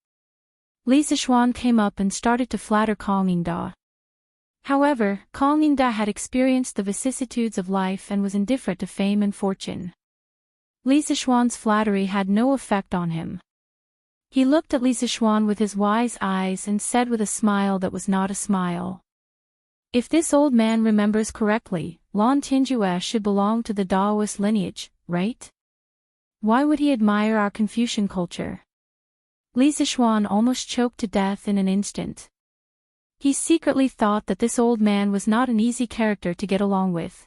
Li Zixuan came up and started to flatter Kong Yingda. However, Kong Yingda had experienced the vicissitudes of life and was indifferent to fame and fortune. Li Zixuan's flattery had no effect on him. He looked at Li Zixuan with his wise eyes and said with a smile that was not a smile. If this old man remembers correctly, Lan Tingjue should belong to the Daoist lineage, right? Why would he admire our Confucian culture? Li Zixuan almost choked to death in an instant. He secretly thought that this old man was not an easy character to get along with.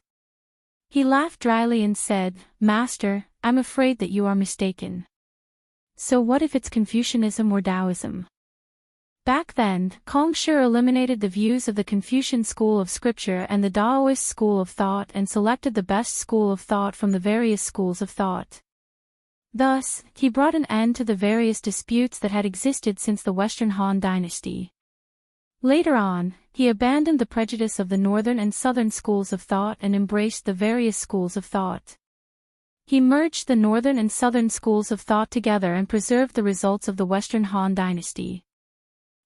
He laughed dryly and said, "Master, I'm afraid that you are mistaken. So what if it's Confucianism or Taoism?" Back then, Kong Shi eliminated the views of the Confucian school of scripture and the Daoist school of thought and selected the best school of thought from the various schools of thought. Thus, he brought an end to the various disputes that had existed since the Western Han dynasty. Later on, he abandoned the prejudice of the northern and southern schools of thought and embraced the various schools of thought. He merged the northern and southern schools of thought together and preserved the results of the Western Han dynasty.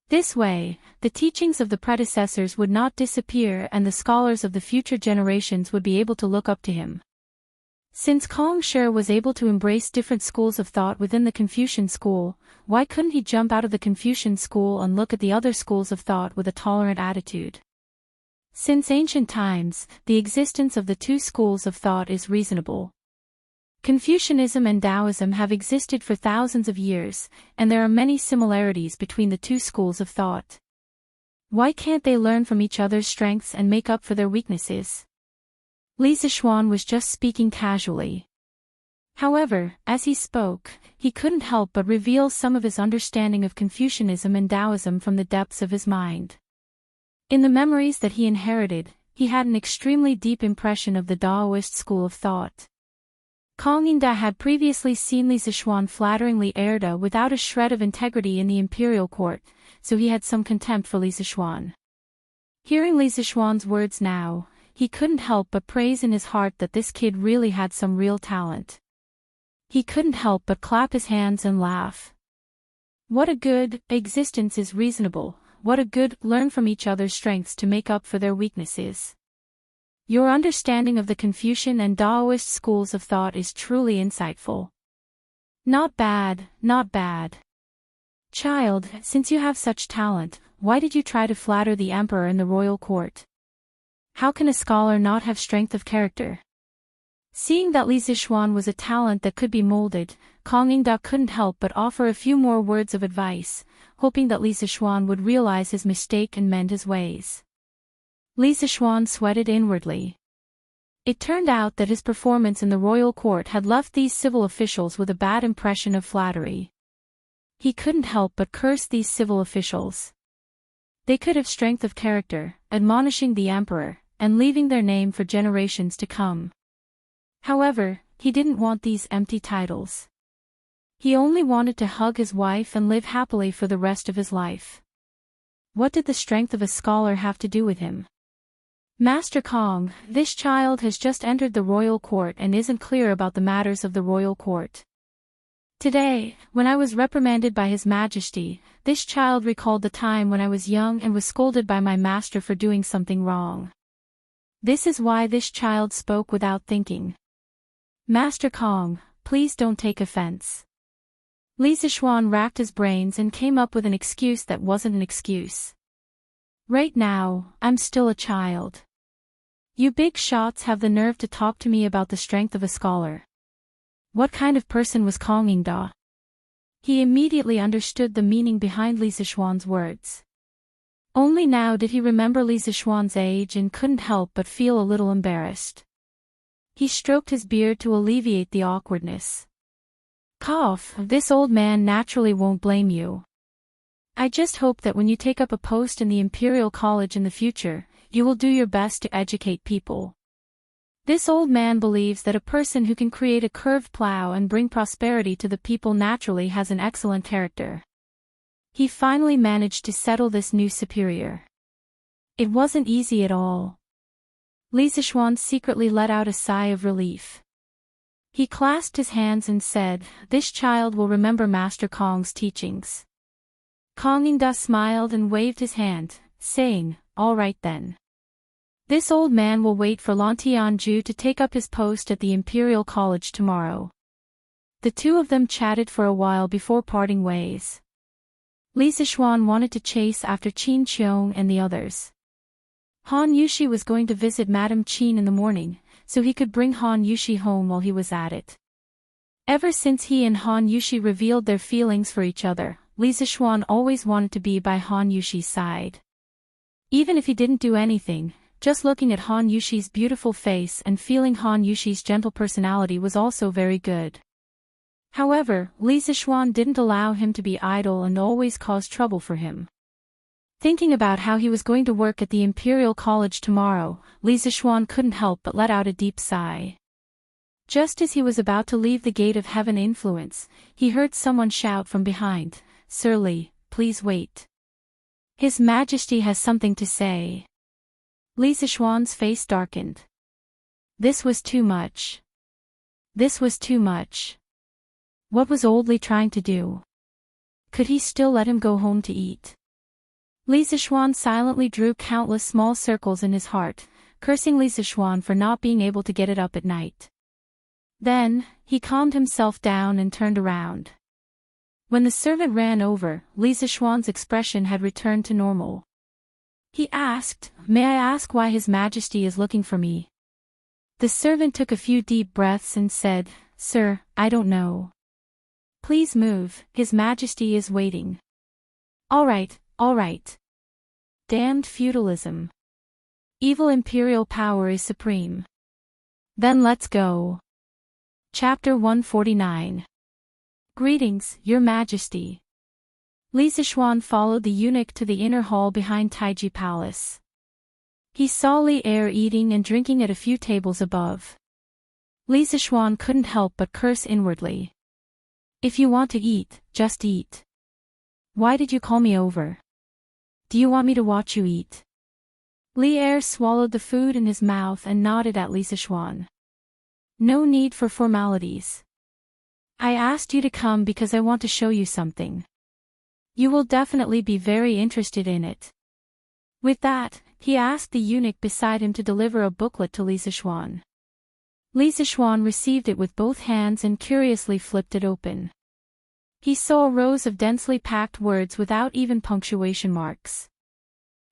This way, the teachings of the predecessors would not disappear and the scholars of the future generations would be able to look up to him. Since Kong Shi was able to embrace different schools of thought within the Confucian school, why couldn't he jump out of the Confucian school and look at the other schools of thought with a tolerant attitude? Since ancient times, the existence of the two schools of thought is reasonable. Confucianism and Taoism have existed for thousands of years, and there are many similarities between the two schools of thought. Why can't they learn from each other's strengths and make up for their weaknesses? Li Zixuan was just speaking casually. However, as he spoke, he couldn't help but reveal some of his understanding of Confucianism and Taoism from the depths of his mind. In the memories that he inherited, he had an extremely deep impression of the Daoist school of thought. Kong Yingda had previously seen Li Zixuan flattering Li Erda without a shred of integrity in the imperial court, so he had some contempt for Li Zixuan. Hearing Li Zixuan's words now, he couldn't help but praise in his heart that this kid really had some real talent. He couldn't help but clap his hands and laugh. What a good existence is reasonable, what a good learn from each other's strengths to make up for their weaknesses. Your understanding of the Confucian and Taoist schools of thought is truly insightful. Not bad, not bad. Child, since you have such talent, why did you try to flatter the emperor in the royal court? How can a scholar not have strength of character? Seeing that Li Zixuan was a talent that could be molded, Kong Yingda couldn't help but offer a few more words of advice, hoping that Li Zixuan would realize his mistake and mend his ways. Li Zixuan sweated inwardly. It turned out that his performance in the royal court had left these civil officials with a bad impression of flattery. He couldn't help but curse these civil officials. They could have strength of character, admonishing the emperor, and leaving their name for generations to come. However, he didn't want these empty titles. He only wanted to hug his wife and live happily for the rest of his life. What did the strength of a scholar have to do with him? Master Kong, this child has just entered the royal court and isn't clear about the matters of the royal court. Today, when I was reprimanded by His Majesty, this child recalled the time when I was young and was scolded by my master for doing something wrong. This is why this child spoke without thinking. Master Kong, please don't take offense. Li Zixuan racked his brains and came up with an excuse that wasn't an excuse. Right now, I'm still a child. You big shots have the nerve to talk to me about the strength of a scholar. What kind of person was Kong Yingda? He immediately understood the meaning behind Li Zixuan's words. Only now did he remember Li Zixuan's age and couldn't help but feel a little embarrassed. He stroked his beard to alleviate the awkwardness. Cough, this old man naturally won't blame you. I just hope that when you take up a post in the Imperial College in the future, you will do your best to educate people. This old man believes that a person who can create a curved plow and bring prosperity to the people naturally has an excellent character. He finally managed to settle this new superior. It wasn't easy at all. Li Zixuan secretly let out a sigh of relief. He clasped his hands and said, "This child will remember Master Kong's teachings." Kong Yingda smiled and waved his hand, saying, "All right then. This old man will wait for Lan Tianju to take up his post at the Imperial College tomorrow." The two of them chatted for a while before parting ways. Li Zixuan wanted to chase after Qin Qiong and the others. Han Yushi was going to visit Madame Qin in the morning, so he could bring Han Yushi home while he was at it. Ever since he and Han Yushi revealed their feelings for each other, Li Zixuan always wanted to be by Han Yushi's side. Even if he didn't do anything, just looking at Han Yushi's beautiful face and feeling Han Yushi's gentle personality was also very good. However, Li Zixuan didn't allow him to be idle and always caused trouble for him. Thinking about how he was going to work at the Imperial College tomorrow, Li Zixuan couldn't help but let out a deep sigh. Just as he was about to leave the gate of heaven influence, he heard someone shout from behind, "Sir Li, please wait. His Majesty has something to say." Li Zixuan's face darkened. This was too much. This was too much. What was old Li trying to do? Could he still let him go home to eat? Li Zixuan silently drew countless small circles in his heart, cursing Li Zixuan for not being able to get it up at night. Then, he calmed himself down and turned around. When the servant ran over, Li Zixuan's expression had returned to normal. He asked, "May I ask why His Majesty is looking for me?" The servant took a few deep breaths and said, "Sir, I don't know. Please move, His Majesty is waiting." All right, all right. Damned feudalism. Evil imperial power is supreme. Then let's go. Chapter 149. Greetings, Your Majesty. Li Zixuan followed the eunuch to the inner hall behind Taiji Palace. He saw Li Er eating and drinking at a few tables above. Li Zixuan couldn't help but curse inwardly. If you want to eat, just eat. Why did you call me over? Do you want me to watch you eat? Li Er swallowed the food in his mouth and nodded at Li Sichuan. No need for formalities. I asked you to come because I want to show you something. You will definitely be very interested in it. With that, he asked the eunuch beside him to deliver a booklet to Li Sichuan. Li Sichuan received it with both hands and curiously flipped it open. He saw rows of densely packed words without even punctuation marks.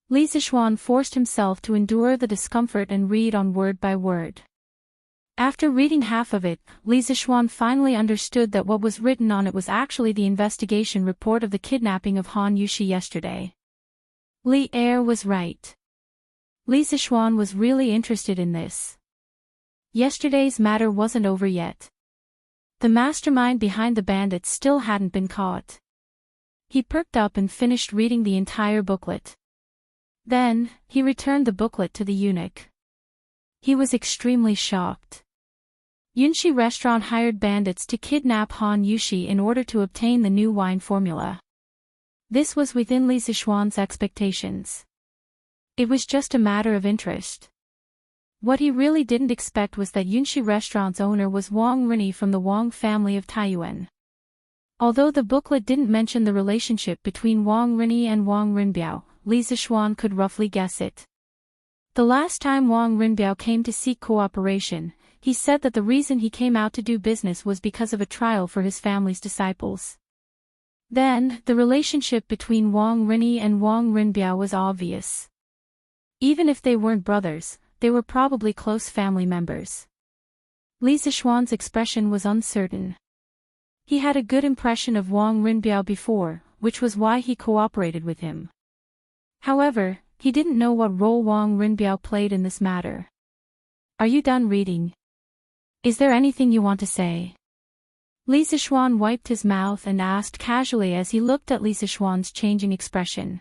Li Sichuan forced himself to endure the discomfort and read on word by word. After reading half of it, Li Sichuan finally understood that what was written on it was actually the investigation report of the kidnapping of Han Yushi yesterday. Li Er was right. Li Sichuan was really interested in this. Yesterday's matter wasn't over yet. The mastermind behind the bandits still hadn't been caught. He perked up and finished reading the entire booklet. Then, he returned the booklet to the eunuch. He was extremely shocked. Yunshi Restaurant hired bandits to kidnap Han Yushi in order to obtain the new wine formula. This was within Li Sichuan's expectations. It was just a matter of interest. What he really didn't expect was that Yunshi Restaurant's owner was Wang Rinni from the Wang family of Taiyuan. Although the booklet didn't mention the relationship between Wang Rinni and Wang Rinbiao, Li Sichuan could roughly guess it. The last time Wang Rinbiao came to seek cooperation, he said that the reason he came out to do business was because of a trial for his family's disciples. Then, the relationship between Wang Rinni and Wang Rinbiao was obvious. Even if they weren't brothers, they were probably close family members. Li Sichuan's expression was uncertain. He had a good impression of Wang Rinbiao before, which was why he cooperated with him. However, he didn't know what role Wang Rinbiao played in this matter. Are you done reading? Is there anything you want to say? Li Sichuan wiped his mouth and asked casually as he looked at Li Sichuan's changing expression.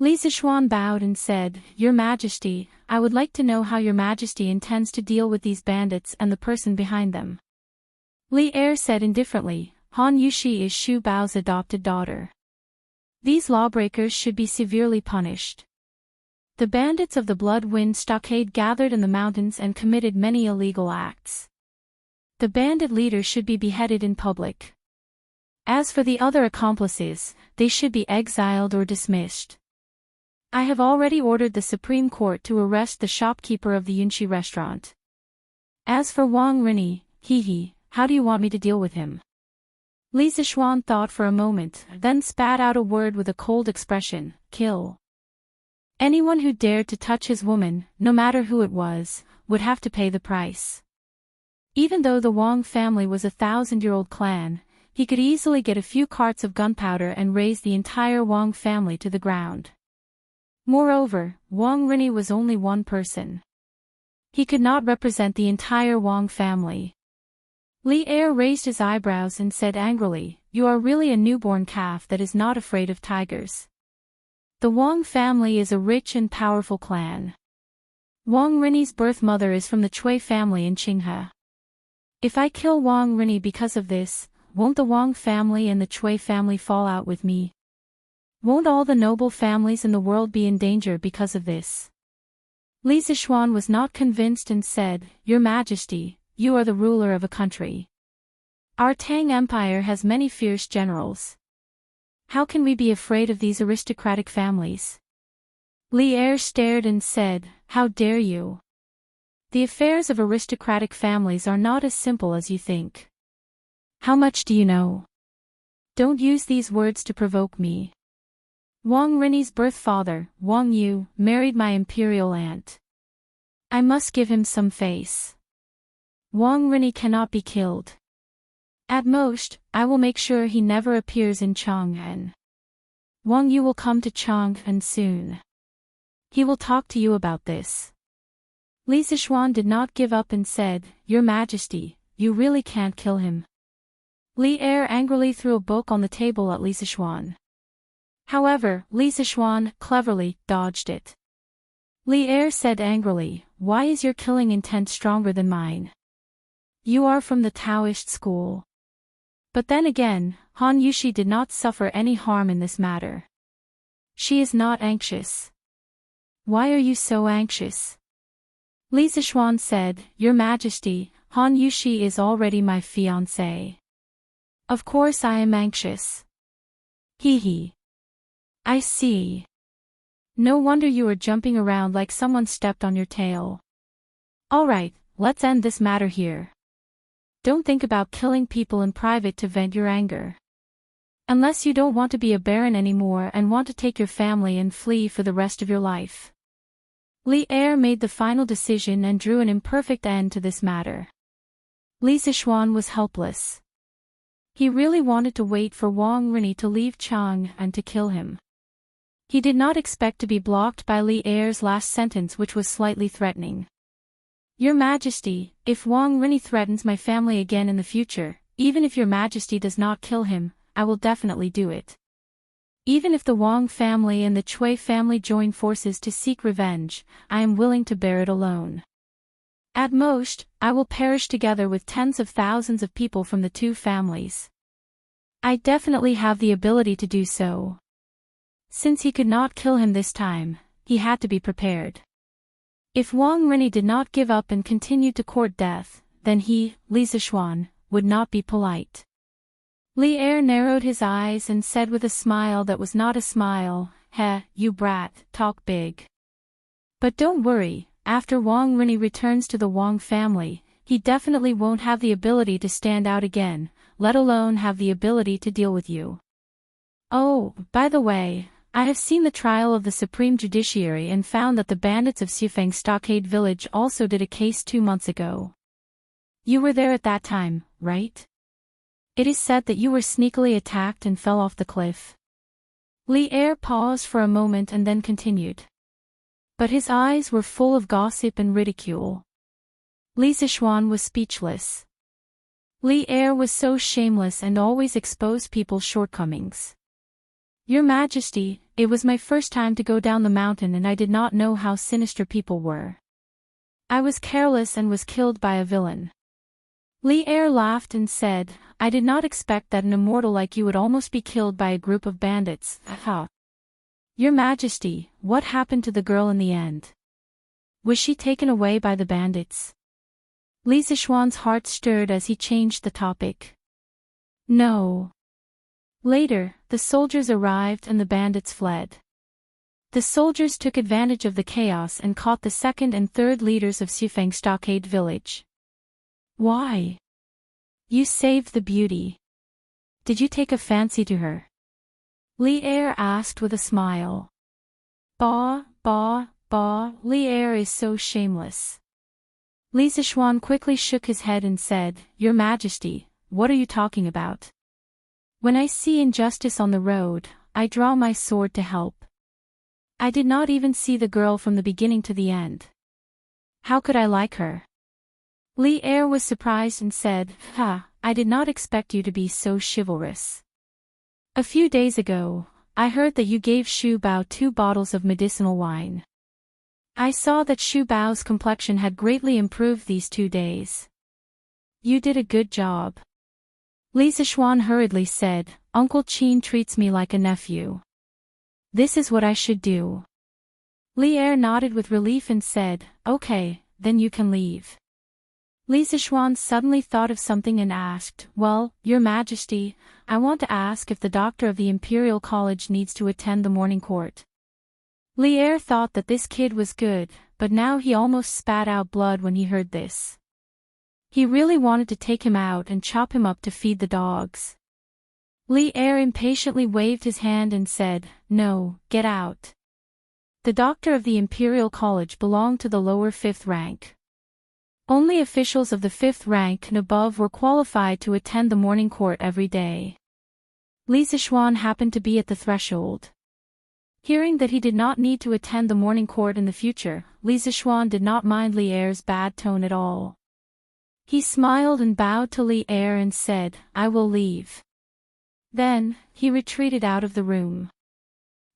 Li Sichuan bowed and said, Your Majesty, I would like to know how Your Majesty intends to deal with these bandits and the person behind them. Li Er said indifferently, Han Yushi is Xu Bao's adopted daughter. These lawbreakers should be severely punished. The bandits of the Blood Wind Stockade gathered in the mountains and committed many illegal acts. The bandit leaders should be beheaded in public. As for the other accomplices, they should be exiled or dismissed. I have already ordered the Supreme Court to arrest the shopkeeper of the Yunshi restaurant. As for Wang Rinni, how do you want me to deal with him? Li Sichuan thought for a moment, then spat out a word with a cold expression, kill. Anyone who dared to touch his woman, no matter who it was, would have to pay the price. Even though the Wang family was a 1,000-year-old clan, he could easily get a few carts of gunpowder and raze the entire Wang family to the ground. Moreover, Wang Rinni was only one person. He could not represent the entire Wang family. Li Er raised his eyebrows and said angrily, You are really a newborn calf that is not afraid of tigers. The Wang family is a rich and powerful clan. Wang Rinni's birth mother is from the Cui family in Qinghe. If I kill Wang Rinni because of this, won't the Wang family and the Cui family fall out with me? Won't all the noble families in the world be in danger because of this? Li Sichuan was not convinced and said, Your Majesty, you are the ruler of a country. Our Tang Empire has many fierce generals. How can we be afraid of these aristocratic families? Li Er stared and said, How dare you? The affairs of aristocratic families are not as simple as you think. How much do you know? Don't use these words to provoke me. Wang Rinni's birth father, Wang Yu, married my imperial aunt. I must give him some face. Wang Rinni cannot be killed. At most, I will make sure he never appears in Chang'an. Wang Yu will come to Chang'an soon. He will talk to you about this. Li Sichuan did not give up and said, Your Majesty, you really can't kill him. Li Er angrily threw a book on the table at Li Sichuan. However, Li Sichuan, cleverly, dodged it. Li Er said angrily, Why is your killing intent stronger than mine? You are from the Taoist school. But then again, Han Yushi did not suffer any harm in this matter. She is not anxious. Why are you so anxious? Li Zishuan said, Your Majesty, Han Yushi is already my fiancé. Of course I am anxious. Hee hee. I see. No wonder you are jumping around like someone stepped on your tail. Alright, let's end this matter here. Don't think about killing people in private to vent your anger. Unless you don't want to be a baron anymore and want to take your family and flee for the rest of your life. Li Er made the final decision and drew an imperfect end to this matter. Li Zishuan was helpless. He really wanted to wait for Wang Rini to leave Chang and to kill him. He did not expect to be blocked by Li Er's last sentence, which was slightly threatening. Your Majesty, if Wang Rini threatens my family again in the future, even if your Majesty does not kill him, I will definitely do it. Even if the Wang family and the Cui family join forces to seek revenge, I am willing to bear it alone. At most, I will perish together with tens of thousands of people from the two families. I definitely have the ability to do so. Since he could not kill him this time, he had to be prepared. If Wang Rini did not give up and continued to court death, then he, Li Zishuan, would not be polite. Li Er narrowed his eyes and said with a smile that was not a smile, Heh, you brat, talk big. But don't worry, after Wang Rini returns to the Wang family, he definitely won't have the ability to stand out again, let alone have the ability to deal with you. Oh, by the way, I have seen the trial of the Supreme Judiciary and found that the bandits of Xifeng Stockade Village also did a case 2 months ago. You were there at that time, right? It is said that you were sneakily attacked and fell off the cliff. Li Er paused for a moment and then continued. But his eyes were full of gossip and ridicule. Li Zishuan was speechless. Li Er was so shameless and always exposed people's shortcomings. Your Majesty, it was my first time to go down the mountain and I did not know how sinister people were. I was careless and was killed by a villain. Li Er laughed and said, I did not expect that an immortal like you would almost be killed by a group of bandits. Ha! Your Majesty, what happened to the girl in the end? Was she taken away by the bandits? Li Zishuan's heart stirred as he changed the topic. No. Later, the soldiers arrived and the bandits fled. The soldiers took advantage of the chaos and caught the second and third leaders of Xifeng Stockade Village. Why? You saved the beauty. Did you take a fancy to her? Li Er asked with a smile. Bah, Li Er is so shameless. Li Zishuan quickly shook his head and said, Your Majesty, what are you talking about? When I see injustice on the road, I draw my sword to help. I did not even see the girl from the beginning to the end. How could I like her? Li Er was surprised and said, I did not expect you to be so chivalrous. A few days ago, I heard that you gave Xu Bao 2 bottles of medicinal wine. I saw that Xu Bao's complexion had greatly improved these 2 days. You did a good job. Li Zishuan hurriedly said, Uncle Qin treats me like a nephew. This is what I should do. Li Er nodded with relief and said, Okay, then you can leave. Li Zishuan suddenly thought of something and asked, Well, Your Majesty, I want to ask if the doctor of the Imperial College needs to attend the morning court. Li Er thought that this kid was good, but now he almost spat out blood when he heard this. He really wanted to take him out and chop him up to feed the dogs. Li Er impatiently waved his hand and said, No, get out. The doctor of the Imperial College belonged to the lower 5th rank. Only officials of the 5th rank and above were qualified to attend the morning court every day. Li Zishuan happened to be at the threshold. Hearing that he did not need to attend the morning court in the future, Li Zishuan did not mind Li Er's bad tone at all. He smiled and bowed to Li Er and said, I will leave. Then, he retreated out of the room.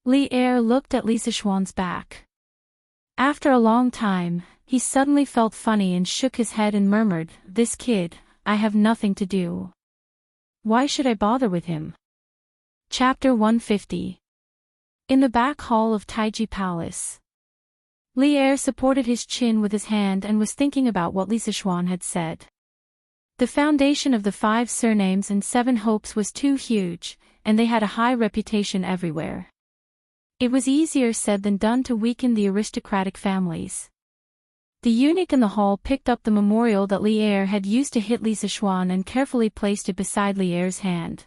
Li Er looked at Li Zishuan's back. After a long time, he suddenly felt funny and shook his head and murmured, This kid, I have nothing to do. Why should I bother with him? Chapter 150. In the back hall of Taiji Palace. Li Er supported his chin with his hand and was thinking about what Li Sichuan had said. The foundation of the 5 surnames and 7 hopes was too huge, and they had a high reputation everywhere. It was easier said than done to weaken the aristocratic families. The eunuch in the hall picked up the memorial that Li Er had used to hit Li Sichuan and carefully placed it beside Li Er's hand.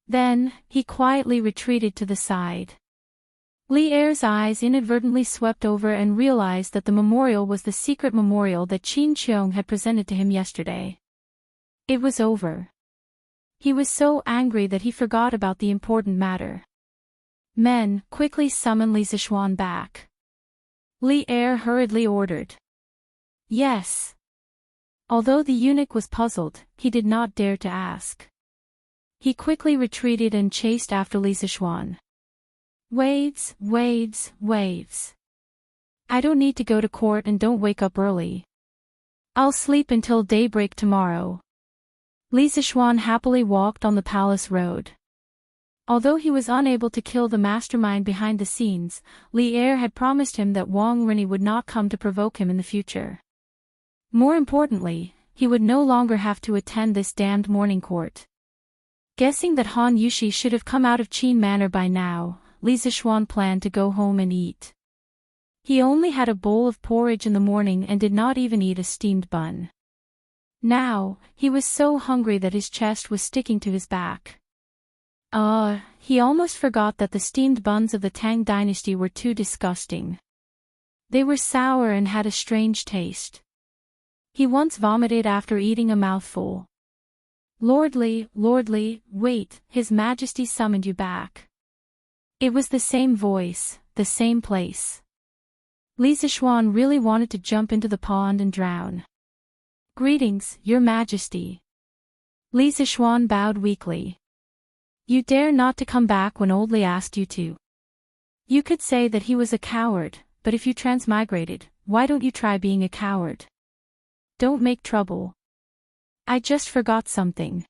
Then, he quietly retreated to the side. Li Er's eyes inadvertently swept over and realized that the memorial was the secret memorial that Qin Qiong had presented to him yesterday. It was over. He was so angry that he forgot about the important matter. Men, quickly summon Li Sichuan back. Li Er hurriedly ordered. Yes. Although the eunuch was puzzled, he did not dare to ask. He quickly retreated and chased after Li Sichuan. Waves, waves, waves. I don't need to go to court and don't wake up early. I'll sleep until daybreak tomorrow. Li Sichuan happily walked on the palace road. Although he was unable to kill the mastermind behind the scenes, Li Er had promised him that Wang Rinni would not come to provoke him in the future. More importantly, he would no longer have to attend this damned morning court. Guessing that Han Yushi should have come out of Qin Manor by now, Li Sichuan planned to go home and eat. He only had a bowl of porridge in the morning and did not even eat a steamed bun. Now, he was so hungry that his chest was sticking to his back. He almost forgot that the steamed buns of the Tang dynasty were too disgusting. They were sour and had a strange taste. He once vomited after eating a mouthful. Lordly, wait, His Majesty summoned you back. It was the same voice, the same place. Li Sichuan really wanted to jump into the pond and drown. Greetings, Your Majesty. Li Sichuan bowed weakly. You dare not to come back when old Li asked you to. You could say that he was a coward, but if you transmigrated, why don't you try being a coward? Don't make trouble. I just forgot something.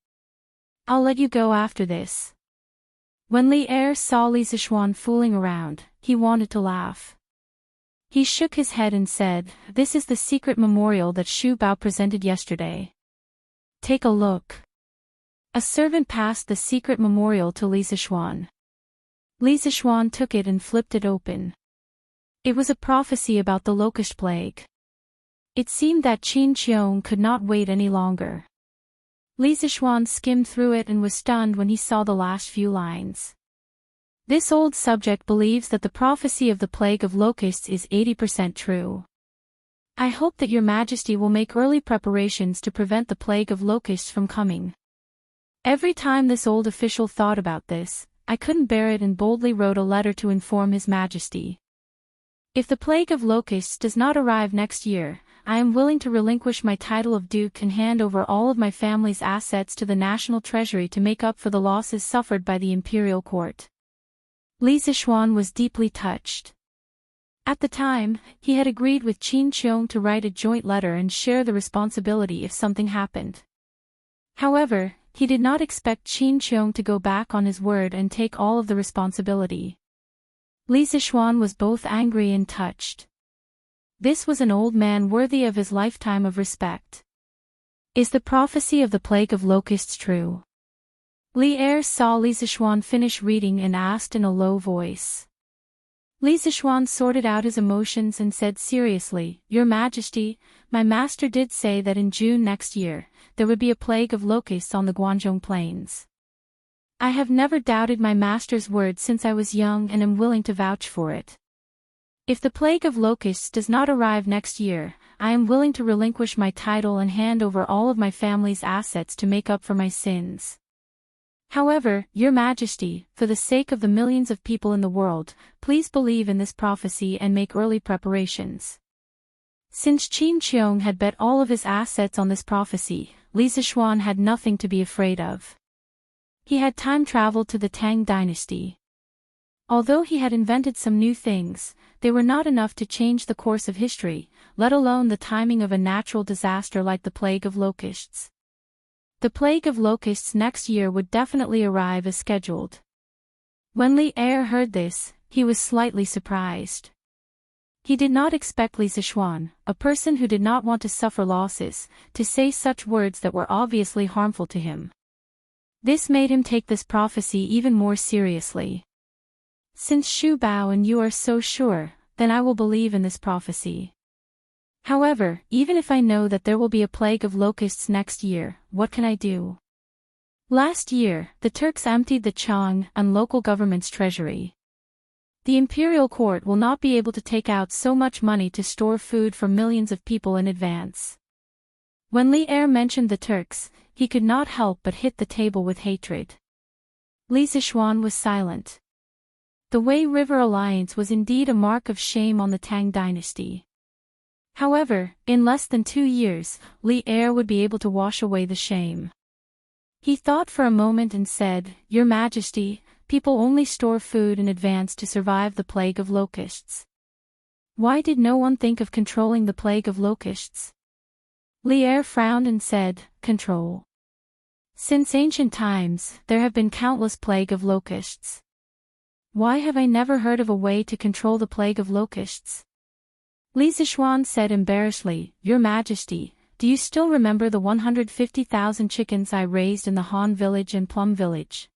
I'll let you go after this. When Li Er saw Li Sichuan fooling around, he wanted to laugh. He shook his head and said, This is the secret memorial that Xu Bao presented yesterday. Take a look. A servant passed the secret memorial to Li Sichuan. Li Sichuan took it and flipped it open. It was a prophecy about the locust plague. It seemed that Qin Qiong could not wait any longer. Li Sichuan skimmed through it and was stunned when he saw the last few lines. This old subject believes that the prophecy of the plague of locusts is 80% true. I hope that Your Majesty will make early preparations to prevent the plague of locusts from coming. Every time this old official thought about this, I couldn't bear it and boldly wrote a letter to inform His Majesty. If the plague of locusts does not arrive next year, I am willing to relinquish my title of Duke and hand over all of my family's assets to the National Treasury to make up for the losses suffered by the imperial court. Li Sichuan was deeply touched. At the time, he had agreed with Qin Qiong to write a joint letter and share the responsibility if something happened. However, he did not expect Qin Qiong to go back on his word and take all of the responsibility. Li Sichuan was both angry and touched. This was an old man worthy of his lifetime of respect. Is the prophecy of the plague of locusts true? Li Er saw Li Sichuan finish reading and asked in a low voice. Li Sichuan sorted out his emotions and said seriously, Your Majesty, my master did say that in June next year, there would be a plague of locusts on the Guangzhou plains. I have never doubted my master's word since I was young and am willing to vouch for it. If the plague of locusts does not arrive next year, I am willing to relinquish my title and hand over all of my family's assets to make up for my sins. However, Your Majesty, for the sake of the millions of people in the world, please believe in this prophecy and make early preparations. Since Qin Qiong had bet all of his assets on this prophecy, Li Sichuan had nothing to be afraid of. He had time traveled to the Tang dynasty. Although he had invented some new things, they were not enough to change the course of history, let alone the timing of a natural disaster like the plague of locusts. The plague of locusts next year would definitely arrive as scheduled. When Li Er heard this, he was slightly surprised. He did not expect Li Sichuan, a person who did not want to suffer losses, to say such words that were obviously harmful to him. This made him take this prophecy even more seriously. Since Shu Bao and you are so sure, then I will believe in this prophecy. However, even if I know that there will be a plague of locusts next year, what can I do? Last year, the Turks emptied the Chang and local government's treasury. The imperial court will not be able to take out so much money to store food for millions of people in advance. When Li Er mentioned the Turks, he could not help but hit the table with hatred. Li Sichuan was silent. The Wei River alliance was indeed a mark of shame on the Tang dynasty. However, in less than 2 years, Li Er would be able to wash away the shame. He thought for a moment and said, Your Majesty, people only store food in advance to survive the plague of locusts. Why did no one think of controlling the plague of locusts? Li Er frowned and said, Control. Since ancient times, there have been countless plague of locusts. Why have I never heard of a way to control the plague of locusts? Li Sichuan said embarrassedly, Your Majesty, do you still remember the 150,000 chickens I raised in the Han village and Plum village?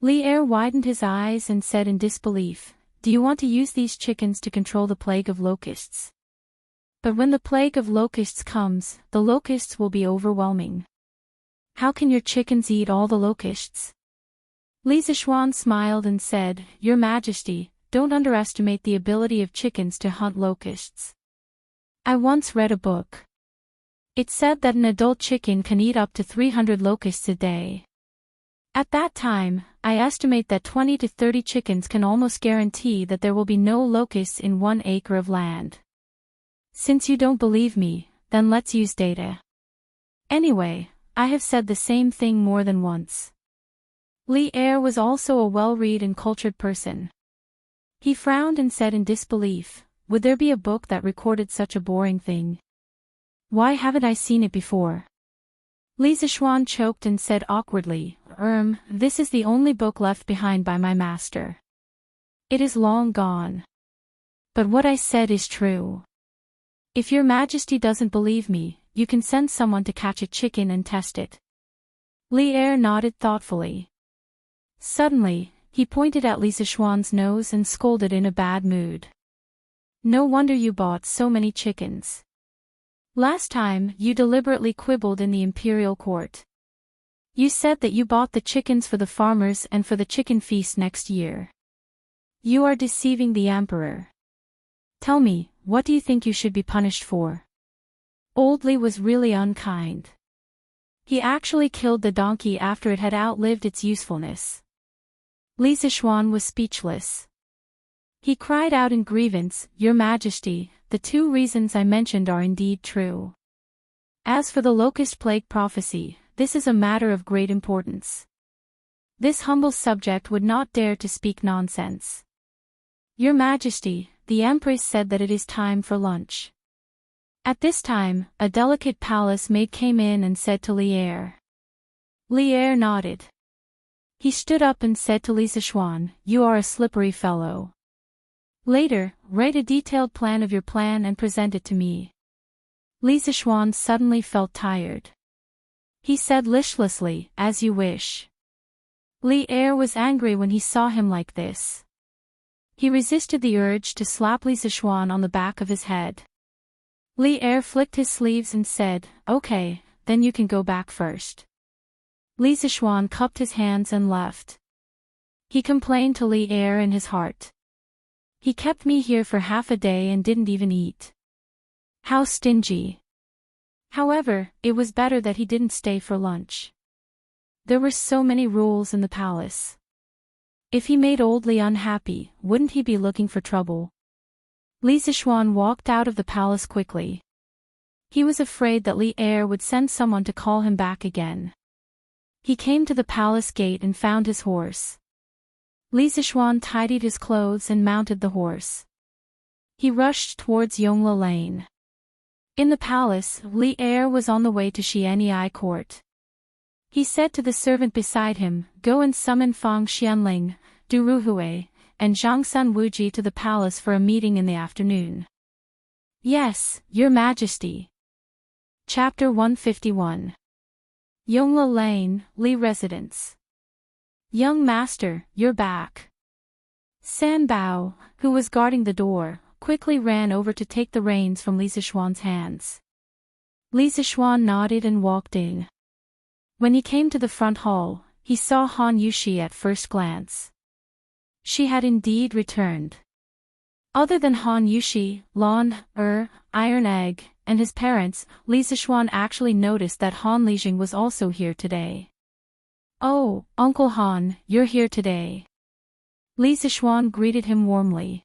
Li Er widened his eyes and said in disbelief, Do you want to use these chickens to control the plague of locusts? But when the plague of locusts comes, the locusts will be overwhelming. How can your chickens eat all the locusts? Li Sichuan smiled and said, Your Majesty, don't underestimate the ability of chickens to hunt locusts. I once read a book. It said that an adult chicken can eat up to 300 locusts a day. At that time, I estimate that 20 to 30 chickens can almost guarantee that there will be no locusts in 1 acre of land. Since you don't believe me, then let's use data. Anyway, I have said the same thing more than once. Li Er was also a well-read and cultured person. He frowned and said in disbelief, Would there be a book that recorded such a boring thing? Why haven't I seen it before? Li Sichuan choked and said awkwardly, This is the only book left behind by my master. It is long gone. But what I said is true. If your Majesty doesn't believe me, you can send someone to catch a chicken and test it. Li Er nodded thoughtfully. Suddenly, he pointed at Li Sichuan's nose and scolded in a bad mood. No wonder you bought so many chickens. Last time, you deliberately quibbled in the imperial court. You said that you bought the chickens for the farmers and for the chicken feast next year. You are deceiving the emperor. Tell me, what do you think you should be punished for? Old Li was really unkind. He actually killed the donkey after it had outlived its usefulness. Li Sichuan was speechless. He cried out in grievance, Your Majesty, the 2 reasons I mentioned are indeed true. As for the locust plague prophecy, this is a matter of great importance. This humble subject would not dare to speak nonsense. Your Majesty, the Empress said that it is time for lunch. At this time, a delicate palace maid came in and said to Li Er. Li Er nodded. He stood up and said to Li Sichuan, You are a slippery fellow. Later, write a detailed plan of your plan and present it to me. Li Sichuan suddenly felt tired. He said listlessly, As you wish. Li Er was angry when he saw him like this. He resisted the urge to slap Li Sichuan on the back of his head. Li Er flicked his sleeves and said, Okay, then you can go back first. Li Sichuan cupped his hands and left. He complained to Li Er in his heart. He kept me here for half a day and didn't even eat. How stingy. However, it was better that he didn't stay for lunch. There were so many rules in the palace. If he made Old Li unhappy, wouldn't he be looking for trouble? Li Sichuan walked out of the palace quickly. He was afraid that Li Er would send someone to call him back again. He came to the palace gate and found his horse. Li Sichuan tidied his clothes and mounted the horse. He rushed towards Yongla Lane. In the palace, Li Er was on the way to Xianyi court. He said to the servant beside him, Go and summon Fang Xianling, Du Ruhui, and Zhang Sun Wuji to the palace for a meeting in the afternoon. Yes, Your Majesty. Chapter 151. Yongla Lane, Li Residence. Young Master, you're back. San Bao, who was guarding the door, quickly ran over to take the reins from Li Zixuan's hands. Li Zixuan nodded and walked in. When he came to the front hall, he saw Han Yushi at first glance. She had indeed returned. Other than Han Yushi, Lon, Iron Egg, and his parents, Li Zixuan actually noticed that Han Lijing was also here today. Oh, Uncle Han, you're here today. Li Zixuan greeted him warmly.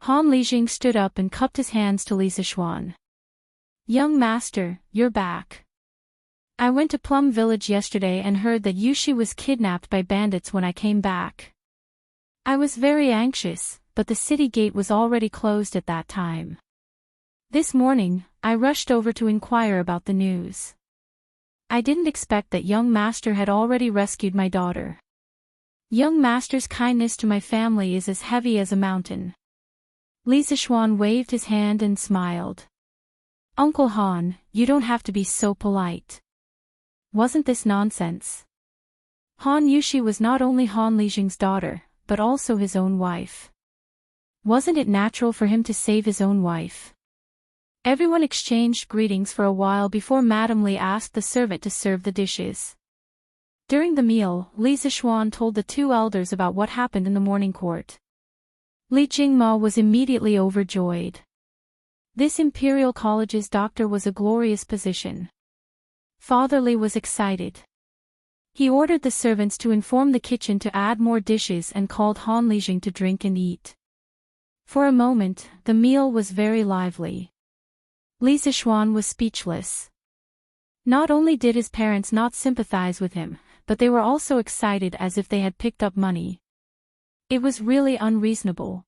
Han Lijing stood up and cupped his hands to Li Zixuan. Young Master, you're back. I went to Plum Village yesterday and heard that Yushi was kidnapped by bandits when I came back. I was very anxious, but the city gate was already closed at that time. This morning, I rushed over to inquire about the news. I didn't expect that young master had already rescued my daughter. Young master's kindness to my family is as heavy as a mountain. Li Zixuan waved his hand and smiled. Uncle Han, you don't have to be so polite. Wasn't this nonsense? Han Yushi was not only Han Lijing's daughter, but also his own wife. Wasn't it natural for him to save his own wife? Everyone exchanged greetings for a while before Madame Li asked the servant to serve the dishes. During the meal, Li Zixuan told the two elders about what happened in the morning court. Li Jingma was immediately overjoyed. This Imperial College's doctor was a glorious position. Father Li was excited. He ordered the servants to inform the kitchen to add more dishes and called Han Lijing to drink and eat. For a moment, the meal was very lively. Li Zixuan was speechless. Not only did his parents not sympathize with him, but they were also excited as if they had picked up money. It was really unreasonable.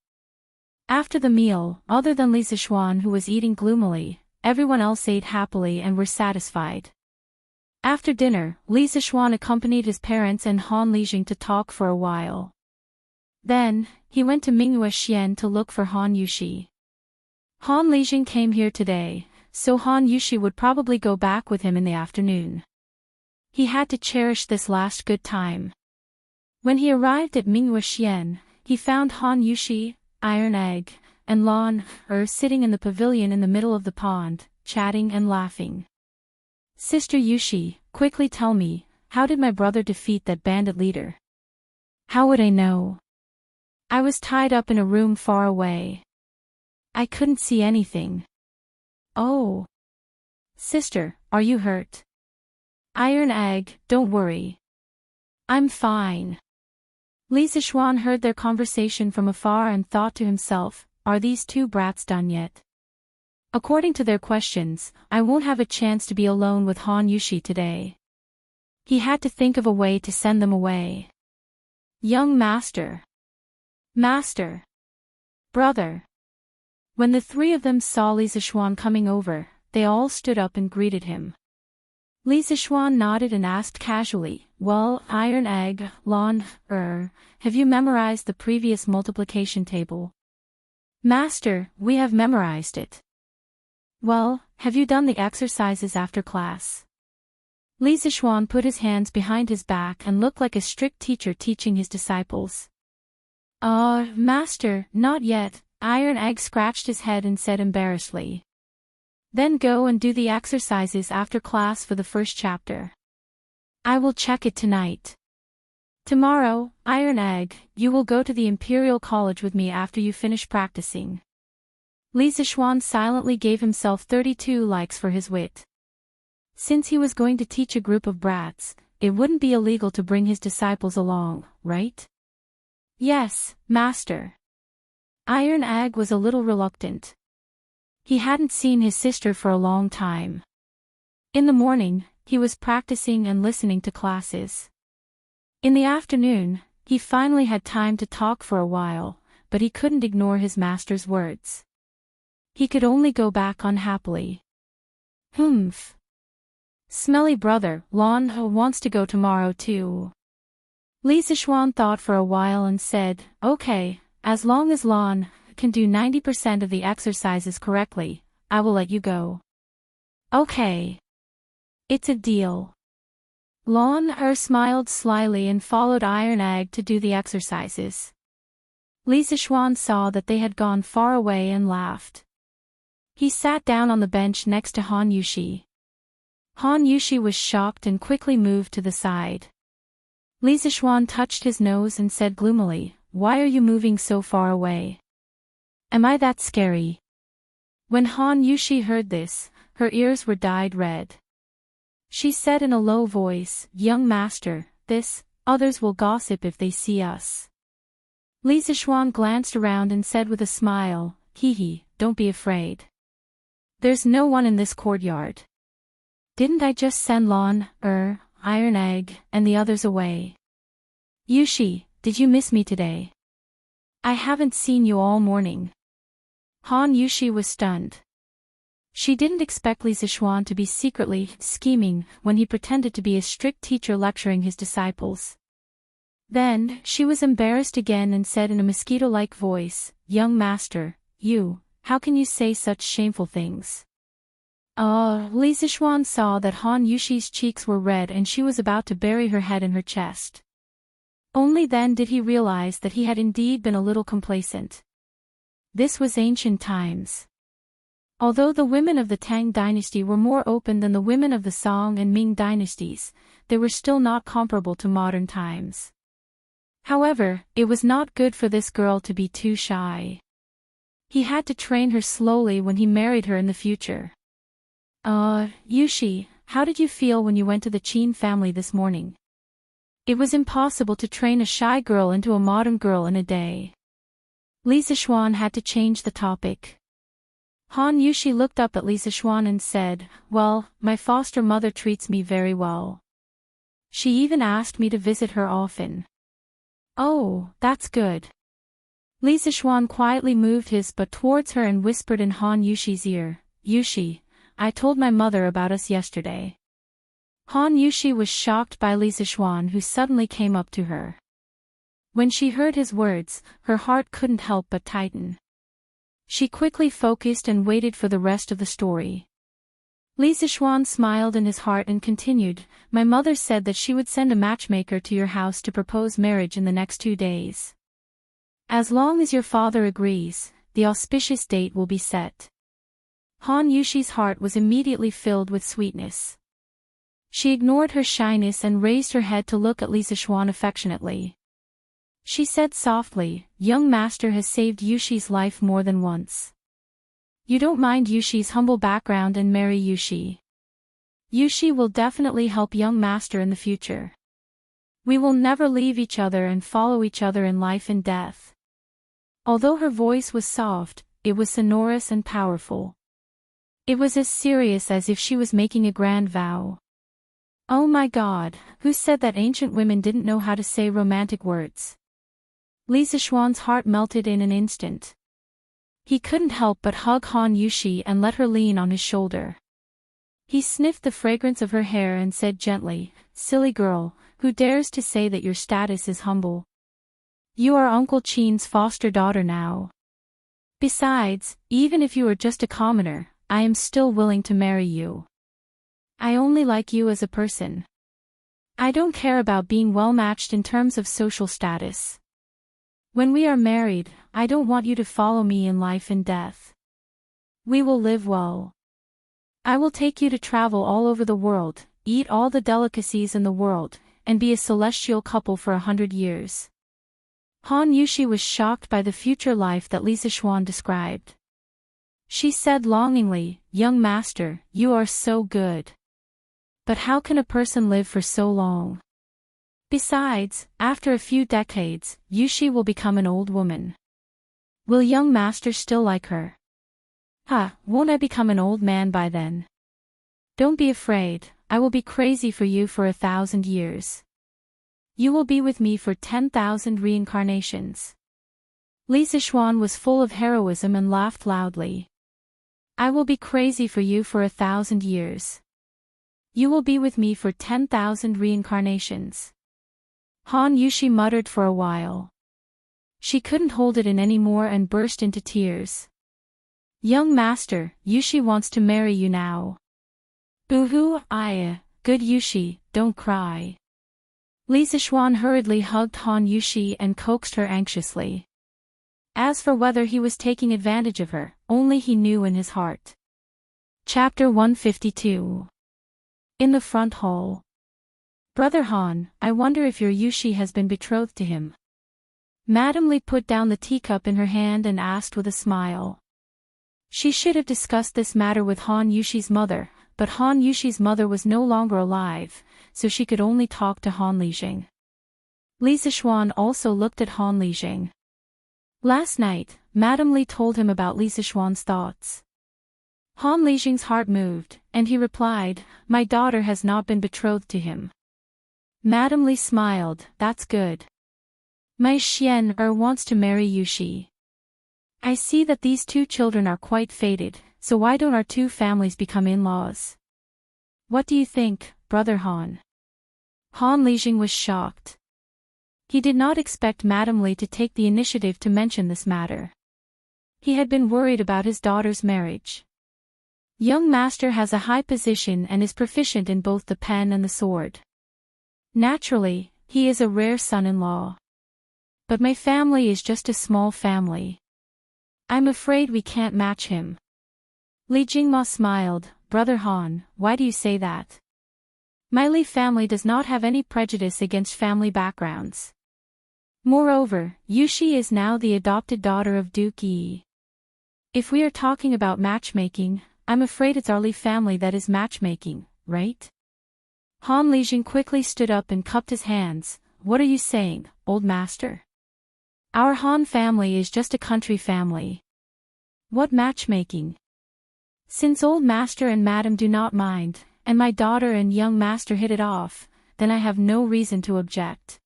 After the meal, other than Li Zixuan who was eating gloomily, everyone else ate happily and were satisfied. After dinner, Li Zixuan accompanied his parents and Han Lijing to talk for a while. Then, he went to Mingyue Xian to look for Han Yushi. Han Lijing came here today, so Han Yushi would probably go back with him in the afternoon. He had to cherish this last good time. When he arrived at Mingyue Xian, he found Han Yushi, Iron Egg, and Lon, sitting in the pavilion in the middle of the pond, chatting and laughing. Sister Yushi, quickly tell me, how did my brother defeat that bandit leader? How would I know? I was tied up in a room far away. I couldn't see anything. Oh. Sister, are you hurt? Iron Egg, don't worry. I'm fine. Li Zixuan heard their conversation from afar and thought to himself, are these two brats done yet? According to their questions, I won't have a chance to be alone with Han Yushi today. He had to think of a way to send them away. Young Master. Master. Brother. When the three of them saw Li Zixuan coming over, they all stood up and greeted him. Li Zixuan nodded and asked casually, well, Iron Egg, Lon, have you memorized the previous multiplication table? Master, we have memorized it. Well, have you done the exercises after class? Li Zixuan put his hands behind his back and looked like a strict teacher teaching his disciples. Master, not yet, Iron Egg scratched his head and said embarrassedly. Then go and do the exercises after class for the first chapter. I will check it tonight. Tomorrow, Iron Egg, you will go to the Imperial College with me after you finish practicing. Li Zixuan silently gave himself 32 likes for his wit. Since he was going to teach a group of brats, it wouldn't be illegal to bring his disciples along, right? Yes, Master. Iron Egg was a little reluctant. He hadn't seen his sister for a long time. In the morning, he was practicing and listening to classes. In the afternoon, he finally had time to talk for a while, but he couldn't ignore his master's words. He could only go back unhappily. Humph. Smelly brother, Lon wants to go tomorrow too. Li Sichuan thought for a while and said, "Okay, as long as Lan can do 90% of the exercises correctly, I will let you go." "Okay. It's a deal." Lan smiled slyly and followed Iron Egg to do the exercises. Li Sichuan saw that they had gone far away and laughed. He sat down on the bench next to Han Yushi. Han Yushi was shocked and quickly moved to the side. Li Sichuan touched his nose and said gloomily, "Why are you moving so far away? Am I that scary?" When Han Yushi heard this, her ears were dyed red. She said in a low voice, "Young master, others will gossip if they see us." Li Sichuan glanced around and said with a smile, "Hee, don't be afraid. There's no one in this courtyard. Didn't I just send Lan, Iron Egg, and the others away? Yushi, did you miss me today? I haven't seen you all morning." Han Yushi was stunned. She didn't expect Li Sichuan to be secretly scheming when he pretended to be a strict teacher lecturing his disciples. Then, she was embarrassed again and said in a mosquito-like voice, "Young master, how can you say such shameful things?" Li Sichuan saw that Han Yushi's cheeks were red and she was about to bury her head in her chest. Only then did he realize that he had indeed been a little complacent. This was ancient times. Although the women of the Tang dynasty were more open than the women of the Song and Ming dynasties, they were still not comparable to modern times. However, it was not good for this girl to be too shy. He had to train her slowly when he married her in the future. Yushi, how did you feel when you went to the Qin family this morning?" It was impossible to train a shy girl into a modern girl in a day. Li Sichuan had to change the topic. Han Yushi looked up at Li Sichuan and said, "Well, my foster mother treats me very well. She even asked me to visit her often." "Oh, that's good." Li Sichuan quietly moved his butt towards her and whispered in Han Yushi's ear, "Yushi, I told my mother about us yesterday." Han Yushi was shocked by Li Sichuan, who suddenly came up to her. When she heard his words, her heart couldn't help but tighten. She quickly focused and waited for the rest of the story. Li Sichuan smiled in his heart and continued, "My mother said that she would send a matchmaker to your house to propose marriage in the next 2 days. As long as your father agrees, the auspicious date will be set." Han Yushi's heart was immediately filled with sweetness. She ignored her shyness and raised her head to look at Li Sichuan affectionately. She said softly, "Young master has saved Yushi's life more than once. You don't mind Yushi's humble background and marry Yushi. Yushi will definitely help young master in the future. We will never leave each other and follow each other in life and death." Although her voice was soft, it was sonorous and powerful. It was as serious as if she was making a grand vow. Oh my God, who said that ancient women didn't know how to say romantic words? Li Sichuan's heart melted in an instant. He couldn't help but hug Han Yushi and let her lean on his shoulder. He sniffed the fragrance of her hair and said gently, "Silly girl, who dares to say that your status is humble? You are Uncle Qin's foster daughter now. Besides, even if you are just a commoner, I am still willing to marry you. I only like you as a person. I don't care about being well matched in terms of social status. When we are married, I don't want you to follow me in life and death. We will live well. I will take you to travel all over the world, eat all the delicacies in the world, and be a celestial couple for 100 years." Han Yushi was shocked by the future life that Li Sichuan described. She said longingly, "Young master, you are so good. But how can a person live for so long? Besides, after a few decades, Yushi will become an old woman. Will young master still like her? Won't I become an old man by then? Don't be afraid, I will be crazy for you for 1,000 years. You will be with me for 10,000 reincarnations." Li Sichuan was full of heroism and laughed loudly. "I will be crazy for you for 1,000 years. You will be with me for 10,000 reincarnations." Han Yushi muttered for a while. She couldn't hold it in anymore and burst into tears. Young master, Yushi wants to marry you now. Boo-hoo, good Yushi, don't cry. Li Zixuan hurriedly hugged Han Yushi and coaxed her anxiously. As for whether he was taking advantage of her, only he knew in his heart. Chapter 152. In the front hall. Brother Han, I wonder if your Yushi has been betrothed to him. Madame Li put down the teacup in her hand and asked with a smile. She should have discussed this matter with Han Yushi's mother, but Han Yushi's mother was no longer alive, so she could only talk to Han Lijing. Li Zixuan also looked at Han Lijing. Last night, Madame Li told him about Li Zixuan's thoughts. Han Lijing's heart moved, and he replied, my daughter has not been betrothed to him. Madame Li smiled, that's good. My Xian wants to marry Yushi. I see that these two children are quite fated, so why don't our two families become in-laws? What do you think, Brother Han? Han Lijing was shocked. He did not expect Madame Li to take the initiative to mention this matter. He had been worried about his daughter's marriage. Young master has a high position and is proficient in both the pen and the sword. Naturally, he is a rare son-in-law. But my family is just a small family. I'm afraid we can't match him. Li Jingma smiled, Brother Han, why do you say that? My Li family does not have any prejudice against family backgrounds. Moreover, Yushi is now the adopted daughter of Duke Yi. If we are talking about matchmaking, I'm afraid it's our Li family that is matchmaking, right? Han Lijing quickly stood up and cupped his hands. What are you saying, old master? Our Han family is just a country family. What matchmaking? Since old master and madam do not mind, and my daughter and young master hit it off, then I have no reason to object.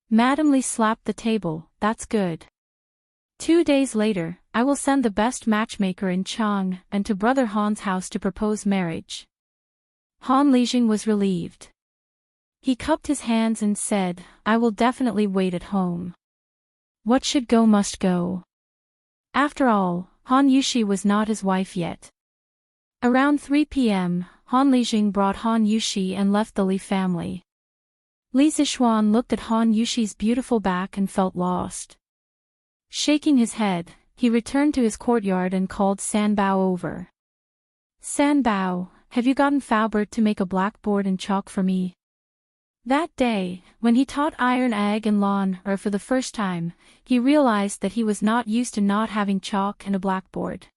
Madame Li slapped the table, that's good. 2 days later, I will send the best matchmaker in Chang and to Brother Han's house to propose marriage. Han Lijing was relieved. He cupped his hands and said, I will definitely wait at home. What should go must go. After all, Han Yushi was not his wife yet. Around 3 p.m., Han Lijing brought Han Yushi and left the Li family. Li Zixuan looked at Han Yushi's beautiful back and felt lost. Shaking his head, he returned to his courtyard and called Sanbao over. Sanbao, have you gotten Faubert to make a blackboard and chalk for me? That day, when he taught Iron Egg and Lawn for the first time, he realized that he was not used to not having chalk and a blackboard.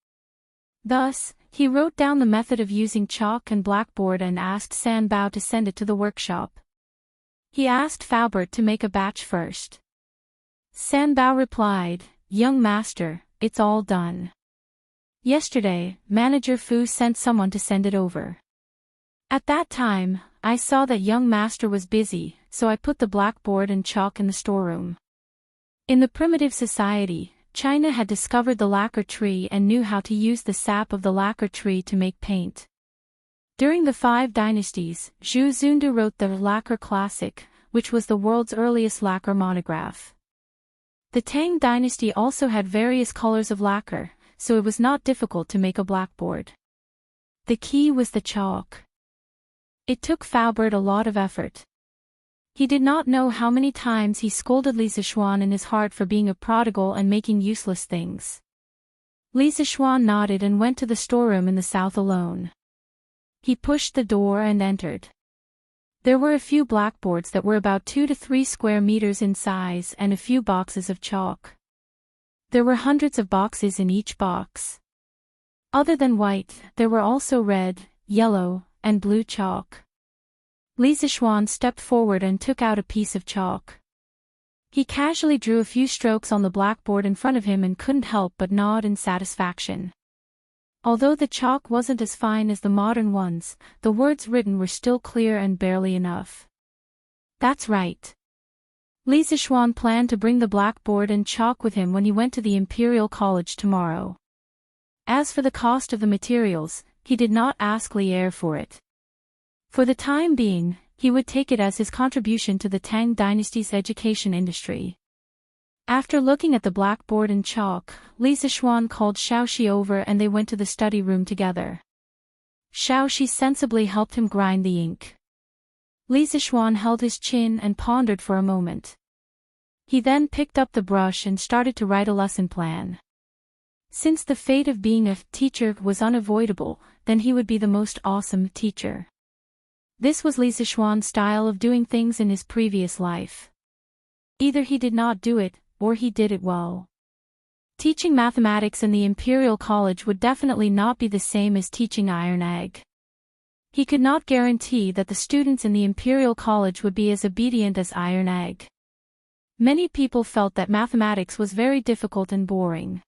Thus, he wrote down the method of using chalk and blackboard and asked Sanbao to send it to the workshop. He asked Faubert to make a batch first. Sanbao replied, Young master, it's all done. Yesterday, Manager Fu sent someone to send it over. At that time, I saw that young master was busy, so I put the blackboard and chalk in the storeroom. In the primitive society, China had discovered the lacquer tree and knew how to use the sap of the lacquer tree to make paint. During the 5 dynasties, Zhu Zundu wrote the Lacquer Classic, which was the world's earliest lacquer monograph. The Tang dynasty also had various colors of lacquer, so it was not difficult to make a blackboard. The key was the chalk. It took Faubert a lot of effort. He did not know how many times he scolded Li Zixuan in his heart for being a prodigal and making useless things. Li Zixuan nodded and went to the storeroom in the south alone. He pushed the door and entered. There were a few blackboards that were about 2 to 3 square meters in size and a few boxes of chalk. There were hundreds of boxes in each box. Other than white, there were also red, yellow, and blue chalk. Li Zixuan stepped forward and took out a piece of chalk. He casually drew a few strokes on the blackboard in front of him and couldn't help but nod in satisfaction. Although the chalk wasn't as fine as the modern ones, the words written were still clear and barely enough. That's right. Li Zixuan planned to bring the blackboard and chalk with him when he went to the Imperial College tomorrow. As for the cost of the materials, he did not ask Li Er for it. For the time being, He would take it as his contribution to the Tang dynasty's education industry. After looking at the blackboard and chalk, Li Zixuan called Xiaoxi over and they went to the study room together. Xiaoxi sensibly helped him grind the ink. Li Zixuan held his chin and pondered for a moment. He then picked up the brush and started to write a lesson plan. Since the fate of being a teacher was unavoidable, then he would be the most awesome teacher. This was Li Zixuan's style of doing things in his previous life. Either he did not do it, or he did it well. Teaching mathematics in the Imperial College would definitely not be the same as teaching Iron Egg. He could not guarantee that the students in the Imperial College would be as obedient as Iron Egg. Many people felt that mathematics was very difficult and boring.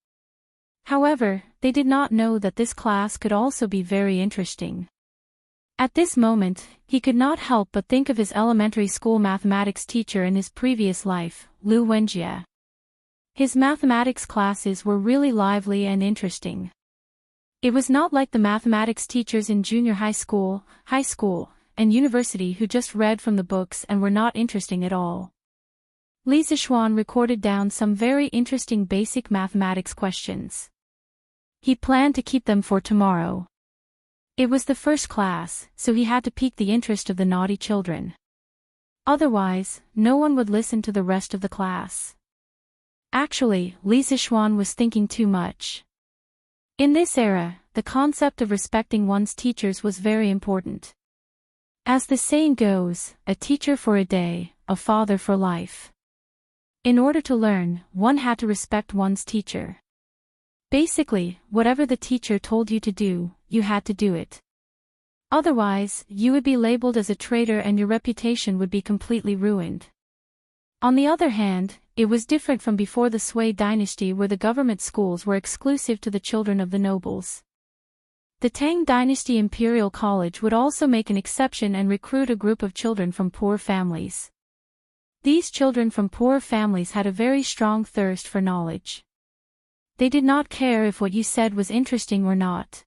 However, they did not know that this class could also be very interesting. At this moment, he could not help but think of his elementary school mathematics teacher in his previous life, Lu Wenjie. His mathematics classes were really lively and interesting. It was not like the mathematics teachers in junior high school, and university who just read from the books and were not interesting at all. Li Zixuan recorded down some very interesting basic mathematics questions. He planned to keep them for tomorrow. It was the first class, so he had to pique the interest of the naughty children. Otherwise, no one would listen to the rest of the class. Actually, Li Zixuan was thinking too much. In this era, the concept of respecting one's teachers was very important. As the saying goes, a teacher for a day, a father for life. In order to learn, one had to respect one's teacher. Basically, whatever the teacher told you to do, you had to do it. Otherwise, you would be labeled as a traitor and your reputation would be completely ruined. On the other hand, it was different from before the Sui dynasty where the government schools were exclusive to the children of the nobles. The Tang dynasty Imperial College would also make an exception and recruit a group of children from poor families. These children from poor families had a very strong thirst for knowledge. They did not care if what you said was interesting or not.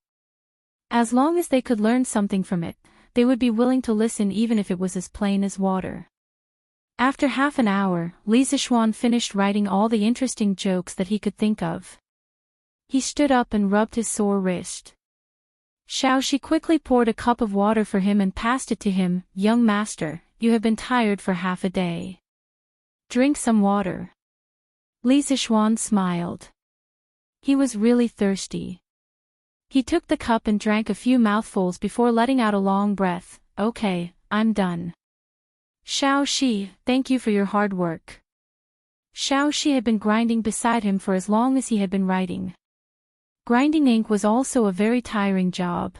As long as they could learn something from it, they would be willing to listen even if it was as plain as water. After half an hour, Li Zixuan finished writing all the interesting jokes that he could think of. He stood up and rubbed his sore wrist. Xiaoxi quickly poured a cup of water for him and passed it to him. "Young master, you have been tired for half a day. Drink some water." Li Zixuan smiled. He was really thirsty. He took the cup and drank a few mouthfuls before letting out a long breath. "Okay, I'm done." "Xiaoxi, thank you for your hard work." Xiaoxi had been grinding beside him for as long as he had been writing. Grinding ink was also a very tiring job.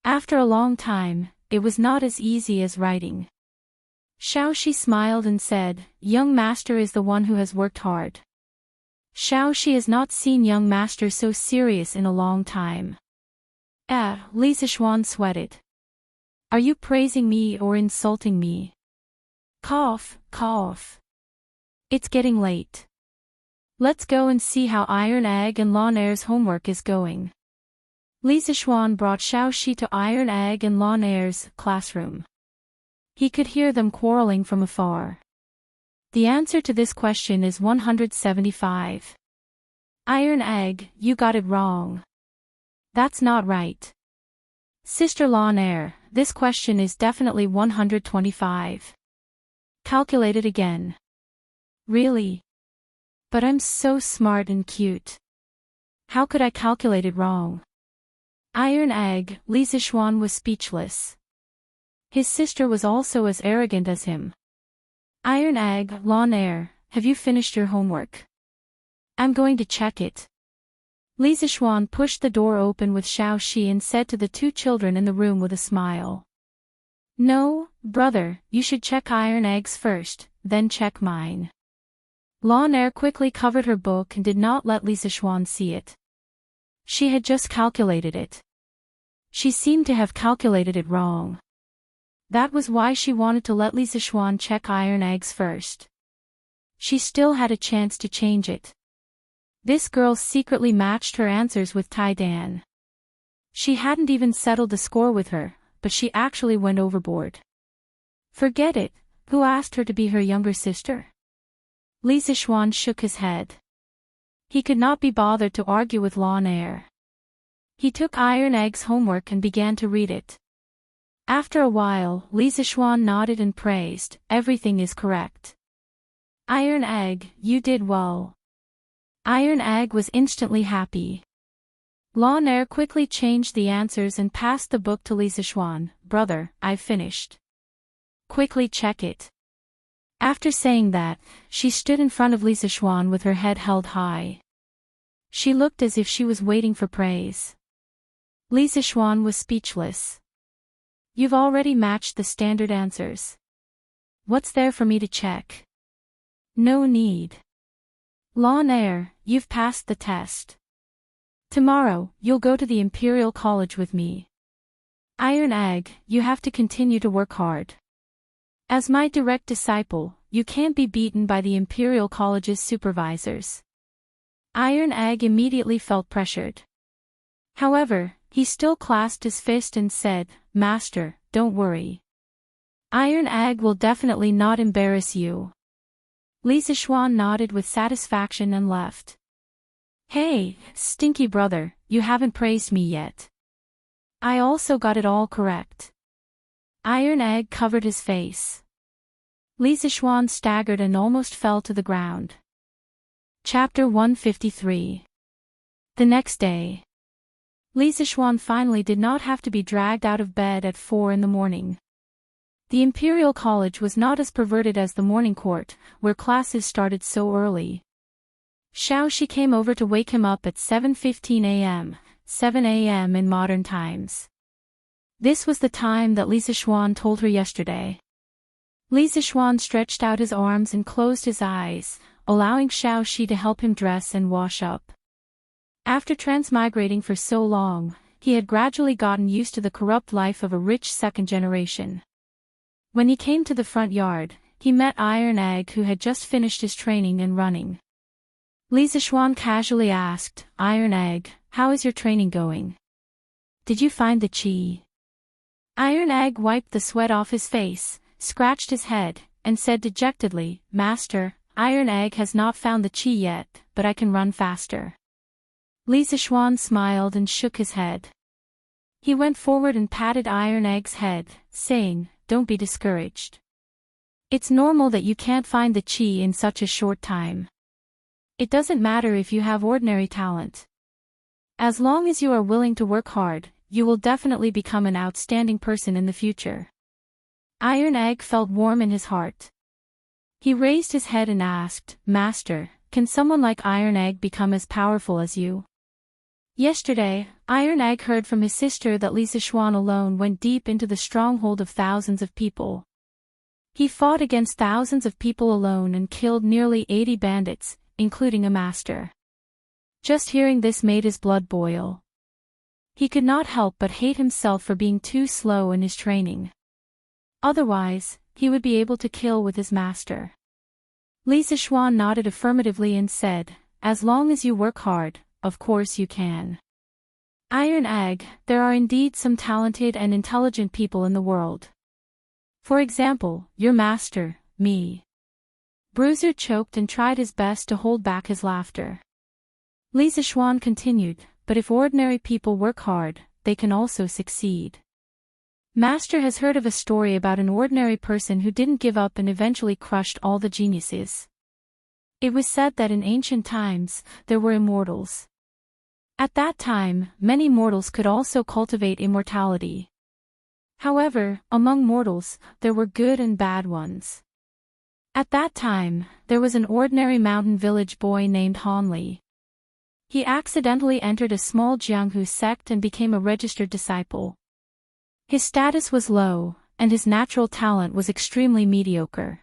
After a long time, it was not as easy as writing. Xiaoxi smiled and said, "Young master is the one who has worked hard." Xiaoxi has not seen young master so serious in a long time. Li Zixuan sweated. "Are you praising me or insulting me?" Cough, cough. "It's getting late. Let's go and see how Iron Egg and Lawn Air's homework is going." Li Zixuan brought Xiaoxi to Iron Egg and Lawn Air's classroom. He could hear them quarreling from afar. The answer to this question is 175. "Iron Egg, you got it wrong. That's not right." "Sister Lawn Air, this question is definitely 125. Calculate it again." "Really? But I'm so smart and cute. How could I calculate it wrong?" Iron Egg, Li Zixuan was speechless. His sister was also as arrogant as him. "Iron Egg, Lawn Air, have you finished your homework? I'm going to check it." Li Zixuan pushed the door open with Xiaoxi and said to the two children in the room with a smile. "No, brother, you should check Iron Egg's first, then check mine." Lawn Air quickly covered her book and did not let Li Zixuan see it. She had just calculated it. She seemed to have calculated it wrong. That was why she wanted to let Li Zixuan check Iron Eggs first. She still had a chance to change it. This girl secretly matched her answers with Tai Dan. She hadn't even settled the score with her, but she actually went overboard. Forget it, who asked her to be her younger sister? Li Zixuan shook his head. He could not be bothered to argue with LoveLore. He took Iron Egg's homework and began to read it. After a while, Li Zixuan nodded and praised, everything is correct. Iron Egg, you did well. Iron Egg was instantly happy. LoveLore quickly changed the answers and passed the book to Li Zixuan. Brother, I've finished. Quickly check it. After saying that, she stood in front of Li Zixuan with her head held high. She looked as if she was waiting for praise. Li Zixuan was speechless. You've already matched the standard answers. What's there for me to check? No need. LoveLore, you've passed the test. Tomorrow, you'll go to the Imperial College with me. Iron Egg, you have to continue to work hard. As my direct disciple, you can't be beaten by the Imperial College's supervisors. Iron Egg immediately felt pressured. However, he still clasped his fist and said, Master, don't worry. Iron Egg will definitely not embarrass you. Li Zixuan nodded with satisfaction and left. Hey, stinky brother, you haven't praised me yet. I also got it all correct. Iron Egg covered his face. Li Zixuan staggered and almost fell to the ground. Chapter 153. The next day. Li Zixuan finally did not have to be dragged out of bed at 4 in the morning. The Imperial College was not as perverted as the morning court, where classes started so early. Xiaoxi came over to wake him up at 7:15 a.m., 7 a.m. in modern times. This was the time that Li Zixuan told her yesterday. Li Zixuan stretched out his arms and closed his eyes, allowing Xiaoxi to help him dress and wash up. After transmigrating for so long, he had gradually gotten used to the corrupt life of a rich second generation. When he came to the front yard, he met Iron Egg, who had just finished his training and running. Li Zixuan casually asked, Iron Egg, how is your training going? Did you find the chi? Iron Egg wiped the sweat off his face, scratched his head, and said dejectedly, Master, Iron Egg has not found the chi yet, but I can run faster. Li Zixuan smiled and shook his head. He went forward and patted Iron Egg's head, saying, Don't be discouraged. It's normal that you can't find the chi in such a short time. It doesn't matter if you have ordinary talent. As long as you are willing to work hard, you will definitely become an outstanding person in the future. Iron Egg felt warm in his heart. He raised his head and asked, Master, can someone like Iron Egg become as powerful as you? Yesterday, Iron Egg heard from his sister that Li Zixuan alone went deep into the stronghold of thousands of people. He fought against thousands of people alone and killed nearly 80 bandits, including a master. Just hearing this made his blood boil. He could not help but hate himself for being too slow in his training. Otherwise, he would be able to kill with his master. Li Zixuan nodded affirmatively and said, As long as you work hard, of course you can. Iron Egg, there are indeed some talented and intelligent people in the world. For example, your master, me. Bruiser choked and tried his best to hold back his laughter. Li Zixuan continued, but if ordinary people work hard, they can also succeed. Master has heard of a story about an ordinary person who didn't give up and eventually crushed all the geniuses. It was said that in ancient times, there were immortals. At that time, many mortals could also cultivate immortality. However, among mortals, there were good and bad ones. At that time, there was an ordinary mountain village boy named Hanli. He accidentally entered a small Jianghu sect and became a registered disciple. His status was low, and his natural talent was extremely mediocre.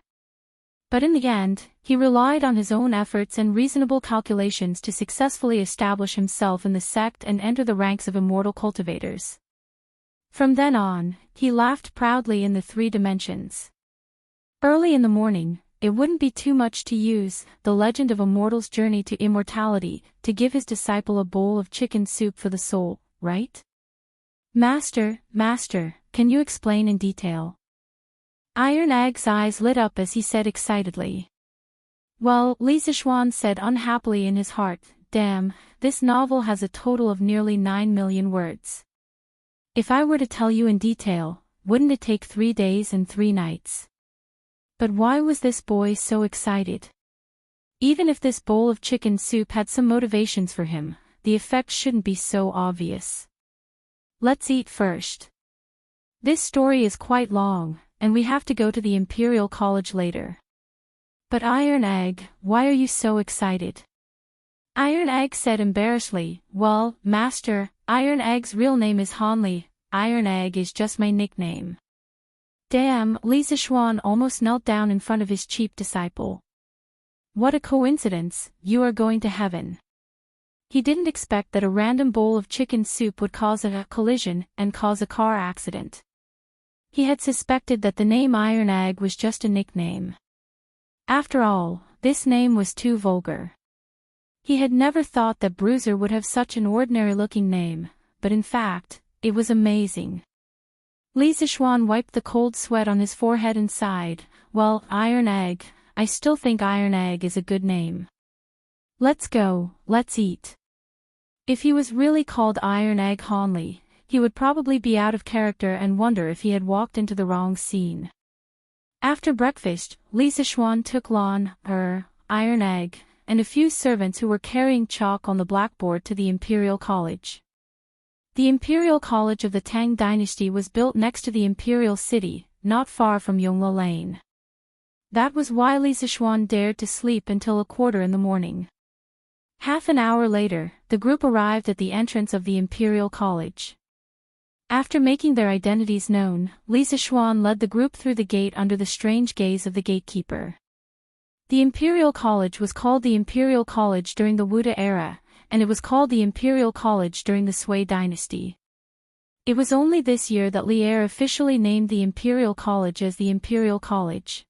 But in the end, he relied on his own efforts and reasonable calculations to successfully establish himself in the sect and enter the ranks of immortal cultivators. From then on, he laughed proudly in the 3 dimensions. Early in the morning, it wouldn't be too much to use The Legend of a Mortal's Journey to Immortality to give his disciple a bowl of chicken soup for the soul, right? Master, can you explain in detail? Iron Egg's eyes lit up as he said excitedly. Well, Li Zixuan said unhappily in his heart, damn, this novel has a total of nearly 9 million words. If I were to tell you in detail, wouldn't it take 3 days and 3 nights? But why was this boy so excited? Even if this bowl of chicken soup had some motivations for him, the effect shouldn't be so obvious. Let's eat first. This story is quite long, and we have to go to the Imperial College later. But Iron Egg, why are you so excited? Iron Egg said embarrassedly, well, Master, Iron Egg's real name is Hanli, Iron Egg is just my nickname. Damn, Li Zixuan almost knelt down in front of his cheap disciple. What a coincidence, you are going to heaven. He didn't expect that a random bowl of chicken soup would cause a collision and cause a car accident. He had suspected that the name Iron Egg was just a nickname. After all, this name was too vulgar. He had never thought that Bruiser would have such an ordinary-looking name, but in fact, it was amazing. Li Zixuan wiped the cold sweat on his forehead and sighed, well, Iron Egg, I still think Iron Egg is a good name. Let's go, let's eat. If he was really called Iron Egg Hanli, he would probably be out of character and wonder if he had walked into the wrong scene. After breakfast, Li Zixuan took Iron Egg, and a few servants who were carrying chalk on the blackboard to the Imperial College. The Imperial College of the Tang Dynasty was built next to the Imperial City, not far from Yongla Lane. That was why Li Zixuan dared to sleep until 1:15 in the morning. Half an hour later, the group arrived at the entrance of the Imperial College. After making their identities known, Li Zixuan led the group through the gate under the strange gaze of the gatekeeper. The Imperial College was called the Imperial College during the Wuda era, and it was called the Imperial College during the Sui dynasty. It was only this year that Li Er officially named the Imperial College as the Imperial College.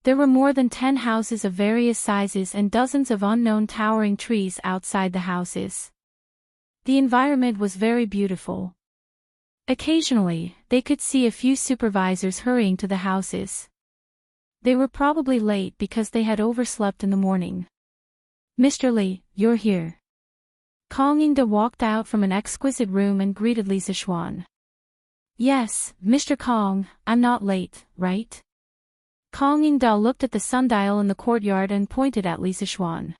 There were more than 10 houses of various sizes and dozens of unknown towering trees outside the houses. The environment was very beautiful. Occasionally, they could see a few supervisors hurrying to the houses. They were probably late because they had overslept in the morning. Mr. Li, you're here. Kong Yingda walked out from an exquisite room and greeted Li Zixuan. Yes, Mr. Kong, I'm not late, right? Kong Yingda looked at the sundial in the courtyard and pointed at Li Zixuan.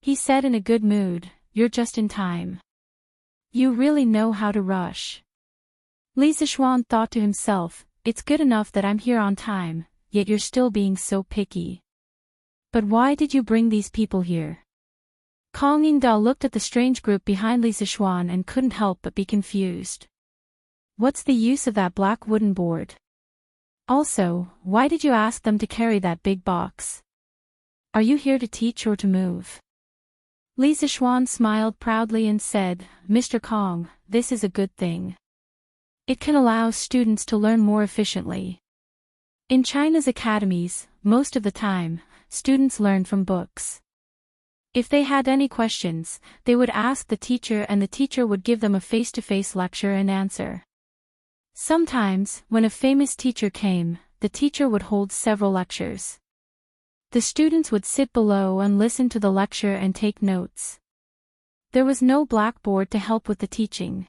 He said in a good mood, you're just in time. You really know how to rush. Li Zixuan thought to himself, it's good enough that I'm here on time, yet you're still being so picky. But why did you bring these people here? Kong Yingda looked at the strange group behind Li Zixuan and couldn't help but be confused. What's the use of that black wooden board? Also, why did you ask them to carry that big box? Are you here to teach or to move? Li Zixuan smiled proudly and said, Mr. Kong, this is a good thing. It can allow students to learn more efficiently. In China's academies, most of the time, students learn from books. If they had any questions, they would ask the teacher and the teacher would give them a face-to-face lecture and answer. Sometimes, when a famous teacher came, the teacher would hold several lectures. The students would sit below and listen to the lecture and take notes. There was no blackboard to help with the teaching.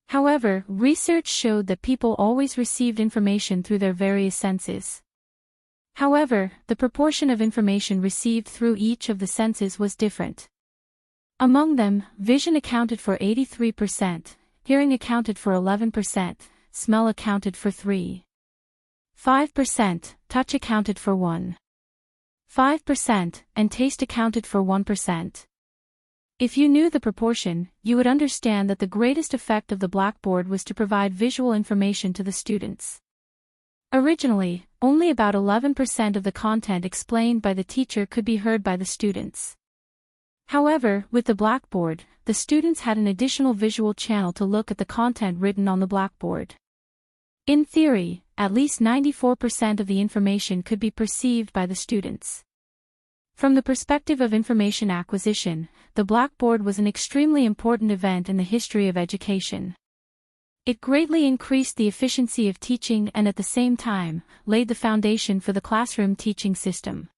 However, research showed that people always received information through their various senses. However, the proportion of information received through each of the senses was different. Among them, vision accounted for 83%, hearing accounted for 11%, smell accounted for 3.5%, touch accounted for 1.5%, and taste accounted for 1%. If you knew the proportion, you would understand that the greatest effect of the blackboard was to provide visual information to the students. Originally, only about 11% of the content explained by the teacher could be heard by the students. However, with the blackboard, the students had an additional visual channel to look at the content written on the blackboard. In theory, at least 94% of the information could be perceived by the students. From the perspective of information acquisition, the blackboard was an extremely important event in the history of education. It greatly increased the efficiency of teaching and at the same time, laid the foundation for the classroom teaching system.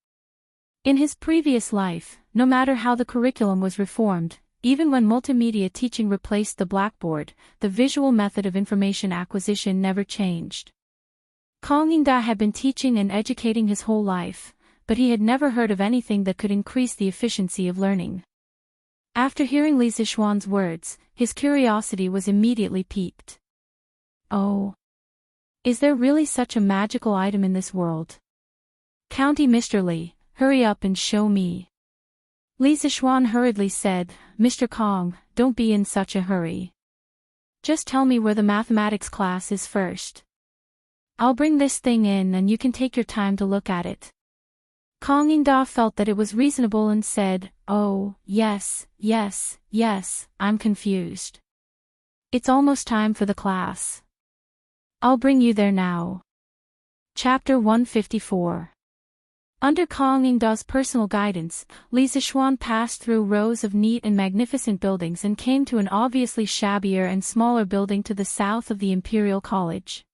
In his previous life, no matter how the curriculum was reformed, even when multimedia teaching replaced the blackboard, the visual method of information acquisition never changed. Kang In-da had been teaching and educating his whole life, but he had never heard of anything that could increase the efficiency of learning. After hearing Li Zixuan's words, his curiosity was immediately piqued. Oh! Is there really such a magical item in this world? County Mr. Li, hurry up and show me. Li Zixuan hurriedly said, Mr. Kong, don't be in such a hurry. Just tell me where the mathematics class is first. I'll bring this thing in and you can take your time to look at it. Kang In-da felt that it was reasonable and said, oh, yes, I'm confused. It's almost time for the class. I'll bring you there now. Chapter 154. Under Kang In-da's personal guidance, Li Zixuan passed through rows of neat and magnificent buildings and came to an obviously shabbier and smaller building to the south of the Imperial College.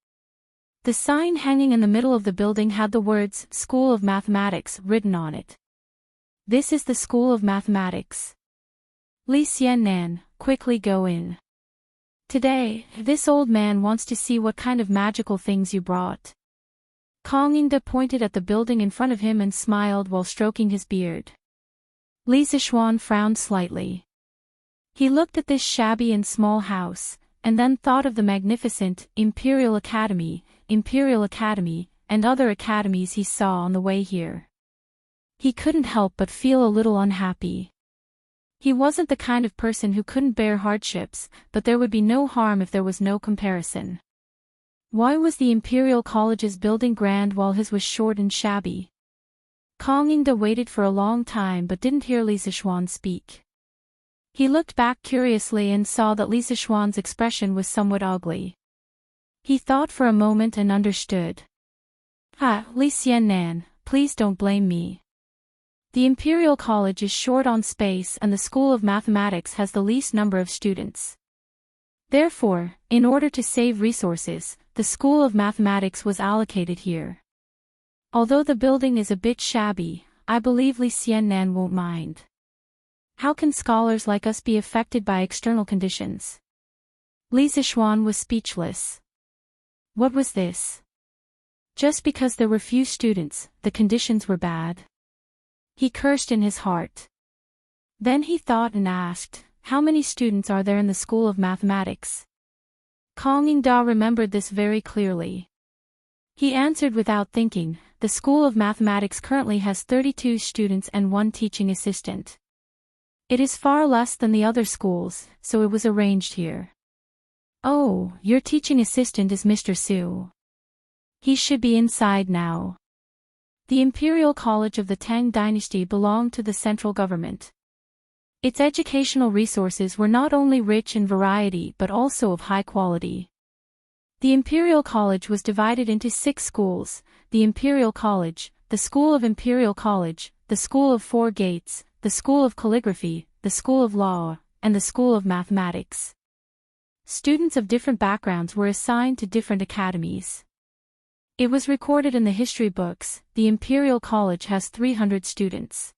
The sign hanging in the middle of the building had the words, School of Mathematics, written on it. This is the School of Mathematics. Li Xiannan, quickly go in. Today, this old man wants to see what kind of magical things you brought. Kang In-da pointed at the building in front of him and smiled while stroking his beard. Li Zixuan frowned slightly. He looked at this shabby and small house, and then thought of the magnificent Imperial Academy, and other academies he saw on the way here. He couldn't help but feel a little unhappy. He wasn't the kind of person who couldn't bear hardships, but there would be no harm if there was no comparison. Why was the Imperial College's building grand while his was short and shabby? Kang In-da waited for a long time but didn't hear Li Zixuan speak. He looked back curiously and saw that Li Zixuan's expression was somewhat ugly. He thought for a moment and understood. Li Xiannan, please don't blame me. The Imperial College is short on space and the School of Mathematics has the least number of students. Therefore, in order to save resources, the School of Mathematics was allocated here. Although the building is a bit shabby, I believe Li Xiannan won't mind. How can scholars like us be affected by external conditions? Li Zixuan was speechless. What was this? Just because there were few students, the conditions were bad. He cursed in his heart. Then he thought and asked, how many students are there in the School of Mathematics? Kang In-da remembered this very clearly. He answered without thinking, the School of Mathematics currently has 32 students and 1 teaching assistant. It is far less than the other schools, so it was arranged here. Oh, your teaching assistant is Mr. Su. He should be inside now. The Imperial College of the Tang Dynasty belonged to the central government. Its educational resources were not only rich in variety but also of high quality. The Imperial College was divided into 6 schools, the Imperial College, the School of Imperial College, the School of Four Gates, the School of Calligraphy, the School of Law, and the School of Mathematics. Students of different backgrounds were assigned to different academies. It was recorded in the history books, the Imperial College has 300 students.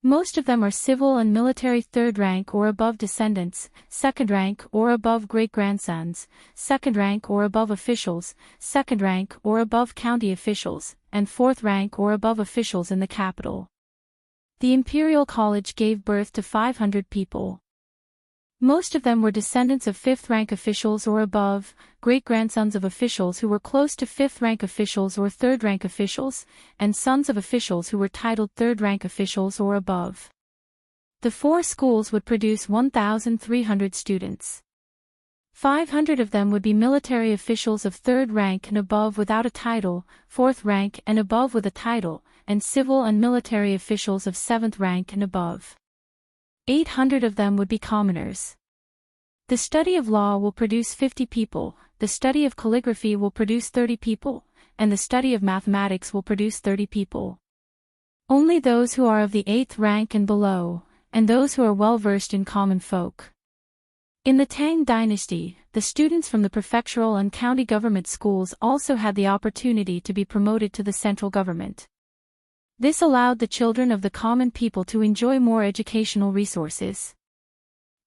Most of them are civil and military 3rd rank or above descendants, 2nd rank or above great-grandsons, 2nd rank or above officials, 2nd rank or above county officials, and 4th rank or above officials in the capital. The Imperial College gave birth to 500 people. Most of them were descendants of 5th rank officials or above, great-grandsons of officials who were close to 5th rank officials or 3rd rank officials, and sons of officials who were titled 3rd rank officials or above. The 4 schools would produce 1,300 students. 500 of them would be military officials of 3rd rank and above without a title, 4th rank and above with a title, and civil and military officials of 7th rank and above. 800 of them would be commoners. The study of law will produce 50 people, the study of calligraphy will produce 30 people, and the study of mathematics will produce 30 people. Only those who are of the 8th rank and below, and those who are well versed in common folk. In the Tang Dynasty, the students from the prefectural and county government schools also had the opportunity to be promoted to the central government. This allowed the children of the common people to enjoy more educational resources.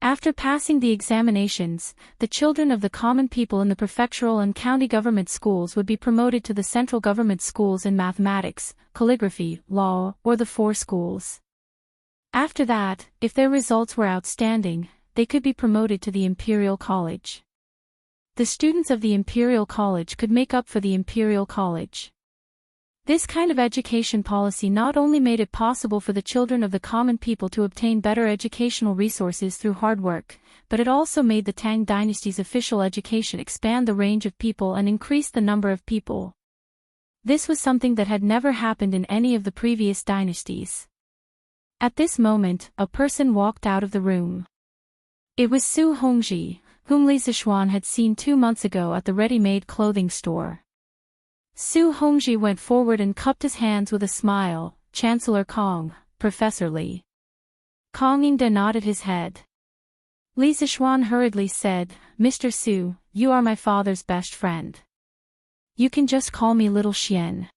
After passing the examinations, the children of the common people in the prefectural and county government schools would be promoted to the central government schools in mathematics, calligraphy, law, or the four schools. After that, if their results were outstanding, they could be promoted to the Imperial College. The students of the Imperial College could make up for the Imperial College. This kind of education policy not only made it possible for the children of the common people to obtain better educational resources through hard work, but it also made the Tang dynasty's official education expand the range of people and increase the number of people. This was something that had never happened in any of the previous dynasties. At this moment, a person walked out of the room. It was Su Hongji, whom Li Zixuan had seen 2 months ago at the ready-made clothing store. Su Hongji went forward and cupped his hands with a smile. "Chancellor Kong, Professor Li." Kong Yingde nodded his head. Li Zixuan hurriedly said, "Mr. Su, you are my father's best friend. You can just call me Little Xian."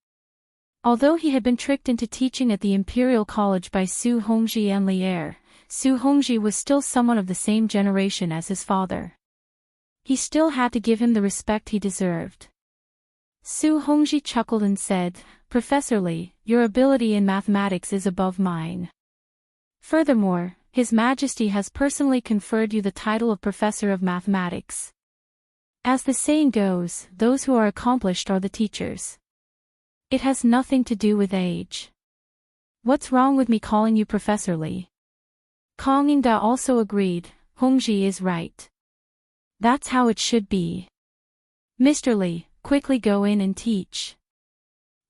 Although he had been tricked into teaching at the Imperial College by Su Hongji and Li Er, Su Hongji was still someone of the same generation as his father. He still had to give him the respect he deserved. Su Hongji chuckled and said, "Professor Li, your ability in mathematics is above mine. Furthermore, His Majesty has personally conferred you the title of Professor of Mathematics. As the saying goes, those who are accomplished are the teachers. It has nothing to do with age. What's wrong with me calling you Professor Li?" Kong Yingde also agreed, "Hongji is right. That's how it should be. Mr. Li, quickly go in and teach."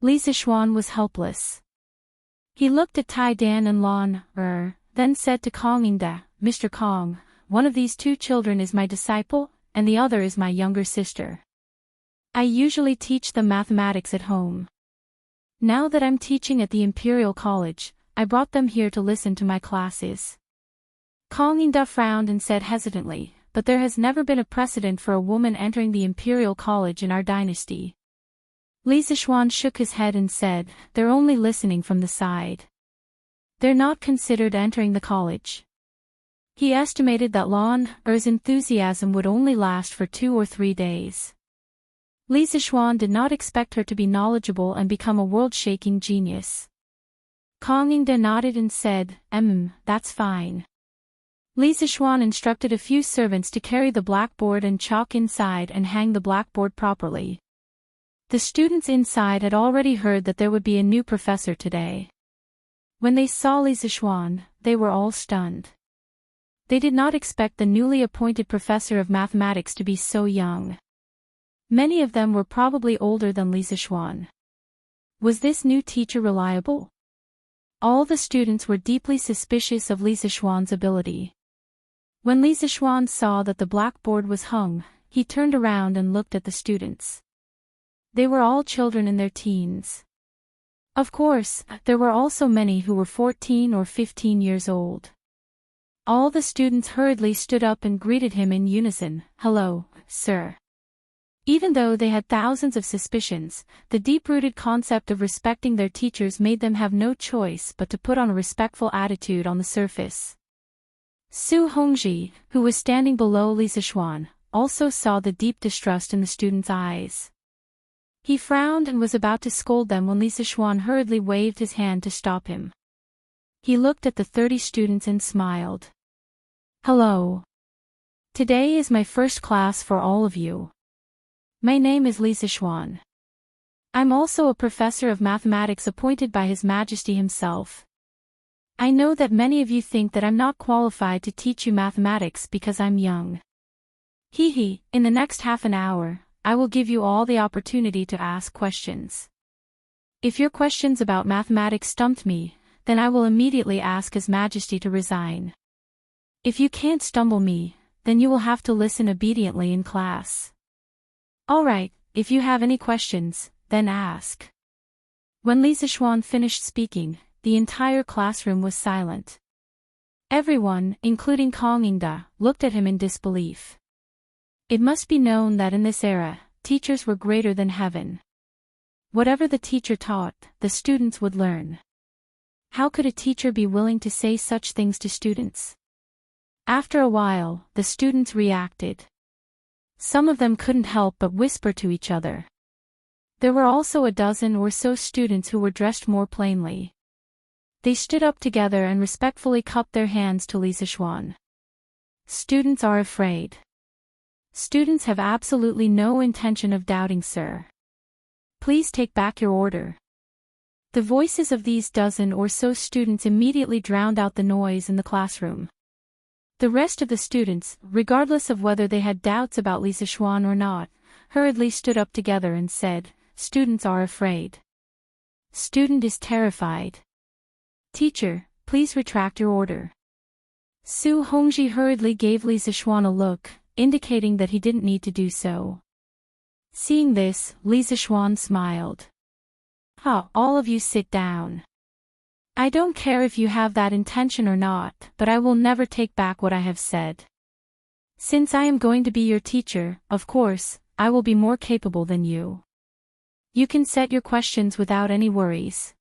Li Zixuan was helpless. He looked at Tai Dan and Lan then said to Kong Yingde, "Mr. Kong, one of these two children is my disciple, and the other is my younger sister. I usually teach them mathematics at home. Now that I'm teaching at the Imperial College, I brought them here to listen to my classes." Kong Yingde frowned and said hesitantly, "But there has never been a precedent for a woman entering the Imperial College in our dynasty." Li Zixuan shook his head and said, "They're only listening from the side. They're not considered entering the college." He estimated that Lan Er's enthusiasm would only last for 2 or 3 days. Li Zixuan did not expect her to be knowledgeable and become a world-shaking genius. Kong Yingde nodded and said, That's fine." Li Zixuan instructed a few servants to carry the blackboard and chalk inside and hang the blackboard properly. The students inside had already heard that there would be a new professor today. When they saw Li Zixuan, they were all stunned. They did not expect the newly appointed professor of mathematics to be so young. Many of them were probably older than Li Zixuan. Was this new teacher reliable? All the students were deeply suspicious of Li Zixuan's ability. When Li Zixuan saw that the blackboard was hung, he turned around and looked at the students. They were all children in their teens. Of course, there were also many who were 14 or 15 years old. All the students hurriedly stood up and greeted him in unison, "Hello, sir." Even though they had thousands of suspicions, the deep-rooted concept of respecting their teachers made them have no choice but to put on a respectful attitude on the surface. Su Hongji, who was standing below Li Zixuan, also saw the deep distrust in the students' eyes. He frowned and was about to scold them when Li Zixuan hurriedly waved his hand to stop him. He looked at the 30 students and smiled. "Hello. Today is my first class for all of you. My name is Li Zixuan. I'm also a professor of mathematics appointed by His Majesty himself. I know that many of you think that I'm not qualified to teach you mathematics because I'm young. In the next half an hour, I will give you all the opportunity to ask questions. If your questions about mathematics stumped me, then I will immediately ask His Majesty to resign. If you can't stumble me, then you will have to listen obediently in class. Alright, if you have any questions, then ask." When Li Zixuan finished speaking, the entire classroom was silent. Everyone, including Kong Yingde, looked at him in disbelief. It must be known that in this era, teachers were greater than heaven. Whatever the teacher taught, the students would learn. How could a teacher be willing to say such things to students? After a while, the students reacted. Some of them couldn't help but whisper to each other. There were also a dozen or so students who were dressed more plainly. They stood up together and respectfully cupped their hands to Lisa Schwan. Students are afraid. Students have absolutely no intention of doubting, sir. Please take back your order. The voices of these dozen or so students immediately drowned out the noise in the classroom. The rest of the students, regardless of whether they had doubts about Lisa Schwan or not, hurriedly stood up together and said, "Students are afraid. Student is terrified. Teacher, please retract your order." Su Hongji hurriedly gave Lisa Schwan a look, indicating that he didn't need to do so. Seeing this, Lisa Schwan smiled. All of you sit down. I don't care if you have that intention or not, but I will never take back what I have said. Since I am going to be your teacher, of course, I will be more capable than you. You can set your questions without any worries.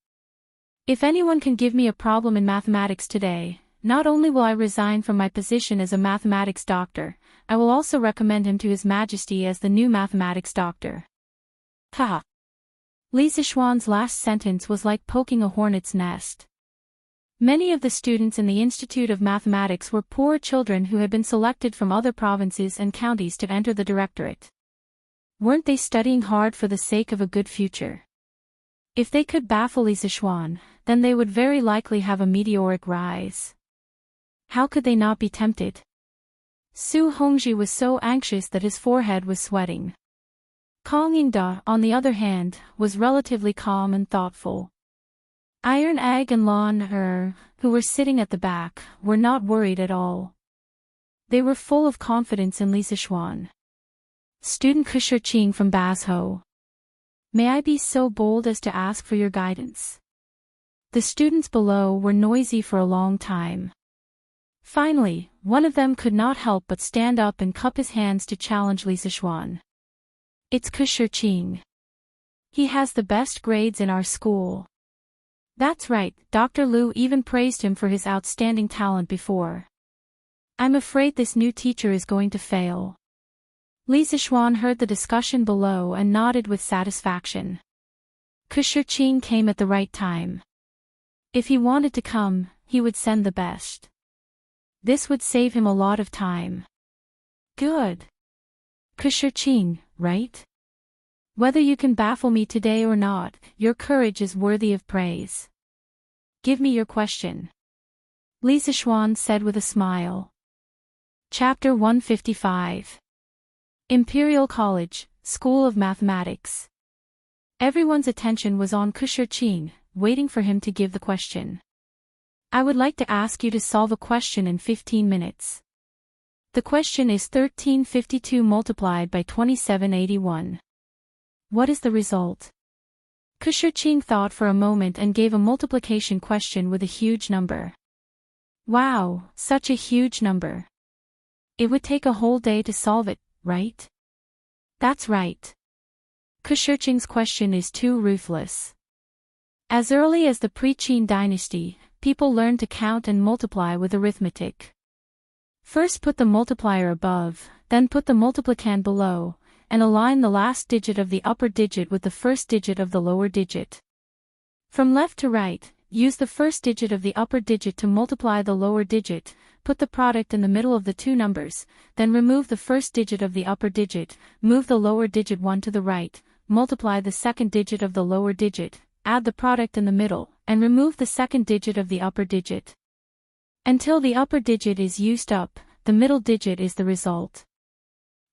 If anyone can give me a problem in mathematics today, not only will I resign from my position as a mathematics doctor, I will also recommend him to His Majesty as the new mathematics doctor. Haha. Lisa Schwan's last sentence was like poking a hornet's nest. Many of the students in the Institute of Mathematics were poor children who had been selected from other provinces and counties to enter the directorate. Weren't they studying hard for the sake of a good future? If they could baffle Lisa Schwan, then they would very likely have a meteoric rise. How could they not be tempted? Su Hongji was so anxious that his forehead was sweating. Kang Yingda, on the other hand, was relatively calm and thoughtful. Iron Egg and Lan who were sitting at the back, were not worried at all. They were full of confidence in Lisa Schwan. Student Kushirqing from Bazhou. May I be so bold as to ask for your guidance? The students below were noisy for a long time. Finally, one of them could not help but stand up and cup his hands to challenge Lisa Schwan. It's Kushirqing. He has the best grades in our school. That's right, Dr. Liu even praised him for his outstanding talent before. I'm afraid this new teacher is going to fail. Lisa Schwan heard the discussion below and nodded with satisfaction. Kushirqing came at the right time. If he wanted to come, he would send the best. This would save him a lot of time. Good. Kushirqing, right? Whether you can baffle me today or not, your courage is worthy of praise. Give me your question. Lisa Schwan said with a smile. Chapter 155. Imperial College, School of Mathematics. Everyone's attention was on Kushirqing, waiting for him to give the question. I would like to ask you to solve a question in 15 minutes. The question is 1352 multiplied by 2781. What is the result? Kushirqing thought for a moment and gave a multiplication question with a huge number. Wow, such a huge number. It would take a whole day to solve it, right? That's right. Kushirqing's question is too ruthless. As early as the pre-Qin dynasty, people learned to count and multiply with arithmetic. First put the multiplier above, then put the multiplicand below, and align the last digit of the upper digit with the first digit of the lower digit. From left to right, use the first digit of the upper digit to multiply the lower digit, put the product in the middle of the two numbers, then remove the first digit of the upper digit, move the lower digit one to the right, multiply the second digit of the lower digit, add the product in the middle, and remove the second digit of the upper digit. Until the upper digit is used up, the middle digit is the result.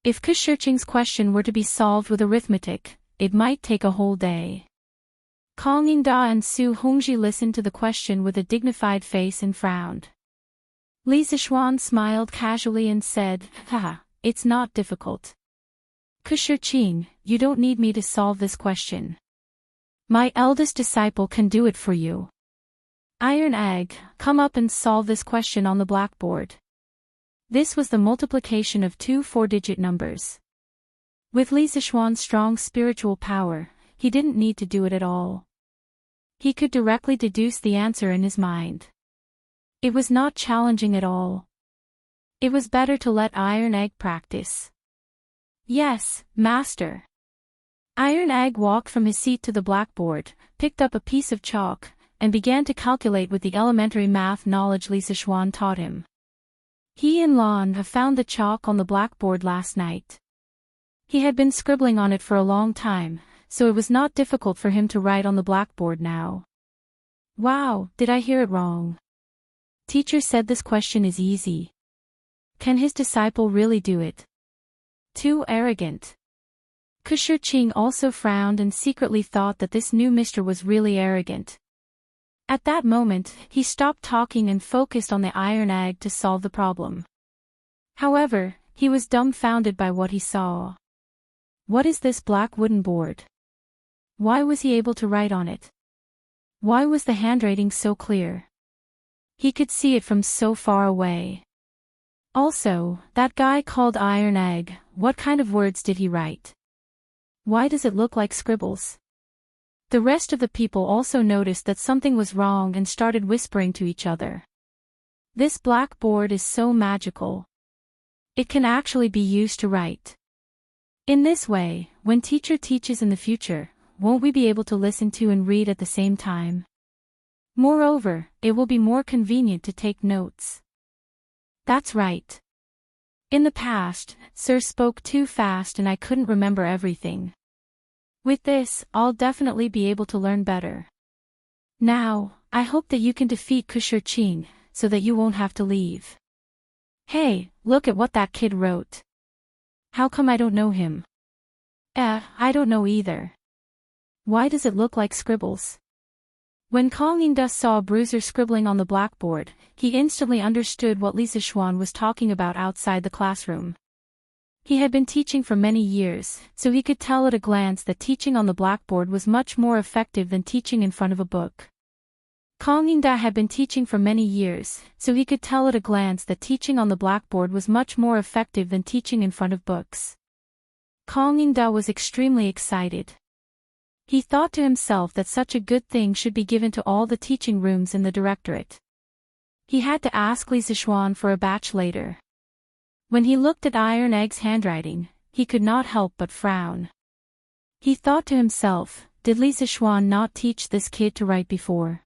If Kushirqing's question were to be solved with arithmetic, it might take a whole day. Kang Yingda and Su Hongji listened to the question with a dignified face and frowned. Lisa Schwan smiled casually and said, Haha, it's not difficult. Kushirqing, you don't need me to solve this question. My eldest disciple can do it for you. Iron Egg, come up and solve this question on the blackboard. This was the multiplication of two 4-digit numbers. With Li Zixuan's strong spiritual power, he didn't need to do it at all. He could directly deduce the answer in his mind. It was not challenging at all. It was better to let Iron Egg practice. Yes, master. Iron Egg walked from his seat to the blackboard, picked up a piece of chalk, and began to calculate with the elementary math knowledge Li Zixuan taught him. He and Lan have found the chalk on the blackboard last night. He had been scribbling on it for a long time, so it was not difficult for him to write on the blackboard now. Wow, did I hear it wrong? Teacher said this question is easy. Can his disciple really do it? Too arrogant. Kushirqing also frowned and secretly thought that this new mister was really arrogant. At that moment, he stopped talking and focused on the iron egg to solve the problem. However, he was dumbfounded by what he saw. What is this black wooden board? Why was he able to write on it? Why was the handwriting so clear? He could see it from so far away. Also, that guy called Iron Egg, what kind of words did he write? Why does it look like scribbles? The rest of the people also noticed that something was wrong and started whispering to each other. This blackboard is so magical. It can actually be used to write. In this way, when teacher teaches in the future, won't we be able to listen to and read at the same time? Moreover, it will be more convenient to take notes. That's right. In the past, Sir spoke too fast and I couldn't remember everything. With this, I'll definitely be able to learn better. Now, I hope that you can defeat Kushirqing, so that you won't have to leave. Hey, look at what that kid wrote. How come I don't know him? I don't know either. Why does it look like scribbles? When Concubine saw Bruiser scribbling on the blackboard, he instantly understood what Li Zixuan was talking about outside the classroom. He had been teaching for many years, so he could tell at a glance that teaching on the blackboard was much more effective than teaching in front of a book. Concubine had been teaching for many years, so he could tell at a glance that teaching on the blackboard was much more effective than teaching in front of books. Concubine was extremely excited. He thought to himself that such a good thing should be given to all the teaching rooms in the directorate. He had to ask Li Zixuan for a batch later. When he looked at Iron Egg's handwriting, he could not help but frown. He thought to himself, did Li Zixuan not teach this kid to write before?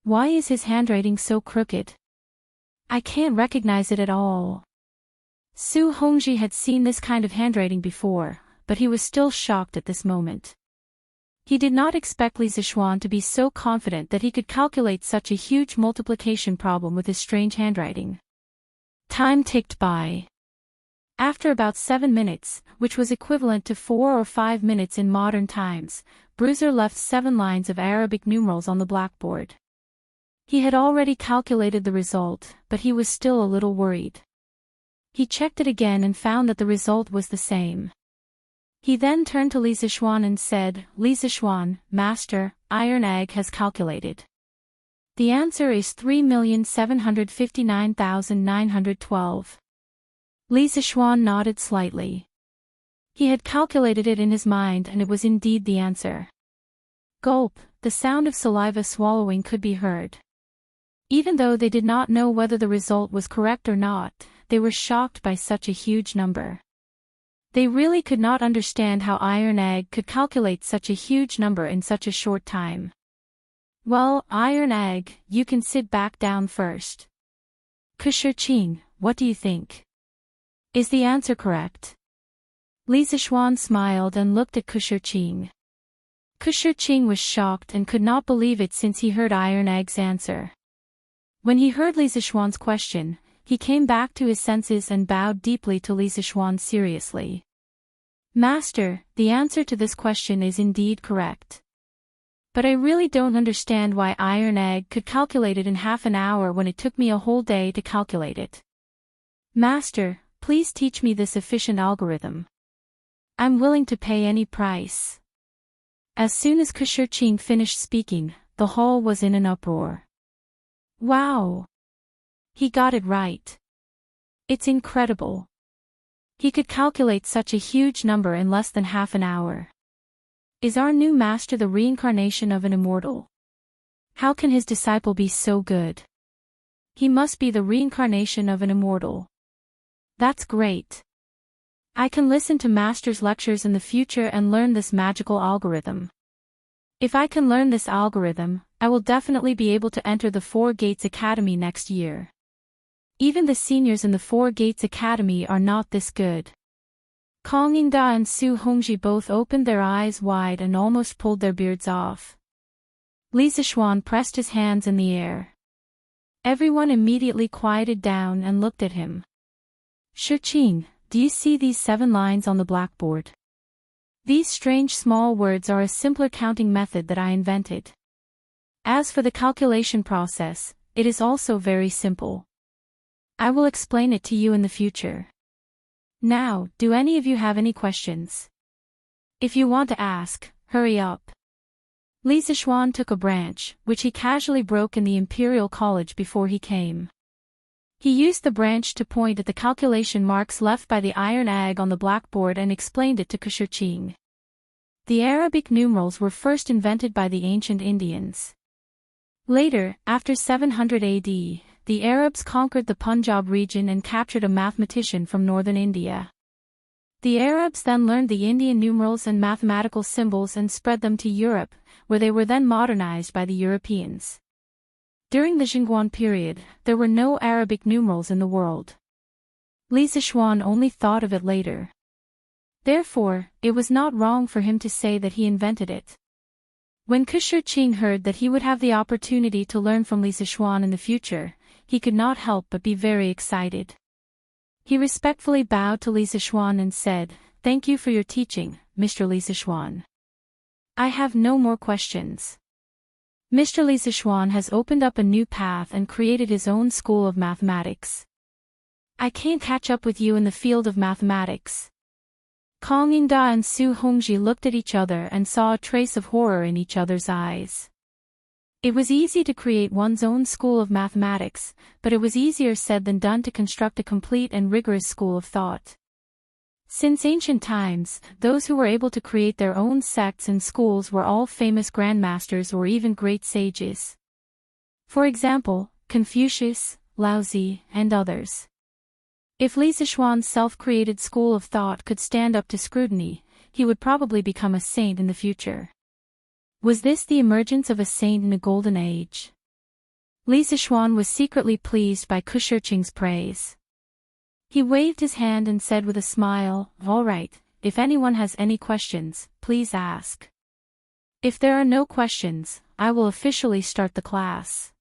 Why is his handwriting so crooked? I can't recognize it at all. Su Hongji had seen this kind of handwriting before, but he was still shocked at this moment. He did not expect Li Zixuan to be so confident that he could calculate such a huge multiplication problem with his strange handwriting. Time ticked by. After about 7 minutes, which was equivalent to 4 or 5 minutes in modern times, Bruiser left 7 lines of Arabic numerals on the blackboard. He had already calculated the result, but he was still a little worried. He checked it again and found that the result was the same. He then turned to Li Zixuan and said, Li Zixuan, Master, Iron Egg has calculated. The answer is 3,759,912. Li Zixuan nodded slightly. He had calculated it in his mind and it was indeed the answer. Gulp, the sound of saliva swallowing could be heard. Even though they did not know whether the result was correct or not, they were shocked by such a huge number. They really could not understand how Iron Egg could calculate such a huge number in such a short time. Well, Iron Egg, you can sit back down first. Kushirqing, what do you think? Is the answer correct? Li Zixuan smiled and looked at Kushirqing. Kushirqing was shocked and could not believe it since he heard Iron Egg's answer. When he heard Li Zixuan's question, he came back to his senses and bowed deeply to Li Zixuan seriously. Master, the answer to this question is indeed correct. But I really don't understand why Iron Egg could calculate it in half an hour when it took me a whole day to calculate it. Master, please teach me this efficient algorithm. I'm willing to pay any price. As soon as Kushirqing finished speaking, the hall was in an uproar. Wow! He got it right. It's incredible. He could calculate such a huge number in less than half an hour. Is our new master the reincarnation of an immortal? How can his disciple be so good? He must be the reincarnation of an immortal. That's great. I can listen to master's lectures in the future and learn this magical algorithm. If I can learn this algorithm, I will definitely be able to enter the Four Gates Academy next year. Even the seniors in the Four Gates Academy are not this good. Kang Yingda and Su Hongji both opened their eyes wide and almost pulled their beards off. Li Zixuan pressed his hands in the air. Everyone immediately quieted down and looked at him. Shiqing, do you see these 7 lines on the blackboard? These strange small words are a simpler counting method that I invented. As for the calculation process, it is also very simple. I will explain it to you in the future. Now, do any of you have any questions? If you want to ask, hurry up. Li Zixuan took a branch, which he casually broke in the Imperial College before he came. He used the branch to point at the calculation marks left by the iron egg on the blackboard and explained it to Shiqing. The Arabic numerals were first invented by the ancient Indians. Later, after 700 AD, the Arabs conquered the Punjab region and captured a mathematician from northern India. The Arabs then learned the Indian numerals and mathematical symbols and spread them to Europe, where they were then modernized by the Europeans. During the Jingguan period, there were no Arabic numerals in the world. Li Zixuan only thought of it later. Therefore, it was not wrong for him to say that he invented it. When Shiqing heard that he would have the opportunity to learn from Li Zixuan in the future, he could not help but be very excited. He respectfully bowed to Li Zixuan and said, "Thank you for your teaching, Mr. Li Zixuan. I have no more questions." Mr. Li Zixuan has opened up a new path and created his own school of mathematics. I can't catch up with you in the field of mathematics. Kang Yingda and Su Hongji looked at each other and saw a trace of horror in each other's eyes. It was easy to create one's own school of mathematics, but it was easier said than done to construct a complete and rigorous school of thought. Since ancient times, those who were able to create their own sects and schools were all famous grandmasters or even great sages. For example, Confucius, Laozi, and others. If Li Zixuan's self-created school of thought could stand up to scrutiny, he would probably become a saint in the future. Was this the emergence of a saint in a golden age? Li Zixuan was secretly pleased by Shiqing's praise. He waved his hand and said with a smile, "All right, if anyone has any questions, please ask. If there are no questions, I will officially start the class."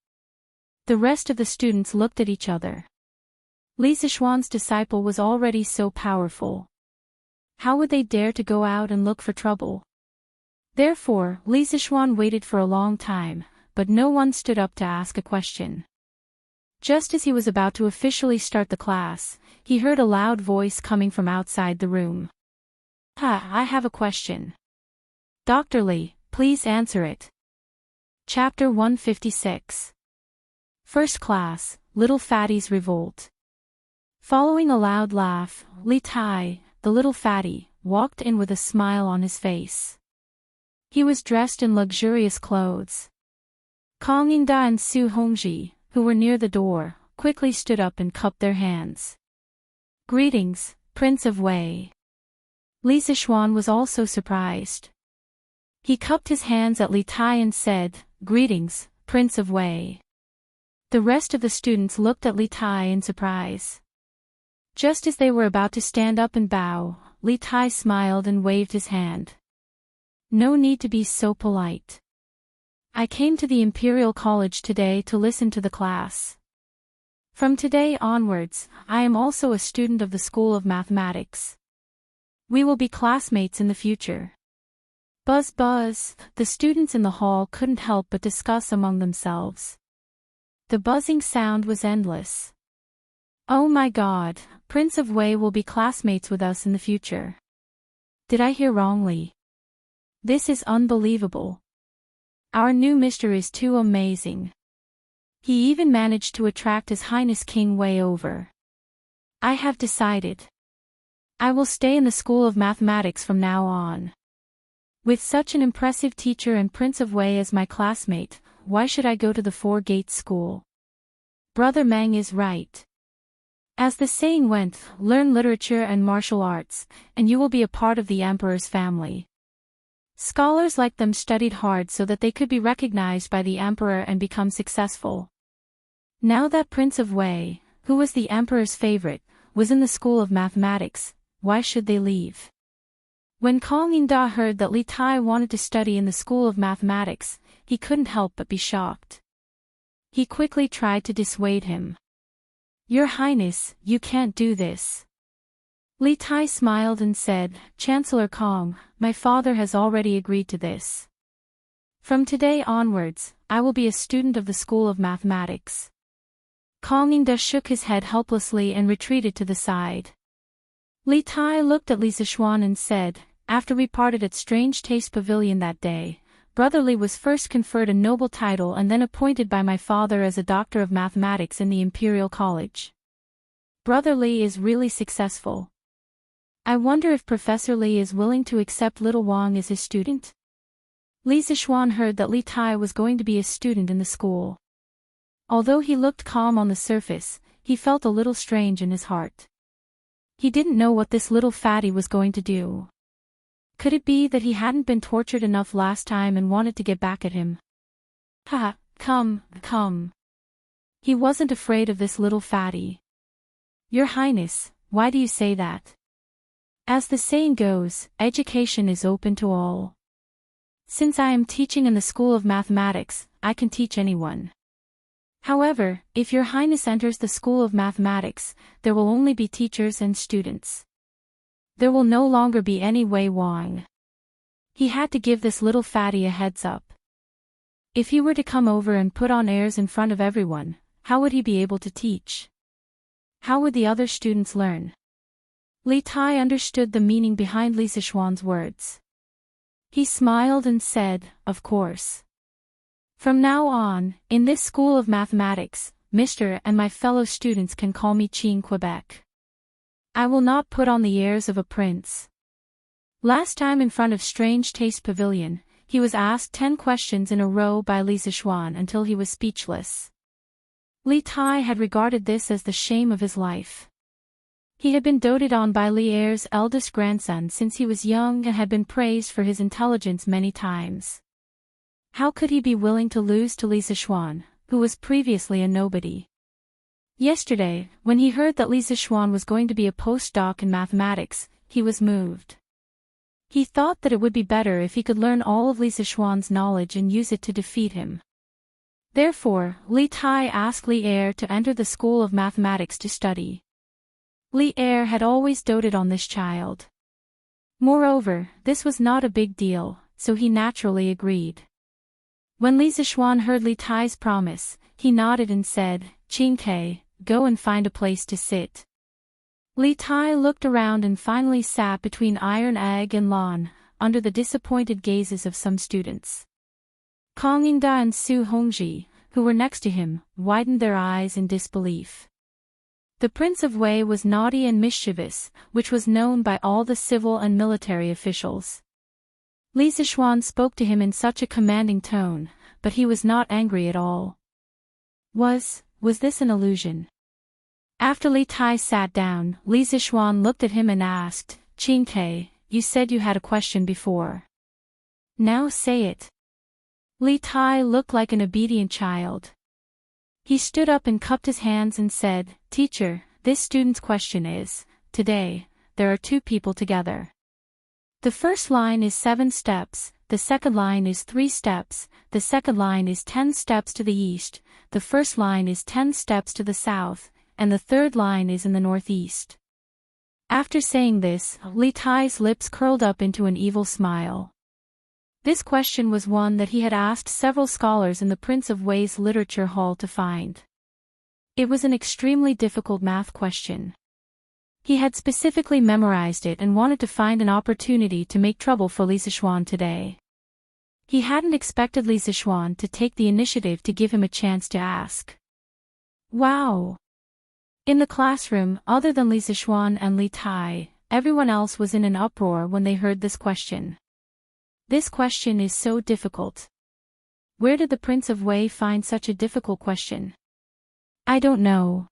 The rest of the students looked at each other. Li Zixuan's disciple was already so powerful. How would they dare to go out and look for trouble? Therefore, Li Zixuan waited for a long time, but no one stood up to ask a question. Just as he was about to officially start the class, he heard a loud voice coming from outside the room. I have a question. Dr. Li, please answer it. Chapter 156. First Class, Little Fatty's Revolt. Following a loud laugh, Li Tai, the little fatty, walked in with a smile on his face. He was dressed in luxurious clothes. Kang Yingda and Su Hongji, who were near the door, quickly stood up and cupped their hands. "Greetings, Prince of Wei." Li Zixuan was also surprised. He cupped his hands at Li Tai and said, "Greetings, Prince of Wei." The rest of the students looked at Li Tai in surprise. Just as they were about to stand up and bow, Li Tai smiled and waved his hand. "No need to be so polite. I came to the Imperial College today to listen to the class. From today onwards, I am also a student of the School of Mathematics. We will be classmates in the future." Buzz buzz, the students in the hall couldn't help but discuss among themselves. The buzzing sound was endless. "Oh my God, Prince of Wei will be classmates with us in the future. Did I hear wrongly? This is unbelievable. Our new mister is too amazing. He even managed to attract His Highness King Wei over. I have decided. I will stay in the School of Mathematics from now on. With such an impressive teacher and Prince of Wei as my classmate, why should I go to the Four Gates School? Brother Meng is right. As the saying went, learn literature and martial arts, and you will be a part of the emperor's family. Scholars like them studied hard so that they could be recognized by the emperor and become successful. Now that Prince of Wei, who was the emperor's favorite, was in the School of Mathematics, why should they leave? When Kong Yingda heard that Li Tai wanted to study in the School of Mathematics, he couldn't help but be shocked. He quickly tried to dissuade him. Your Highness, you can't do this. Li Tai smiled and said, Chancellor Kong, my father has already agreed to this. From today onwards, I will be a student of the School of Mathematics. Kong Yingda shook his head helplessly and retreated to the side. Li Tai looked at Li Zixuan and said, after we parted at Strange Taste Pavilion that day, Brother Li was first conferred a noble title and then appointed by my father as a doctor of mathematics in the Imperial College. Brother Li is really successful. I wonder if Professor Li is willing to accept little Wang as his student? Li Zixuan heard that Li Tai was going to be a student in the school. Although he looked calm on the surface, he felt a little strange in his heart. He didn't know what this little fatty was going to do. Could it be that he hadn't been tortured enough last time and wanted to get back at him? Ha, come. He wasn't afraid of this little fatty. Your Highness, why do you say that? As the saying goes, education is open to all. Since I am teaching in the School of Mathematics, I can teach anyone. However, if Your Highness enters the School of Mathematics, there will only be teachers and students. There will no longer be any Wei Wang. He had to give this little fatty a heads up. If he were to come over and put on airs in front of everyone, how would he be able to teach? How would the other students learn? Li Tai understood the meaning behind Li Zixuan's words. He smiled and said, of course. From now on, in this School of Mathematics, Mr. and my fellow students can call me Qin Quebec. I will not put on the airs of a prince. Last time in front of Strange Taste Pavilion, he was asked 10 questions in a row by Li Zixuan until he was speechless. Li Tai had regarded this as the shame of his life. He had been doted on by Li Er's eldest grandson since he was young and had been praised for his intelligence many times. How could he be willing to lose to Li Zixuan, who was previously a nobody? Yesterday, when he heard that Li Zixuan was going to be a postdoc in mathematics, he was moved. He thought that it would be better if he could learn all of Li Zixuan's knowledge and use it to defeat him. Therefore, Li Tai asked Li Er to enter the School of Mathematics to study. Li Er had always doted on this child. Moreover, this was not a big deal, so he naturally agreed. When Li Zixuan heard Li Tai's promise, he nodded and said, Qin Ke, go and find a place to sit. Li Tai looked around and finally sat between Iron Egg and Lon, under the disappointed gazes of some students. Kong Yingda and Su Hongji, who were next to him, widened their eyes in disbelief. The Prince of Wei was naughty and mischievous, which was known by all the civil and military officials. Li Zixuan spoke to him in such a commanding tone, but he was not angry at all. Was this an illusion? After Li Tai sat down, Li Zixuan looked at him and asked, Qin Ke, you said you had a question before. Now say it. Li Tai looked like an obedient child. He stood up and cupped his hands and said, Teacher, this student's question is, today, there are 2 people together. The first line is 7 steps, the second line is 3 steps, the second line is 10 steps to the east, the first line is 10 steps to the south, and the third line is in the northeast. After saying this, Li Tai's lips curled up into an evil smile. This question was one that he had asked several scholars in the Prince of Wei's literature hall to find. It was an extremely difficult math question. He had specifically memorized it and wanted to find an opportunity to make trouble for Li Zixuan today. He hadn't expected Li Zixuan to take the initiative to give him a chance to ask. Wow! In the classroom, other than Li Zixuan and Li Tai, everyone else was in an uproar when they heard this question. This question is so difficult. Where did the Prince of Wei find such a difficult question? I don't know.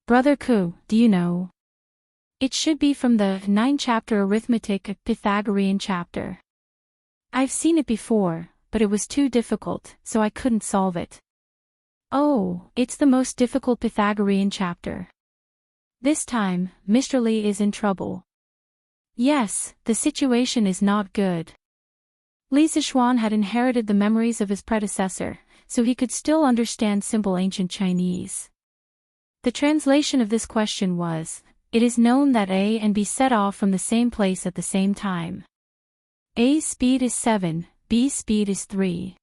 Brother Ku, do you know? It should be from the 9-chapter arithmetic Pythagorean chapter. I've seen it before, but it was too difficult, so I couldn't solve it. Oh, it's the most difficult Pythagorean chapter. This time, Mr. Li is in trouble. Yes, the situation is not good. Li Zixuan had inherited the memories of his predecessor, so he could still understand simple ancient Chinese. The translation of this question was, it is known that A and B set off from the same place at the same time. A's speed is 7, B's speed is 3.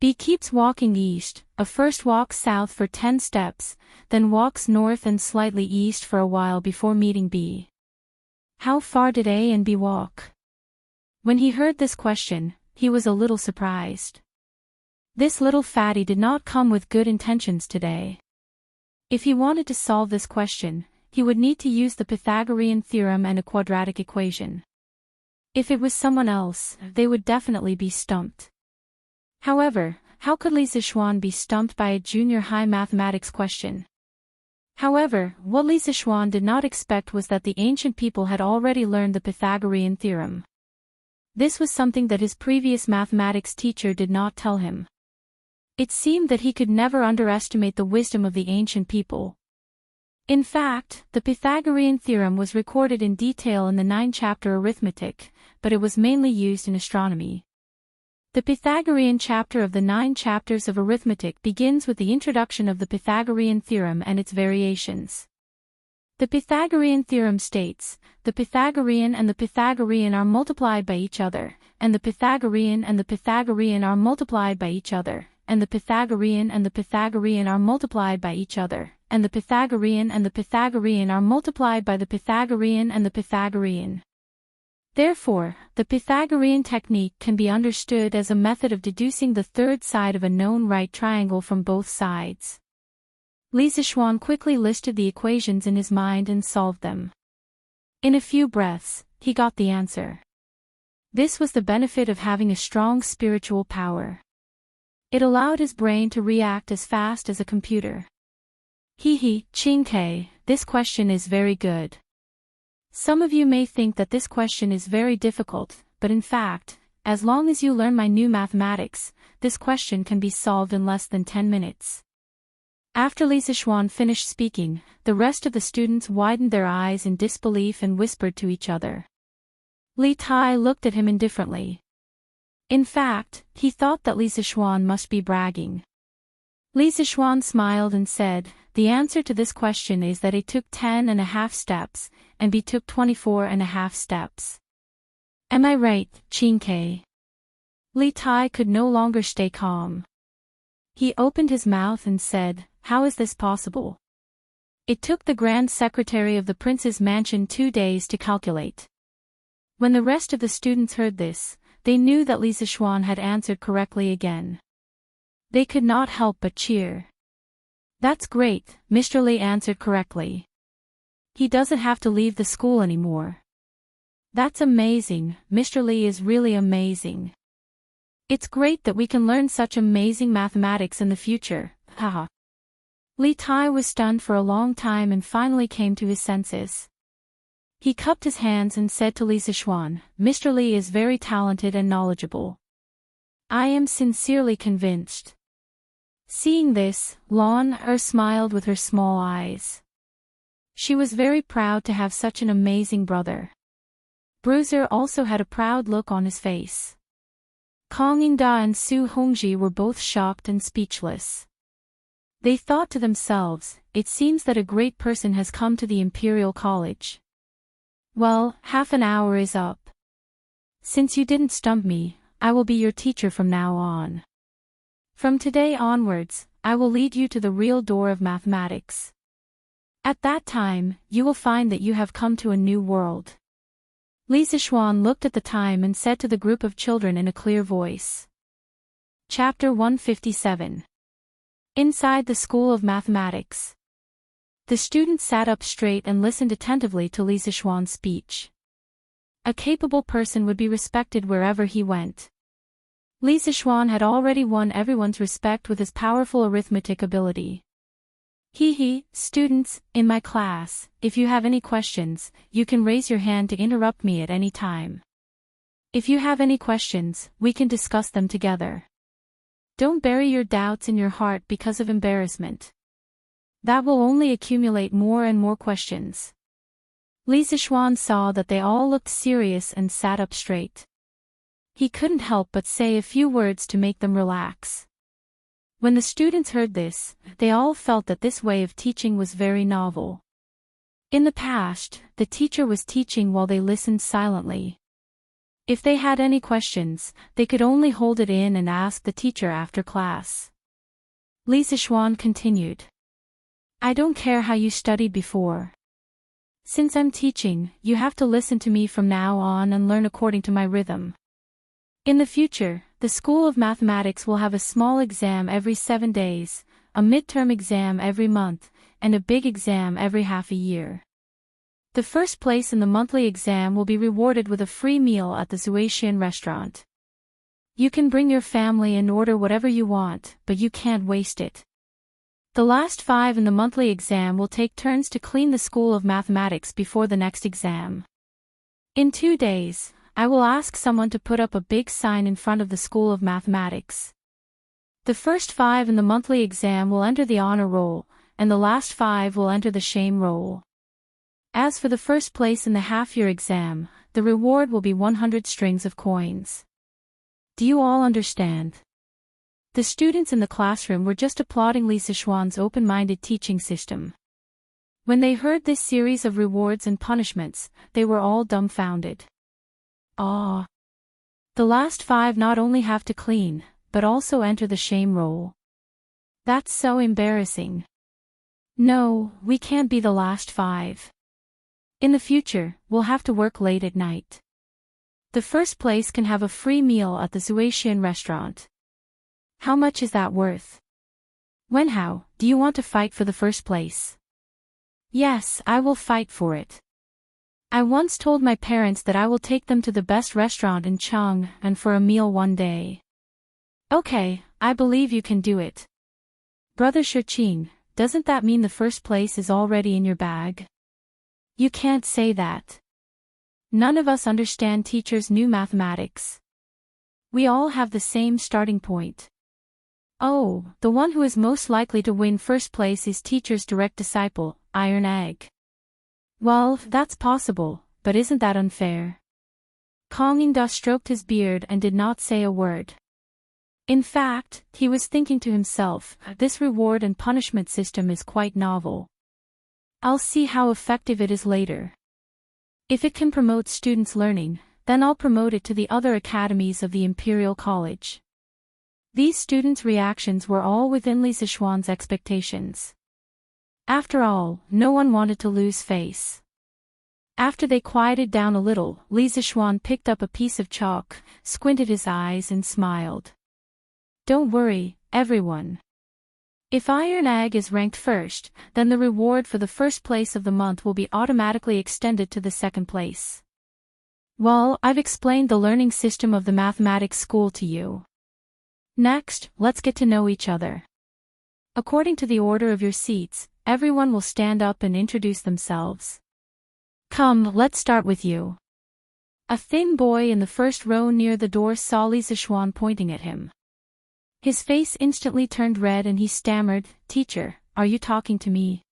B keeps walking east, first walks south for 10 steps, then walks north and slightly east for a while before meeting B. How far did A and B walk? When he heard this question, he was a little surprised. This little fatty did not come with good intentions today. If he wanted to solve this question, he would need to use the Pythagorean theorem and a quadratic equation. If it was someone else, they would definitely be stumped. However, how could Li Zixuan be stumped by a junior high mathematics question? However, what Li Zixuan did not expect was that the ancient people had already learned the Pythagorean theorem. This was something that his previous mathematics teacher did not tell him. It seemed that he could never underestimate the wisdom of the ancient people. In fact, the Pythagorean theorem was recorded in detail in the 9-chapter arithmetic, but it was mainly used in astronomy. The Pythagorean chapter of the 9 chapters of arithmetic begins with the introduction of the Pythagorean theorem and its variations. The Pythagorean theorem states, the Pythagorean and the Pythagorean are multiplied by each other, and the Pythagorean and the Pythagorean are multiplied by each other, and the Pythagorean and the Pythagorean are multiplied by each other, and the Pythagorean and the Pythagorean are multiplied by the Pythagorean and the Pythagorean. Therefore, the Pythagorean technique can be understood as a method of deducing the third side of a known right triangle from both sides. Li Zixuan quickly listed the equations in his mind and solved them. In a few breaths, he got the answer. This was the benefit of having a strong spiritual power. It allowed his brain to react as fast as a computer. Qingke, this question is very good. Some of you may think that this question is very difficult, but in fact, as long as you learn my new mathematics, this question can be solved in less than 10 minutes. After Li Zixuan finished speaking, the rest of the students widened their eyes in disbelief and whispered to each other. Li Tai looked at him indifferently. In fact, he thought that Li Zixuan must be bragging. Li Zixuan smiled and said, the answer to this question is that A took 10.5 steps, and B took 24.5 steps. Am I right, Qingke? Li Tai could no longer stay calm. He opened his mouth and said, how is this possible? It took the Grand Secretary of the Prince's mansion 2 days to calculate. When the rest of the students heard this, they knew that Li Zixuan had answered correctly again. They could not help but cheer. That's great, Mr. Li answered correctly. He doesn't have to leave the school anymore. That's amazing, Mr. Li is really amazing. It's great that we can learn such amazing mathematics in the future, haha. Li Tai was stunned for a long time and finally came to his senses. He cupped his hands and said to Li Zixuan, Mr. Li is very talented and knowledgeable. I am sincerely convinced. Seeing this, Lan smiled with her small eyes. She was very proud to have such an amazing brother. Bruiser also had a proud look on his face. Kong Yingda and Su Hongji were both shocked and speechless. They thought to themselves, it seems that a great person has come to the Imperial College. Well, half an hour is up. Since you didn't stump me, I will be your teacher from now on. From today onwards, I will lead you to the real door of mathematics. At that time, you will find that you have come to a new world. Li Zixuan looked at the time and said to the group of children in a clear voice. Chapter 157. Inside the School of Mathematics. The student sat up straight and listened attentively to Li Zixuan's speech. A capable person would be respected wherever he went. Li Zixuan had already won everyone's respect with his powerful arithmetic ability. Students, in my class, if you have any questions, you can raise your hand to interrupt me at any time. If you have any questions, we can discuss them together. Don't bury your doubts in your heart because of embarrassment. That will only accumulate more and more questions. Li Zixuan saw that they all looked serious and sat up straight. He couldn't help but say a few words to make them relax. When the students heard this, they all felt that this way of teaching was very novel. In the past, the teacher was teaching while they listened silently. If they had any questions, they could only hold it in and ask the teacher after class. Li Zixuan continued. I don't care how you studied before. Since I'm teaching, you have to listen to me from now on and learn according to my rhythm. In the future, the School of Mathematics will have a small exam every 7 days, a midterm exam every month, and a big exam every half a year. The first place in the monthly exam will be rewarded with a free meal at the Zuaxian restaurant. You can bring your family and order whatever you want, but you can't waste it. The last 5 in the monthly exam will take turns to clean the School of Mathematics before the next exam. In 2 days, I will ask someone to put up a big sign in front of the School of Mathematics. The first 5 in the monthly exam will enter the honor roll, and the last 5 will enter the shame roll. As for the first place in the half-year exam, the reward will be 100 strings of coins. Do you all understand? The students in the classroom were just applauding Li Zixuan's open-minded teaching system. When they heard this series of rewards and punishments, they were all dumbfounded. Ah! The last 5 not only have to clean, but also enter the shame roll. That's so embarrassing. No, we can't be the last 5. In the future, we'll have to work late at night. The first place can have a free meal at the Zuaxian restaurant. How much is that worth? Wenhao, do you want to fight for the first place? Yes, I will fight for it. I once told my parents that I will take them to the best restaurant in Chang and for a meal one day. Okay, I believe you can do it. Brother Shiqing, doesn't that mean the first place is already in your bag? You can't say that. None of us understand teachers' new mathematics. We all have the same starting point. Oh, the one who is most likely to win first place is teacher's direct disciple, Iron Egg. Well, that's possible, but isn't that unfair? Kong Yingda stroked his beard and did not say a word. In fact, he was thinking to himself, this reward and punishment system is quite novel. I'll see how effective it is later. If it can promote students' learning, then I'll promote it to the other academies of the Imperial College. These students' reactions were all within Li Zixuan's expectations. After all, no one wanted to lose face. After they quieted down a little, Li Zixuan picked up a piece of chalk, squinted his eyes and smiled. Don't worry, everyone. If Iron Egg is ranked first, then the reward for the first place of the month will be automatically extended to the second place. Well, I've explained the learning system of the mathematics school to you. Next, let's get to know each other. According to the order of your seats, everyone will stand up and introduce themselves. Come, let's start with you. A thin boy in the first row near the door saw Li Zixuan pointing at him. His face instantly turned red and he stammered, "Teacher, are you talking to me?"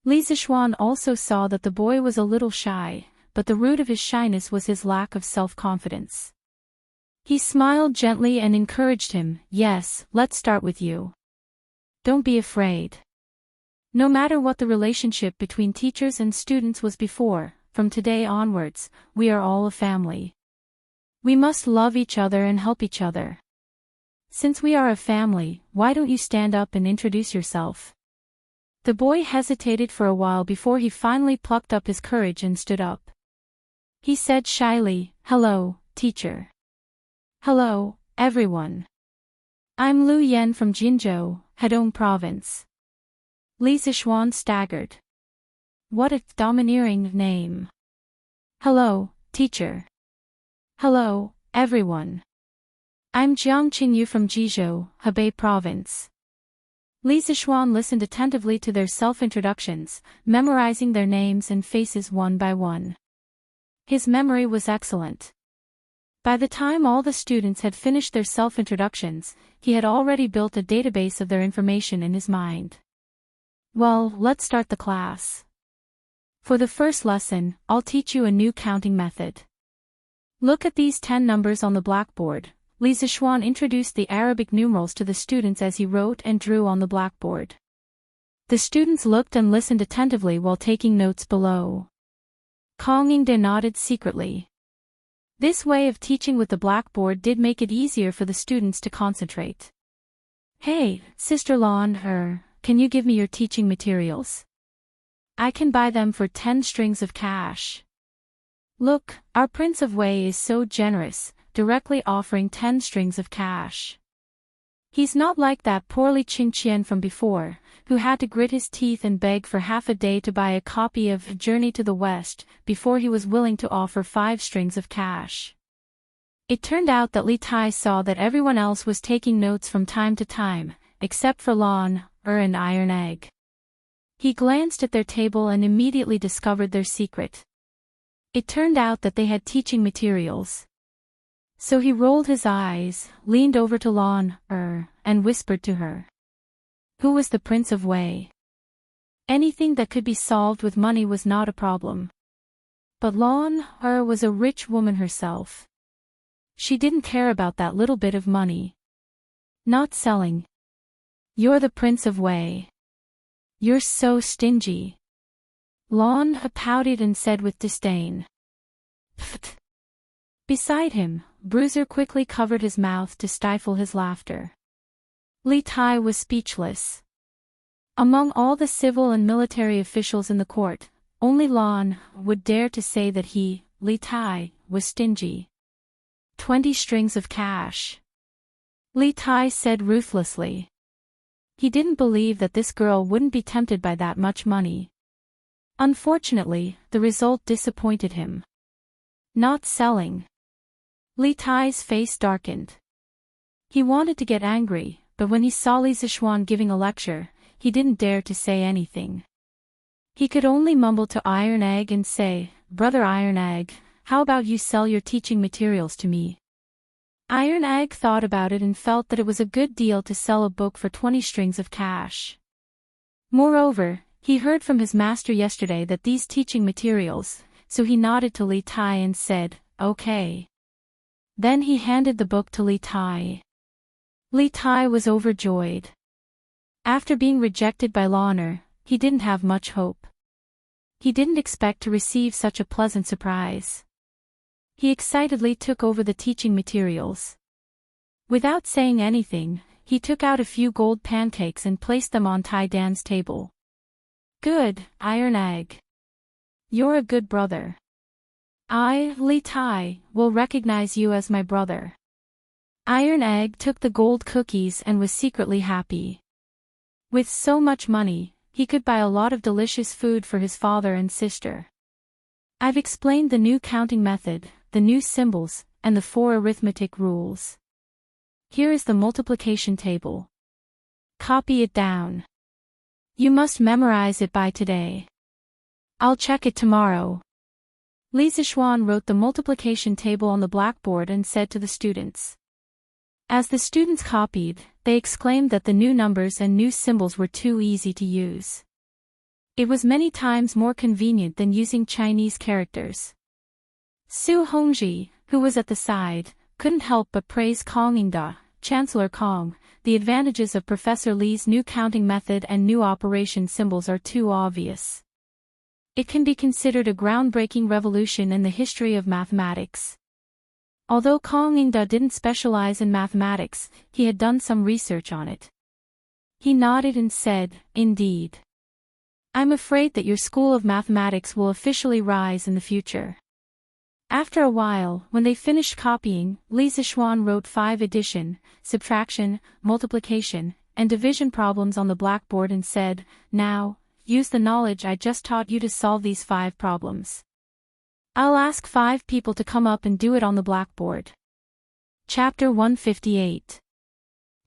Li Zixuan also saw that the boy was a little shy, but the root of his shyness was his lack of self-confidence. He smiled gently and encouraged him, "Yes, let's start with you. Don't be afraid. No matter what the relationship between teachers and students was before, from today onwards, we are all a family. We must love each other and help each other. Since we are a family, why don't you stand up and introduce yourself?" The boy hesitated for a while before he finally plucked up his courage and stood up. He said shyly, "Hello, teacher." "Hello, everyone. I'm Lu Yan from Jinzhou, Hedong Province. Li Zixuan staggered. What a domineering name. Hello, teacher. Hello, everyone. I'm Jiang Qingyu from Jizhou, Hebei Province. Li Zixuan listened attentively to their self-introductions, memorizing their names and faces one by one. His memory was excellent. By the time all the students had finished their self-introductions, he had already built a database of their information in his mind. Well, let's start the class. For the first lesson, I'll teach you a new counting method. Look at these 10 numbers on the blackboard. Li Zixuan introduced the Arabic numerals to the students as he wrote and drew on the blackboard. The students looked and listened attentively while taking notes below. Kong Yingde nodded secretly. This way of teaching with the blackboard did make it easier for the students to concentrate. Hey, Sister Lan, can you give me your teaching materials? I can buy them for 10 strings of cash. Look, our Prince of Wei is so generous, directly offering 10 strings of cash. He's not like that poor Li Qingqian from before, who had to grit his teeth and beg for half a day to buy a copy of Journey to the West, before he was willing to offer 5 strings of cash. It turned out that Li Tai saw that everyone else was taking notes from time to time, except for Lan, and Iron Egg. He glanced at their table and immediately discovered their secret. It turned out that they had teaching materials. So he rolled his eyes, leaned over to Lan, and whispered to her. Who was the Prince of Wei? Anything that could be solved with money was not a problem. But Lan, was a rich woman herself. She didn't care about that little bit of money. Not selling. You're the Prince of Wei. You're so stingy. Lan pouted and said with disdain. Pfft. Beside him, Bruiser quickly covered his mouth to stifle his laughter. Li Tai was speechless. Among all the civil and military officials in the court, only Lan would dare to say that he, Li Tai, was stingy. 20 strings of cash. Li Tai said ruthlessly. He didn't believe that this girl wouldn't be tempted by that much money. Unfortunately, the result disappointed him. Not selling. Li Tai's face darkened. He wanted to get angry, but when he saw Li Zixuan giving a lecture, he didn't dare to say anything. He could only mumble to Iron Egg and say, Brother Iron Egg, how about you sell your teaching materials to me? Iron Egg thought about it and felt that it was a good deal to sell a book for 20 strings of cash. Moreover, he heard from his master yesterday that these teaching materials, so he nodded to Li Tai and said, okay. Then he handed the book to Li Tai. Li Tai was overjoyed. After being rejected by Lan, he didn't have much hope. He didn't expect to receive such a pleasant surprise. He excitedly took over the teaching materials. Without saying anything, he took out a few gold pancakes and placed them on Tai Dan's table. Good, Iron Egg. You're a good brother. I, Li Tai, will recognize you as my brother. Iron Egg took the gold cookies and was secretly happy. With so much money, he could buy a lot of delicious food for his father and sister. I've explained the new counting method, the new symbols, and the 4 arithmetic rules. Here is the multiplication table. Copy it down. You must memorize it by today. I'll check it tomorrow. Li Zixuan wrote the multiplication table on the blackboard and said to the students. As the students copied, they exclaimed that the new numbers and new symbols were too easy to use. It was many times more convenient than using Chinese characters. Su Hongji, who was at the side, couldn't help but praise Kong Yingde, Chancellor Kong. The advantages of Professor Li's new counting method and new operation symbols are too obvious. It can be considered a groundbreaking revolution in the history of mathematics. Although Kong Yingde didn't specialize in mathematics, he had done some research on it. He nodded and said, indeed. I'm afraid that your school of mathematics will officially rise in the future. After a while, when they finished copying, Li Zixuan wrote 5 addition, subtraction, multiplication, and division problems on the blackboard and said, "Now, use the knowledge I just taught you to solve these 5 problems. I'll ask 5 people to come up and do it on the blackboard." Chapter 158.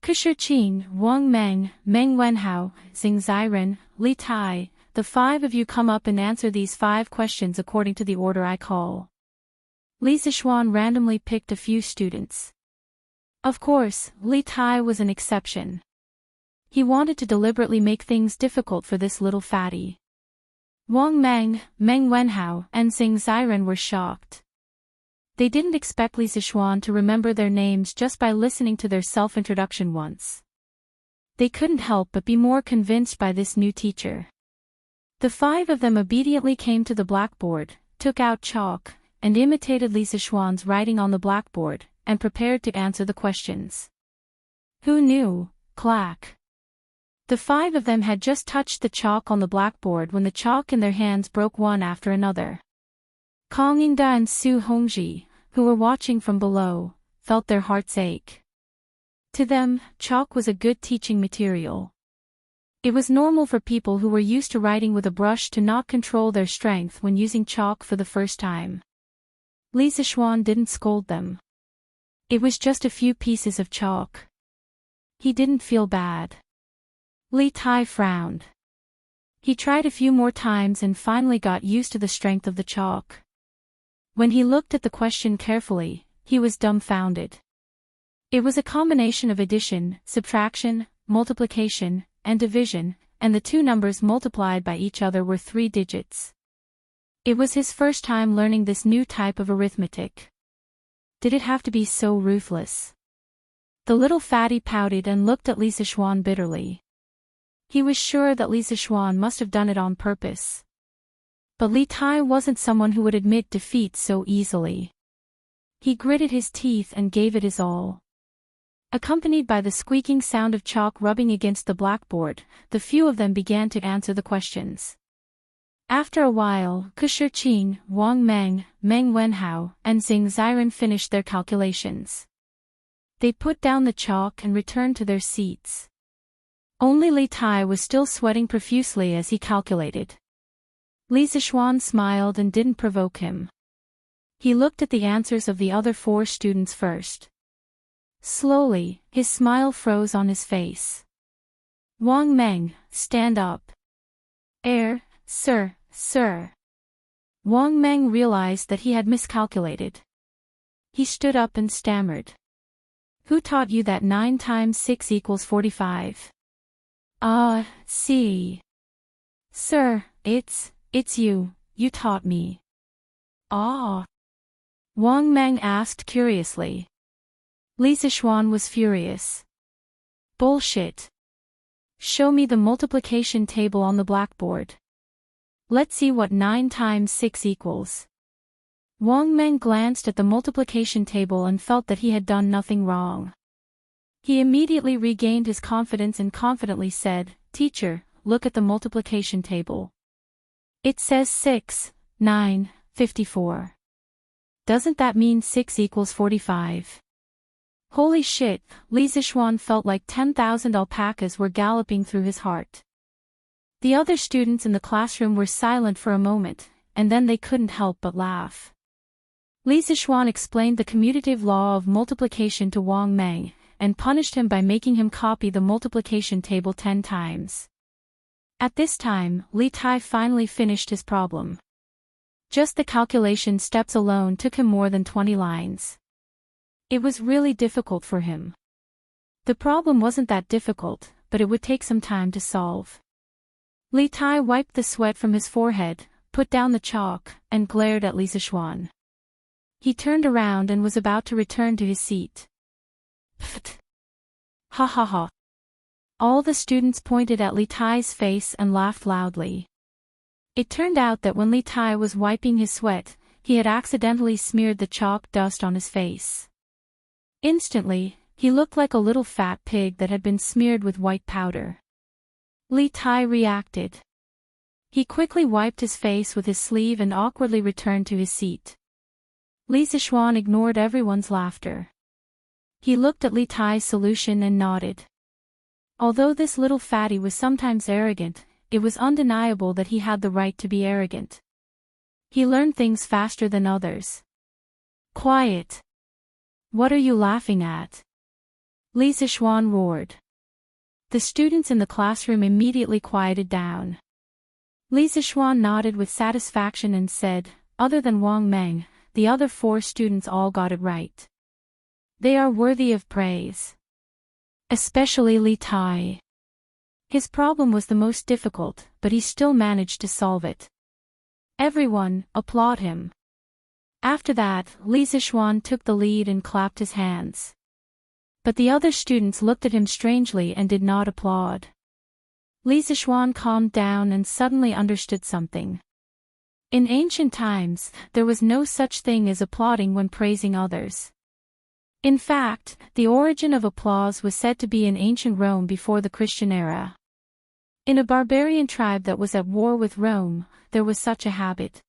Kushirqing, Wang Meng, Meng Wenhao, Xing Ziren, Li Tai, the 5 of you come up and answer these 5 questions according to the order I call. Li Zishuan randomly picked a few students. Of course, Li Tai was an exception. He wanted to deliberately make things difficult for this little fatty. Wang Meng, Meng Wenhao, and Xing Ziren were shocked. They didn't expect Li Zishuan to remember their names just by listening to their self-introduction once. They couldn't help but be more convinced by this new teacher. The 5 of them obediently came to the blackboard, took out chalk, and imitated Li Zishuan's writing on the blackboard, and prepared to answer the questions. Who knew? Clack. The 5 of them had just touched the chalk on the blackboard when the chalk in their hands broke one after another. Kong Yingda and Su Hongji, who were watching from below, felt their hearts ache. To them, chalk was a good teaching material. It was normal for people who were used to writing with a brush to not control their strength when using chalk for the first time. Li Zishuan didn't scold them. It was just a few pieces of chalk. He didn't feel bad. Li Tai frowned. He tried a few more times and finally got used to the strength of the chalk. When he looked at the question carefully, he was dumbfounded. It was a combination of addition, subtraction, multiplication, and division, and the 2 numbers multiplied by each other were 3 digits. It was his first time learning this new type of arithmetic. Did it have to be so ruthless? The little fatty pouted and looked at Li Zishuan bitterly. He was sure that Li Zishuan must have done it on purpose. But Li Tai wasn't someone who would admit defeat so easily. He gritted his teeth and gave it his all. Accompanied by the squeaking sound of chalk rubbing against the blackboard, the few of them began to answer the questions. After a while, Kushirqing, Wang Meng, Meng Wenhao, and Xing Ziren finished their calculations. They put down the chalk and returned to their seats. Only Li Tai was still sweating profusely as he calculated. Li Zishuan smiled and didn't provoke him. He looked at the answers of the other 4 students first. Slowly, his smile froze on his face. Wang Meng, stand up. Sir. Wang Meng realized that he had miscalculated. He stood up and stammered. Who taught you that 9 times 6 equals 45? See. Sir, it's you taught me. Ah? Wang Meng asked curiously. Li Zishuan was furious. Bullshit. Show me the multiplication table on the blackboard. Let's see what 9 times 6 equals. Wang Meng glanced at the multiplication table and felt that he had done nothing wrong. He immediately regained his confidence and confidently said, "Teacher, look at the multiplication table. It says 6, 9, 54. Doesn't that mean 6 equals 45? Holy shit, Li Zishuan felt like 10,000 alpacas were galloping through his heart. The other students in the classroom were silent for a moment, and then they couldn't help but laugh. Li Zishuan explained the commutative law of multiplication to Wang Meng, and punished him by making him copy the multiplication table 10 times. At this time, Li Tai finally finished his problem. Just the calculation steps alone took him more than 20 lines. It was really difficult for him. The problem wasn't that difficult, but it would take some time to solve. Li Tai wiped the sweat from his forehead, put down the chalk, and glared at Li Zishuan. He turned around and was about to return to his seat. Pfft. Ha ha ha. All the students pointed at Li Tai's face and laughed loudly. It turned out that when Li Tai was wiping his sweat, he had accidentally smeared the chalk dust on his face. Instantly, he looked like a little fat pig that had been smeared with white powder. Li Tai reacted. He quickly wiped his face with his sleeve and awkwardly returned to his seat. Li Zishuan ignored everyone's laughter. He looked at Li Tai's solution and nodded. Although this little fatty was sometimes arrogant, it was undeniable that he had the right to be arrogant. He learned things faster than others. Quiet! What are you laughing at? Li Zixuan roared. The students in the classroom immediately quieted down. Li Zixuan nodded with satisfaction and said, other than Wang Meng, the other 4 students all got it right. They are worthy of praise. Especially Li Tai. His problem was the most difficult, but he still managed to solve it. Everyone, applaud him. After that, Li Zixuan took the lead and clapped his hands. But the other students looked at him strangely and did not applaud. Li Zixuan calmed down and suddenly understood something. In ancient times, there was no such thing as applauding when praising others. In fact, the origin of applause was said to be in ancient Rome before the Christian era. In a barbarian tribe that was at war with Rome, there was such a habit.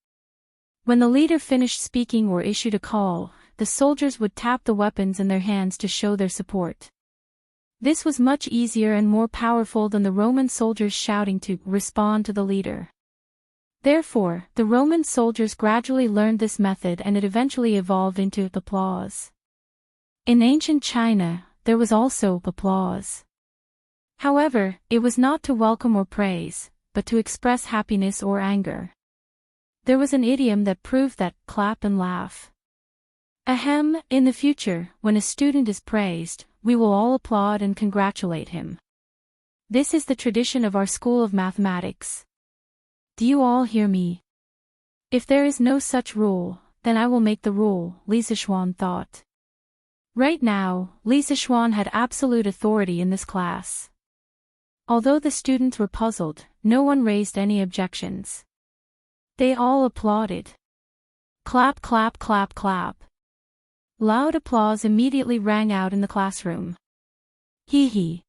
When the leader finished speaking or issued a call, the soldiers would tap the weapons in their hands to show their support. This was much easier and more powerful than the Roman soldiers shouting to respond to the leader. Therefore, the Roman soldiers gradually learned this method and it eventually evolved into applause. In ancient China, there was also applause. However, it was not to welcome or praise, but to express happiness or anger. There was an idiom that proved that, clap and laugh. Ahem, in the future, when a student is praised, we will all applaud and congratulate him. This is the tradition of our school of mathematics. Do you all hear me? If there is no such rule, then I will make the rule, Li Zixuan thought. Right now, Li Zixuan had absolute authority in this class. Although the students were puzzled, no one raised any objections. They all applauded. Clap, clap, clap, clap. Loud applause immediately rang out in the classroom. Hee hee.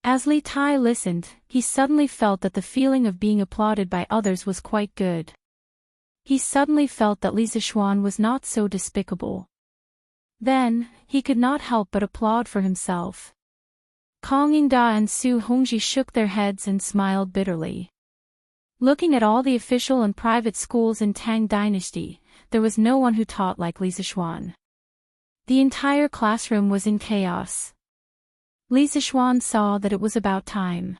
As Li Tai listened, he suddenly felt that the feeling of being applauded by others was quite good. He suddenly felt that Li Zixuan was not so despicable. Then, he could not help but applaud for himself. Kong Yingda and Su Hongji shook their heads and smiled bitterly. Looking at all the official and private schools in Tang Dynasty, there was no one who taught like Li Zixuan. The entire classroom was in chaos. Li Zixuan saw that it was about time.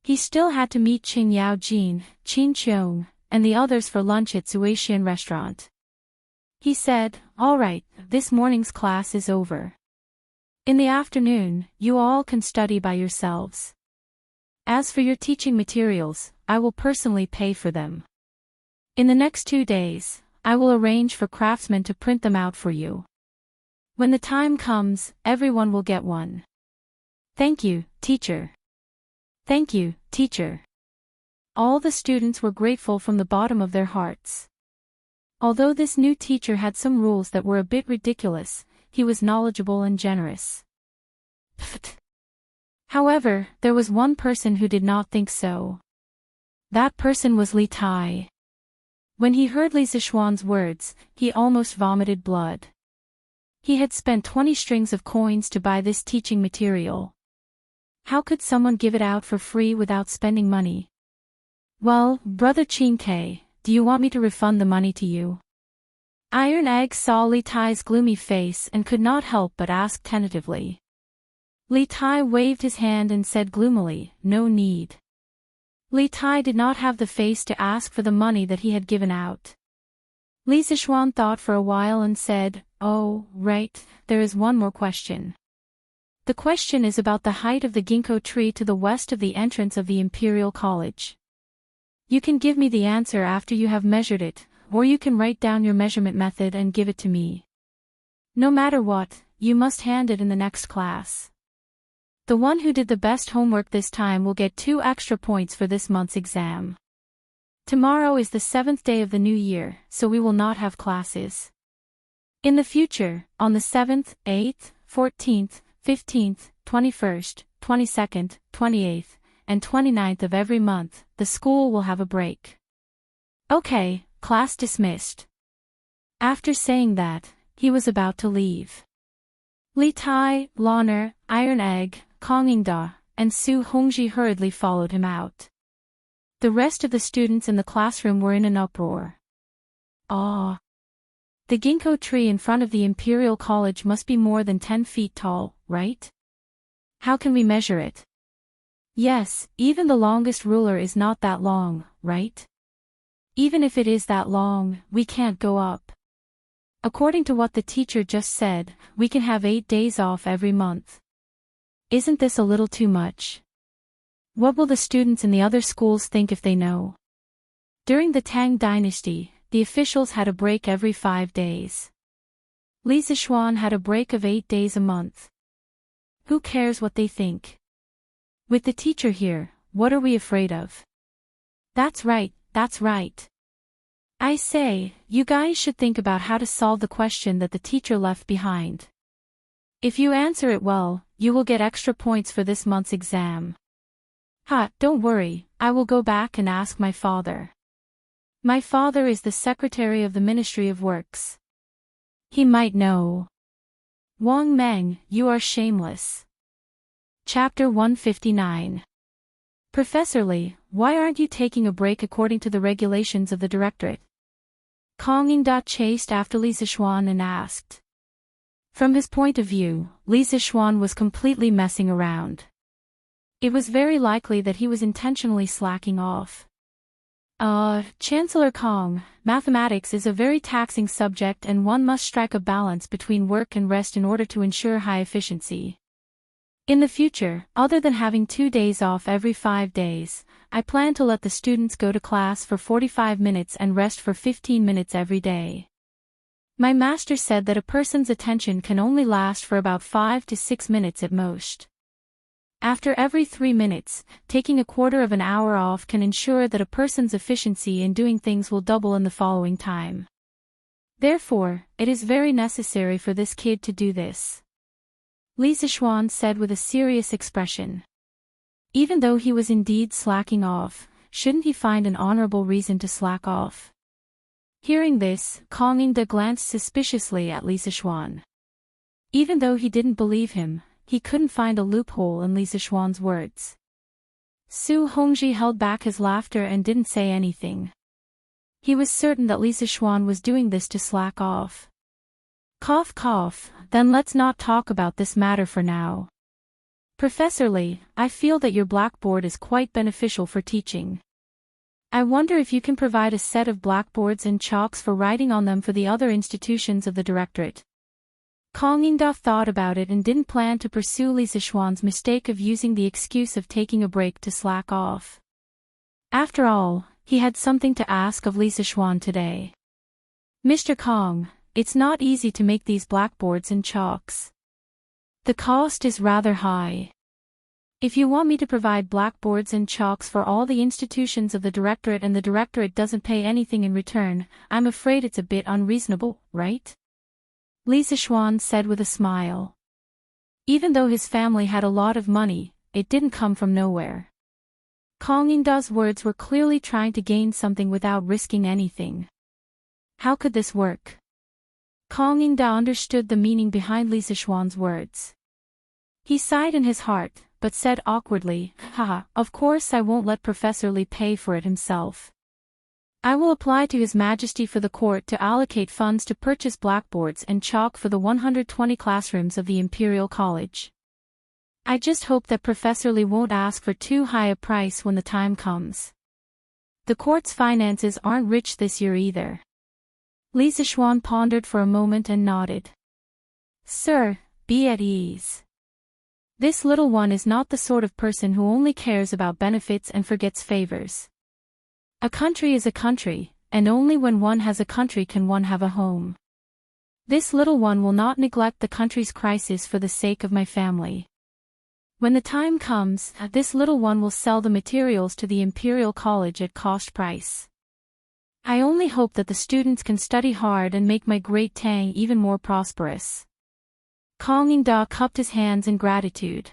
He still had to meet Qin Yaojin, Qin Qiong, and the others for lunch at Zuaxian restaurant. He said, all right, this morning's class is over. In the afternoon, you all can study by yourselves. As for your teaching materials, I will personally pay for them. In the next 2 days, I will arrange for craftsmen to print them out for you. When the time comes, everyone will get one. Thank you, teacher. Thank you, teacher. All the students were grateful from the bottom of their hearts. Although this new teacher had some rules that were a bit ridiculous, he was knowledgeable and generous. Pfft. However, there was one person who did not think so. That person was Li Tai. When he heard Li Zixuan's words, he almost vomited blood. He had spent 20 strings of coins to buy this teaching material. How could someone give it out for free without spending money? Well, Brother Qin Ke, do you want me to refund the money to you? Iron Egg saw Li Tai's gloomy face and could not help but ask tentatively. Li Tai waved his hand and said gloomily, no need. Li Tai did not have the face to ask for the money that he had given out. Li Zixuan thought for a while and said, oh, right, there is one more question. The question is about the height of the ginkgo tree to the west of the entrance of the Imperial College. You can give me the answer after you have measured it, or you can write down your measurement method and give it to me. No matter what, you must hand it in the next class. The one who did the best homework this time will get 2 extra points for this month's exam. Tomorrow is the 7th day of the new year, so we will not have classes. In the future, on the 7th, 8th, 14th, 15th, 21st, 22nd, 28th, and 29th of every month, the school will have a break. Okay, class dismissed. After saying that, he was about to leave. Li Tai, Lawner, Iron Egg, Kong Yingda, and Su Hongji hurriedly followed him out. The rest of the students in the classroom were in an uproar. Ah! The ginkgo tree in front of the Imperial College must be more than 10 feet tall, right? How can we measure it? Yes, even the longest ruler is not that long, right? Even if it is that long, we can't go up. According to what the teacher just said, we can have 8 days off every month. Isn't this a little too much? What will the students in the other schools think if they know? During the Tang Dynasty, the officials had a break every 5 days. Li Zixuan had a break of 8 days a month. Who cares what they think? With the teacher here, what are we afraid of? That's right, that's right. I say, you guys should think about how to solve the question that the teacher left behind. If you answer it well, you will get extra points for this month's exam. Ha, don't worry, I will go back and ask my father. My father is the secretary of the Ministry of Works. He might know. Wang Meng, you are shameless. Chapter 159. Professor Li, why aren't you taking a break according to the regulations of the directorate? Kong Yingda chased after Li Zixuan and asked. From his point of view, Li Zixuan was completely messing around. It was very likely that he was intentionally slacking off. Chancellor Kong, mathematics is a very taxing subject and one must strike a balance between work and rest in order to ensure high efficiency. In the future, other than having 2 days off every 5 days, I plan to let the students go to class for 45 minutes and rest for 15 minutes every day. My master said that a person's attention can only last for about 5 to 6 minutes at most. After every 3 minutes, taking a quarter of an hour off can ensure that a person's efficiency in doing things will double in the following time. Therefore, it is very necessary for this kid to do this. Li Zixuan said with a serious expression. Even though he was indeed slacking off, shouldn't he find an honorable reason to slack off? Hearing this, Kong Yingda glanced suspiciously at Li Zixuan. Even though he didn't believe him, he couldn't find a loophole in Li Zixuan's words. Su Hongji held back his laughter and didn't say anything. He was certain that Li Zixuan was doing this to slack off. Cough cough, then let's not talk about this matter for now. Professor Li, I feel that your blackboard is quite beneficial for teaching. I wonder if you can provide a set of blackboards and chalks for writing on them for the other institutions of the directorate. Kong Yingda thought about it and didn't plan to pursue Li Zixuan's mistake of using the excuse of taking a break to slack off. After all, he had something to ask of Li Zixuan today. Mr. Kong, it's not easy to make these blackboards and chalks. The cost is rather high. If you want me to provide blackboards and chalks for all the institutions of the directorate and the directorate doesn't pay anything in return, I'm afraid it's a bit unreasonable, right? Li Zixuan said with a smile. Even though his family had a lot of money, it didn't come from nowhere. Kong Yingda's words were clearly trying to gain something without risking anything. How could this work? Kong Yingda understood the meaning behind Li Zixuan's words. He sighed in his heart, but said awkwardly, haha, of course I won't let Professor Li pay for it himself. I will apply to His Majesty for the court to allocate funds to purchase blackboards and chalk for the 120 classrooms of the Imperial College. I just hope that Professor Li won't ask for too high a price when the time comes. The court's finances aren't rich this year either. Li Zixuan pondered for a moment and nodded. Sir, be at ease. This little one is not the sort of person who only cares about benefits and forgets favors. A country is a country, and only when one has a country can one have a home. This little one will not neglect the country's crisis for the sake of my family. When the time comes, this little one will sell the materials to the Imperial College at cost price. I only hope that the students can study hard and make my great Tang even more prosperous. Kong Yingda cupped his hands in gratitude.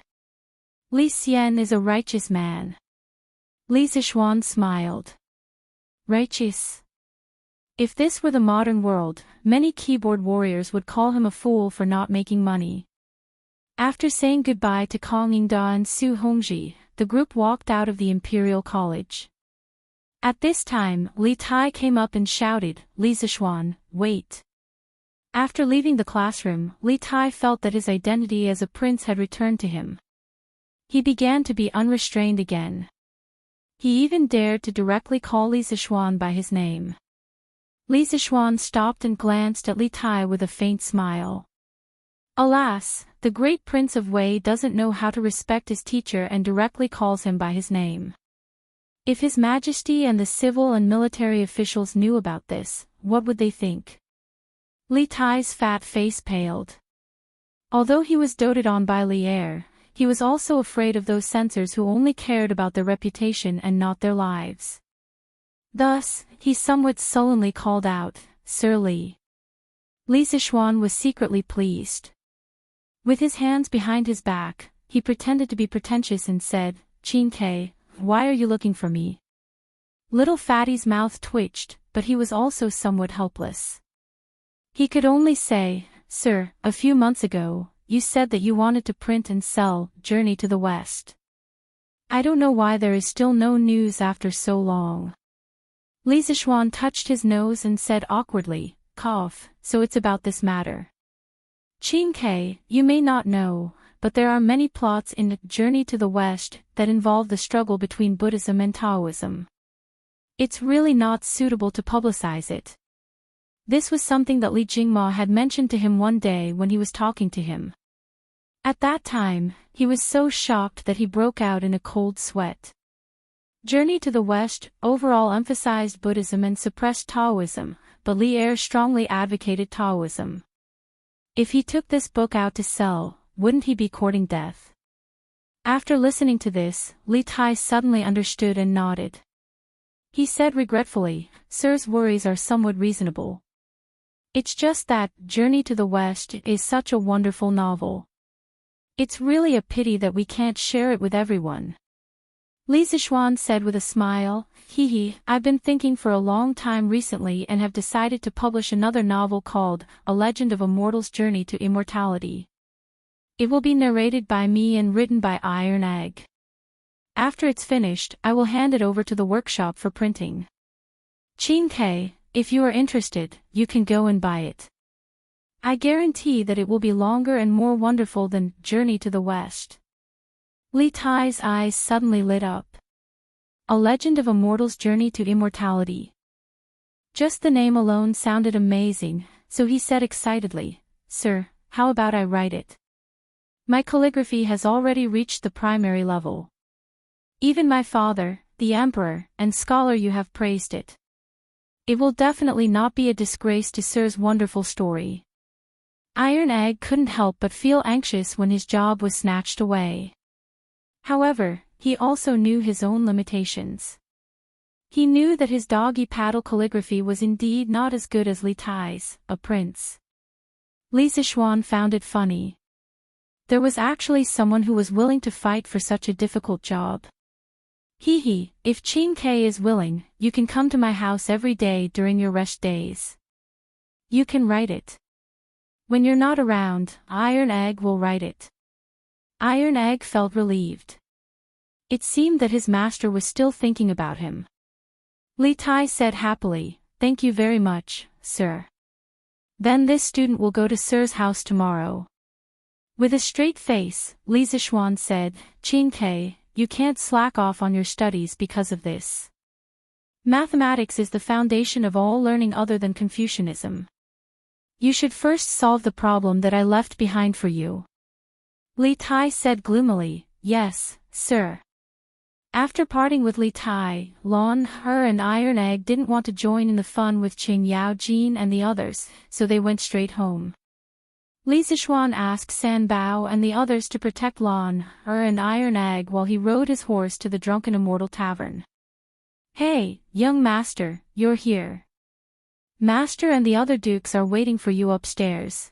Li Xian is a righteous man. Li Zixuan smiled. Righteous. If this were the modern world, many keyboard warriors would call him a fool for not making money. After saying goodbye to Kong Yingda and Su Hongji, the group walked out of the Imperial College. At this time, Li Tai came up and shouted, "Li Zixuan, wait." After leaving the classroom, Li Tai felt that his identity as a prince had returned to him. He began to be unrestrained again. He even dared to directly call Li Zixuan by his name. Li Zixuan stopped and glanced at Li Tai with a faint smile. Alas, the great prince of Wei doesn't know how to respect his teacher and directly calls him by his name. If His Majesty and the civil and military officials knew about this, what would they think? Li Tai's fat face paled. Although he was doted on by Li Er, he was also afraid of those censors who only cared about their reputation and not their lives. Thus, he somewhat sullenly called out, "Sir Li." Li Zixuan was secretly pleased. With his hands behind his back, he pretended to be pretentious and said, "Qin Ke, why are you looking for me?" Little Fatty's mouth twitched, but he was also somewhat helpless. He could only say, "Sir, a few months ago, you said that you wanted to print and sell Journey to the West. I don't know why there is still no news after so long." Li Zixuan touched his nose and said awkwardly, "Cough, so it's about this matter. Qin Ke, you may not know, but there are many plots in Journey to the West that involve the struggle between Buddhism and Taoism. It's really not suitable to publicize it." This was something that Li Jingma had mentioned to him one day when he was talking to him. At that time, he was so shocked that he broke out in a cold sweat. Journey to the West overall emphasized Buddhism and suppressed Taoism, but Li Er strongly advocated Taoism. If he took this book out to sell, wouldn't he be courting death? After listening to this, Li Tai suddenly understood and nodded. He said regretfully, "Sir's worries are somewhat reasonable. It's just that Journey to the West is such a wonderful novel. It's really a pity that we can't share it with everyone." Li Zixuan said with a smile, I've been thinking for a long time recently and have decided to publish another novel called A Legend of a Mortal's Journey to Immortality. It will be narrated by me and written by Iron Egg. After it's finished, I will hand it over to the workshop for printing. Qin Ke, if you are interested, you can go and buy it. I guarantee that it will be longer and more wonderful than Journey to the West. Li Tai's eyes suddenly lit up. A Legend of a Mortal's Journey to Immortality. Just the name alone sounded amazing, so he said excitedly, "Sir, how about I write it? My calligraphy has already reached the primary level. Even my father, the emperor, and scholar you have praised it. It will definitely not be a disgrace to Sir's wonderful story." Iron Egg couldn't help but feel anxious when his job was snatched away. However, he also knew his own limitations. He knew that his doggy paddle calligraphy was indeed not as good as Li Tai's, a prince. Li Zixuan found it funny. There was actually someone who was willing to fight for such a difficult job. If Qin Ke is willing, you can come to my house every day during your rest days. You can write it. When you're not around, Iron Egg will write it. Iron Egg felt relieved. It seemed that his master was still thinking about him. Li Tai said happily, "Thank you very much, sir. Then this student will go to Sir's house tomorrow." With a straight face, Li Zixuan said, "Qin Ke, you can't slack off on your studies because of this. Mathematics is the foundation of all learning other than Confucianism. You should first solve the problem that I left behind for you." Li Tai said gloomily, "Yes, sir." After parting with Li Tai, Lon, Her and Iron Egg didn't want to join in the fun with Qing Yao Jin and the others, so they went straight home. Li Zixuan asked San Bao and the others to protect Lon, Her and Iron Egg while he rode his horse to the Drunken Immortal Tavern. "Hey, young master, you're here. Master and the other dukes are waiting for you upstairs."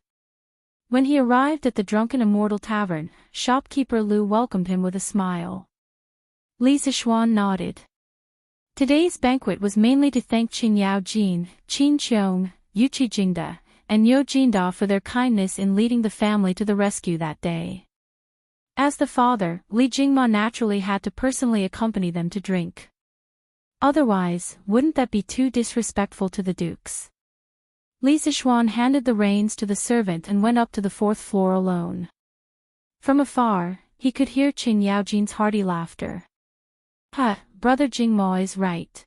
When he arrived at the Drunken Immortal Tavern, shopkeeper Lu welcomed him with a smile. Li Zixuan nodded. Today's banquet was mainly to thank Qin Yao Jin, Qin Qiong, Yuqi Jingda, and Yo Jinda for their kindness in leading the family to the rescue that day. As the father, Li Jingma naturally had to personally accompany them to drink. Otherwise, wouldn't that be too disrespectful to the dukes? Li Zixuan handed the reins to the servant and went up to the fourth floor alone. From afar, he could hear Qing Yaojin's hearty laughter. Brother Jingma is right.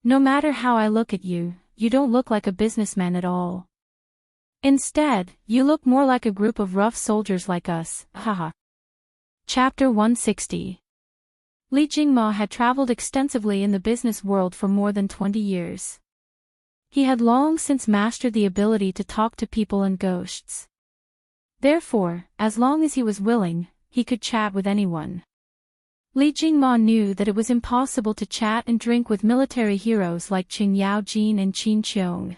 No matter how I look at you, you don't look like a businessman at all. Instead, you look more like a group of rough soldiers like us, haha. Chapter 160. Li Jingma had traveled extensively in the business world for more than 20 years. He had long since mastered the ability to talk to people and ghosts. Therefore, as long as he was willing, he could chat with anyone. Li Jingma knew that it was impossible to chat and drink with military heroes like Qing Yaojin and Qin Qiong.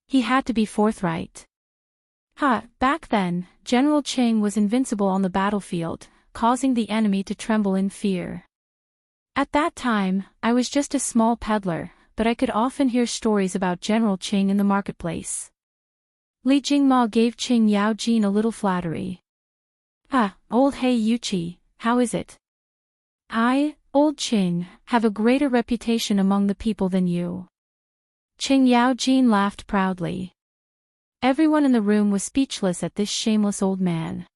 He had to be forthright. Back then, General Qing was invincible on the battlefield, causing the enemy to tremble in fear. At that time, I was just a small peddler, but I could often hear stories about General Qing in the marketplace. Li Jingma gave Qing Yaojin a little flattery. Old Hei Yuqi, how is it? I, old Qing, have a greater reputation among the people than you. Qing Yaojin laughed proudly. Everyone in the room was speechless at this shameless old man.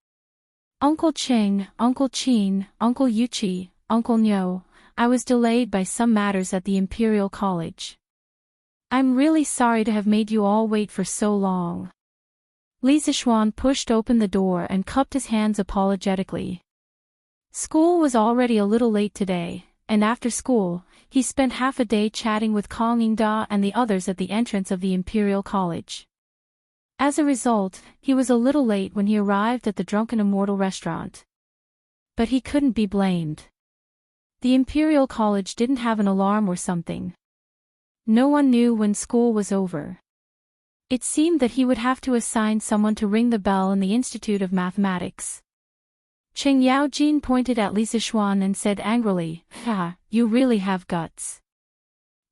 Uncle Qing, Uncle Qin, Uncle Yuqi, Uncle Nyo, I was delayed by some matters at the Imperial College. I'm really sorry to have made you all wait for so long. Li Zixuan pushed open the door and cupped his hands apologetically. School was already a little late today, and after school, he spent half a day chatting with Kong Yingda and the others at the entrance of the Imperial College. As a result, he was a little late when he arrived at the Drunken Immortal restaurant. But he couldn't be blamed. The Imperial College didn't have an alarm or something. No one knew when school was over. It seemed that he would have to assign someone to ring the bell in the Institute of Mathematics. Qing Yaojin pointed at Li Zixuan and said angrily, you really have guts.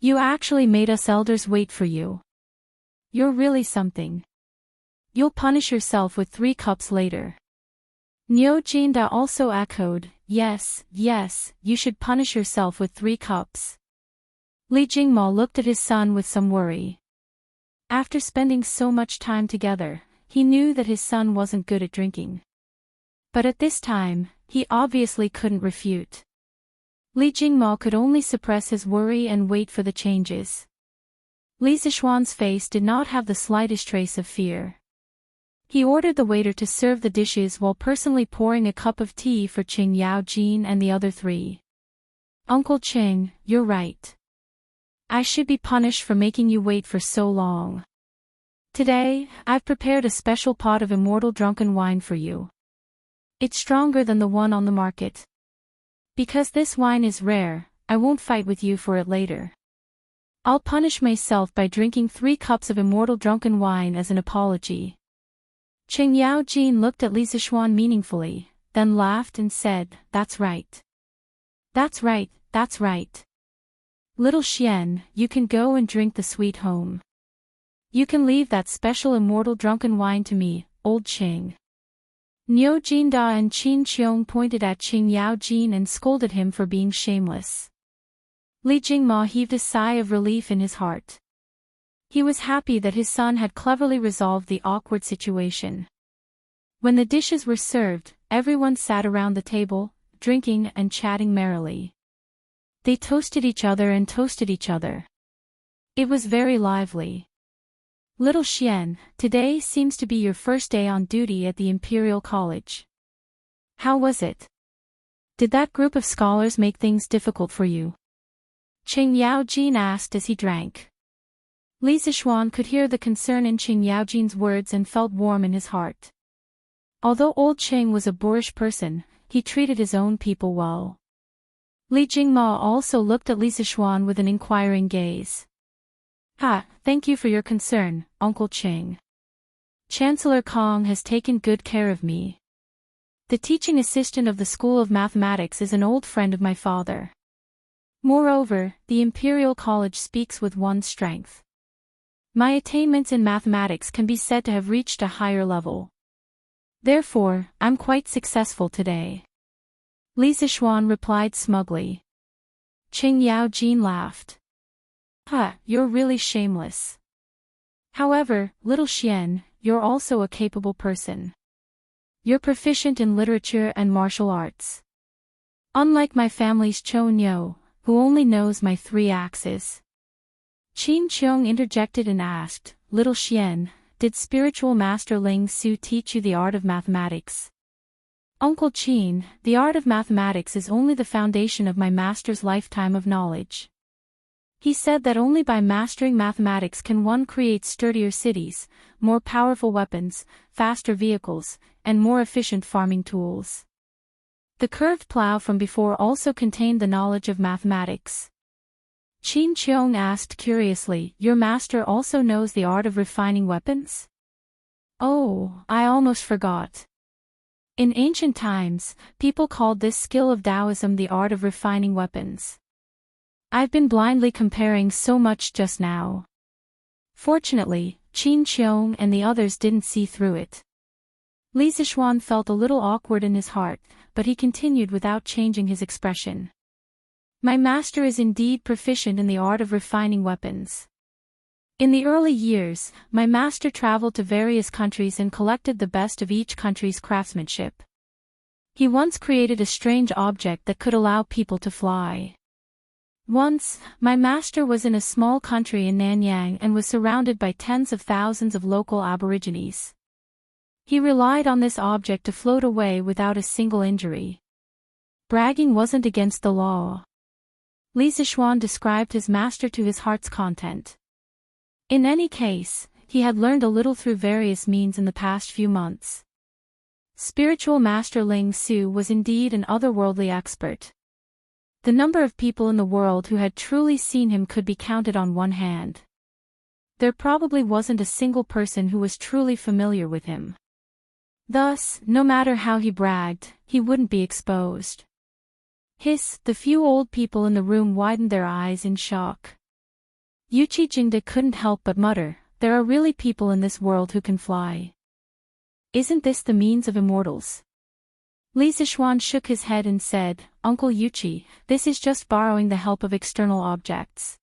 You actually made us elders wait for you. You're really something. You'll punish yourself with 3 cups later. Nyo Jinda also echoed, yes, you should punish yourself with 3 cups. Li Jingma looked at his son with some worry. After spending so much time together, he knew that his son wasn't good at drinking. But at this time, he obviously couldn't refute. Li Jingma could only suppress his worry and wait for the changes. Li Zixuan's face did not have the slightest trace of fear. He ordered the waiter to serve the dishes while personally pouring a cup of tea for Qing Yaojin and the other 3. Uncle Qing, you're right. I should be punished for making you wait for so long. Today, I've prepared a special pot of immortal drunken wine for you. It's stronger than the one on the market. Because this wine is rare, I won't fight with you for it later. I'll punish myself by drinking 3 cups of immortal drunken wine as an apology. Qing Yaojin looked at Li Zixuan meaningfully, then laughed and said, That's right. That's right. Little Xian, you can go and drink the sweet home. You can leave that special immortal drunken wine to me, old Qing. Nyo Jinda and Qin Qiong pointed at Qing Yaojin and scolded him for being shameless. Li Jingma heaved a sigh of relief in his heart. He was happy that his son had cleverly resolved the awkward situation. When the dishes were served, everyone sat around the table, drinking and chatting merrily. They toasted each other and toasted each other. It was very lively. Little Xian, today seems to be your first day on duty at the Imperial College. How was it? Did that group of scholars make things difficult for you? Qing Yaojin asked as he drank. Li Zixuan could hear the concern in Qing Yaojin's words and felt warm in his heart. Although old Qing was a boorish person, he treated his own people well. Li Jingma also looked at Li Zixuan with an inquiring gaze. Thank you for your concern, Uncle Qing. Chancellor Kong has taken good care of me. The teaching assistant of the School of Mathematics is an old friend of my father. Moreover, the Imperial College speaks with one's strength. My attainments in mathematics can be said to have reached a higher level. Therefore, I'm quite successful today. Li Zishuan replied smugly. Qing Yaojin laughed. You're really shameless. However, little Xian, you're also a capable person. You're proficient in literature and martial arts. Unlike my family's Chou Nyo, who only knows my 3 axes. Qin Qiong interjected and asked, Little Xian, did spiritual master Ling Su teach you the art of mathematics? Uncle Qin, the art of mathematics is only the foundation of my master's lifetime of knowledge. He said that only by mastering mathematics can one create sturdier cities, more powerful weapons, faster vehicles, and more efficient farming tools. The curved plow from before also contained the knowledge of mathematics. Qin Qiong asked curiously, Your master also knows the art of refining weapons? Oh, I almost forgot. In ancient times, people called this skill of Taoism the art of refining weapons. I've been blindly comparing so much just now. Fortunately, Qin Qiong and the others didn't see through it. Li Zishuan felt a little awkward in his heart, but he continued without changing his expression. My master is indeed proficient in the art of refining weapons. In the early years, my master traveled to various countries and collected the best of each country's craftsmanship. He once created a strange object that could allow people to fly. Once, my master was in a small country in Nanyang and was surrounded by tens of thousands of local aborigines. He relied on this object to float away without a single injury. Bragging wasn't against the law. Li Zishuan described his master to his heart's content. In any case, he had learned a little through various means in the past few months. Spiritual Master Ling Su was indeed an otherworldly expert. The number of people in the world who had truly seen him could be counted on one hand. There probably wasn't a single person who was truly familiar with him. Thus, no matter how he bragged, he wouldn't be exposed. Hiss, the few old people in the room widened their eyes in shock. Yuchi Jingde couldn't help but mutter, there are really people in this world who can fly. Isn't this the means of immortals? Li Zishuan shook his head and said, Uncle Yuchi, this is just borrowing the help of external objects.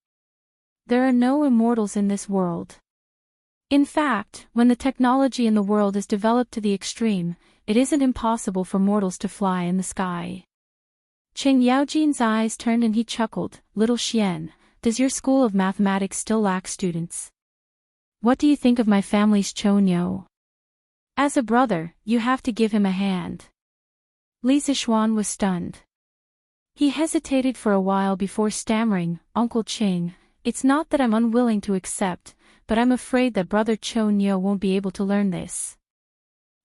There are no immortals in this world. In fact, when the technology in the world is developed to the extreme, it isn't impossible for mortals to fly in the sky. Qing Yaojin's eyes turned and he chuckled, Little Xian, does your school of mathematics still lack students? What do you think of my family's Chonyo? As a brother, you have to give him a hand. Li Zishuan was stunned. He hesitated for a while before stammering, Uncle Qing, it's not that I'm unwilling to accept, but I'm afraid that Brother Chonyo won't be able to learn this.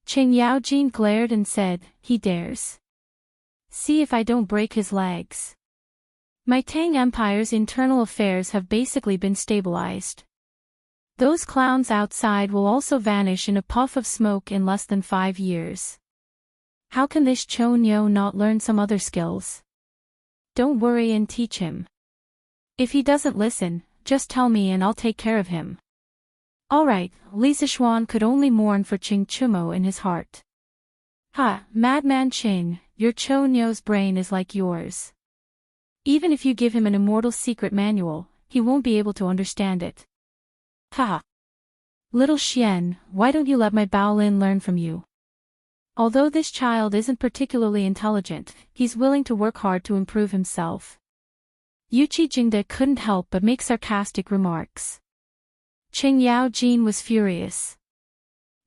Qing Yaojin glared and said, He dares. See if I don't break his legs. My Tang Empire's internal affairs have basically been stabilized. Those clowns outside will also vanish in a puff of smoke in less than 5 years. How can this Chonyo not learn some other skills? Don't worry and teach him. If he doesn't listen, just tell me and I'll take care of him. Alright, Li Zishuan could only mourn for Qing Chumo in his heart. Madman Qing, your Chonyo's brain is like yours. Even if you give him an immortal secret manual, he won't be able to understand it. Little Xian, why don't you let my Baolin learn from you? Although this child isn't particularly intelligent, he's willing to work hard to improve himself. Yuchi Jingde couldn't help but make sarcastic remarks. Qing Yaojin was furious.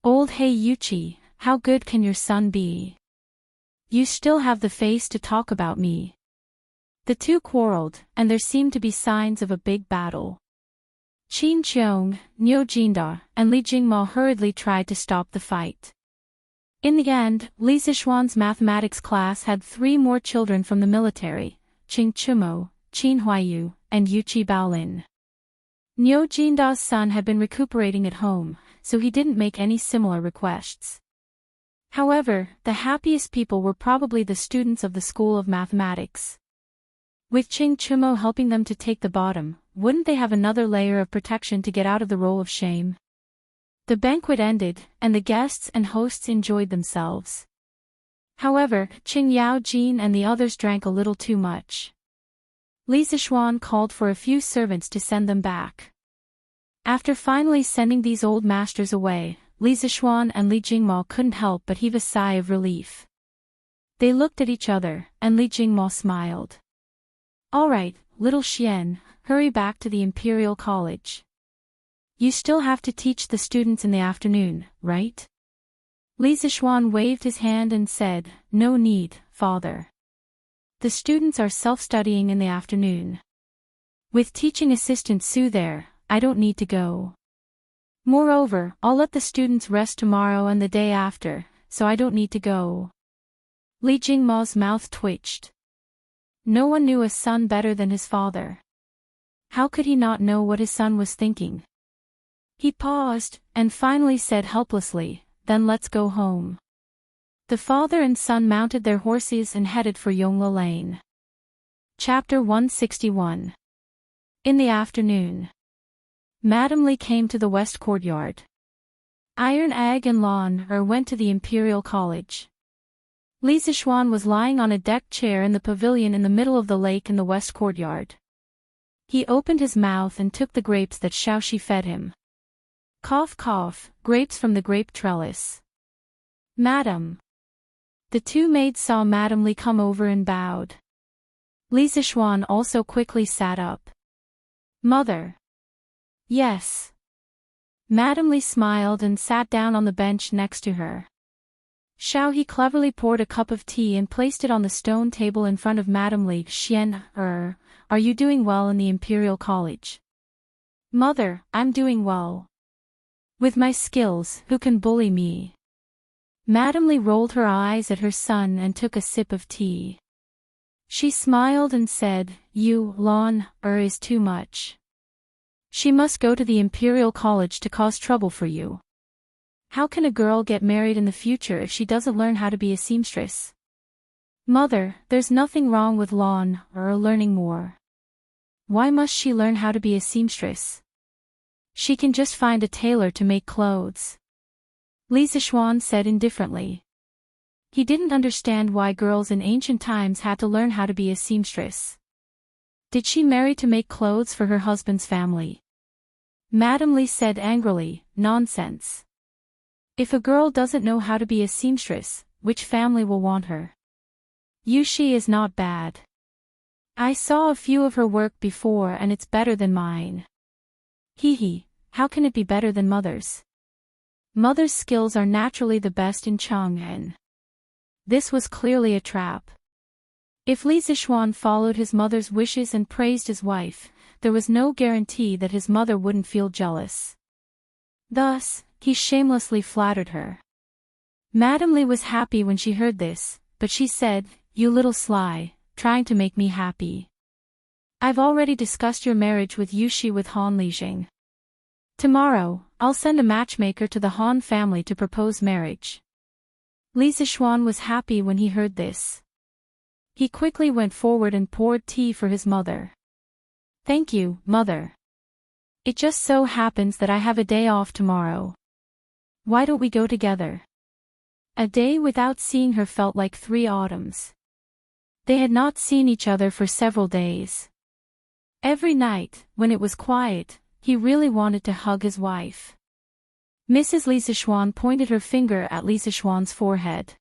Old Hey Yuchi, how good can your son be? You still have the face to talk about me. The two quarreled, and there seemed to be signs of a big battle. Qin Qiong, Niu Jinda, and Li Jingmo hurriedly tried to stop the fight. In the end, Li Zishuan's mathematics class had 3 more children from the military, Qing Chumo, Qin Huayu, and Yuchi Baolin. Niu Jinda's son had been recuperating at home, so he didn't make any similar requests. However, the happiest people were probably the students of the School of Mathematics. With Qing Chumo helping them to take the bottom, wouldn't they have another layer of protection to get out of the role of shame? The banquet ended, and the guests and hosts enjoyed themselves. However, Qing Yao Jin and the others drank a little too much. Li Zixuan called for a few servants to send them back. After finally sending these old masters away, Li Zixuan and Li Jingmo couldn't help but heave a sigh of relief. They looked at each other, and Li Jingmo smiled. "All right, little Xian, hurry back to the Imperial College. You still have to teach the students in the afternoon, right?" Li Zixuan waved his hand and said, "No need, father. The students are self-studying in the afternoon. With teaching assistant Su there, I don't need to go. Moreover, I'll let the students rest tomorrow and the day after, so I don't need to go." Li Jingmo's mouth twitched. No one knew a son better than his father. How could he not know what his son was thinking? He paused, and finally said helplessly, "Then let's go home." The father and son mounted their horses and headed for Yongla Lane. Chapter 161. In the afternoon, Madame Li came to the west courtyard. Iron Egg and Lan Er went to the Imperial College. Li Zixuan was lying on a decked chair in the pavilion in the middle of the lake in the west courtyard. He opened his mouth and took the grapes that Xiaoxi fed him. Cough cough, grapes from the grape trellis. "Madam." The two maids saw Madame Li come over and bowed. Li Zixuan also quickly sat up. "Mother." "Yes." Madame Li smiled and sat down on the bench next to her. Xiaohe cleverly poured a cup of tea and placed it on the stone table in front of Madame Li. "Xian, are you doing well in the Imperial College?" "Mother, I'm doing well. With my skills, who can bully me?" Madame Li rolled her eyes at her son and took a sip of tea. She smiled and said, Lan Er is too much. She must go to the Imperial College to cause trouble for you. How can a girl get married in the future if she doesn't learn how to be a seamstress? Mother, there's nothing wrong with Lan Er learning more. Why must she learn how to be a seamstress? She can just find a tailor to make clothes. Li Zixuan said indifferently. He didn't understand why girls in ancient times had to learn how to be a seamstress. Did she marry to make clothes for her husband's family? Madame Li said angrily, "Nonsense. If a girl doesn't know how to be a seamstress, which family will want her? Yushi is not bad. I saw a few of her work before and it's better than mine." Hee, how can it be better than mother's? Mother's skills are naturally the best in Chang'an. This was clearly a trap. If Li Zixuan followed his mother's wishes and praised his wife, there was no guarantee that his mother wouldn't feel jealous. Thus, he shamelessly flattered her. Madame Li was happy when she heard this, but she said, "You little sly, trying to make me happy. I've already discussed your marriage with Yushi with Han Lijing. Tomorrow, I'll send a matchmaker to the Han family to propose marriage." Li Zixuan was happy when he heard this. He quickly went forward and poured tea for his mother. "Thank you, mother. It just so happens that I have a day off tomorrow. Why don't we go together?" A day without seeing her felt like 3 autumns. They had not seen each other for several days. Every night, when it was quiet, he really wanted to hug his wife. Mrs. Li Zixuan pointed her finger at Li Zixuan's forehead.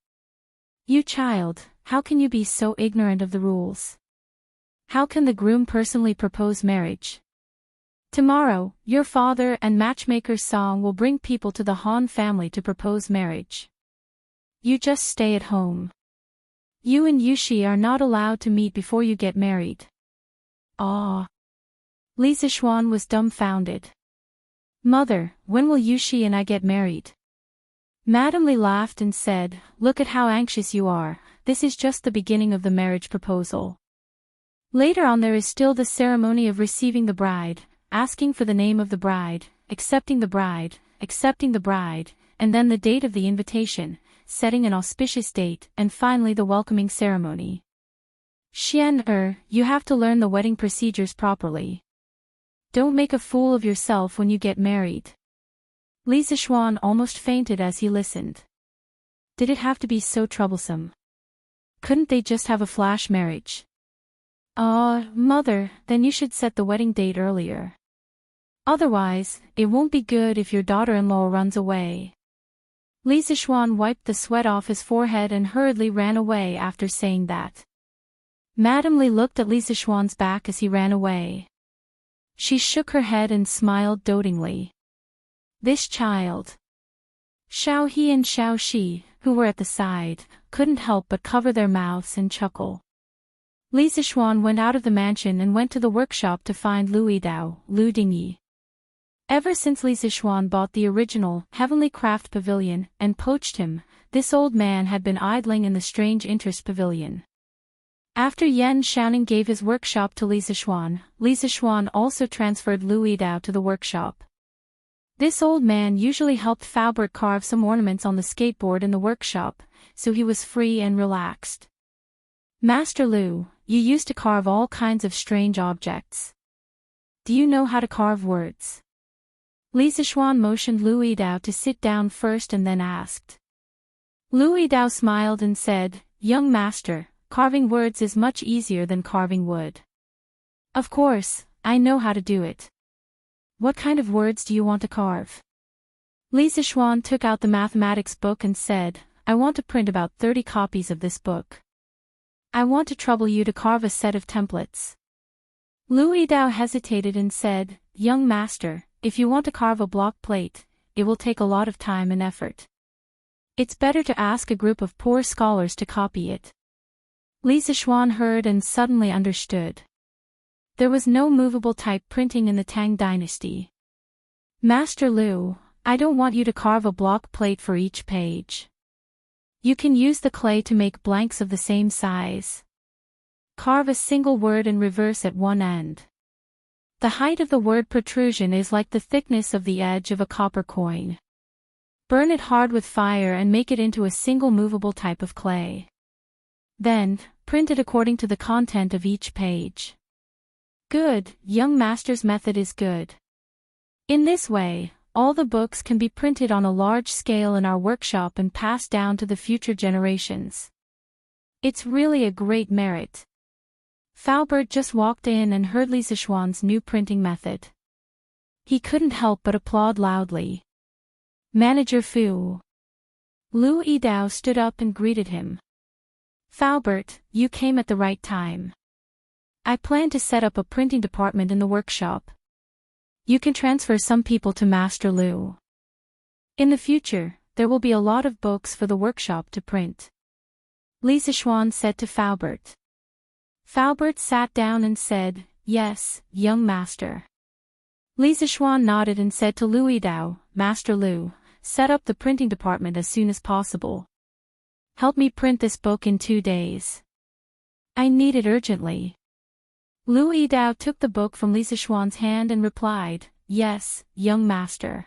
"You child, how can you be so ignorant of the rules? How can the groom personally propose marriage? Tomorrow, your father and matchmaker Song will bring people to the Han family to propose marriage. You just stay at home. You and Yushi are not allowed to meet before you get married." Ah! Li Zixuan was dumbfounded. "Mother, when will Yushi and I get married?" Madame Li laughed and said, "Look at how anxious you are, this is just the beginning of the marriage proposal. Later on there is still the ceremony of receiving the bride, asking for the name of the bride, accepting the bride, and then the date of the invitation, setting an auspicious date, and finally the welcoming ceremony. Xian, you have to learn the wedding procedures properly. Don't make a fool of yourself when you get married. Lisa Schwan almost fainted as he listened. Did it have to be so troublesome? Couldn't they just have a flash marriage? Mother, then you should set the wedding date earlier. Otherwise, it won't be good if your daughter-in-law runs away. Lisa Schwan wiped the sweat off his forehead and hurriedly ran away after saying that. Madame Li looked at Lisa Schwan's back as he ran away. She shook her head and smiled dotingly. This child. Xiao He and Xiao Shi, who were at the side, couldn't help but cover their mouths and chuckle. Lisa Schwan went out of the mansion and went to the workshop to find Lu Yidao, Lu Dingyi. Ever since Lisa Schwan bought the original Heavenly Craft Pavilion and poached him, this old man had been idling in the Strange Interest Pavilion. After Yan Xiaoning gave his workshop to Lisa Schwan also transferred Lu Yidao to the workshop. This old man usually helped Faubert carve some ornaments on the skateboard in the workshop, so he was free and relaxed. Master Lu, you used to carve all kinds of strange objects. Do you know how to carve words? Lisa Schwan motioned Lu Yidao to sit down first and then asked. Lu Yidao smiled and said, "Young master, carving words is much easier than carving wood." Of course, I know how to do it. What kind of words do you want to carve? Lisa Schwan took out the mathematics book and said, I want to print about 30 copies of this book. I want to trouble you to carve a set of templates. Lu Yidao hesitated and said, Young master, if you want to carve a block plate, it will take a lot of time and effort. It's better to ask a group of poor scholars to copy it. Lisa Schwan heard and suddenly understood. There was no movable type printing in the Tang dynasty. Master Lu, I don't want you to carve a block plate for each page. You can use the clay to make blanks of the same size. Carve a single word in reverse at one end. The height of the word protrusion is like the thickness of the edge of a copper coin. Burn it hard with fire and make it into a single movable type of clay. Then, print it according to the content of each page. Good, young master's method is good. In this way, all the books can be printed on a large scale in our workshop and passed down to the future generations. It's really a great merit. Faubert just walked in and heard Lisa Schwan's new printing method. He couldn't help but applaud loudly. Manager Fu. Lu Yidao stood up and greeted him. Faubert, you came at the right time. I plan to set up a printing department in the workshop. You can transfer some people to Master Lu. In the future, there will be a lot of books for the workshop to print. Lisa Schwan said to Faubert. Faubert sat down and said, Yes, young master. Lisa Schwan nodded and said to Lu Yidao, Master Lu, set up the printing department as soon as possible. Help me print this book in 2 days. I need it urgently. Lu Yidao took the book from Lisa Schwan's hand and replied, Yes, young master.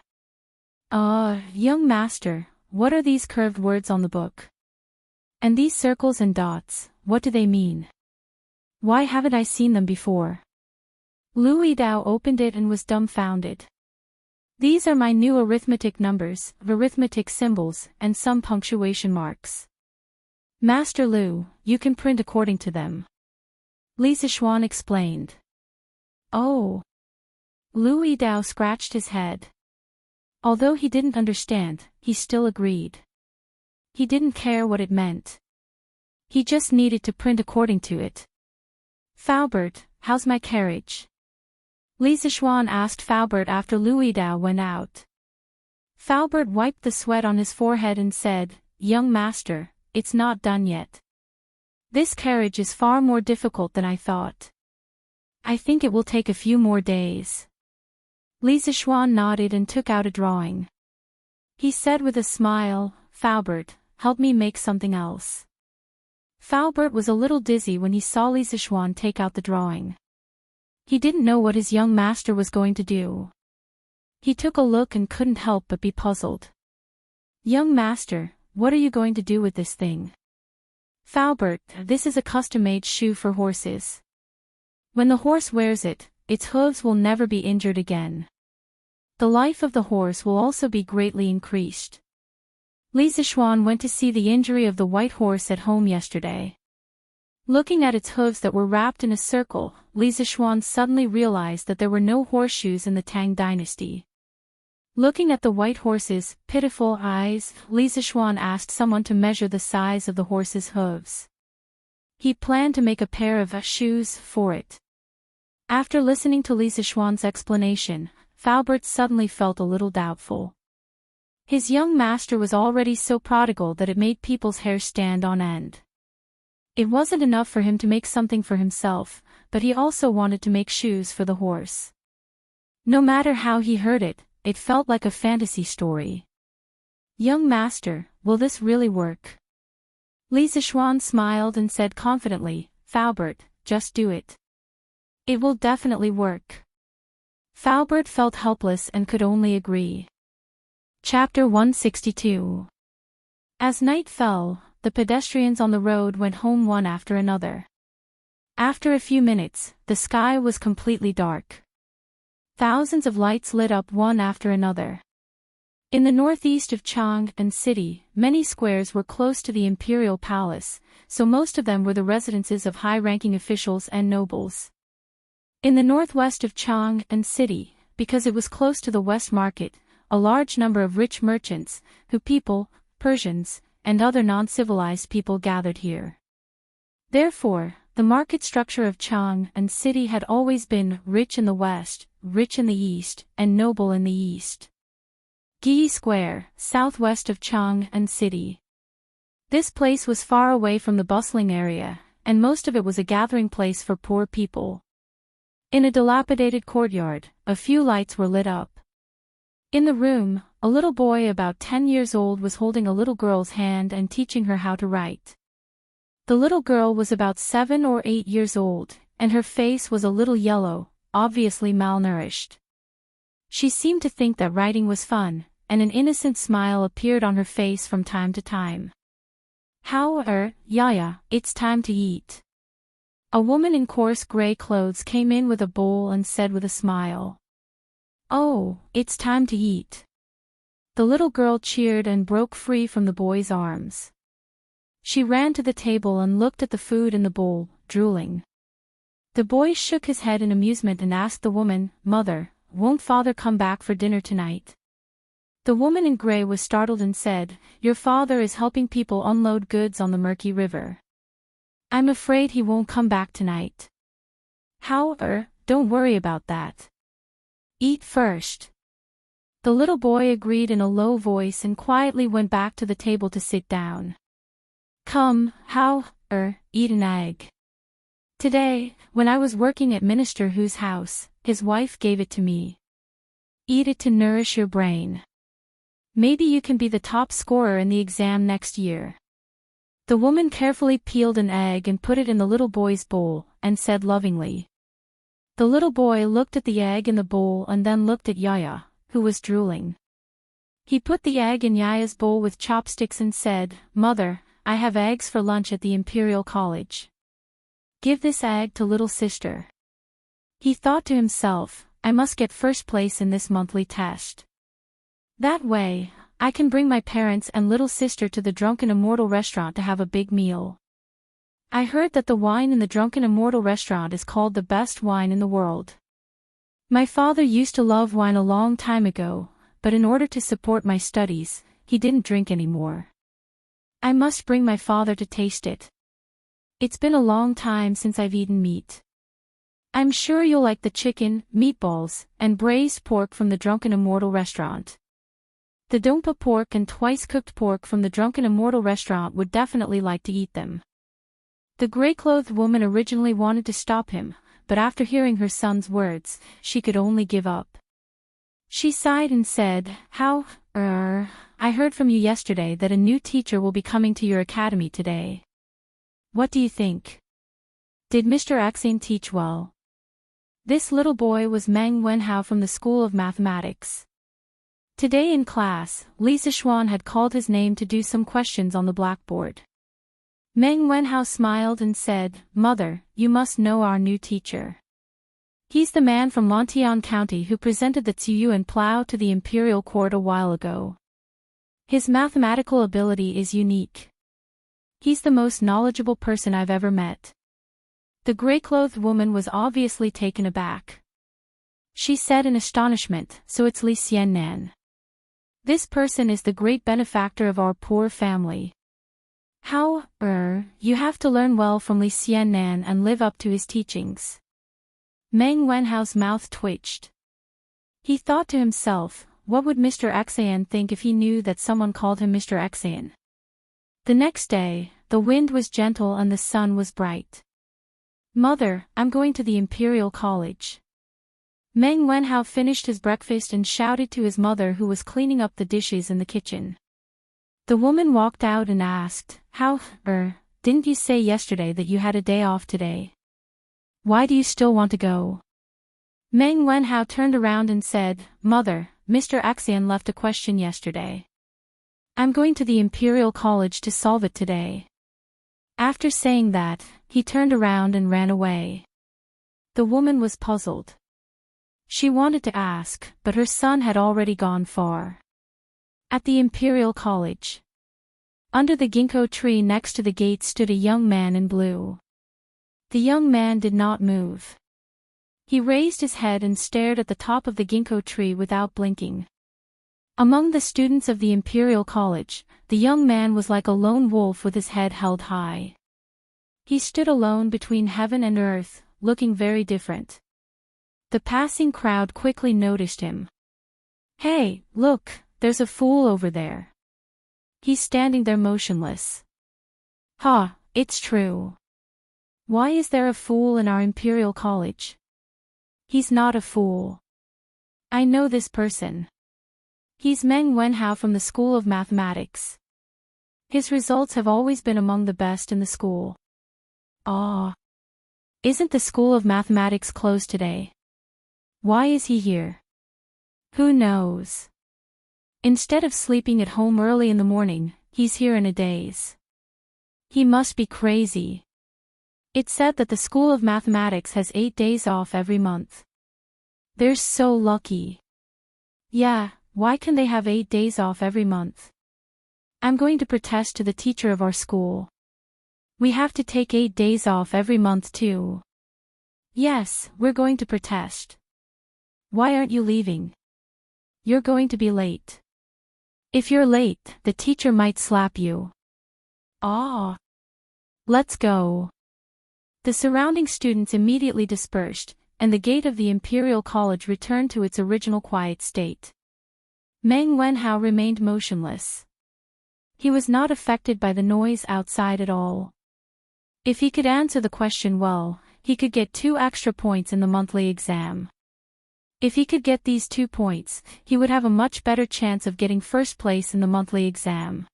Young master, what are these curved words on the book? And these circles and dots, what do they mean? Why haven't I seen them before? Lu Yidao opened it and was dumbfounded. These are my new arithmetic numbers, arithmetic symbols, and some punctuation marks. Master Lu, you can print according to them. Lisa Schwan explained. Oh. Lu Yidao scratched his head. Although he didn't understand, he still agreed. He didn't care what it meant. He just needed to print according to it. Faubert, how's my carriage? Lisa Schwan asked Faubert after Lu Yidao went out. Faubert wiped the sweat on his forehead and said, Young master, it's not done yet. This carriage is far more difficult than I thought. I think it will take a few more days. Lisa Schwan nodded and took out a drawing. He said with a smile, Faubert, help me make something else. Faubert was a little dizzy when he saw Lisa Schwan take out the drawing. He didn't know what his young master was going to do. He took a look and couldn't help but be puzzled. Young master, what are you going to do with this thing? Faubert, this is a custom-made shoe for horses. When the horse wears it, its hooves will never be injured again. the life of the horse will also be greatly increased. Li Zishuan went to see the injury of the white horse at home yesterday. Looking at its hooves that were wrapped in a circle, Li Zishuan suddenly realized that there were no horseshoes in the Tang dynasty. Looking at the white horse's pitiful eyes, Li Zishuan asked someone to measure the size of the horse's hooves. He planned to make a pair of shoes for it. After listening to Li Zishuan's explanation, Faubert suddenly felt a little doubtful. His young master was already so prodigal that it made people's hair stand on end. It wasn't enough for him to make something for himself, but he also wanted to make shoes for the horse. No matter how he heard it, it felt like a fantasy story. Young master, will this really work? Li Zishuan smiled and said confidently, Faubert, just do it. It will definitely work. Faubert felt helpless and could only agree. Chapter 162. As night fell, the pedestrians on the road went home one after another. After a few minutes, the sky was completely dark. Thousands of lights lit up one after another. In the northeast of Chang'an City, many squares were close to the imperial palace, so most of them were the residences of high-ranking officials and nobles. In the northwest of Chang'an City, because it was close to the West Market, a large number of rich merchants, Persians, and other non-civilized people gathered here. Therefore, the market structure of Chang'an City had always been rich in the west, rich in the east, and noble in the east. Gi Square, southwest of Chang'an City. This place was far away from the bustling area, and most of it was a gathering place for poor people. In a dilapidated courtyard, a few lights were lit up. In the room, a little boy about 10 years old was holding a little girl's hand and teaching her how to write. The little girl was about 7 or 8 years old, and her face was a little yellow, obviously malnourished. She seemed to think that writing was fun, and an innocent smile appeared on her face from time to time. Yaya, it's time to eat. A woman in coarse gray clothes came in with a bowl and said with a smile. Oh, it's time to eat. The little girl cheered and broke free from the boy's arms. She ran to the table and looked at the food in the bowl, drooling. The boy shook his head in amusement and asked the woman, Mother, won't father come back for dinner tonight? The woman in gray was startled and said, Your father is helping people unload goods on the murky river. I'm afraid he won't come back tonight. Don't worry about that. Eat first. The little boy agreed in a low voice and quietly went back to the table to sit down. Come, eat an egg. Today, when I was working at Minister Hu's house, his wife gave it to me. Eat it to nourish your brain. Maybe you can be the top scorer in the exam next year. The woman carefully peeled an egg and put it in the little boy's bowl, and said lovingly. The little boy looked at the egg in the bowl and then looked at Yaya, who was drooling. He put the egg in Yaya's bowl with chopsticks and said, Mother, I have eggs for lunch at the Imperial College. Give this egg to little sister. He thought to himself, I must get first place in this monthly test. That way, I can bring my parents and little sister to the Drunken Immortal restaurant to have a big meal. I heard that the wine in the Drunken Immortal restaurant is called the best wine in the world. My father used to love wine a long time ago, but in order to support my studies, he didn't drink anymore. I must bring my father to taste it. It's been a long time since I've eaten meat. I'm sure you'll like the chicken, meatballs, and braised pork from the Drunken Immortal restaurant. The Dompa pork and twice-cooked pork from the Drunken Immortal restaurant would definitely like to eat them. The gray-clothed woman originally wanted to stop him, but after hearing her son's words, she could only give up. She sighed and said, I heard from you yesterday that a new teacher will be coming to your academy today. What do you think? Did Mr. Xing teach well? This little boy was Meng Wenhao from the School of Mathematics. Today in class, Li Zishuan had called his name to do some questions on the blackboard. Meng Wenhao smiled and said, Mother, you must know our new teacher. He's the man from Lontian County who presented the Tsuyuan plow to the imperial court a while ago. His mathematical ability is unique. He's the most knowledgeable person I've ever met. The gray-clothed woman was obviously taken aback. She said in astonishment, so it's Li Xiannan. This person is the great benefactor of our poor family. How, you have to learn well from Li Xiannan and live up to his teachings. Meng Wenhao's mouth twitched. He thought to himself, what would Mr. Xan think if he knew that someone called him Mr. Xan? The next day, the wind was gentle and the sun was bright. Mother, I'm going to the Imperial College. Meng Wenhao finished his breakfast and shouted to his mother who was cleaning up the dishes in the kitchen. The woman walked out and asked, how, didn't you say yesterday that you had a day off today? Why do you still want to go? Meng Wenhao turned around and said, Mother, Mr. Xan left a question yesterday. I'm going to the Imperial College to solve it today. After saying that, he turned around and ran away. The woman was puzzled. She wanted to ask, but her son had already gone far. At the Imperial College. Under the ginkgo tree next to the gate stood a young man in blue. The young man did not move. He raised his head and stared at the top of the ginkgo tree without blinking. Among the students of the Imperial College, the young man was like a lone wolf with his head held high. He stood alone between heaven and earth, looking very different. The passing crowd quickly noticed him. Hey, look, there's a fool over there. He's standing there motionless. Ha, it's true. Why is there a fool in our Imperial College? He's not a fool. I know this person. He's Meng Wenhao from the School of Mathematics. His results have always been among the best in the school. Ah. Isn't the School of Mathematics closed today? Why is he here? Who knows? Instead of sleeping at home early in the morning, he's here in a daze. He must be crazy. It's said that the School of Mathematics has 8 days off every month. They're so lucky. Yeah, why can they have 8 days off every month? I'm going to protest to the teacher of our school. We have to take 8 days off every month too. Yes, we're going to protest. Why aren't you leaving? You're going to be late. If you're late, the teacher might slap you. Ah. Let's go. The surrounding students immediately dispersed, and the gate of the Imperial College returned to its original quiet state. Meng Wenhao remained motionless. He was not affected by the noise outside at all. If he could answer the question well, he could get 2 extra points in the monthly exam. If he could get these 2 points, he would have a much better chance of getting first place in the monthly exam.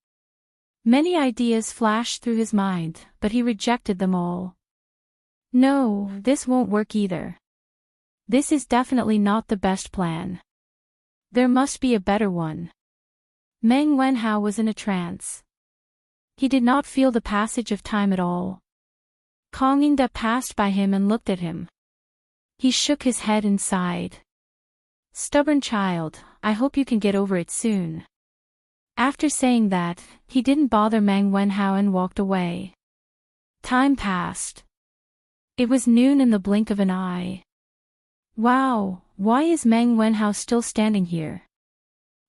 Many ideas flashed through his mind, but he rejected them all. No, this won't work either. This is definitely not the best plan. There must be a better one. Meng Wenhao was in a trance. He did not feel the passage of time at all. Kong Yingda passed by him and looked at him. He shook his head and sighed. Stubborn child, I hope you can get over it soon. After saying that, he didn't bother Meng Wenhao and walked away. Time passed. It was noon in the blink of an eye. Wow, why is Meng Wenhao still standing here?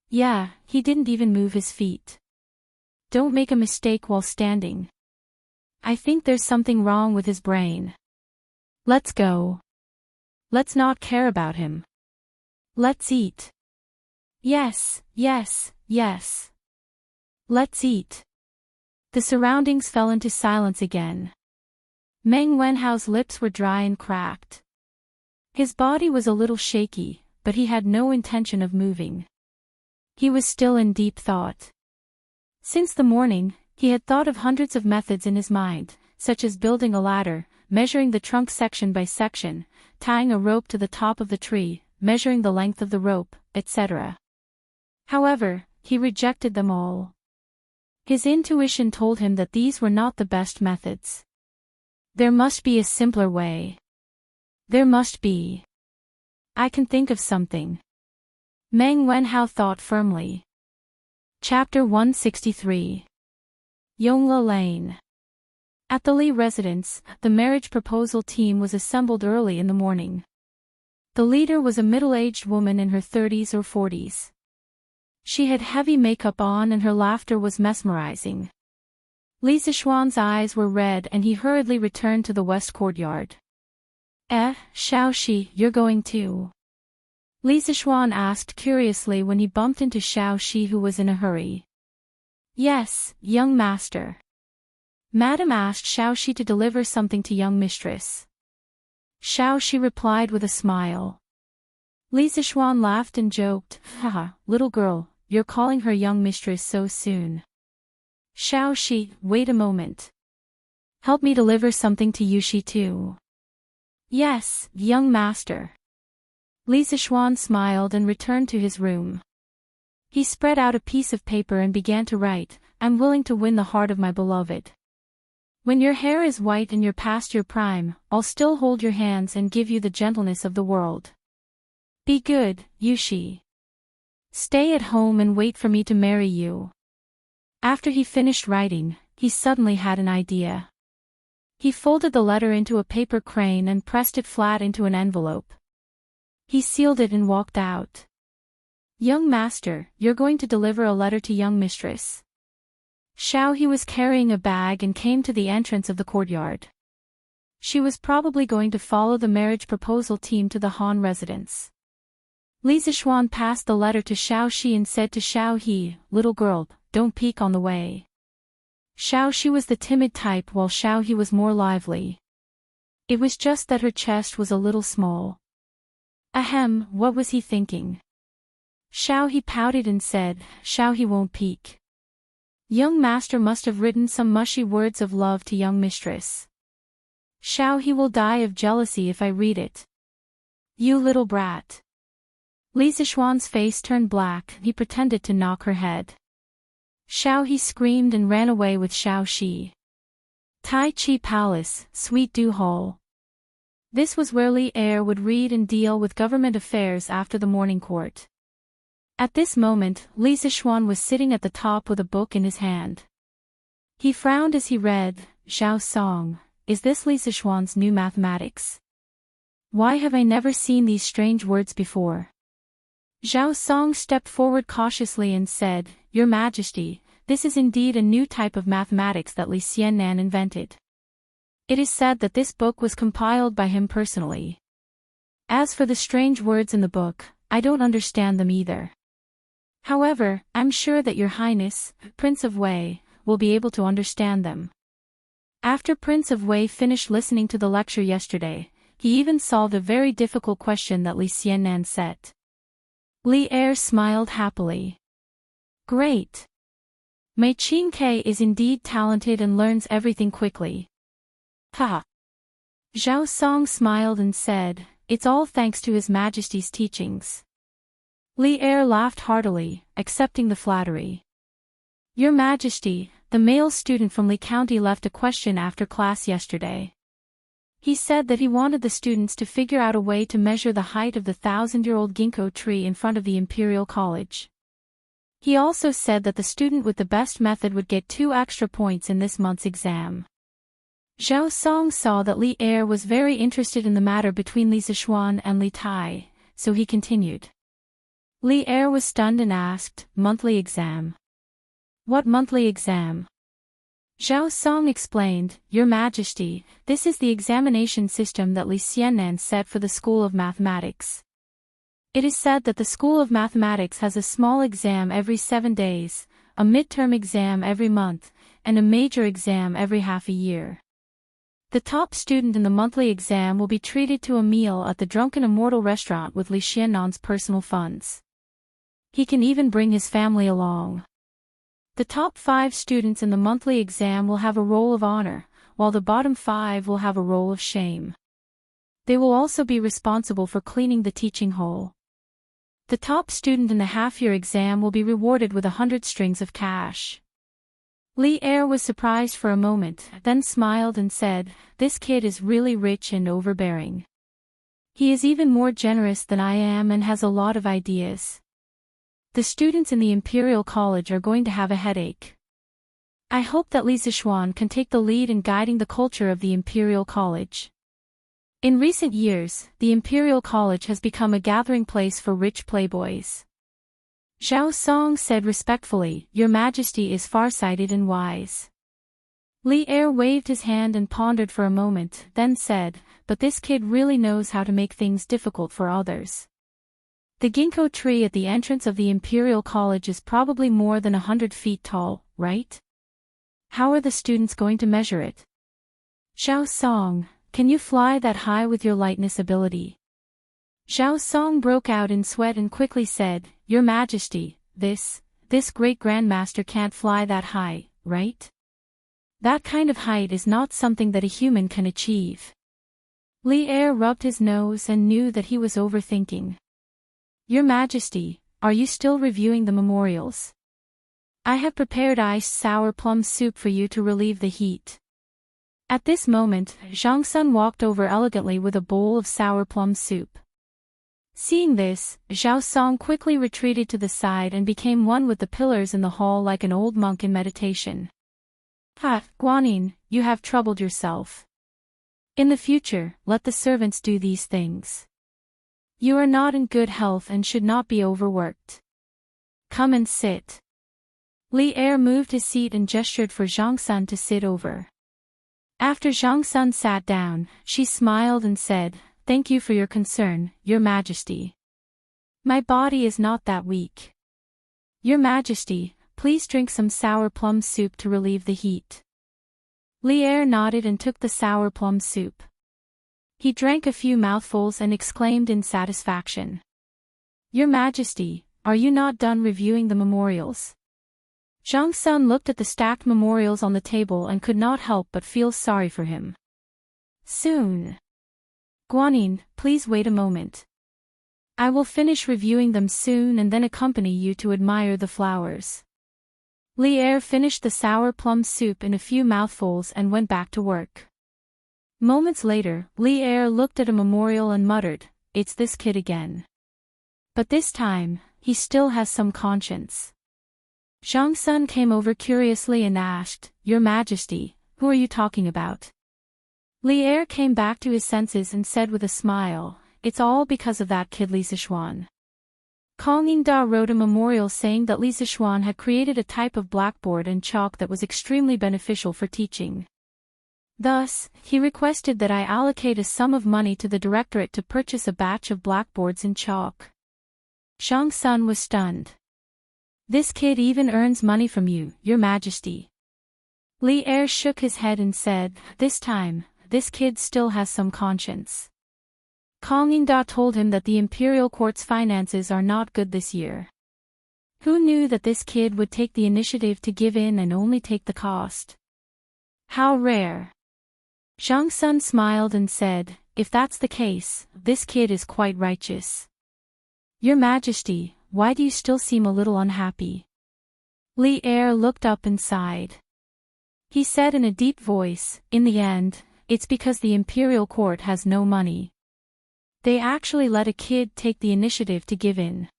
Yeah, he didn't even move his feet. Don't make a mistake while standing. I think there's something wrong with his brain. Let's go. Let's not care about him. Let's eat. Yes, yes, yes. Let's eat. The surroundings fell into silence again. Meng Wenhao's lips were dry and cracked. His body was a little shaky, but he had no intention of moving. He was still in deep thought. Since the morning, he had thought of hundreds of methods in his mind, such as building a ladder, measuring the trunk section by section, tying a rope to the top of the tree, measuring the length of the rope, etc. However, he rejected them all. His intuition told him that these were not the best methods. There must be a simpler way. There must be. I can think of something. Meng Wenhao thought firmly. Chapter 163. Yongla Lane. At the Li residence, the marriage proposal team was assembled early in the morning. The leader was a middle-aged woman in her 30s or 40s. She had heavy makeup on and her laughter was mesmerizing. Li Zishuan's eyes were red and he hurriedly returned to the west courtyard. Xiaoxi, you're going too? Li Zishuan asked curiously when he bumped into Xiaoxi, who was in a hurry. Yes, young master. Madam asked Xiaoxi to deliver something to young mistress. Xiaoxi replied with a smile. Li Zishuan laughed and joked, Haha, little girl, you're calling her young mistress so soon. Xiaoxi, wait a moment. Help me deliver something to Yuxi too. Yes, young master. Li Zishuan smiled and returned to his room. He spread out a piece of paper and began to write, I'm willing to win the heart of my beloved. When your hair is white and you're past your prime, I'll still hold your hands and give you the gentleness of the world. Be good, Yuxi. Stay at home and wait for me to marry you. After he finished writing, he suddenly had an idea. He folded the letter into a paper crane and pressed it flat into an envelope. He sealed it and walked out. Young master, you're going to deliver a letter to young mistress. Xiaohe was carrying a bag and came to the entrance of the courtyard. She was probably going to follow the marriage proposal team to the Han residence. Li Zishuan passed the letter to Xiaoxi and said to Xiaohe, little girl, don't peek on the way. Xiaoxi was the timid type while Xiaohe was more lively. It was just that her chest was a little small. Ahem, what was he thinking? Xiaohe pouted and said, Xiaohe won't peek. Young master must have written some mushy words of love to young mistress. Xiaohe will die of jealousy if I read it. You little brat. Li Zishuan's face turned black, he pretended to knock her head. Xiaohe screamed and ran away with Xiaoxi. Tai Chi Palace, Sweet Dew Hall. This was where Li Er would read and deal with government affairs after the morning court. At this moment, Li Zishuan was sitting at the top with a book in his hand. He frowned as he read, Zhao Song, is this Li Zishuan's new mathematics? Why have I never seen these strange words before? Zhao Song stepped forward cautiously and said, Your Majesty, this is indeed a new type of mathematics that Li Xiannan invented. It is said that this book was compiled by him personally. As for the strange words in the book, I don't understand them either. However, I'm sure that Your Highness, Prince of Wei, will be able to understand them. After Prince of Wei finished listening to the lecture yesterday, he even solved a very difficult question that Li Xiannan set. Li Er smiled happily. Great. Mei Qingke is indeed talented and learns everything quickly. Ha! Zhao Song smiled and said, It's all thanks to His Majesty's teachings. Li Er laughed heartily, accepting the flattery. Your Majesty, the male student from Li County left a question after class yesterday. He said that he wanted the students to figure out a way to measure the height of the 1,000-year-old ginkgo tree in front of the Imperial College. He also said that the student with the best method would get 2 extra points in this month's exam. Zhao Song saw that Li Er was very interested in the matter between Li Zishuan and Li Tai, so he continued. Li Er was stunned and asked, Monthly exam? What monthly exam? Zhao Song explained, Your Majesty, this is the examination system that Li Xiannan set for the School of Mathematics. It is said that the School of Mathematics has a small exam every 7 days, a midterm exam every month, and a major exam every half a year. The top student in the monthly exam will be treated to a meal at the Drunken Immortal restaurant with Li Xiannan's personal funds. He can even bring his family along. The top 5 students in the monthly exam will have a roll of honor, while the bottom 5 will have a roll of shame. They will also be responsible for cleaning the teaching hall. The top student in the half-year exam will be rewarded with 100 strings of cash. Li Er was surprised for a moment, then smiled and said, This kid is really rich and overbearing. He is even more generous than I am and has a lot of ideas. The students in the Imperial College are going to have a headache. I hope that Li Zixuan can take the lead in guiding the culture of the Imperial College. In recent years, the Imperial College has become a gathering place for rich playboys. Zhao Song said respectfully, "Your Majesty is farsighted and wise." Li Er waved his hand and pondered for a moment, then said, "But this kid really knows how to make things difficult for others. The ginkgo tree at the entrance of the Imperial College is probably more than 100 feet tall, right? How are the students going to measure it? Zhao Song, can you fly that high with your lightness ability?" Zhao Song broke out in sweat and quickly said, "Your Majesty, this great grandmaster can't fly that high, right? That kind of height is not something that a human can achieve." Li Er rubbed his nose and knew that he was overthinking. "Your Majesty, are you still reviewing the memorials? I have prepared iced sour plum soup for you to relieve the heat." At this moment, Zhang Sun walked over elegantly with a bowl of sour plum soup. Seeing this, Zhao Song quickly retreated to the side and became one with the pillars in the hall like an old monk in meditation. "Ha, Guanyin, you have troubled yourself. In the future, let the servants do these things. You are not in good health and should not be overworked. Come and sit." Li Er moved his seat and gestured for Zhang Sun to sit over. After Zhang Sun sat down, she smiled and said, "Thank you for your concern, Your Majesty. My body is not that weak. Your Majesty, please drink some sour plum soup to relieve the heat." Li Er nodded and took the sour plum soup. He drank a few mouthfuls and exclaimed in satisfaction, "Your Majesty, are you not done reviewing the memorials?" Zhang Sun looked at the stacked memorials on the table and could not help but feel sorry for him. "Soon. Guanyin, please wait a moment. I will finish reviewing them soon and then accompany you to admire the flowers." Li Er finished the sour plum soup in a few mouthfuls and went back to work. Moments later, Li Er looked at a memorial and muttered, "It's this kid again. But this time, he still has some conscience." Zhang Sun came over curiously and asked, "Your Majesty, who are you talking about?" Li Er came back to his senses and said with a smile, "It's all because of that kid Li Zixuan." Kong Yingda wrote a memorial saying that Li Zixuan had created a type of blackboard and chalk that was extremely beneficial for teaching. Thus, he requested that I allocate a sum of money to the directorate to purchase a batch of blackboards and chalk. Zhang Sun was stunned. "This kid even earns money from you, Your Majesty." Li Er shook his head and said, "This time, this kid still has some conscience." Kong Yingda told him that the Imperial Court's finances are not good this year. Who knew that this kid would take the initiative to give in and only take the cost? How rare. Zhang Sun smiled and said, "If that's the case, this kid is quite righteous." "Your Majesty, why do you still seem a little unhappy?" Li Er looked up and sighed. He said in a deep voice, "In the end, it's because the Imperial Court has no money. They actually let a kid take the initiative to give in."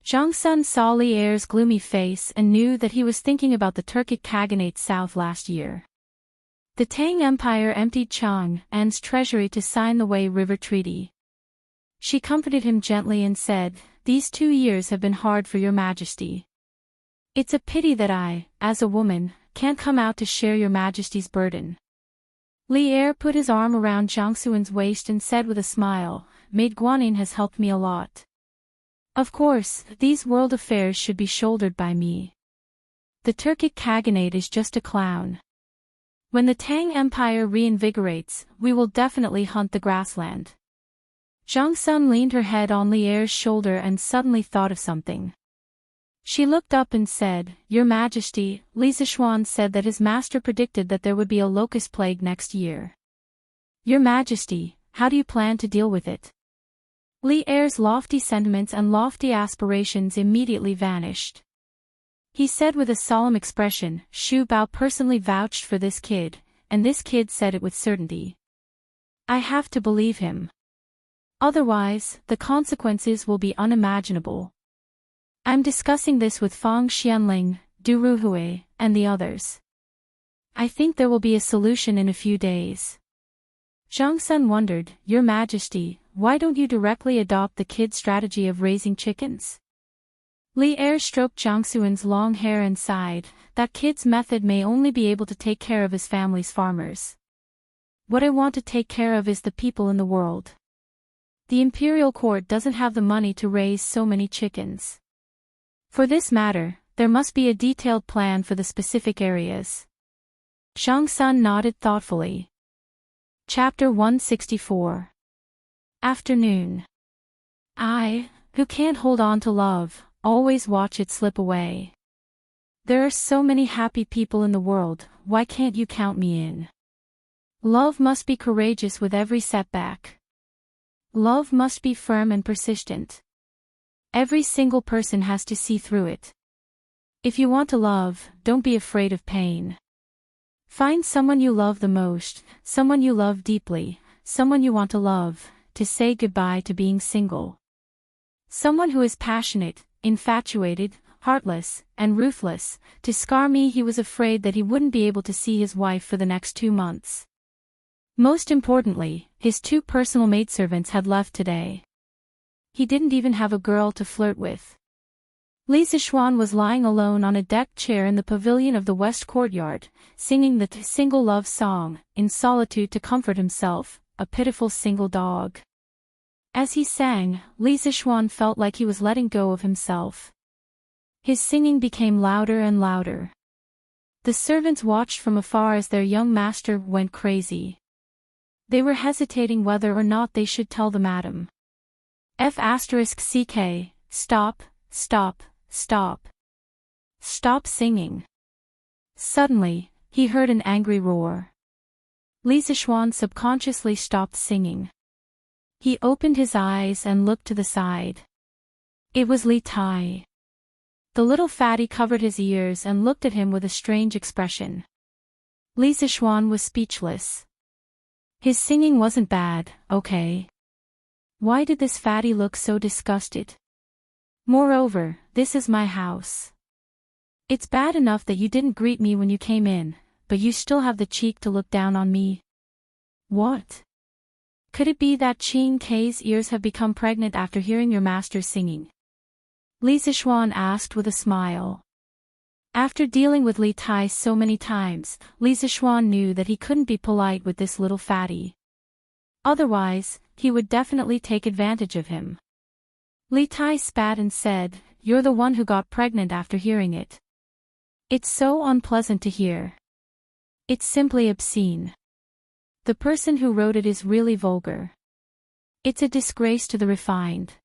Zhang Sun saw Li Er's gloomy face and knew that he was thinking about the Turkic Khaganate south last year. The Tang Empire emptied Chang'an's treasury to sign the Wei River Treaty. She comforted him gently and said, "These 2 years have been hard for Your Majesty. It's a pity that I, as a woman, can't come out to share Your Majesty's burden." Li Er put his arm around Zhang Suan's waist and said with a smile, "Maid Guanyin has helped me a lot. Of course, these world affairs should be shouldered by me. The Turkic Khaganate is just a clown. When the Tang Empire reinvigorates, we will definitely hunt the grassland." Zhang Sun leaned her head on Li Er's shoulder and suddenly thought of something. She looked up and said, "Your Majesty, Li Zixuan said that his master predicted that there would be a locust plague next year. Your Majesty, how do you plan to deal with it?" Li Er's lofty sentiments and lofty aspirations immediately vanished. He said with a solemn expression, "Xu Bao personally vouched for this kid, and this kid said it with certainty. I have to believe him." Otherwise, the consequences will be unimaginable. I'm discussing this with Fang Xianling, Du Ruhui, and the others. I think there will be a solution in a few days. Zhang Sun wondered, Your Majesty, why don't you directly adopt the kid strategy of raising chickens? Li Er stroked Zhang Suan's long hair and sighed, that kid's method may only be able to take care of his family's farmers. What I want to take care of is the people in the world. The imperial court doesn't have the money to raise so many chickens. For this matter, there must be a detailed plan for the specific areas. Zhang Sun nodded thoughtfully. Chapter 164. Afternoon. I, who can't hold on to love, always watch it slip away. There are so many happy people in the world, why can't you count me in? Love must be courageous with every setback. Love must be firm and persistent. Every single person has to see through it. If you want to love, don't be afraid of pain. Find someone you love the most, someone you love deeply, someone you want to love, to say goodbye to being single. Someone who is passionate, infatuated, heartless, and ruthless. To scar me, he was afraid that he wouldn't be able to see his wife for the next 2 months. Most importantly, his 2 personal maidservants had left today. He didn't even have a girl to flirt with. Li Zixuan was lying alone on a decked chair in the pavilion of the West Courtyard, singing the single love song, in solitude to comfort himself, a pitiful single dog. As he sang, Li Zixuan felt like he was letting go of himself. His singing became louder and louder. The servants watched from afar as their young master went crazy. They were hesitating whether or not they should tell the madam. F***ck, stop, stop, stop. Stop singing. Suddenly, he heard an angry roar. Li Zixuan subconsciously stopped singing. He opened his eyes and looked to the side. It was Li Tai. The little fatty covered his ears and looked at him with a strange expression. Li Zixuan was speechless. His singing wasn't bad, okay. Why did this fatty look so disgusted? Moreover, this is my house. It's bad enough that you didn't greet me when you came in, but you still have the cheek to look down on me. What? Could it be that Qing K's ears have become pregnant after hearing your master singing? Li Zixuan asked with a smile. After dealing with Li Tai so many times, Li Zixuan knew that he couldn't be polite with this little fatty. Otherwise, he would definitely take advantage of him. Li Tai spat and said, You're the one who got pregnant after hearing it. It's so unpleasant to hear. It's simply obscene. The person who wrote it is really vulgar. It's a disgrace to the refined.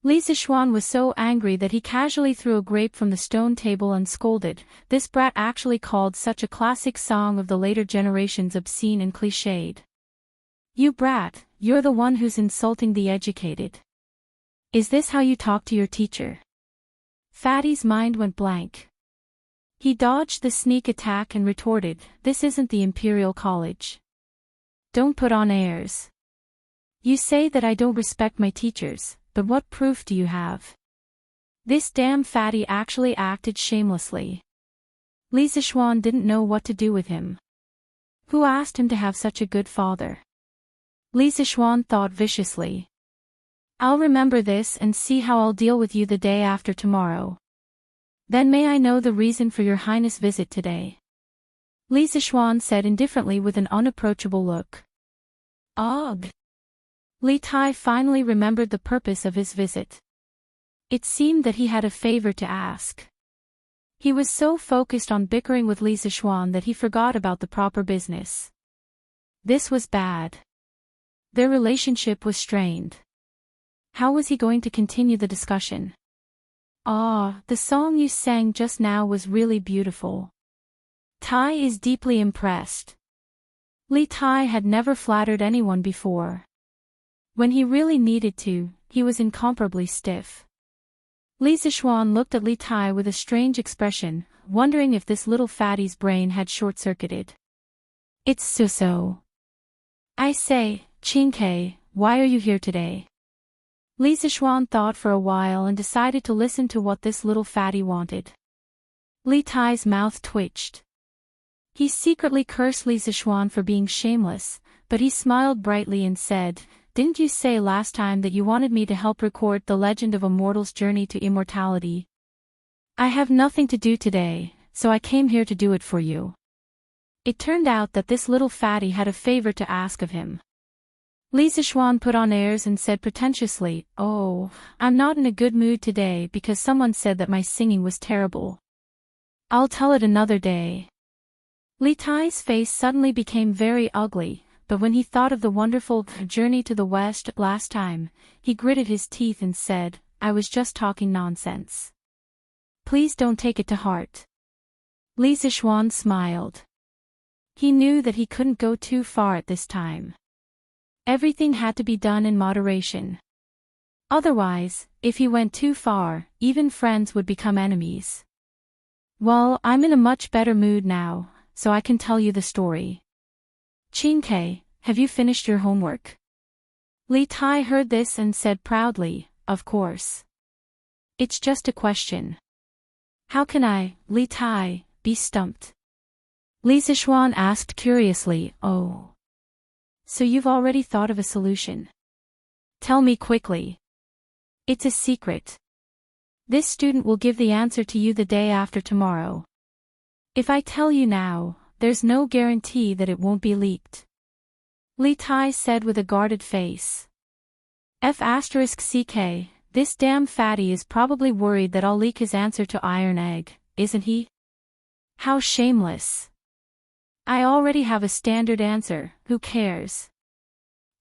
Li Zixuan was so angry that he casually threw a grape from the stone table and scolded, This brat actually called such a classic song of the later generations obscene and cliched. You brat, you're the one who's insulting the educated. Is this how you talk to your teacher? Fatty's mind went blank. He dodged the sneak attack and retorted, This isn't the Imperial College. Don't put on airs. You say that I don't respect my teachers, but what proof do you have? This damn fatty actually acted shamelessly. Li Zixuan didn't know what to do with him. Who asked him to have such a good father? Li Zixuan thought viciously. I'll remember this and see how I'll deal with you the day after tomorrow. Then may I know the reason for your highness' visit today? Li Zixuan said indifferently with an unapproachable look. Ugh. Li Tai finally remembered the purpose of his visit. It seemed that he had a favor to ask. He was so focused on bickering with Li Zixuan that he forgot about the proper business. This was bad. Their relationship was strained. How was he going to continue the discussion? The song you sang just now was really beautiful. Tai is deeply impressed. Li Tai had never flattered anyone before. When he really needed to, he was incomparably stiff. Li Zixuan looked at Li Tai with a strange expression, wondering if this little fatty's brain had short-circuited. It's so. I say, Qingke, why are you here today? Li Zixuan thought for a while and decided to listen to what this little fatty wanted. Li Tai's mouth twitched. He secretly cursed Li Zixuan for being shameless, but he smiled brightly and said, "Didn't you say last time that you wanted me to help record the legend of a mortal's journey to immortality? I have nothing to do today, so I came here to do it for you." It turned out that this little fatty had a favor to ask of him. Li Zixuan put on airs and said pretentiously, "Oh, I'm not in a good mood today because someone said that my singing was terrible. I'll tell it another day." Li Tai's face suddenly became very ugly, but when he thought of the wonderful journey to the west last time, he gritted his teeth and said, "I was just talking nonsense. Please don't take it to heart." Li Zixuan smiled. He knew that he couldn't go too far at this time. Everything had to be done in moderation. Otherwise, if he went too far, even friends would become enemies. "Well, I'm in a much better mood now, so I can tell you the story. Qingke, have you finished your homework?" Li Tai heard this and said proudly, "Of course. It's just a question." "How can I, Li Tai, be stumped?" Li Zixuan asked curiously, "Oh. So you've already thought of a solution? Tell me quickly." "It's a secret. This student will give the answer to you the day after tomorrow. If I tell you now, there's no guarantee that it won't be leaked." Li Tai said with a guarded face. F***ck, this damn fatty is probably worried that I'll leak his answer to Iron Egg, isn't he? How shameless. I already have a standard answer, who cares?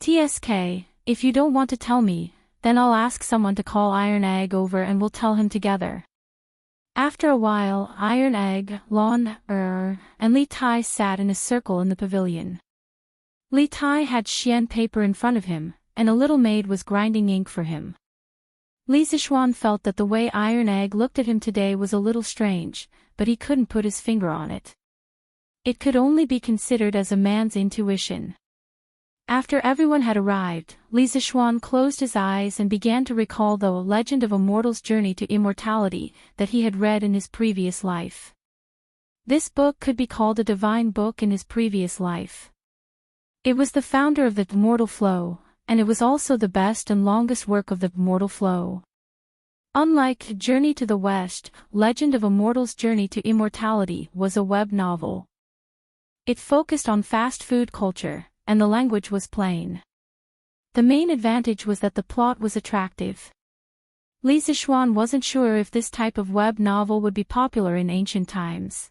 TSK, if you don't want to tell me, then I'll ask someone to call Iron Egg over and we'll tell him together. After a while, Iron Egg, Lon, and Li Tai sat in a circle in the pavilion. Li Tai had xian paper in front of him, and a little maid was grinding ink for him. Li Zixuan felt that the way Iron Egg looked at him today was a little strange, but he couldn't put his finger on it. It could only be considered as a man's intuition. After everyone had arrived, Li Zixuan closed his eyes and began to recall the legend of a mortal's journey to immortality that he had read in his previous life. This book could be called a divine book in his previous life. It was the founder of the mortal flow, and it was also the best and longest work of the mortal flow. Unlike Journey to the West, Legend of a Mortal's Journey to Immortality was a web novel. It focused on fast food culture, and the language was plain. The main advantage was that the plot was attractive. Li Zixuan wasn't sure if this type of web novel would be popular in ancient times.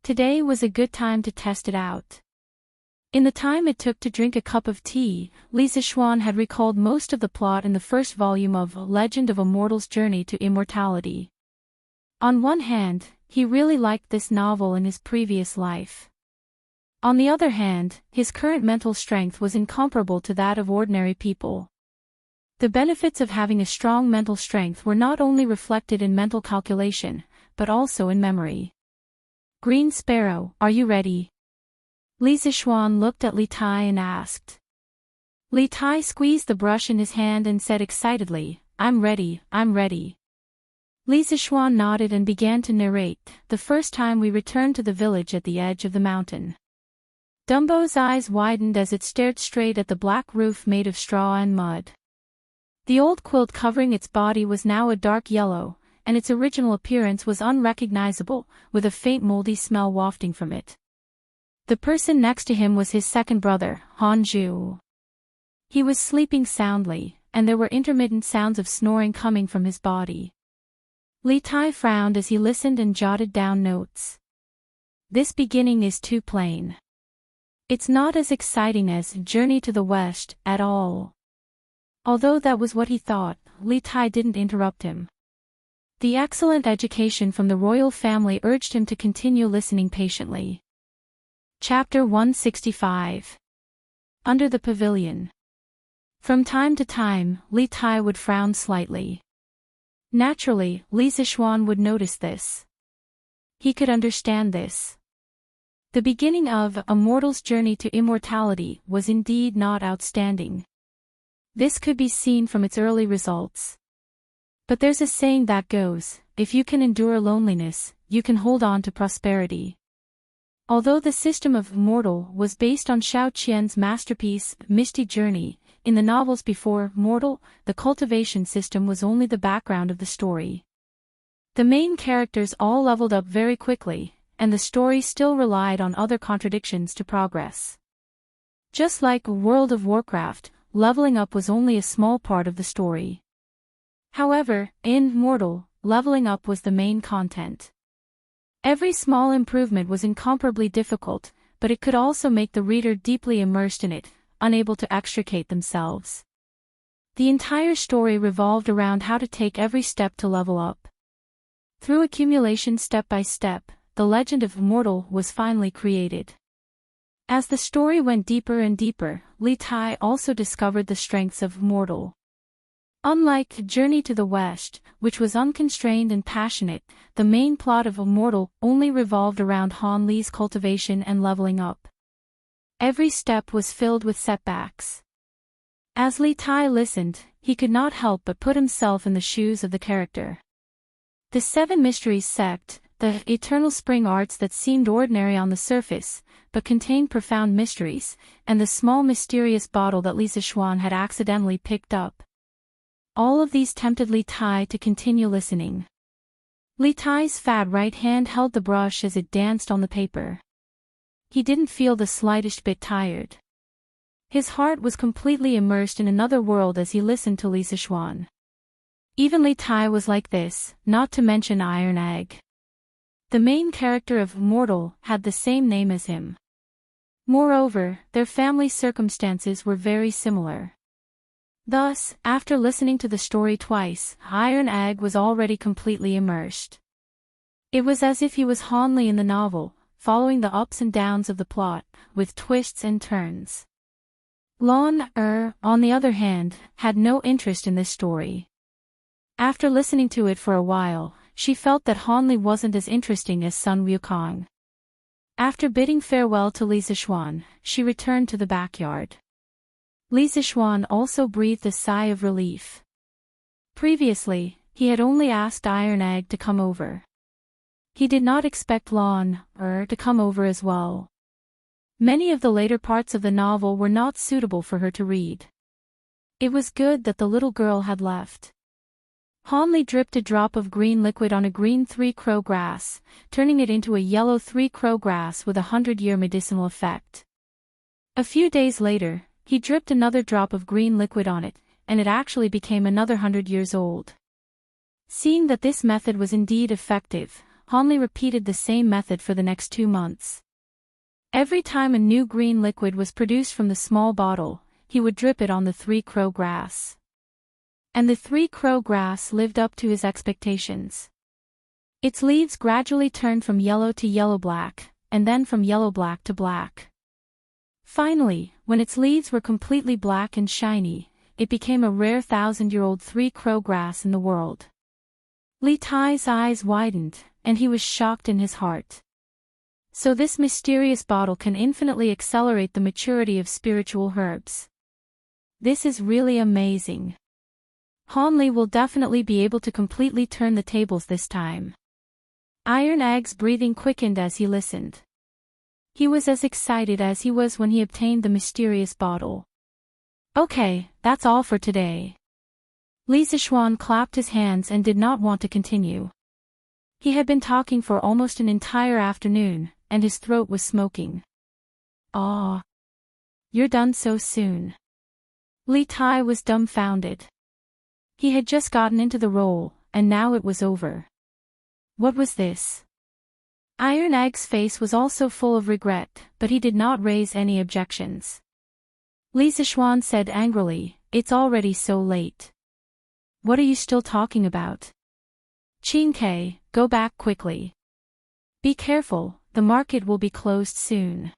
Today was a good time to test it out. In the time it took to drink a cup of tea, Li Zixuan had recalled most of the plot in the first volume of Legend of a Mortal's Journey to Immortality. On one hand, he really liked this novel in his previous life. On the other hand, his current mental strength was incomparable to that of ordinary people. The benefits of having a strong mental strength were not only reflected in mental calculation, but also in memory. "Green Sparrow, are you ready?" Li Zixuan looked at Li Tai and asked. Li Tai squeezed the brush in his hand and said excitedly, I'm ready, I'm ready." Li Zixuan nodded and began to narrate, "The first time we returned to the village at the edge of the mountain. Dumbo's eyes widened as it stared straight at the black roof made of straw and mud. The old quilt covering its body was now a dark yellow, and its original appearance was unrecognizable, with a faint moldy smell wafting from it. The person next to him was his second brother, Hanju. He was sleeping soundly, and there were intermittent sounds of snoring coming from his body. Li Tai frowned as he listened and jotted down notes. This beginning is too plain. It's not as exciting as Journey to the West, at all. Although that was what he thought, Li Tai didn't interrupt him. The excellent education from the royal family urged him to continue listening patiently. Chapter 165. Under the Pavilion. From time to time, Li Tai would frown slightly. Naturally, Li Zixuan would notice this. He could understand this. The beginning of A Mortal's Journey to Immortality was indeed not outstanding. This could be seen from its early results. But there's a saying that goes, if you can endure loneliness, you can hold on to prosperity. Although the system of Mortal was based on Xiao Qian's masterpiece, Misty Journey, in the novels before Mortal, the cultivation system was only the background of the story. The main characters all leveled up very quickly, and the story still relied on other contradictions to progress. Just like World of Warcraft, leveling up was only a small part of the story. However, in Mortal, leveling up was the main content. Every small improvement was incomparably difficult, but it could also make the reader deeply immersed in it, unable to extricate themselves. The entire story revolved around how to take every step to level up. Through accumulation step by step, the legend of Mortal was finally created. As the story went deeper and deeper, Li Tai also discovered the strengths of Mortal. Unlike Journey to the West, which was unconstrained and passionate, the main plot of Immortal only revolved around Han Li's cultivation and leveling up. Every step was filled with setbacks. As Li Tai listened, he could not help but put himself in the shoes of the character. The Seven Mysteries sect, the eternal spring arts that seemed ordinary on the surface, but contained profound mysteries, and the small mysterious bottle that Li Zixuan had accidentally picked up. All of these tempted Li Tai to continue listening. Li Tai's fat right hand held the brush as it danced on the paper. He didn't feel the slightest bit tired. His heart was completely immersed in another world as he listened to Li Zixuan. Even Li Tai was like this, not to mention Iron Egg. The main character of Mortal had the same name as him. Moreover, their family circumstances were very similar. Thus, after listening to the story twice, Iron Egg was already completely immersed. It was as if he was Han Li in the novel, following the ups and downs of the plot, with twists and turns. Lon on the other hand, had no interest in this story. After listening to it for a while, she felt that Han Li wasn't as interesting as Sun Wukong. After bidding farewell to Li Zixuan, she returned to the backyard. Li Zixuan also breathed a sigh of relief. Previously, he had only asked Iron Egg to come over. He did not expect Lon to come over as well. Many of the later parts of the novel were not suitable for her to read. It was good that the little girl had left. Han Li dripped a drop of green liquid on a green three-crow grass, turning it into a yellow three-crow grass with a 100-year medicinal effect. A few days later, he dripped another drop of green liquid on it, and it actually became another 100 years old. Seeing that this method was indeed effective, Han Li repeated the same method for the next 2 months. Every time a new green liquid was produced from the small bottle, he would drip it on the three-crow grass. And the three-crow grass lived up to his expectations. Its leaves gradually turned from yellow to yellow-black, and then from yellow-black to black. Finally, when its leaves were completely black and shiny, it became a rare 1,000-year-old three-crow grass in the world. Li Tai's eyes widened, and he was shocked in his heart. So this mysterious bottle can infinitely accelerate the maturity of spiritual herbs. This is really amazing. Han Li will definitely be able to completely turn the tables this time. Iron Egg's breathing quickened as he listened. He was as excited as he was when he obtained the mysterious bottle. Okay, that's all for today. Li Zixuan clapped his hands and did not want to continue. He had been talking for almost an entire afternoon, and his throat was smoking. Ah. You're done so soon. Li Tai was dumbfounded. He had just gotten into the role, and now it was over. What was this? Iron Egg's face was also full of regret, but he did not raise any objections. Li Zixuan said angrily, "It's already so late. What are you still talking about? Qin Ke, go back quickly. Be careful, the market will be closed soon."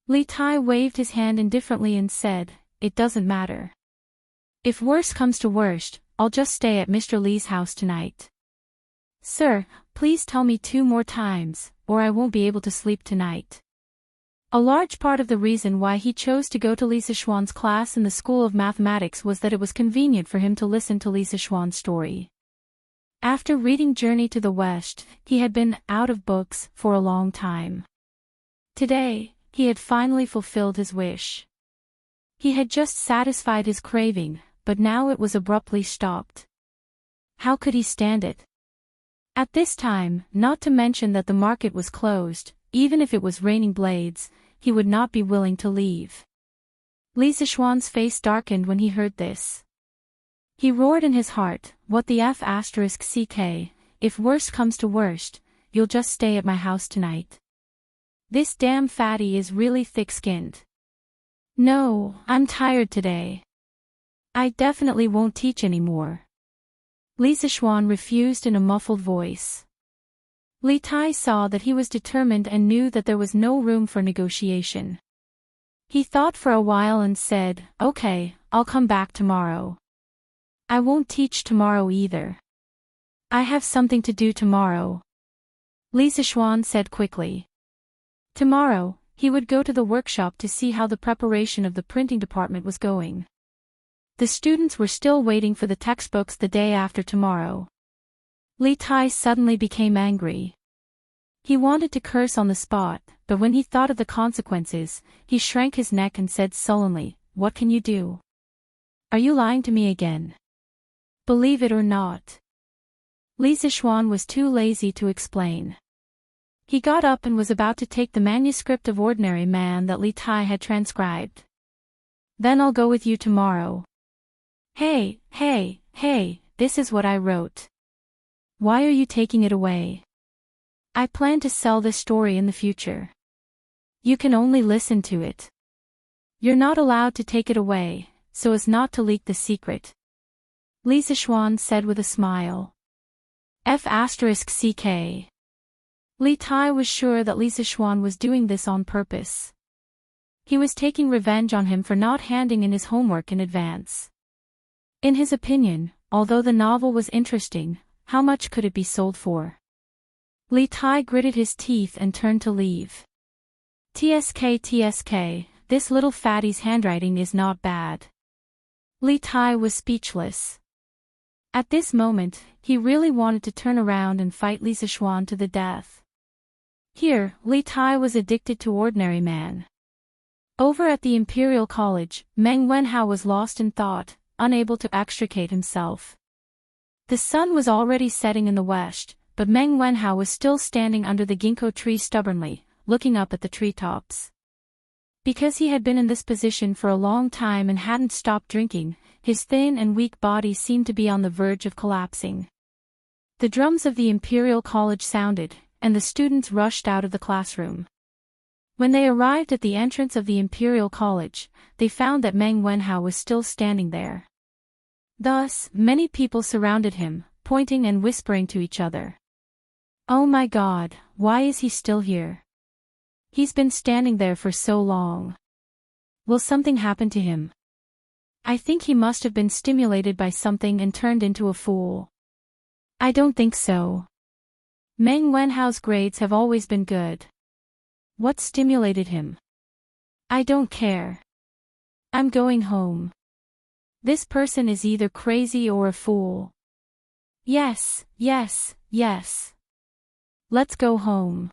Li Tai waved his hand indifferently and said, "It doesn't matter. If worse comes to worst, I'll just stay at Mr. Li's house tonight." "Sir, please tell me 2 more times, or I won't be able to sleep tonight." A large part of the reason why he chose to go to Lisa Schwann's class in the School of Mathematics was that it was convenient for him to listen to Lisa Schwann's story. After reading Journey to the West, he had been out of books for a long time. Today, he had finally fulfilled his wish. He had just satisfied his craving, but now it was abruptly stopped. How could he stand it? At this time, not to mention that the market was closed, even if it was raining blades, he would not be willing to leave. Lisa Schwann's face darkened when he heard this. He roared in his heart, "What the F***ck, if worst comes to worst, you'll just stay at my house tonight. This damn fatty is really thick-skinned. No, I'm tired today. I definitely won't teach anymore." Lisa Schwann refused in a muffled voice. Li Tai saw that he was determined and knew that there was no room for negotiation. He thought for a while and said, "Okay, I'll come back tomorrow." "I won't teach tomorrow either. I have something to do tomorrow," Lisa Schwann said quickly. Tomorrow, he would go to the workshop to see how the preparation of the printing department was going. The students were still waiting for the textbooks the day after tomorrow. Li Tai suddenly became angry. He wanted to curse on the spot, but when he thought of the consequences, he shrank his neck and said sullenly, "What can you do? Are you lying to me again? Believe it or not." Lisa Schwann was too lazy to explain. He got up and was about to take the manuscript of Ordinary Man that Li Tai had transcribed. "Then I'll go with you tomorrow." Hey, this is what I wrote. Why are you taking it away? I plan to sell this story in the future. You can only listen to it. You're not allowed to take it away, so as not to leak the secret," Lisa Schwann said with a smile. F***ck. Li Tai was sure that Lisa Schwann was doing this on purpose. He was taking revenge on him for not handing in his homework in advance. In his opinion, although the novel was interesting, how much could it be sold for? Li Tai gritted his teeth and turned to leave. TSK, this little fatty's handwriting is not bad. Li Tai was speechless. At this moment, he really wanted to turn around and fight Lisa Schwann to the death. Here, Li Tai was addicted to Ordinary Man. Over at the Imperial College, Meng Wenhao was lost in thought, unable to extricate himself. The sun was already setting in the west, but Meng Wenhao was still standing under the ginkgo tree stubbornly, looking up at the treetops. Because he had been in this position for a long time and hadn't stopped drinking, his thin and weak body seemed to be on the verge of collapsing. The drums of the Imperial College sounded, and the students rushed out of the classroom. When they arrived at the entrance of the Imperial College, they found that Meng Wenhao was still standing there. Thus, many people surrounded him, pointing and whispering to each other. "Oh my God, why is he still here? He's been standing there for so long. Will something happen to him? I think he must have been stimulated by something and turned into a fool." "I don't think so. Meng Wenhao's grades have always been good. What stimulated him? I don't care. I'm going home. This person is either crazy or a fool. Yes. Let's go home."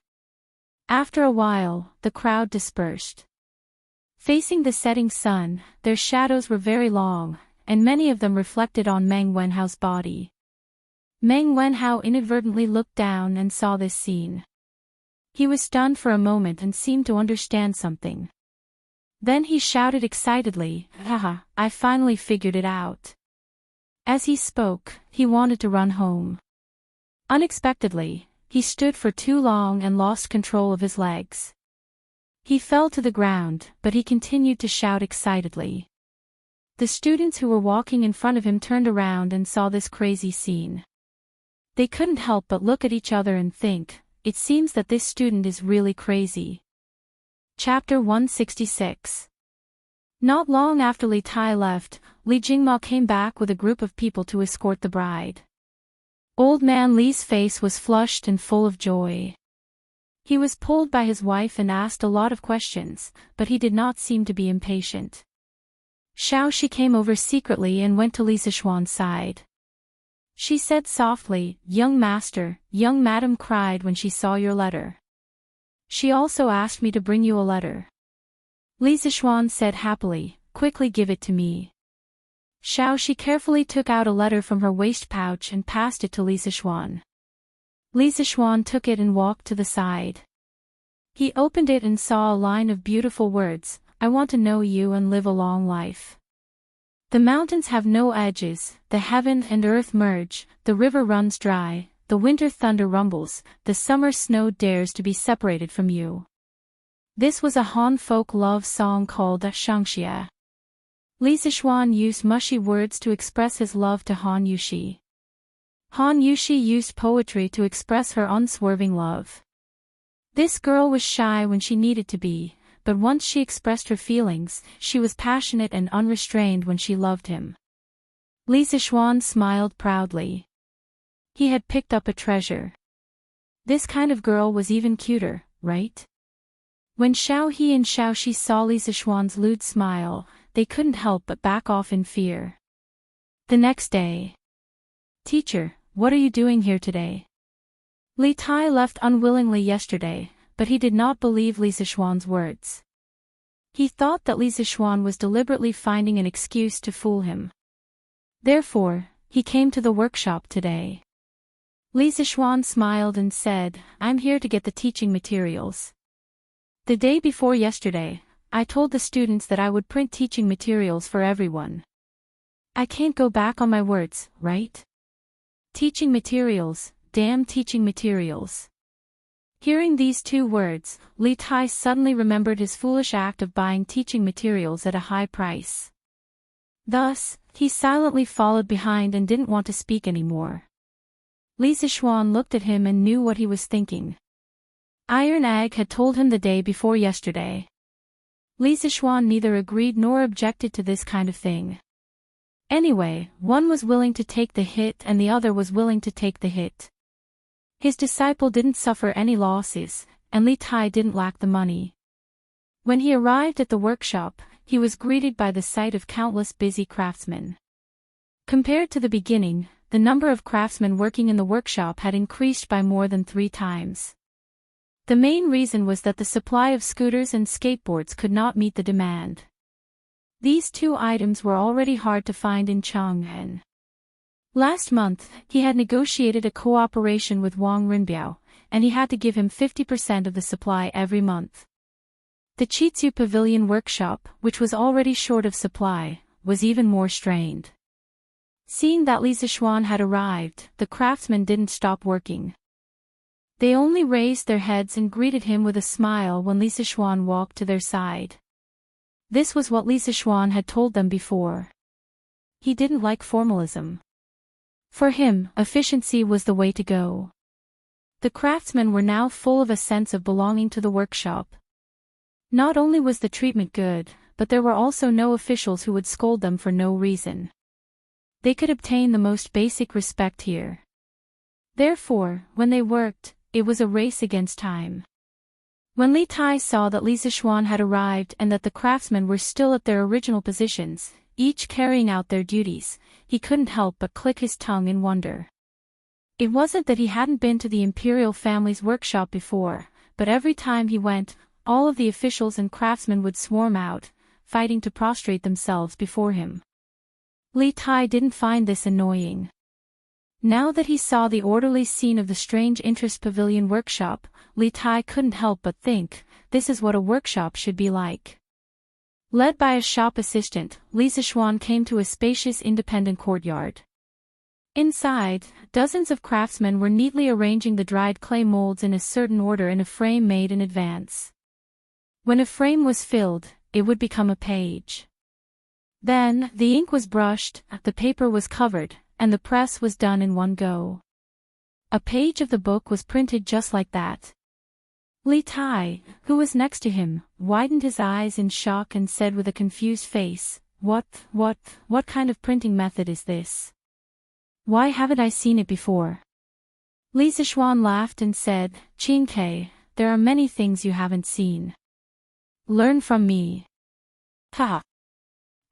After a while, the crowd dispersed. Facing the setting sun, their shadows were very long, and many of them reflected on Meng Wenhao's body. Meng Wenhao inadvertently looked down and saw this scene. He was stunned for a moment and seemed to understand something. Then he shouted excitedly, "Haha, I finally figured it out." As he spoke, he wanted to run home. Unexpectedly, he stood for too long and lost control of his legs. He fell to the ground, but he continued to shout excitedly. The students who were walking in front of him turned around and saw this crazy scene. They couldn't help but look at each other and think, "It seems that this student is really crazy." Chapter 166. Not long after Li Tai left, Li Jingma came back with a group of people to escort the bride. Old man Li's face was flushed and full of joy. He was pulled by his wife and asked a lot of questions, but he did not seem to be impatient. Xiaoxi came over secretly and went to Li Zixuan's side. She said softly, "Young master, young madam cried when she saw your letter. She also asked me to bring you a letter." Li Zixuan said happily, "Quickly give it to me." Xiaoxi carefully took out a letter from her waist pouch and passed it to Li Zixuan. Li Zixuan took it and walked to the side. He opened it and saw a line of beautiful words, "I want to know you and live a long life. The mountains have no edges, the heaven and earth merge, the river runs dry, the winter thunder rumbles, the summer snow dares to be separated from you." This was a Han folk love song called Shangxia. Li Zixuan used mushy words to express his love to Han Yushi. Han Yushi used poetry to express her unswerving love. This girl was shy when she needed to be, but once she expressed her feelings, she was passionate and unrestrained when she loved him. Li Zixuan smiled proudly. He had picked up a treasure. This kind of girl was even cuter, right? When Xiaohe and Xiaoxi saw Li Zixuan's lewd smile, they couldn't help but back off in fear. The next day. "Teacher, what are you doing here today?" Li Tai left unwillingly yesterday, but he did not believe Li Zixuan's words. He thought that Li Zixuan was deliberately finding an excuse to fool him. Therefore, he came to the workshop today. Li Zixuan smiled and said, "I'm here to get the teaching materials. The day before yesterday, I told the students that I would print teaching materials for everyone. I can't go back on my words, right? Teaching materials, damn teaching materials." Hearing these two words, Li Tai suddenly remembered his foolish act of buying teaching materials at a high price. Thus, he silently followed behind and didn't want to speak anymore. Li Zixuan looked at him and knew what he was thinking. Iron Egg had told him the day before yesterday. Li Zixuan neither agreed nor objected to this kind of thing. Anyway, one was willing to take the hit and the other was willing to take the hit. His disciple didn't suffer any losses, and Li Tai didn't lack the money. When he arrived at the workshop, he was greeted by the sight of countless busy craftsmen. Compared to the beginning, the number of craftsmen working in the workshop had increased by more than 3 times. The main reason was that the supply of scooters and skateboards could not meet the demand. These two items were already hard to find in Chang'an. Last month, he had negotiated a cooperation with Wang Rinbiao, and he had to give him 50% of the supply every month. The Chitsu Pavilion workshop, which was already short of supply, was even more strained. Seeing that Li Zixuan had arrived, the craftsmen didn't stop working. They only raised their heads and greeted him with a smile when Li Zixuan walked to their side. This was what Li Zixuan had told them before. He didn't like formalism. For him, efficiency was the way to go. The craftsmen were now full of a sense of belonging to the workshop. Not only was the treatment good, but there were also no officials who would scold them for no reason. They could obtain the most basic respect here. Therefore, when they worked, it was a race against time. When Li Tai saw that Li Zixuan had arrived and that the craftsmen were still at their original positions, each carrying out their duties, he couldn't help but click his tongue in wonder. It wasn't that he hadn't been to the imperial family's workshop before, but every time he went, all of the officials and craftsmen would swarm out, fighting to prostrate themselves before him. Li Tai didn't find this annoying. Now that he saw the orderly scene of the strange interest pavilion workshop, Li Tai couldn't help but think, this is what a workshop should be like. Led by a shop assistant, Li Zixuan came to a spacious independent courtyard. Inside, dozens of craftsmen were neatly arranging the dried clay molds in a certain order in a frame made in advance. When a frame was filled, it would become a page. Then, the ink was brushed, the paper was covered, and the press was done in one go. A page of the book was printed just like that. Li Tai, who was next to him, widened his eyes in shock and said with a confused face, What kind of printing method is this? Why haven't I seen it before? Li Zixuan laughed and said, Qin Ke, there are many things you haven't seen. Learn from me. Ha!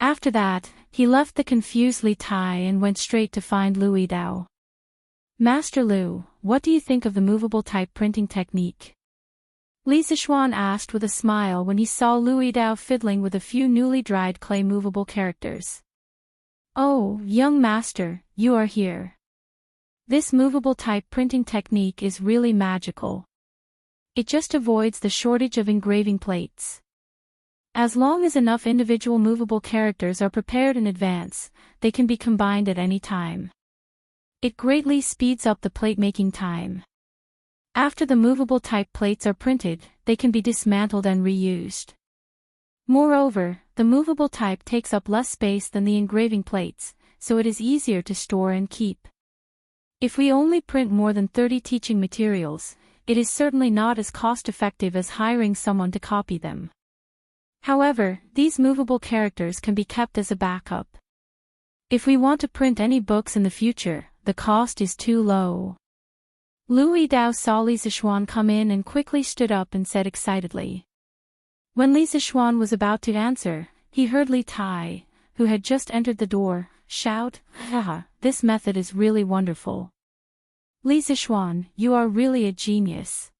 After that, he left the confused Li Tai and went straight to find Lu Yidao. Master Lu, what do you think of the movable type printing technique? Li Zixuan asked with a smile when he saw Lu Yidao fiddling with a few newly dried clay movable characters. Oh, young master, you are here. This movable type printing technique is really magical. It just avoids the shortage of engraving plates. As long as enough individual movable characters are prepared in advance, they can be combined at any time. It greatly speeds up the plate-making time. After the movable type plates are printed, they can be dismantled and reused. Moreover, the movable type takes up less space than the engraving plates, so it is easier to store and keep. If we only print more than 30 teaching materials, it is certainly not as cost-effective as hiring someone to copy them. However, these movable characters can be kept as a backup. If we want to print any books in the future, the cost is too low. Lu Yidao saw Li Zixuan come in and quickly stood up and said excitedly. When Li Zixuan was about to answer, he heard Li Tai, who had just entered the door, shout, "Haha, this method is really wonderful. Li Zixuan, you are really a genius."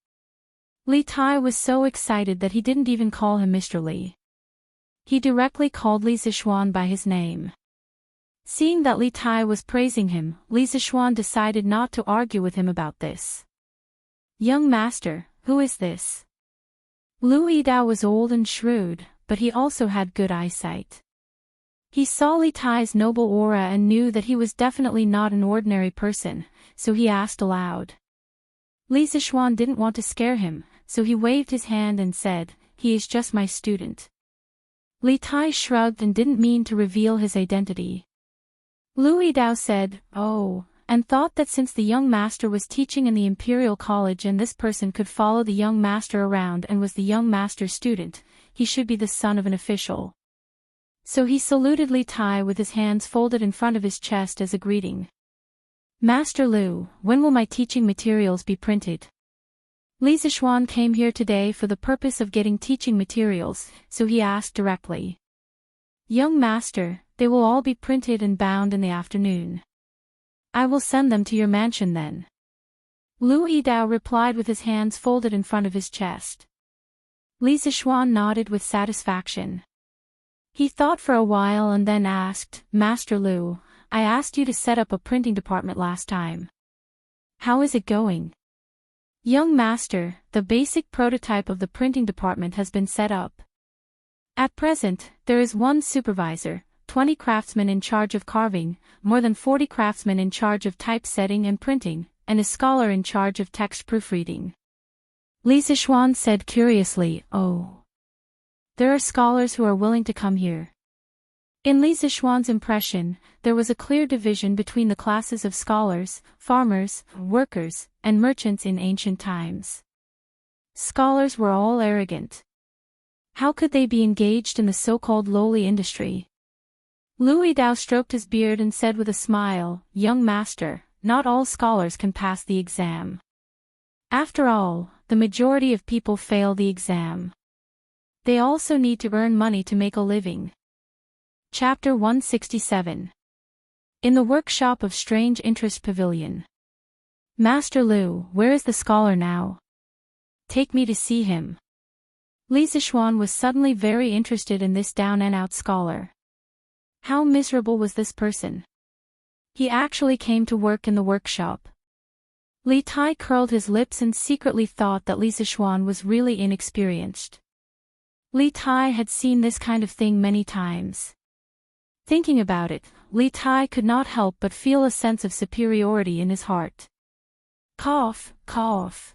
Li Tai was so excited that he didn't even call him Mr. Li. He directly called Li Zixuan by his name. Seeing that Li Tai was praising him, Li Zixuan decided not to argue with him about this. Young master, who is this? Lu Yidao was old and shrewd, but he also had good eyesight. He saw Li Tai's noble aura and knew that he was definitely not an ordinary person, so he asked aloud. Li Zixuan didn't want to scare him, so he waved his hand and said, "He is just my student." Li Tai shrugged and didn't mean to reveal his identity. Lu Yidao said, "Oh," and thought that since the young master was teaching in the Imperial College and this person could follow the young master around and was the young master's student, he should be the son of an official. So he saluted Li Tai with his hands folded in front of his chest as a greeting. Master Lu, when will my teaching materials be printed? Li Zixuan came here today for the purpose of getting teaching materials, so he asked directly. Young master, they will all be printed and bound in the afternoon. I will send them to your mansion then. Lu Yidao replied with his hands folded in front of his chest. Li Zixuan nodded with satisfaction. He thought for a while and then asked, Master Lu, I asked you to set up a printing department last time. How is it going? Young master, the basic prototype of the printing department has been set up. At present, there is one supervisor, 20 craftsmen in charge of carving, more than 40 craftsmen in charge of typesetting and printing, and a scholar in charge of text proofreading. Li Zixuan said curiously, Oh. There are scholars who are willing to come here. In Li Zixuan's impression, there was a clear division between the classes of scholars, farmers, workers, and merchants in ancient times. Scholars were all arrogant. How could they be engaged in the so-called lowly industry? Lu Yidao stroked his beard and said with a smile, Young master, not all scholars can pass the exam. After all, the majority of people fail the exam. They also need to earn money to make a living. Chapter 167. In the workshop of Strange Interest Pavilion. Master Lu, where is the scholar now? Take me to see him. Li Zixuan was suddenly very interested in this down-and-out scholar. How miserable was this person? He actually came to work in the workshop. Li Tai curled his lips and secretly thought that Li Zixuan was really inexperienced. Li Tai had seen this kind of thing many times. Thinking about it, Li Tai could not help but feel a sense of superiority in his heart. Cough, cough.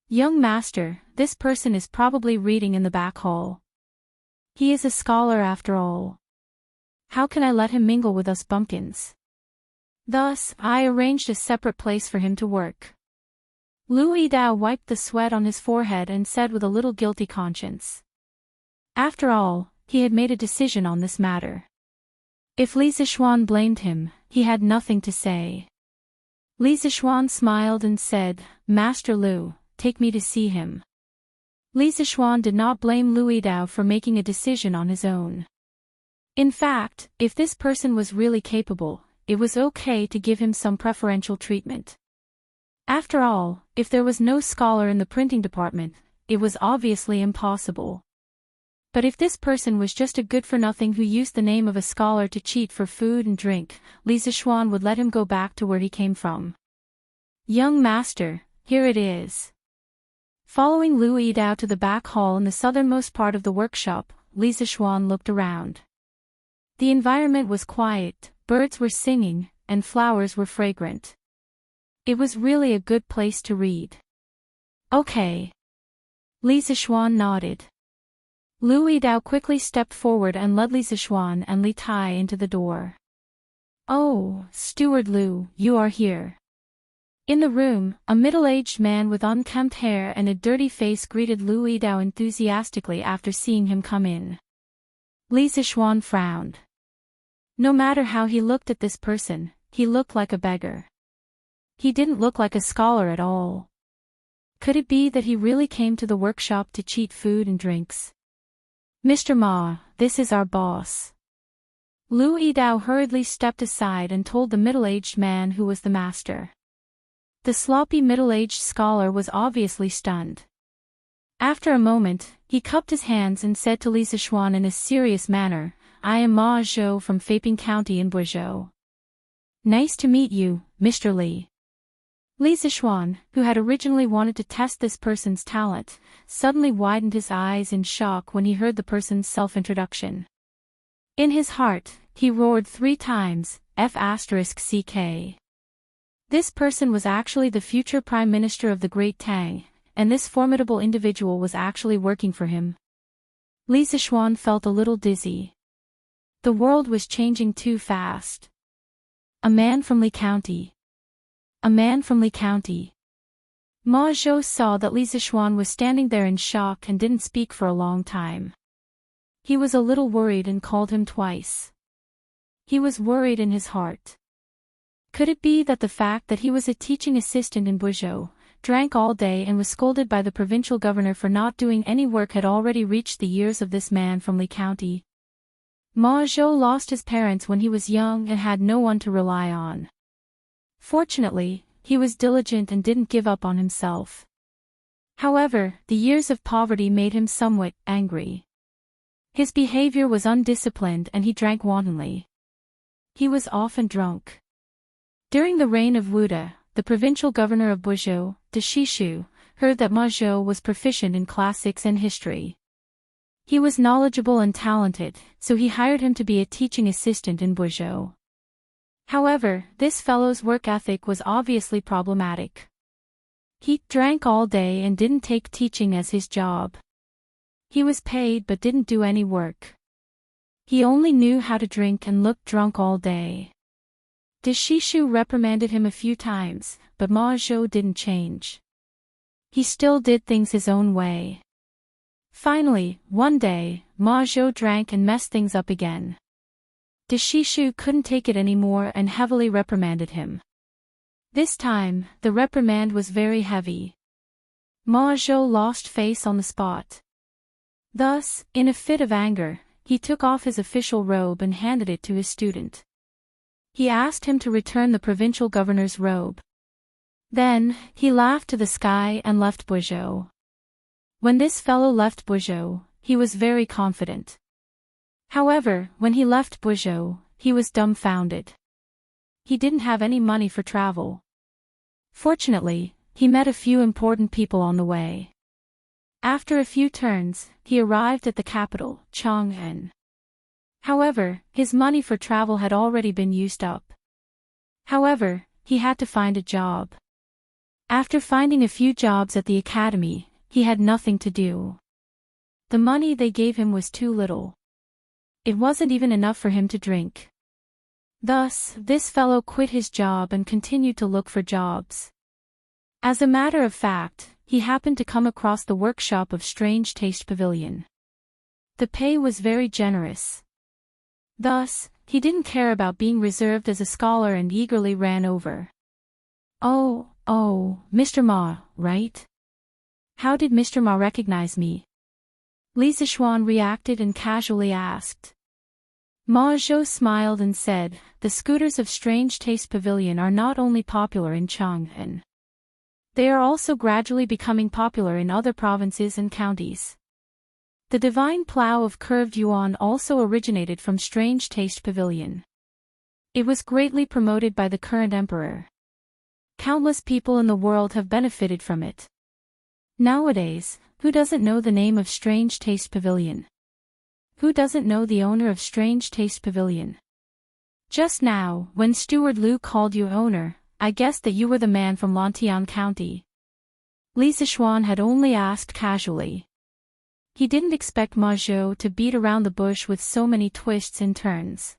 Young master, this person is probably reading in the back hall. He is a scholar after all. How can I let him mingle with us bumpkins? Thus, I arranged a separate place for him to work. Lu Yidao wiped the sweat on his forehead and said with a little guilty conscience. After all, he had made a decision on this matter. If Li Zixuan blamed him, he had nothing to say. Li Zixuan smiled and said, Master Lu, take me to see him. Li Zixuan did not blame Lu Yidao for making a decision on his own. In fact, if this person was really capable, it was okay to give him some preferential treatment. After all, if there was no scholar in the printing department, it was obviously impossible. But if this person was just a good-for-nothing who used the name of a scholar to cheat for food and drink, Li Zixuan would let him go back to where he came from. Young master, here it is. Following Lu Yidao to the back hall in the southernmost part of the workshop, Li Zixuan looked around. The environment was quiet, birds were singing, and flowers were fragrant. It was really a good place to read. Okay. Li Zixuan nodded. Lu Yidao quickly stepped forward and led Li Zixuan and Li Tai into the door. Oh, Steward Lu, you are here. In the room, a middle-aged man with unkempt hair and a dirty face greeted Lu Yidao enthusiastically after seeing him come in. Li Zixuan frowned. No matter how he looked at this person, he looked like a beggar. He didn't look like a scholar at all. Could it be that he really came to the workshop to cheat food and drinks? Mr. Ma, this is our boss. Lu Yidao hurriedly stepped aside and told the middle-aged man who was the master. The sloppy middle-aged scholar was obviously stunned. After a moment, he cupped his hands and said to Li Zixuan in a serious manner, I am Ma Zhou from Faping County in Buzhou. Nice to meet you, Mr. Li. Li Zixuan, who had originally wanted to test this person's talent, suddenly widened his eyes in shock when he heard the person's self-introduction. In his heart, he roared 3 times, F***CK. This person was actually the future Prime Minister of the Great Tang, and this formidable individual was actually working for him. Li Zixuan felt a little dizzy. The world was changing too fast. A man from Li County. A man from Li County. Ma Zhou saw that Li Zixuan was standing there in shock and didn't speak for a long time. He was a little worried and called him twice. He was worried in his heart. Could it be that the fact that he was a teaching assistant in Buzhou, drank all day and was scolded by the provincial governor for not doing any work had already reached the ears of this man from Li County? Ma Zhou lost his parents when he was young and had no one to rely on. Fortunately, he was diligent and didn't give up on himself. However, the years of poverty made him somewhat angry. His behavior was undisciplined and he drank wantonly. He was often drunk. During the reign of Wuda, the provincial governor of Buzhou, De Shishu, heard that Ma Zhou was proficient in classics and history. He was knowledgeable and talented, so he hired him to be a teaching assistant in Buzhou. However, this fellow's work ethic was obviously problematic. He drank all day and didn't take teaching as his job. He was paid but didn't do any work. He only knew how to drink and looked drunk all day. De Shishu reprimanded him a few times, but Ma Zhou didn't change. He still did things his own way. Finally, one day, Ma Zhou drank and messed things up again. De Shishu couldn't take it anymore and heavily reprimanded him. This time, the reprimand was very heavy. Ma Zhou lost face on the spot. Thus, in a fit of anger, he took off his official robe and handed it to his student. He asked him to return the provincial governor's robe. Then, he laughed to the sky and left Buzhou. When this fellow left Buzhou, he was very confident. However, when he left Buzhou, he was dumbfounded. He didn't have any money for travel. Fortunately, he met a few important people on the way. After a few turns, he arrived at the capital, Chang'an. However, his money for travel had already been used up. However, he had to find a job. After finding a few jobs at the academy, he had nothing to do. The money they gave him was too little. It wasn't even enough for him to drink. Thus, this fellow quit his job and continued to look for jobs. As a matter of fact, he happened to come across the workshop of Strange Taste Pavilion. The pay was very generous. Thus, he didn't care about being reserved as a scholar and eagerly ran over. Oh, Mr. Ma, right? How did Mr. Ma recognize me? Li Zixuan reacted and casually asked. Ma Zhou smiled and said, the scooters of Strange Taste Pavilion are not only popular in Chang'an. They are also gradually becoming popular in other provinces and counties. The divine plow of curved yuan also originated from Strange Taste Pavilion. It was greatly promoted by the current emperor. Countless people in the world have benefited from it. Nowadays, who doesn't know the name of Strange Taste Pavilion? Who doesn't know the owner of Strange Taste Pavilion? Just now, when Steward Liu called you owner, I guessed that you were the man from Lantian County. Li Zixuan had only asked casually. He didn't expect Ma Zhou to beat around the bush with so many twists and turns.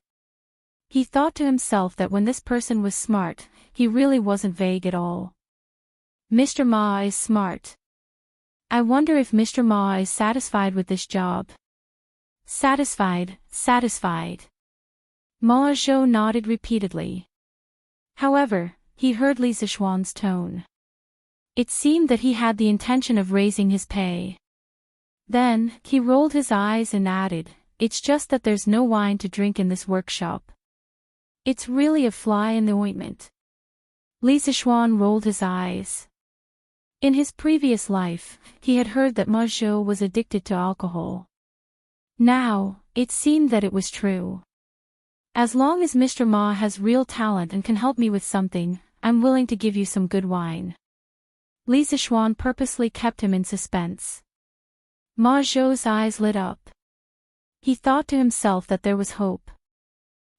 He thought to himself that when this person was smart, he really wasn't vague at all. Mr. Ma is smart. I wonder if Mr. Ma is satisfied with this job. Satisfied, satisfied. Ma Zhou nodded repeatedly. However, he heard Li Zixuan's tone. It seemed that he had the intention of raising his pay. Then, he rolled his eyes and added, it's just that there's no wine to drink in this workshop. It's really a fly in the ointment. Li Zixuan rolled his eyes. In his previous life, he had heard that Ma Zhou was addicted to alcohol. Now, it seemed that it was true. As long as Mr. Ma has real talent and can help me with something, I'm willing to give you some good wine. Li Zixuan purposely kept him in suspense. Ma Zhou's eyes lit up. He thought to himself that there was hope.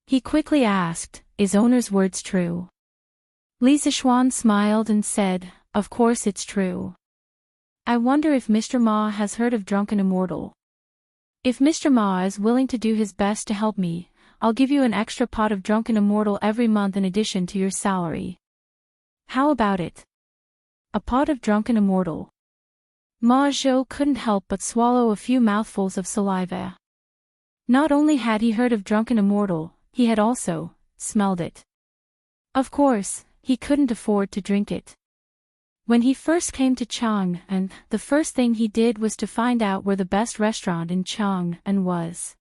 He quickly asked, is owner's words true? Li Zixuan smiled and said, of course it's true. I wonder if Mr. Ma has heard of Drunken Immortal. If Mr. Ma is willing to do his best to help me, I'll give you an extra pot of Drunken Immortal every month in addition to your salary. How about it? A pot of Drunken Immortal. Ma Zhou couldn't help but swallow a few mouthfuls of saliva. Not only had he heard of Drunken Immortal, he had also smelled it. Of course, he couldn't afford to drink it. When he first came to Chang'an, the first thing he did was to find out where the best restaurant in Chang'an was.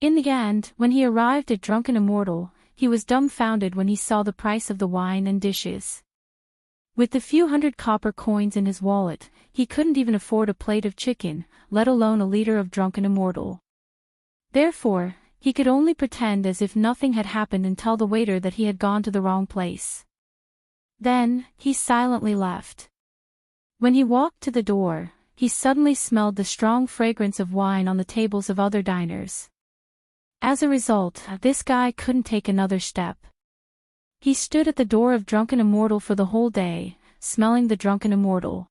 In the end, when he arrived at Drunken Immortal, he was dumbfounded when he saw the price of the wine and dishes. With the few hundred copper coins in his wallet, he couldn't even afford a plate of chicken, let alone a liter of Drunken Immortal. Therefore, he could only pretend as if nothing had happened and tell the waiter that he had gone to the wrong place. Then, he silently left. When he walked to the door, he suddenly smelled the strong fragrance of wine on the tables of other diners. As a result, this guy couldn't take another step. He stood at the door of Drunken Immortal for the whole day, smelling the Drunken Immortal.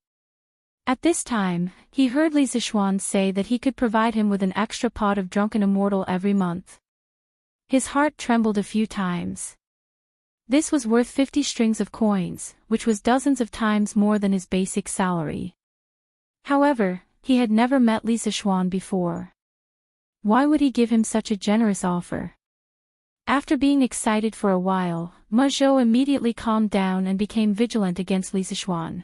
At this time, he heard Li Zixuan say that he could provide him with an extra pot of Drunken Immortal every month. His heart trembled a few times. This was worth 50 strings of coins, which was dozens of times more than his basic salary. However, he had never met Li Zixuan before. Why would he give him such a generous offer? After being excited for a while, Ma Zhou immediately calmed down and became vigilant against Li Zixuan.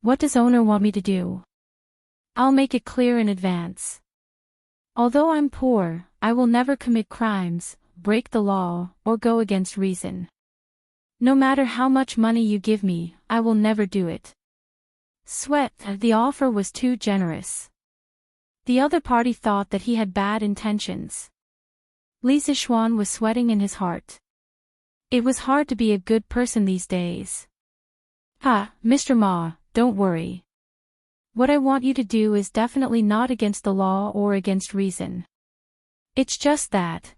What does owner want me to do? I'll make it clear in advance. Although I'm poor, I will never commit crimes, break the law, or go against reason. No matter how much money you give me, I will never do it. Sweat, the offer was too generous. The other party thought that he had bad intentions. Li Zixuan was sweating in his heart. It was hard to be a good person these days. Mr. Ma, don't worry. What I want you to do is definitely not against the law or against reason. It's just that.